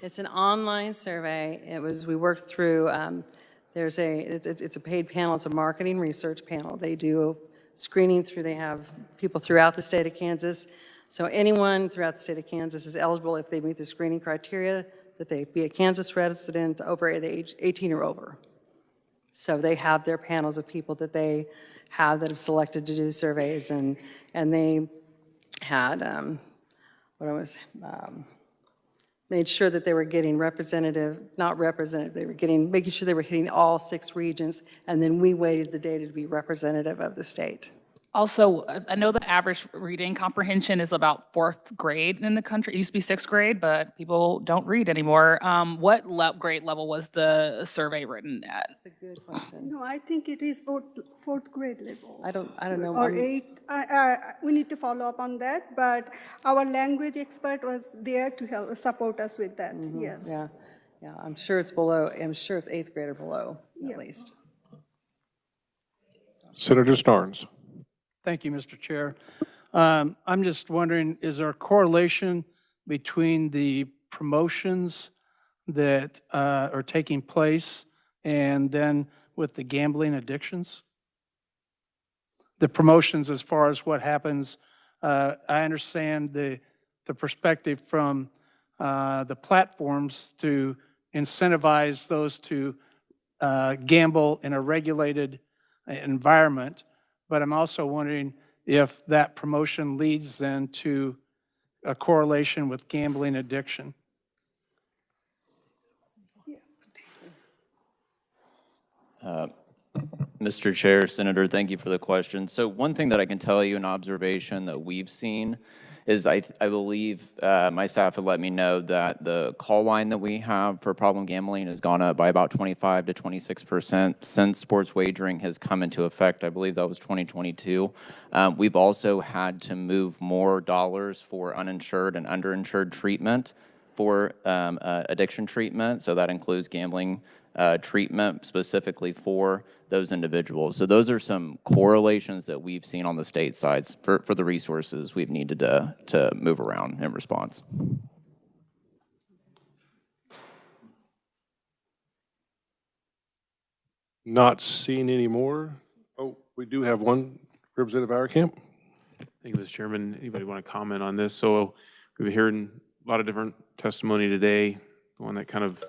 It's an online survey. We worked through. It's a paid panel. It's a marketing research panel. They do screening through, they have people throughout the state of Kansas. So anyone throughout the state of Kansas is eligible if they meet the screening criteria, that they be a Kansas resident over the age 18 or over. So they have their panels of people that they have that have selected to do surveys, and they had, made sure that they were getting making sure they were hitting all 6 regions, and then we weighted the data to be representative of the state. Also, I know the average reading comprehension is about 4th grade in the country. It used to be 6th grade, but people don't read anymore. What grade level was the survey written at? That's a good question. No, I think it is fourth grade level. I don't know. Or 8. We need to follow up on that, but our language expert was there to help support us with that. Yes. Yeah, I'm sure it's below. I'm sure it's 8th grade or below, at least. Senator Starnes. Thank you, Mr. Chair. I'm just wondering, is there a correlation between the promotions that are taking place and then with the gambling addictions? The promotions as far as what happens, I understand the perspective from the platforms to incentivize those to gamble in a regulated environment. But I'm also wondering if that promotion leads then to a correlation with gambling addiction. Mr. Chair, Senator, thank you for the question. So one thing that I can tell you, an observation that we've seen, is I believe my staff had let me know that the call line that we have for problem gambling has gone up by about 25 to 26% since sports wagering has come into effect. I believe that was 2022. We've also had to move more dollars for uninsured and underinsured treatment for addiction treatment. So that includes gambling treatment specifically for those individuals. So those are some correlations that we've seen on the state sides for the resources we've needed to move around in response. Not seeing any more. Oh, we do have one, Representative Auerkamp. Thank you, Mr. Chairman. Anybody want to comment on this? So we've been hearing a lot of different testimony today. The one that kind of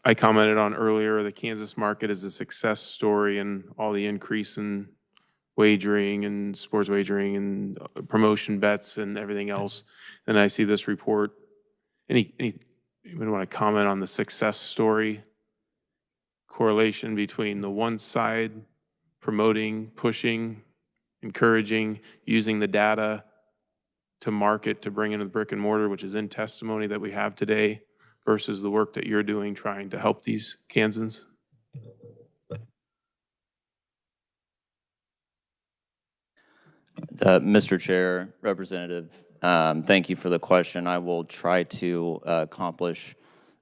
I commented on earlier, the Kansas market is a success story, and all the increase in wagering and sports wagering and promotion bets and everything else. And I see this report. Anybody want to comment on the success story correlation between the one side promoting, pushing, encouraging, using the data to market, to bring in the brick and mortar, which is in testimony that we have today, versus the work that you're doing trying to help these Kansans? Mr. Chair, Representative, thank you for the question. I will try to accomplish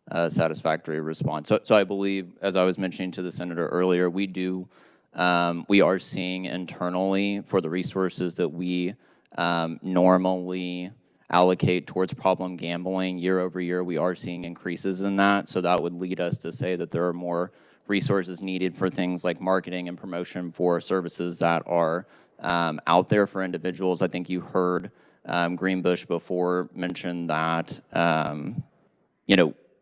a satisfactory response. So I believe, as I was mentioning to the Senator earlier, we are seeing internally for the resources that we normally allocate towards problem gambling year over year, we are seeing increases in that. So that would lead us to say that there are more resources needed for things like marketing and promotion for services that are out there for individuals. I think you heard Greenbush before mention that,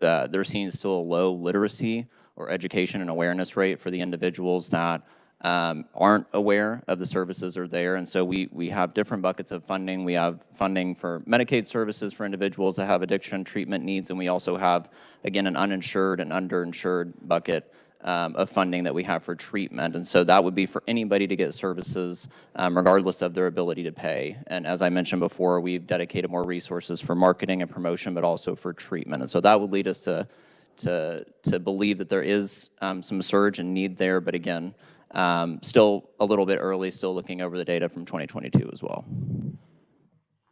they're seeing still a low literacy or education and awareness rate for the individuals that aren't aware of the services are there. And so we have different buckets of funding. We have funding for Medicaid services for individuals that have addiction treatment needs, and we also have, again, an uninsured and underinsured bucket of funding that we have for treatment. And so that would be for anybody to get services regardless of their ability to pay. And as I mentioned before, we've dedicated more resources for marketing and promotion, but also for treatment. And so that would lead us to believe that there is some surge and need there, but again, still a little bit early, still looking over the data from 2022 as well.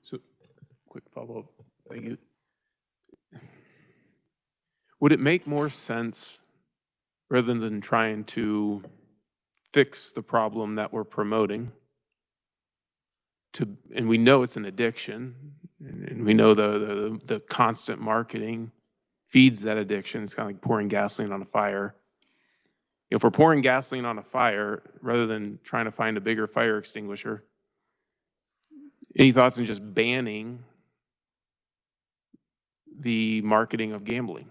So, quick follow-up. Thank you. Would it make more sense, rather than trying to fix the problem that we're promoting, and we know it's an addiction, and we know the constant marketing feeds that addiction. It's kind of like pouring gasoline on a fire. If we're pouring gasoline on a fire, rather than trying to find a bigger fire extinguisher, any thoughts on just banning the marketing of gambling?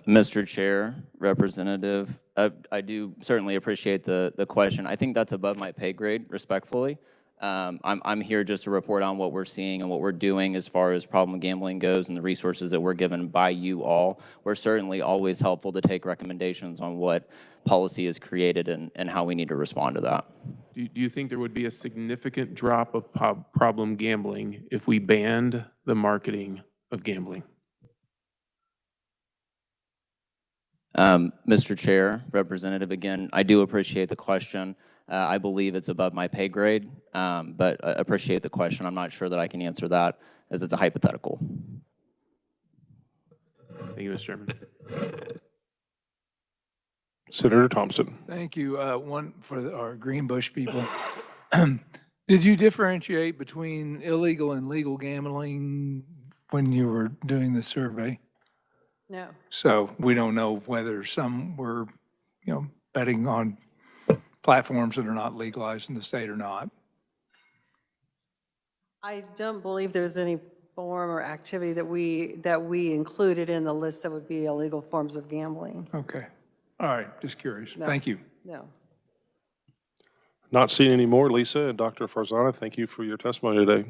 Mr. Chair, Representative, I do certainly appreciate the question. I think that's above my pay grade, respectfully. I'm here just to report on what we're seeing and what we're doing as far as problem gambling goes and the resources that we're given by you all. We're certainly always helpful to take recommendations on what policy is created and how we need to respond to that. Do you think there would be a significant drop of problem gambling if we banned the marketing of gambling? Mr. Chair, Representative, again, I do appreciate the question. I believe it's above my pay grade, but I appreciate the question. I'm not sure that I can answer that as it's a hypothetical. Thank you, Mr. Chairman. Senator Thompson. Thank you. One for our Greenbush people. Did you differentiate between illegal and legal gambling when you were doing the survey? No. So we don't know whether some were, betting on platforms that are not legalized in the state or not. I don't believe there's any form or activity that we included in the list that would be illegal forms of gambling. Okay. All right. Just curious. No. Thank you. No. Not seeing any more. Lisa and Dr. Farzana, thank you for your testimony today.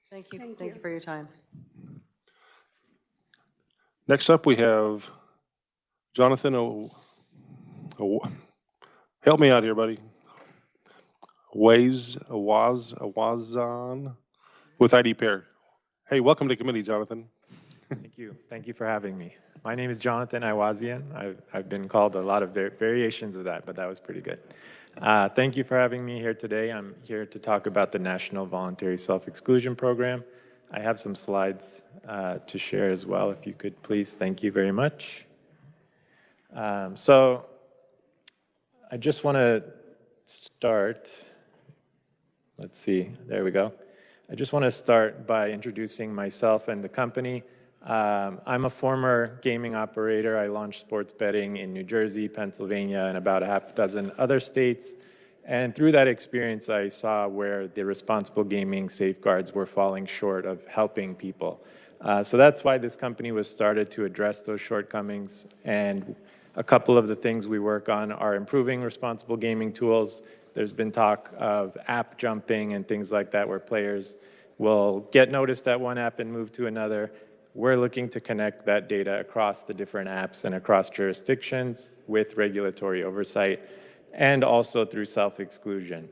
Thank you. Thank you for your time. Next up, we have Jonathan help me out here, buddy. Awazan with ID Pair. Hey, welcome to committee, Jonathan. Thank you. Thank you for having me. My name is Jonathan Iwazian. I've been called a lot of variations of that, but that was pretty good. Thank you for having me here today. I'm here to talk about the National Voluntary Self-Exclusion Program. I have some slides to share as well, if you could please. Thank you very much. So I just want to start. Let's see. There we go. I just want to start by introducing myself and the company. I'm a former gaming operator. I launched sports betting in New Jersey, Pennsylvania, and about a half dozen other states. And through that experience, I saw where the responsible gaming safeguards were falling short of helping people. So that's why this company was started, to address those shortcomings. And a couple of the things we work on are improving responsible gaming tools. There's been talk of app jumping and things like that, where players will get noticed at one app and move to another. We're looking to connect that data across the different apps and across jurisdictions with regulatory oversight, and also through self-exclusion.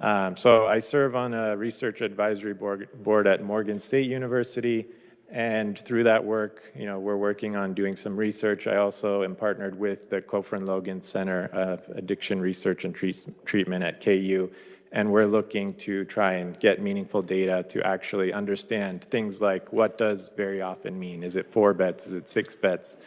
So I serve on a research advisory board at Morgan State University, and through that work, we're working on doing some research. I also am partnered with the Kofran Logan Center of Addiction Research and Treatment at KU, and we're looking to try and get meaningful data to actually understand things like what does very often mean? Is it 4 bets? Is it 6 bets?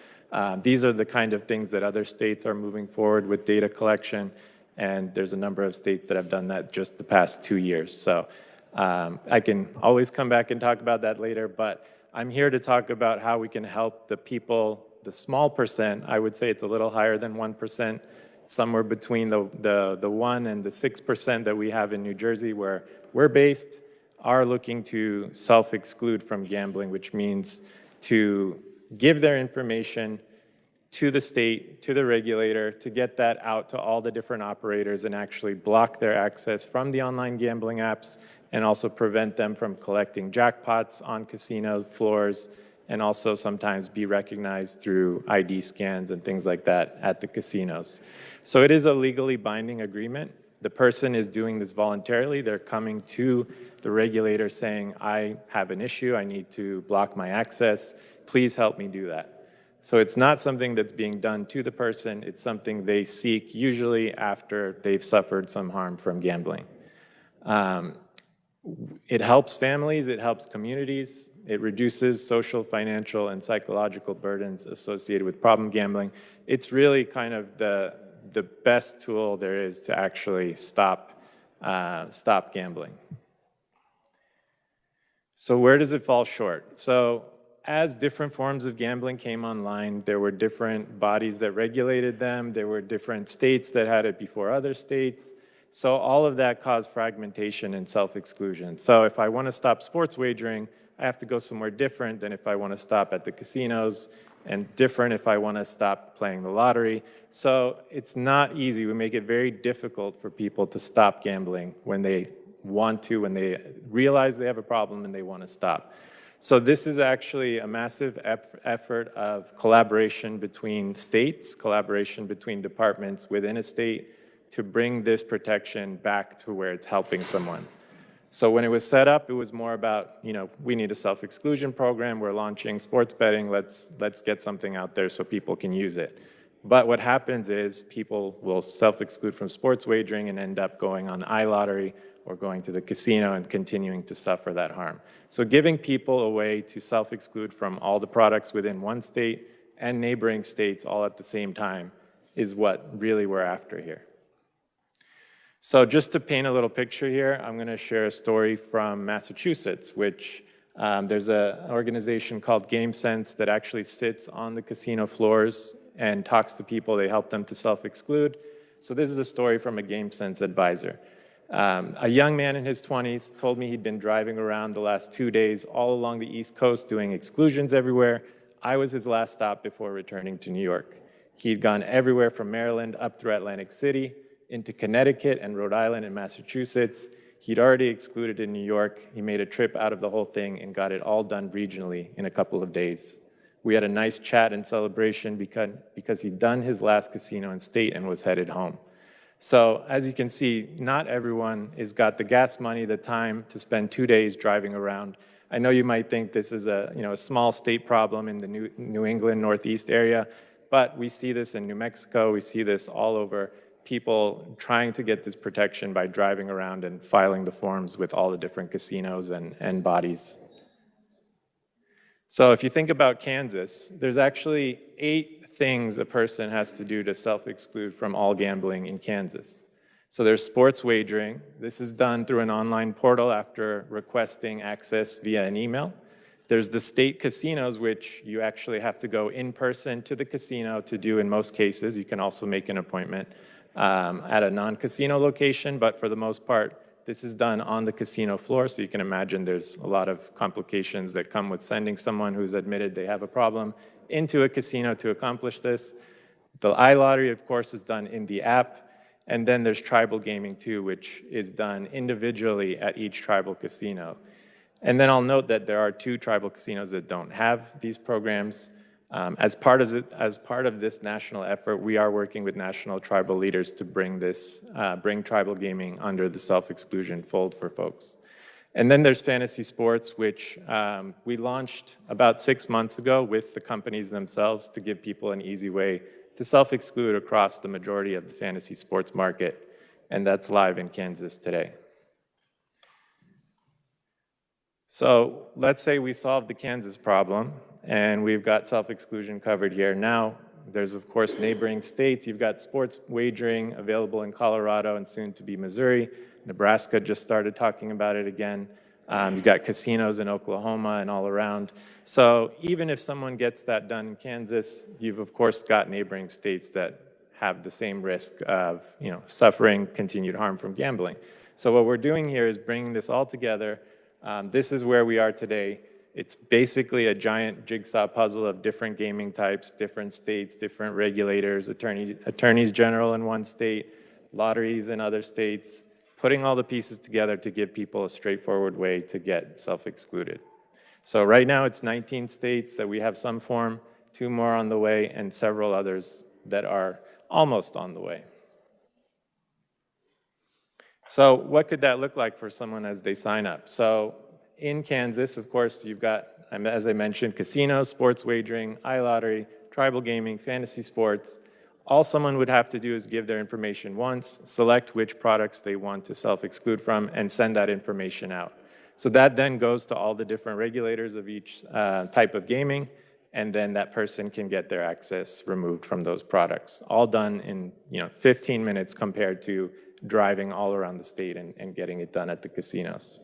These are the kind of things that other states are moving forward with data collection, and there's a number of states that have done that just the past 2 years. So I can always come back and talk about that later, but I'm here to talk about how we can help the people, the small percent. I would say it's a little higher than 1%, somewhere between the 1 and the 6% that we have in New Jersey where we're based, are looking to self-exclude from gambling, which means to give their information to the state, to the regulator, to get that out to all the different operators and actually block their access from the online gambling apps, and also prevent them from collecting jackpots on casino floors, and also sometimes be recognized through ID scans and things like that at the casinos. So it is a legally binding agreement. The person is doing this voluntarily. They're coming to the regulator saying, I have an issue, I need to block my access, please help me do that. So it's not something that's being done to the person, it's something they seek usually after they've suffered some harm from gambling. It helps families, it helps communities, it reduces social, financial, and psychological burdens associated with problem gambling. It's really kind of the best tool there is to actually stop gambling. So where does it fall short? So as different forms of gambling came online, there were different bodies that regulated them, there were different states that had it before other states. So all of that caused fragmentation and self-exclusion. So if I want to stop sports wagering, I have to go somewhere different than if I want to stop at the casinos, and different if I want to stop playing the lottery. So it's not easy. We make it very difficult for people to stop gambling when they want to, when they realize they have a problem and they want to stop. So this is actually a massive effort of collaboration between states, collaboration between departments within a state, to bring this protection back to where it's helping someone. So when it was set up, it was more about, we need a self-exclusion program, we're launching sports betting, let's get something out there so people can use it. But what happens is people will self-exclude from sports wagering and end up going on iLottery or going to the casino and continuing to suffer that harm. So giving people a way to self-exclude from all the products within one state and neighboring states all at the same time is what really we're after here. So just to paint a little picture here, I'm going to share a story from Massachusetts, which there's an organization called GameSense that actually sits on the casino floors and talks to people. They help them to self-exclude. So this is a story from a GameSense advisor. A young man in his 20s told me he'd been driving around the last 2 days all along the East Coast doing exclusions everywhere. I was his last stop before returning to New York. He'd gone everywhere from Maryland up through Atlantic City, into Connecticut and Rhode Island and Massachusetts. He'd already excluded in New York. He made a trip out of the whole thing and got it all done regionally in a couple of days. We had a nice chat and celebration because he'd done his last casino in state and was headed home. So as you can see, not everyone has got the gas money, the time to spend 2 days driving around. I know you might think this is a small state problem in the New England Northeast area, but we see this in New Mexico, we see this all over. People trying to get this protection by driving around and filing the forms with all the different casinos and bodies. So if you think about Kansas, there's actually 8 things a person has to do to self-exclude from all gambling in Kansas. So there's sports wagering. This is done through an online portal after requesting access via an email. There's the state casinos, which you actually have to go in person to the casino to do in most cases. You can also make an appointment at a non-casino location, but for the most part, this is done on the casino floor, so you can imagine there's a lot of complications that come with sending someone who's admitted they have a problem into a casino to accomplish this. The iLottery, of course, is done in the app, and then there's tribal gaming too, which is done individually at each tribal casino. And then I'll note that there are 2 tribal casinos that don't have these programs. As part of this national effort, we are working with national tribal leaders to bring tribal gaming under the self-exclusion fold for folks. And then there's fantasy sports, which we launched about 6 months ago with the companies themselves to give people an easy way to self-exclude across the majority of the fantasy sports market. And that's live in Kansas today. So let's say we solved the Kansas problem and we've got self-exclusion covered here. Now, there's of course neighboring states. You've got sports wagering available in Colorado and soon to be Missouri. Nebraska just started talking about it again. You've got casinos in Oklahoma and all around. So even if someone gets that done in Kansas, you've of course got neighboring states that have the same risk of suffering continued harm from gambling. So what we're doing here is bringing this all together. This is where we are today. It's basically a giant jigsaw puzzle of different gaming types, different states, different regulators, attorneys general in one state, lotteries in other states, putting all the pieces together to give people a straightforward way to get self-excluded. So right now it's 19 states that we have some form, 2 more on the way, and several others that are almost on the way. So what could that look like for someone as they sign up? So in Kansas, of course, you've got, as I mentioned, casinos, sports wagering, iLottery, tribal gaming, fantasy sports. All someone would have to do is give their information once, select which products they want to self-exclude from, and send that information out. So that then goes to all the different regulators of each type of gaming, and then that person can get their access removed from those products. All done in 15 minutes compared to driving all around the state and getting it done at the casinos.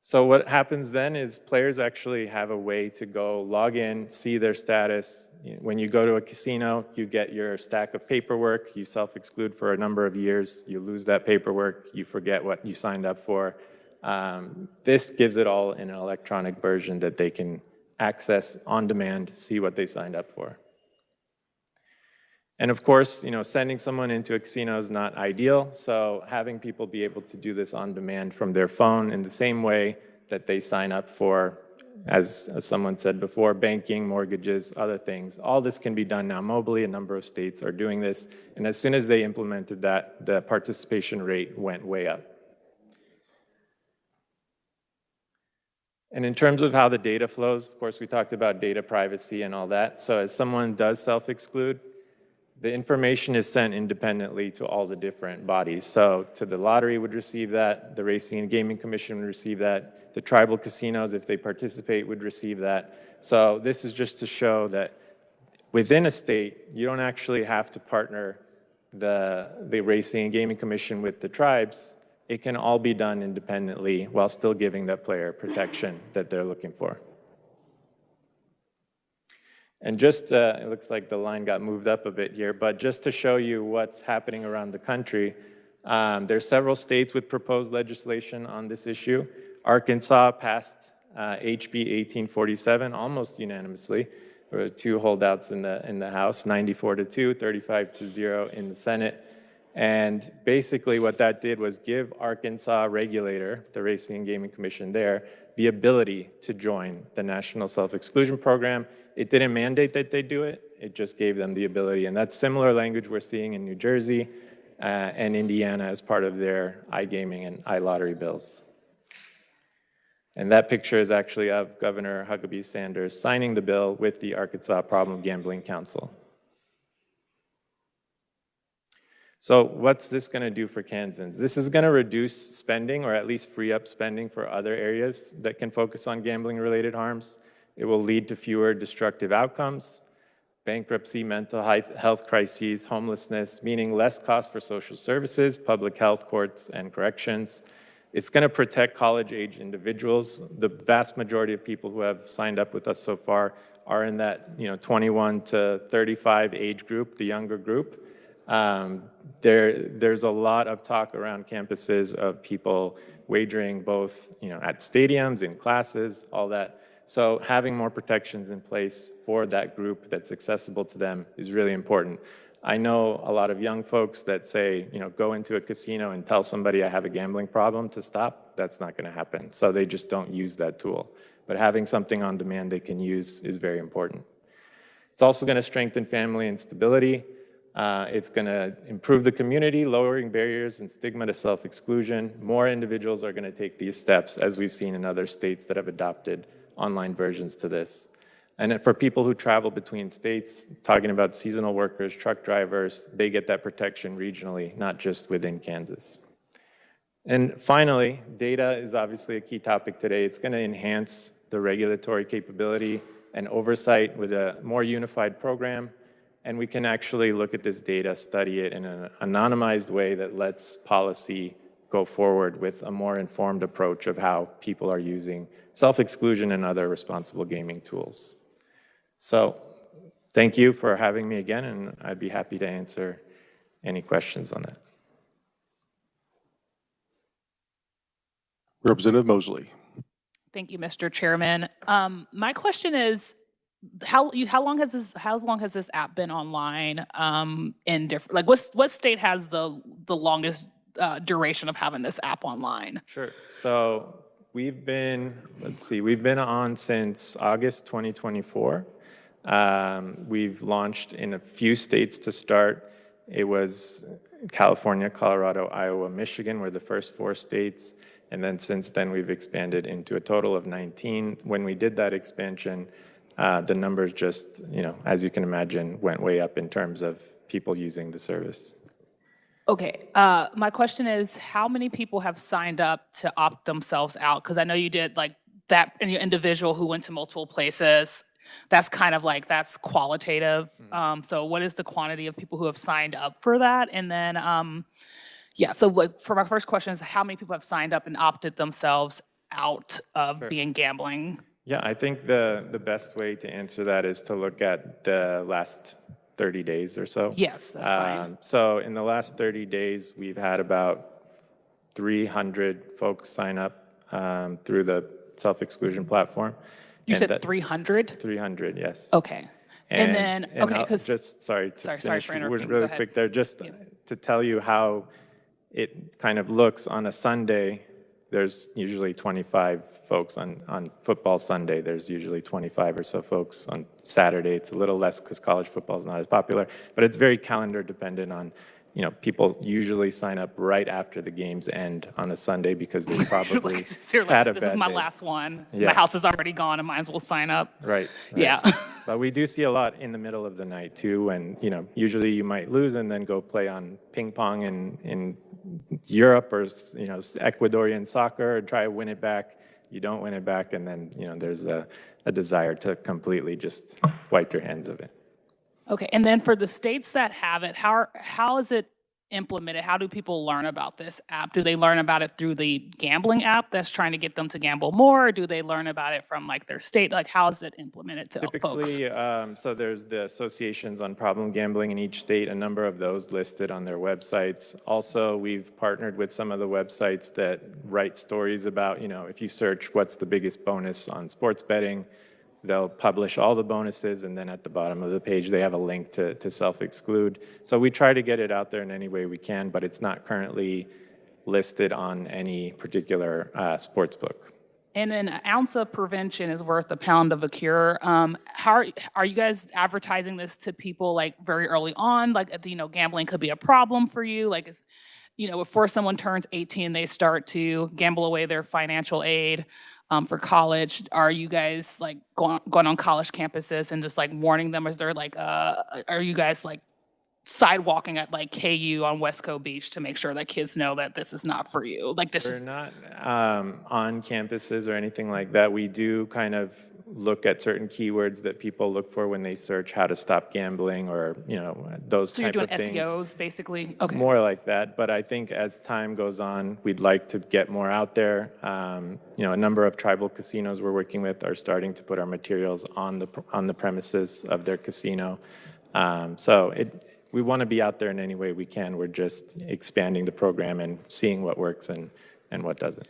So what happens then is players actually have a way to go log in, see their status. When you go to a casino, you get your stack of paperwork, you self-exclude for a number of years, you lose that paperwork, you forget what you signed up for. This gives it all in an electronic version that they can access on demand, see what they signed up for. And of course, sending someone into a casino is not ideal, so having people be able to do this on demand from their phone in the same way that they sign up for, as someone said before, banking, mortgages, other things. All this can be done now mobily. A number of states are doing this, and as soon as they implemented that, the participation rate went way up. And in terms of how the data flows, of course, we talked about data privacy and all that. So as someone does self-exclude, the information is sent independently to all the different bodies. So to the lottery would receive that, the Racing and Gaming Commission would receive that, the tribal casinos, if they participate, would receive that. So this is just to show that within a state, you don't actually have to partner the Racing and Gaming Commission with the tribes. It can all be done independently while still giving that player protection that they're looking for. And just, it looks like the line got moved up a bit here, but just to show you what's happening around the country, there's several states with proposed legislation on this issue. Arkansas passed HB 1847 almost unanimously. There were 2 holdouts in the House, 94-2, 35-0 in the Senate. And basically what that did was give Arkansas regulator, the Racing and Gaming Commission there, the ability to join the National Self-Exclusion Program. It didn't mandate that they do it, it just gave them the ability. And that's similar language we're seeing in New Jersey and Indiana as part of their iGaming and iLottery bills. And that picture is actually of Governor Huckabee Sanders signing the bill with the Arkansas Problem Gambling Council. So what's this going to do for Kansans? This is going to reduce spending, or at least free up spending for other areas that can focus on gambling-related harms. It will lead to fewer destructive outcomes, bankruptcy, mental health crises, homelessness, meaning less cost for social services, public health, courts, and corrections. It's going to protect college-age individuals. The vast majority of people who have signed up with us so far are in that 21 to 35 age group, the younger group. There's a lot of talk around campuses of people wagering both at stadiums, in classes, all that. So having more protections in place for that group that's accessible to them is really important. I know a lot of young folks that say, go into a casino and tell somebody I have a gambling problem to stop. That's not going to happen. So they just don't use that tool. but having something on demand they can use is very important. It's also going to strengthen family and stability. It's going to improve the community, lowering barriers and stigma to self-exclusion. More individuals are going to take these steps, as we've seen in other states that have adopted online versions to this. And for people who travel between states, talking about seasonal workers, truck drivers, they get that protection regionally, not just within Kansas. And finally, data is obviously a key topic today. It's going to enhance the regulatory capability and oversight with a more unified program. And we can actually look at this data, study it in an anonymized way that lets policy go forward with a more informed approach of how people are using self-exclusion and other responsible gaming tools. So thank you for having me again, and I'd be happy to answer any questions on that. Representative Mosley. Thank you, Mr. Chairman. My question is, how long has this app been online in different, like what state has the longest duration of having this app online? Sure. So we've been, we've been on since August 2024. We've launched in a few states to start. It was California, Colorado, Iowa, Michigan were the first 4 states. And then since then, we've expanded into a total of 19. When we did that expansion, the numbers just, as you can imagine, went way up in terms of people using the service. Okay, my question is, how many people have signed up to opt themselves out? Because I know you did like that individual who went to multiple places. That's kind of like, that's qualitative. So what is the quantity of people who have signed up for that? And then, yeah, so like for my first question is, how many people have signed up and opted themselves out of being gambling? Yeah, I think the best way to answer that is to look at the last 30 days or so. Yes, that's fine. So in the last 30 days, we've had about 300 folks sign up through the self-exclusion platform. You said 300? 300, yes. Okay. And then, okay, because just sorry for finish interrupting. really quick there, just to tell you how it kind of looks on a Sunday. There's usually 25 folks on football Sunday. There's usually 25 or so folks on Saturday. It's a little less because college football is not as popular, but it's very calendar dependent on, people usually sign up right after the games end on a Sunday because they probably had a bad day. This is my last one. Yeah. My house is already gone. I might as well sign up. Right. Yeah. But we do see a lot in the middle of the night too, and usually you might lose and then go play on ping pong in Europe or Ecuadorian soccer or try to win it back. You don't win it back, and then there's a desire to completely just wipe your hands of it. Okay, and then for the states that have it, how is it implemented? How do people learn about this app? Do they learn about it through the gambling app that's trying to get them to gamble more? Or do they learn about it from like their state? Like how is it implemented to folks? Typically, so there's the associations on problem gambling in each state, a number of those listed on their websites. Also, we've partnered with some of the websites that write stories about, if you search what's the biggest bonus on sports betting, they'll publish all the bonuses, and then at the bottom of the page, they have a link to self-exclude. So we try to get it out there in any way we can, but it's not currently listed on any particular sports book. And then an ounce of prevention is worth a pound of a cure. How are you guys advertising this to people like very early on? Like, gambling could be a problem for you. Like, before someone turns 18, they start to gamble away their financial aid. For college, are you guys like going on college campuses and just like warning them? Is there like, are you guys like sidewalking at like KU on Westco Beach to make sure that kids know that this is not for you? Like this is not on campuses or anything like that. We do kind of look at certain keywords that people look for when they search how to stop gambling or, those so you're type doing of things. SEOs basically? Okay. More like that, but I think as time goes on, we'd like to get more out there. A number of tribal casinos we're working with are starting to put our materials on the premises of their casino. We want to be out there in any way we can. We're just expanding the program and seeing what works and what doesn't.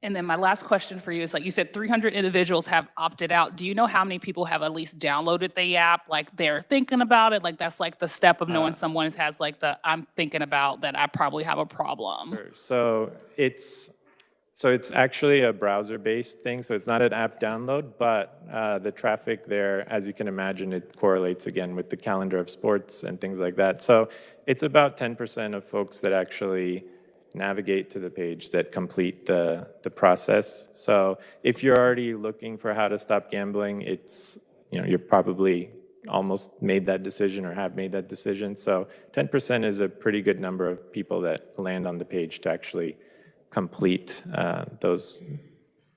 And then my last question for you is, like you said, 300 individuals have opted out. Do you know how many people have at least downloaded the app? Like they're thinking about it? Like that's like the step of knowing someone has like I'm thinking about that I probably have a problem. Sure. So it's So it's actually a browser-based thing, so it's not an app download, but the traffic there, as you can imagine, it correlates again with the calendar of sports and things like that. So it's about 10% of folks that actually navigate to the page that complete the process. So if you're already looking for how to stop gambling, it's, you're probably almost made that decision or have made that decision. So 10% is a pretty good number of people that land on the page to actually complete those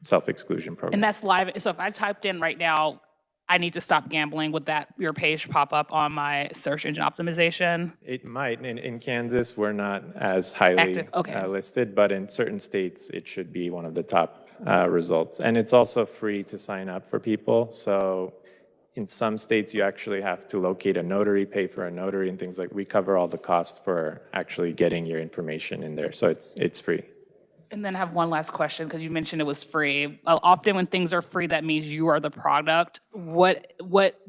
self-exclusion programs. And that's live. So if I typed in right now, I need to stop gambling, would that your page pop up on my search engine optimization? It might. In Kansas, we're not as highly listed, but in certain states, it should be one of the top results. And it's also free to sign up for people. So in some states, you actually have to locate a notary, pay for a notary, and things like. We cover all the costs for actually getting your information in there. So it's free. And then I have one last question, because you mentioned it was free. Often when things are free, that means you are the product. What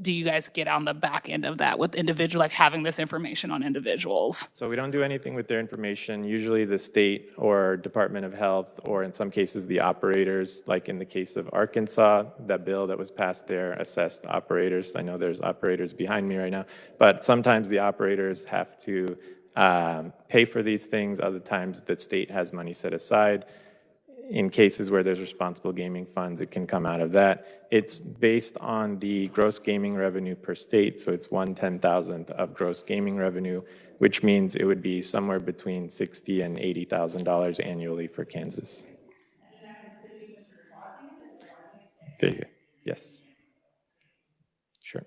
do you guys get on the back end of that with individual, like having this information on individuals? So we don't do anything with their information. Usually the state or Department of Health, or in some cases the operators, like in the case of Arkansas, that bill that was passed there assessed operators. I know there's operators behind me right now, but sometimes the operators have to pay for these things. Other times the state has money set aside. In cases where there's responsible gaming funds, it can come out of that. It's based on the gross gaming revenue per state, so it's 1/10,000th of gross gaming revenue, which means it would be somewhere between $60,000 and $80,000 annually for Kansas. Yes. Sure.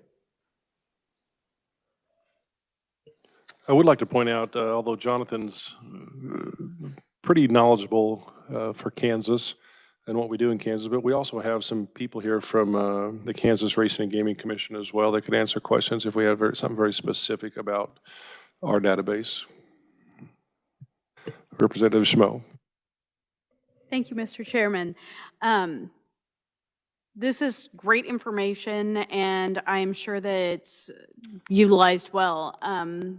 I would like to point out, although Jonathan's pretty knowledgeable for Kansas and what we do in Kansas, but we also have some people here from the Kansas Racing and Gaming Commission as well that could answer questions if we have something very specific about our database. Representative Schmo. Thank you, Mr. Chairman. This is great information, and I'm sure that it's utilized well.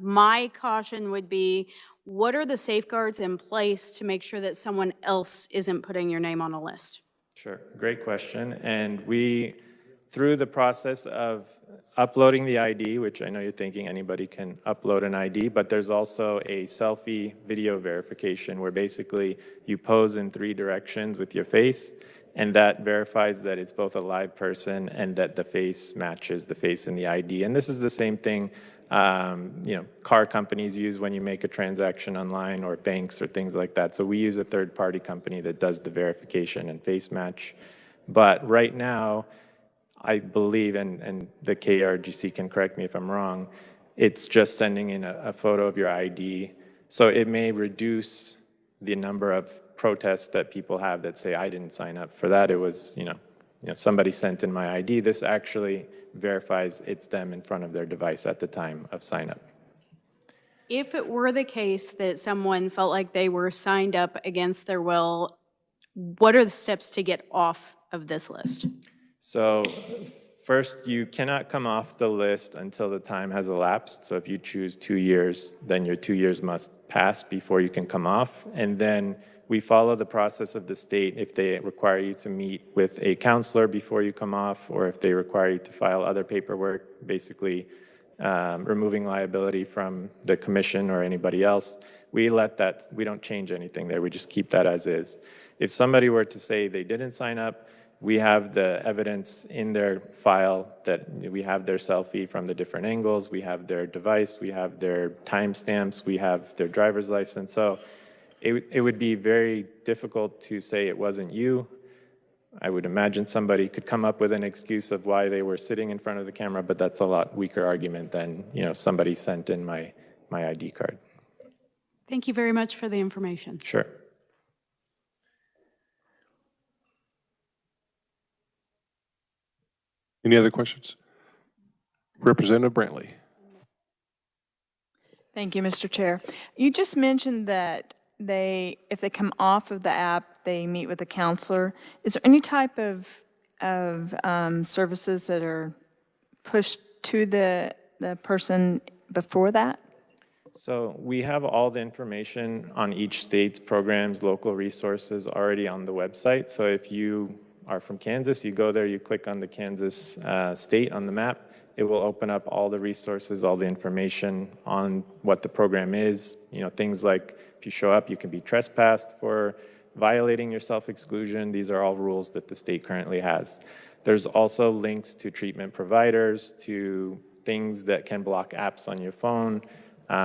My caution would be, what are the safeguards in place to make sure that someone else isn't putting your name on a list? Sure, great question. And we, through the process of uploading the ID, which I know you're thinking anybody can upload an ID, but there's also a selfie video verification where basically you pose in 3 directions with your face, and that verifies that it's both a live person and that the face matches the face in the ID. And this is the same thing car companies use when you make a transaction online, or banks or things like that. So we use a third-party company that does the verification and face match. But right now, I believe, and the KRGC can correct me if I'm wrong, it's just sending in a photo of your ID. So it may reduce the number of protests that people have that say, I didn't sign up for that. It was, somebody sent in my ID. This actually verifies it's them in front of their device at the time of sign up. If it were the case that someone felt like they were signed up against their will, what are the steps to get off of this list? So first, you cannot come off the list until the time has elapsed. So if you choose 2 years, then your 2 years must pass before you can come off. And then we follow the process of the state if they require you to meet with a counselor before you come off, or if they require you to file other paperwork, basically removing liability from the commission or anybody else. We don't change anything there. We just keep that as is. If somebody were to say they didn't sign up, we have the evidence in their file that we have their selfie from the different angles, we have their device, we have their timestamps, we have their driver's license. So it would be very difficult to say it wasn't you. I would imagine somebody could come up with an excuse of why they were sitting in front of the camera, but that's a lot weaker argument than, somebody sent in my ID card. Thank you very much for the information. Sure. Any other questions? Representative Brantley. Thank you, Mr. Chair. You just mentioned that if they come off of the app, they meet with a counselor. Is there any type of services that are pushed to the person before that? So we have all the information on each state's programs, local resources already on the website. So if you are from Kansas, you go there, you click on the Kansas state on the map, it will open up all the resources, all the information on what the program is. You know, things like if you show up, you can be trespassed for violating your self-exclusion. These are all rules that the state currently has. There's also links to treatment providers, to things that can block apps on your phone.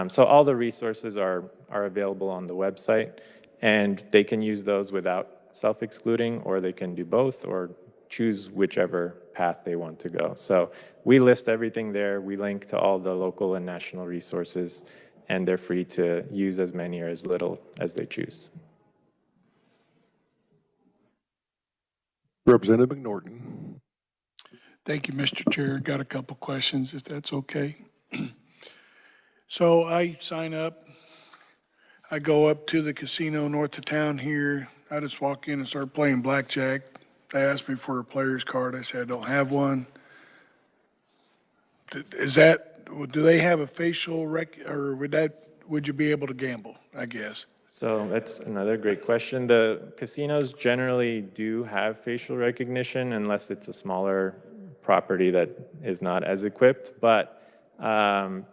So all the resources are available on the website, and they can use those without self-excluding, or they can do both, or choose whichever path they want to go. So we list everything there. We link to all the local and national resources, and they're free to use as many or as little as they choose. Representative McNorton. Thank you, Mr. Chair. Got a couple questions, if that's okay. So I sign up, I go up to the casino north of town here. I just walk in and start playing blackjack. They asked me for a player's card. I said, I don't have one. Is that, do they have a facial or would you be able to gamble, I guess? So that's another great question. The casinos generally do have facial recognition unless it's a smaller property that is not as equipped, but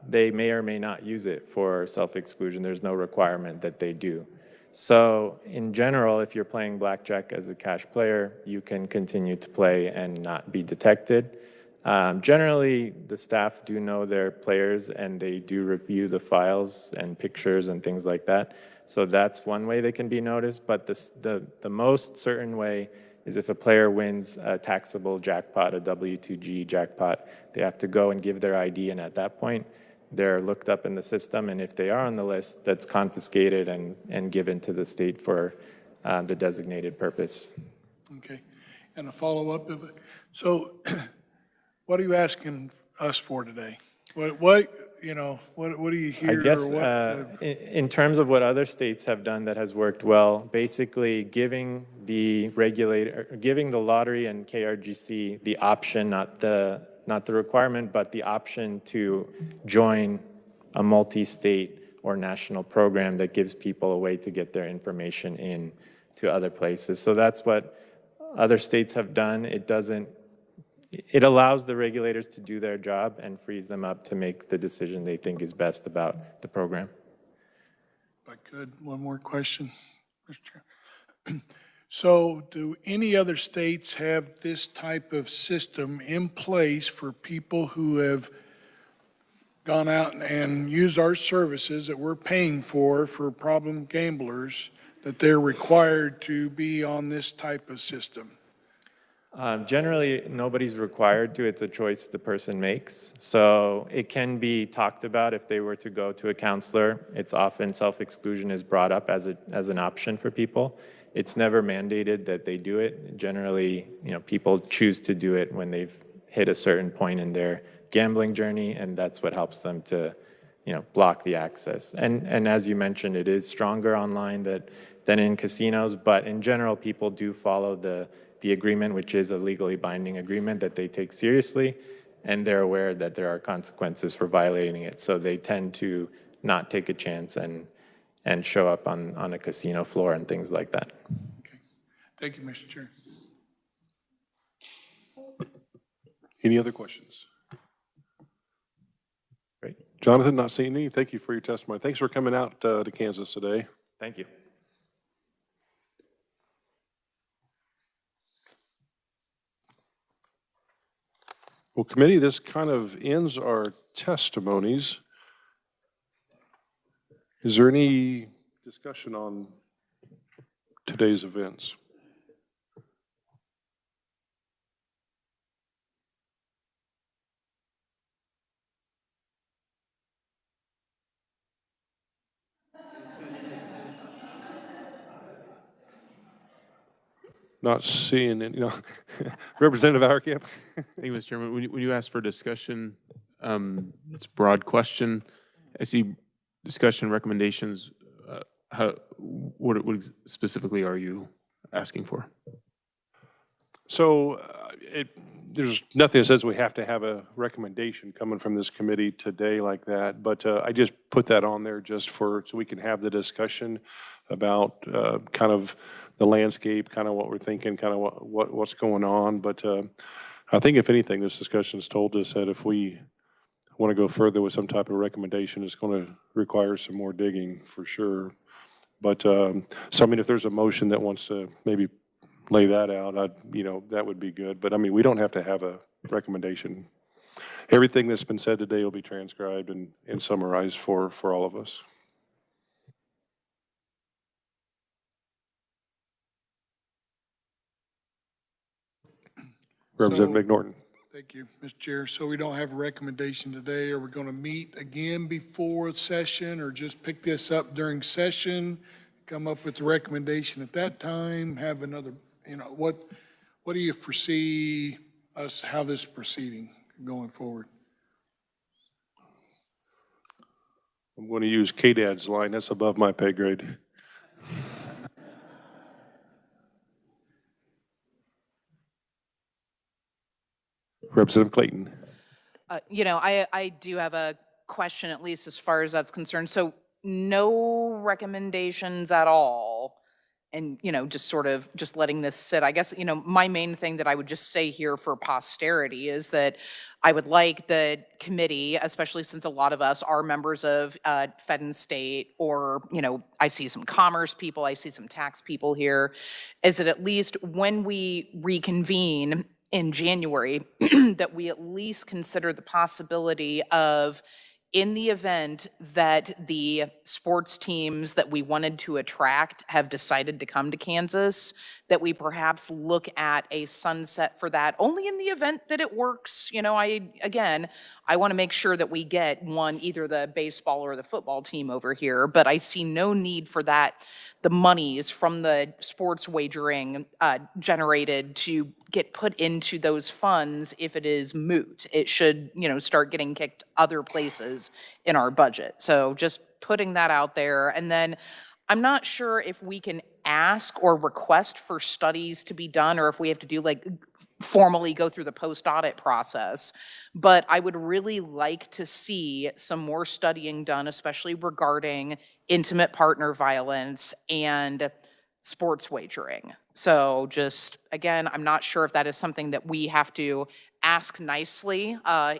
they may or may not use it for self-exclusion. There's no requirement that they do. So in general, if you're playing blackjack as a cash player, you can continue to play and not be detected. Generally, the staff do know their players and they do review the files and pictures and things like that. So that's one way they can be noticed, but the most certain way is if a player wins a taxable jackpot, a W2G jackpot, they have to go and give their ID, and at that point, they're looked up in the system, and if they are on the list, that's confiscated and given to the state for the designated purpose. Okay. And a follow-up of it. So what are you asking us for today? What do you hear? I guess or what, in terms of what other states have done that has worked well, basically giving the regulator, giving the lottery and KRGC the option, not the requirement, but the option to join a multi-state or national program that gives people a way to get their information in to other places. So that's what other states have done. It allows the regulators to do their job and frees them up to make the decision they think is best about the program. If I could, one more question, Mr. Chair. So do any other states have this type of system in place for people who have gone out and used our services that we're paying for problem gamblers, that they're required to be on this type of system? Generally, nobody's required to. It's a choice the person makes. So it can be talked about if they were to go to a counselor. It's often self-exclusion is brought up as an option for people. It's never mandated that they do it. Generally, people choose to do it when they've hit a certain point in their gambling journey, and that's what helps them to, block the access. And as you mentioned, it is stronger online than in casinos, but in general, people do follow the agreement, which is a legally binding agreement that they take seriously, and they're aware that there are consequences for violating it. So they tend to not take a chance and show up on a casino floor and things like that. Okay. Thank you, Mr. Chair. Any other questions? Great. Jonathan, not seeing any. Thank you for your testimony. Thanks for coming out to Kansas today. Thank you. Well, committee, this kind of ends our testimonies. Is there any discussion on today's events? Not seeing any, Representative Auerkamp. Thank you, Mr. Chairman. When you ask for discussion, it's a broad question. I see discussion recommendations. What specifically are you asking for? So there's nothing that says we have to have a recommendation coming from this committee today like that, but I just put that on there just so we can have the discussion about kind of the landscape, kind of what we're thinking, kind of what's going on. But I think if anything, this discussion has told us that if we want to go further with some type of recommendation, it's going to require some more digging for sure. But so, I mean, if there's a motion that wants to maybe lay that out, that would be good. But I mean, we don't have to have a recommendation. Everything that's been said today will be transcribed and summarized for all of us. Representative McNorton. Thank you, Mr. Chair. So we don't have a recommendation today. Are we going to meet again before session or just pick this up during session, come up with the recommendation at that time, have another, what do you foresee how this is proceeding going forward? I'm going to use KDAD's line. That's above my pay grade. Representative Clayton. I do have a question, at least as far as that's concerned. So no recommendations at all, and, just letting this sit. I guess, my main thing that I would just say here for posterity is that I would like the committee, especially since a lot of us are members of Fed and State, or, I see some commerce people, I see some tax people here, is that at least when we reconvene in January, that we at least consider the possibility of, in the event that the sports teams that we wanted to attract have decided to come to Kansas, that we perhaps look at a sunset for that, only in the event that it works. I want to make sure that we get either the baseball or the football team over here, but I see no need for that, the monies from the sports wagering generated to get put into those funds if it is moot. It should, start getting kicked other places in our budget. So just putting that out there. And then I'm not sure if we can ask or request for studies to be done, or if we have to do formally go through the post-audit process. But I would really like to see some more studying done, especially regarding intimate partner violence and sports wagering. So just, again, I'm not sure if that is something that we have to ask nicely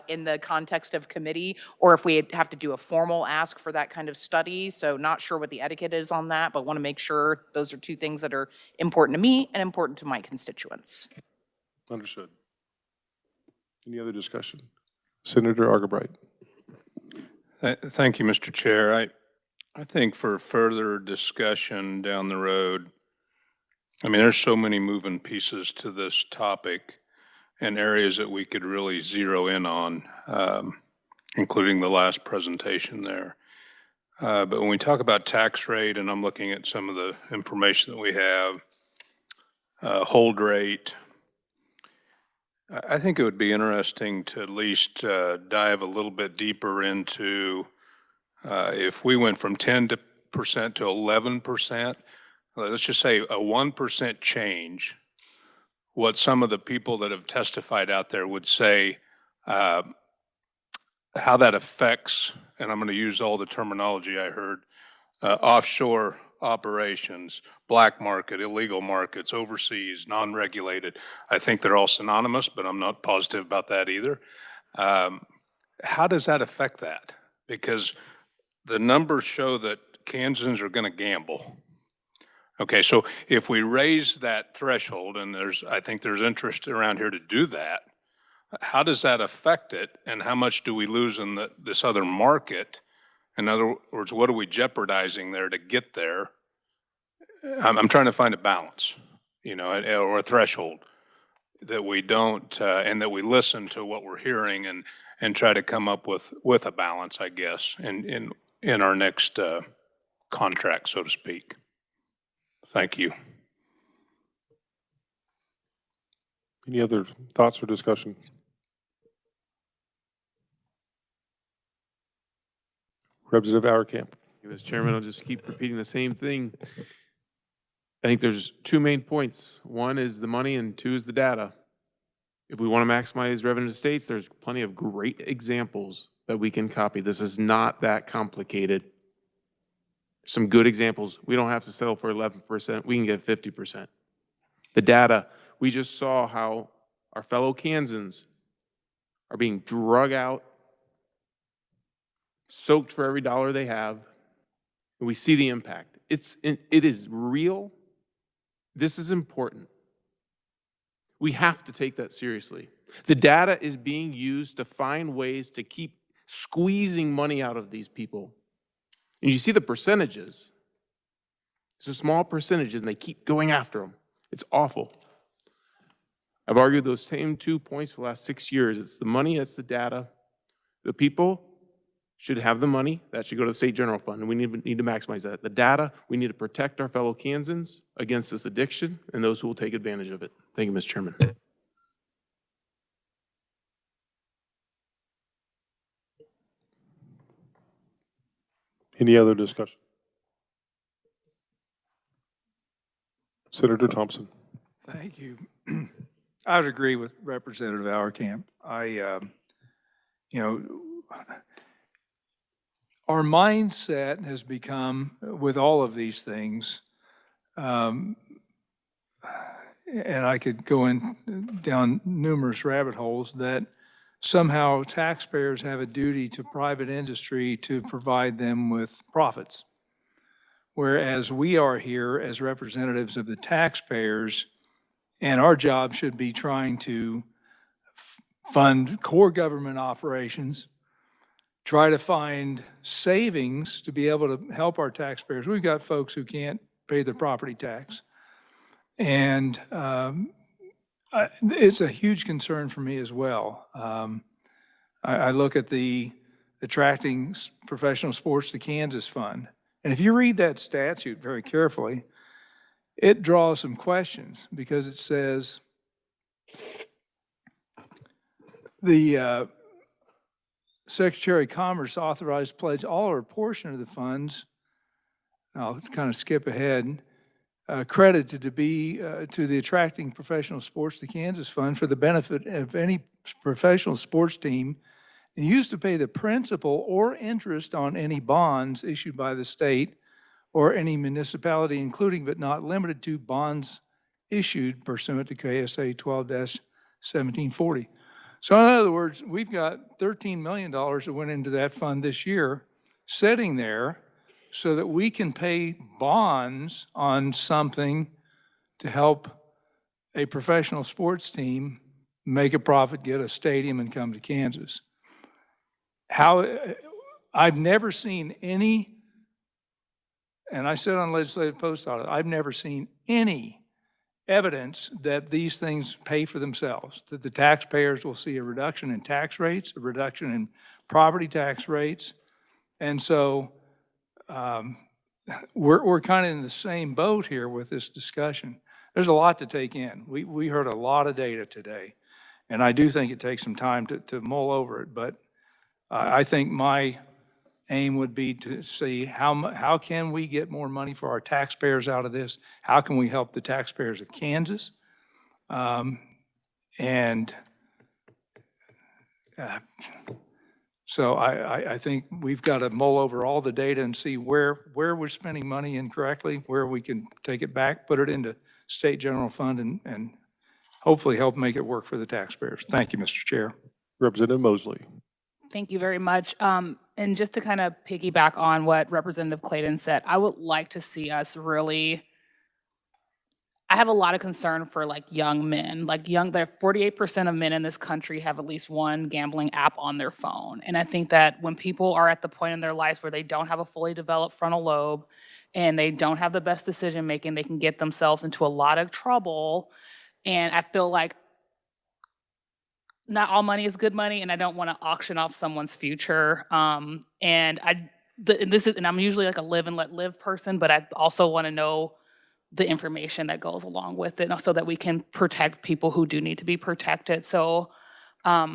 in the context of committee, or if we have to do a formal ask for that kind of study. So not sure what the etiquette is on that, but want to make sure those are two things that are important to me and important to my constituents. Understood. Any other discussion? Senator Argabright. Thank you, Mr. Chair. I think for further discussion down the road, there's so many moving pieces to this topic and areas that we could really zero in on, including the last presentation there. But when we talk about tax rate, and I'm looking at some of the information that we have, hold rate, I think it would be interesting to at least dive a little bit deeper into if we went from 10% to 11%, let's just say a 1% change, what some of the people that have testified out there would say, how that affects, and I'm going to use all the terminology I heard, offshore operations, black market, illegal markets, overseas, non-regulated. I think they're all synonymous, but I'm not positive about that either. How does that affect that? Because the numbers show that Kansans are going to gamble. Okay, so if we raise that threshold, and I think there's interest around here to do that, how does that affect it, and how much do we lose in this other market? In other words, what are we jeopardizing there to get there? I'm trying to find a balance, or a threshold that we don't, and that we listen to what we're hearing and try to come up with a balance, I guess, in our next contract, so to speak. Thank you. Any other thoughts or discussion? Representative Auerkamp. Mr. Chairman, I'll just keep repeating the same thing. I think there's two main points. One is the money and two is the data. If we want to maximize revenue to states, there's plenty of great examples that we can copy. This is not that complicated. Some good examples. We don't have to settle for 11%. We can get 50%. The data, we just saw how our fellow Kansans are being drug out, soaked for every dollar they have, and we see the impact. It is real. This is important. We have to take that seriously. The data is being used to find ways to keep squeezing money out of these people. And you see the percentages. It's a small percentages, and they keep going after them. It's awful. I've argued those same 2 points for the last 6 years. It's the money, it's the data. The people should have the money. That should go to the state general fund, and we need to maximize that. The data, we need to protect our fellow Kansans against this addiction and those who will take advantage of it. Thank you, Mr. Chairman. Any other discussion? Senator Thompson. Thank you. I would agree with Representative Auerkamp. Our mindset has become, with all of these things, and I could go down numerous rabbit holes, that somehow taxpayers have a duty to private industry to provide them with profits. Whereas we are here as representatives of the taxpayers, and our job should be trying to fund core government operations, try to find savings to be able to help our taxpayers. We've got folks who can't pay their property tax. And it's a huge concern for me as well. I look at the Attracting Professional Sports to Kansas Fund. And if you read that statute very carefully, it draws some questions, because it says the Secretary of Commerce authorized to pledge all or a portion of the funds, I'll kind of skip ahead, credited to be to the Attracting Professional Sports to Kansas Fund for the benefit of any professional sports team, and used to pay the principal or interest on any bonds issued by the state or any municipality, including but not limited to bonds issued pursuant to KSA 12-1740. So in other words, we've got $13 million that went into that fund this year, sitting there so that we can pay bonds on something to help a professional sports team make a profit, get a stadium, and come to Kansas. I've never seen any, and I said on Legislative Post Audit, I've never seen any evidence that these things pay for themselves, that the taxpayers will see a reduction in tax rates, a reduction in property tax rates. And so we're kind of in the same boat here with this discussion. There's a lot to take in. We heard a lot of data today, and I do think it takes some time to mull over it, but I think my aim would be to see how can we get more money for our taxpayers out of this? How can we help the taxpayers of Kansas? So I think we've got to mull over all the data and see where we're spending money incorrectly, where we can take it back, put it into state general fund, and hopefully help make it work for the taxpayers. Thank you, Mr. Chair. Representative Mosley. Thank you very much. And just to kind of piggyback on what Representative Clayton said, I would like to see us really, I have a lot of concern for like young men, like 48% of men in this country have at least one gambling app on their phone. And I think that when people are at the point in their lives where they don't have a fully developed frontal lobe and they don't have the best decision making, they can get themselves into a lot of trouble. And I feel like not all money is good money, and I don't want to auction off someone's future. And I'm usually like a live and let live person, but I also want to know the information that goes along with it so that we can protect people who do need to be protected. So I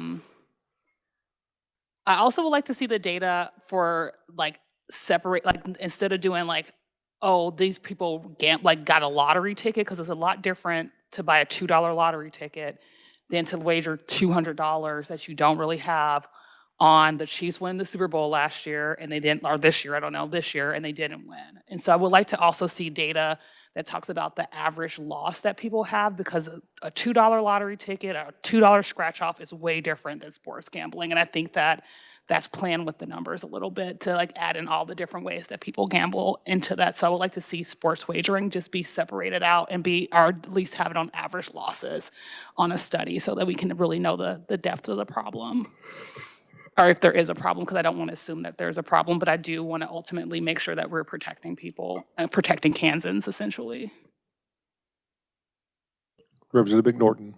also would like to see the data for like separate, like instead of doing like, oh, these people got a lottery ticket, because it's a lot different to buy a $2 lottery ticket than to wager $200 that you don't really have on the Chiefs winning the Super Bowl last year and they didn't, or this year, I don't know, this year, and they didn't win. And so I would like to also see data that talks about the average loss that people have, because a $2 lottery ticket, a $2 scratch off is way different than sports gambling. And I think that that's playing with the numbers a little bit to like add in all the different ways that people gamble into that. So I would like to see sports wagering just be separated out and or at least have it on average losses on a study so that we can really know the depth of the problem. Or if there is a problem, because I don't want to assume that there's a problem, but I do want to ultimately make sure that we're protecting people, protecting Kansans, essentially. Representative McNorton.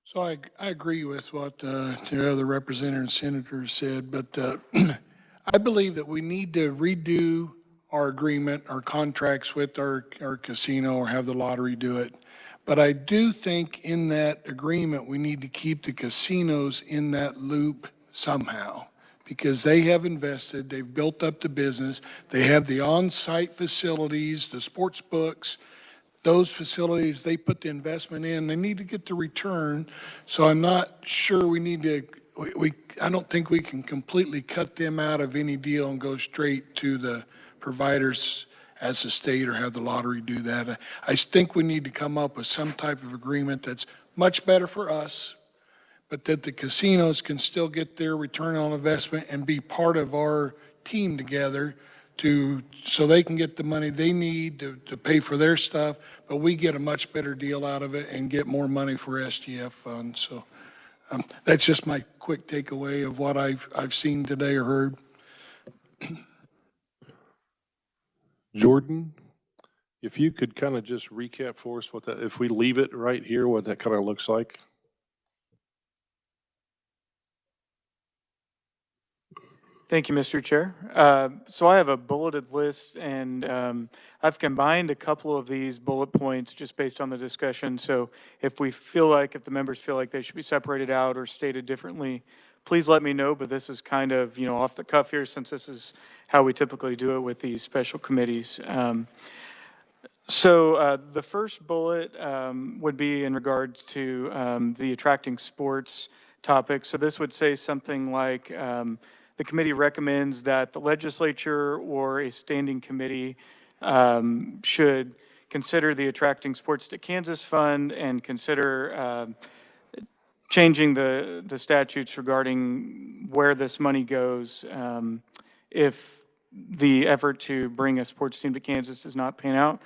So I agree with what the other representative and senator said, but I believe that we need to redo our agreement, our contracts with our casino, or have the lottery do it. But I do think in that agreement, we need to keep the casinos in that loop somehow, because they have invested, they've built up the business, they have the on-site facilities, the sports books, those facilities, they put the investment in, they need to get the return. So I'm not sure we need to, I don't think we can completely cut them out of any deal and go straight to the providers as a state or have the lottery do that. I think we need to come up with some type of agreement that's much better for us, but that the casinos can still get their return on investment and be part of our team together so they can get the money they need to pay for their stuff, but we get a much better deal out of it and get more money for SGF funds. So that's just my quick takeaway of what I've seen today or heard. Jordan, if you could kind of just recap for us what that, if we leave it right here, what that kind of looks like. Thank you, Mr. Chair. So I have a bulleted list, and I've combined a couple of these bullet points just based on the discussion. So if the members feel like they should be separated out or stated differently, please let me know. But this is kind of, off the cuff here, since this is how we typically do it with these special committees. So the first bullet would be in regards to the attracting sports topic. So this would say something like, the committee recommends that the legislature or a standing committee should consider the Attracting Sports to Kansas Fund and consider changing the statutes regarding where this money goes if the effort to bring a sports team to Kansas is not pan out.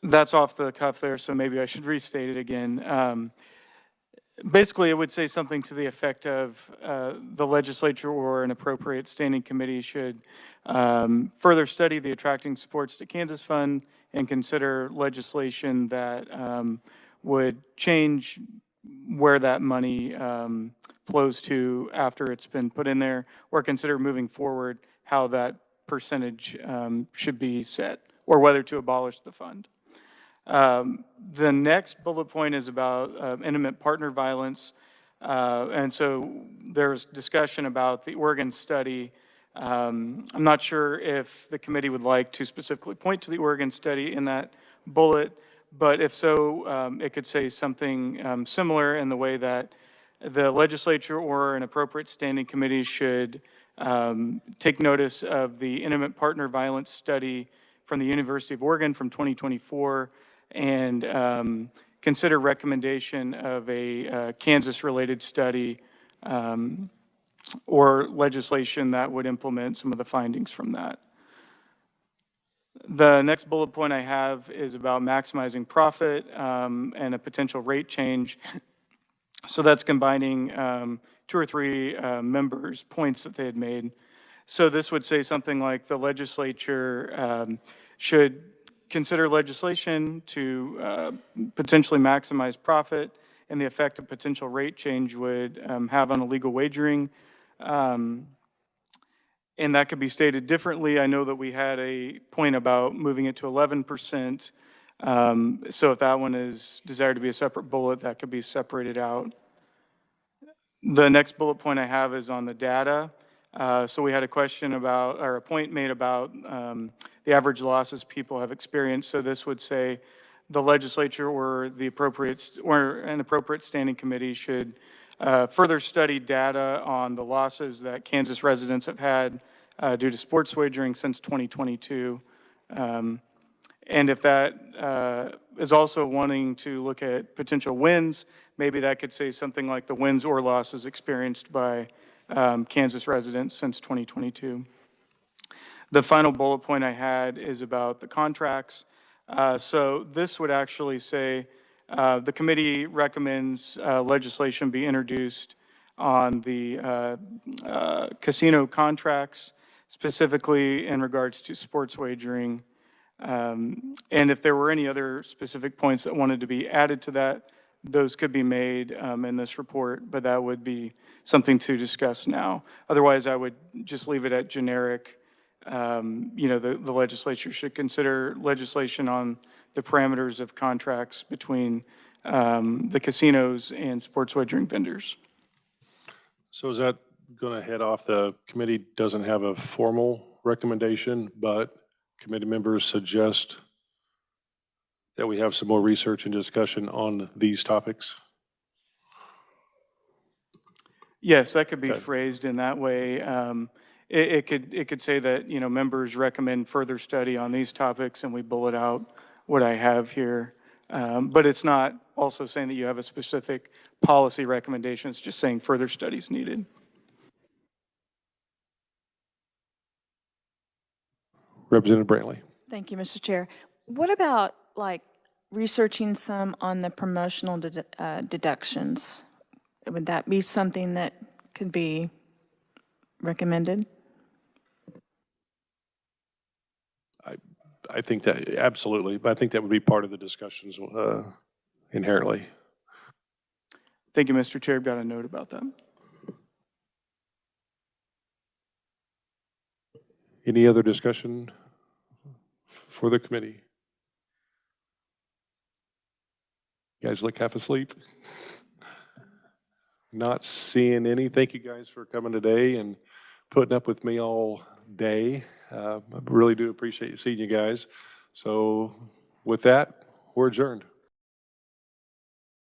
That's off the cuff there, so maybe I should restate it again. Basically, it would say something to the effect of the legislature or an appropriate standing committee should further study the Attracting Sports to Kansas Fund and consider legislation that would change where that money flows to after it's been put in there, or consider moving forward how that percentage should be set, or whether to abolish the fund. The next bullet point is about intimate partner violence. And so there's discussion about the Oregon study. I'm not sure if the committee would like to specifically point to the Oregon study in that bullet, but if so, it could say something similar in the way that the legislature or an appropriate standing committee should take notice of the intimate partner violence study from the University of Oregon from 2024, and consider recommendation of a Kansas-related study or legislation that would implement some of the findings from that. The next bullet point I have is about maximizing profit and a potential rate change. So that's combining 2 or 3 members' points that they had made. So this would say something like the legislature should consider legislation to potentially maximize profit and the effect a potential rate change would have on illegal wagering. And that could be stated differently. I know that we had a point about moving it to 11%. So if that one is desired to be a separate bullet, that could be separated out. The next bullet point I have is on the data. So we had a question about, or a point made about the average losses people have experienced. So this would say the legislature or the appropriate, or an appropriate standing committee should further study data on the losses that Kansas residents have had due to sports wagering since 2022. And if that is also wanting to look at potential wins, maybe that could say something like the wins or losses experienced by Kansas residents since 2022. The final bullet point I had is about the contracts. So this would actually say, the committee recommends legislation be introduced on the casino contracts, specifically in regards to sports wagering. And if there were any other specific points that wanted to be added to that, those could be made in this report, but that would be something to discuss now. Otherwise, I would just leave it at generic. The legislature should consider legislation on the parameters of contracts between the casinos and sports wagering vendors. So is that going to head off, the committee doesn't have a formal recommendation, but committee members suggest that we have some more research and discussion on these topics? Yes, that could be Okay. phrased in that way. It could say that, members recommend further study on these topics, and we bullet out what I have here. But it's not also saying that you have a specific policy recommendation. It's just saying further studies needed. Representative Brantley. Thank you, Mr. Chair. What about like researching some on the promotional deductions? Would that be something that could be recommended? I think that, absolutely, but I think that would be part of the discussions inherently. Thank you, Mr. Chair. I've got a note about that. Any other discussion for the committee? You guys look half asleep. Not seeing any. Thank you guys for coming today and putting up with me all day. I really do appreciate seeing you guys. So with that, we're adjourned.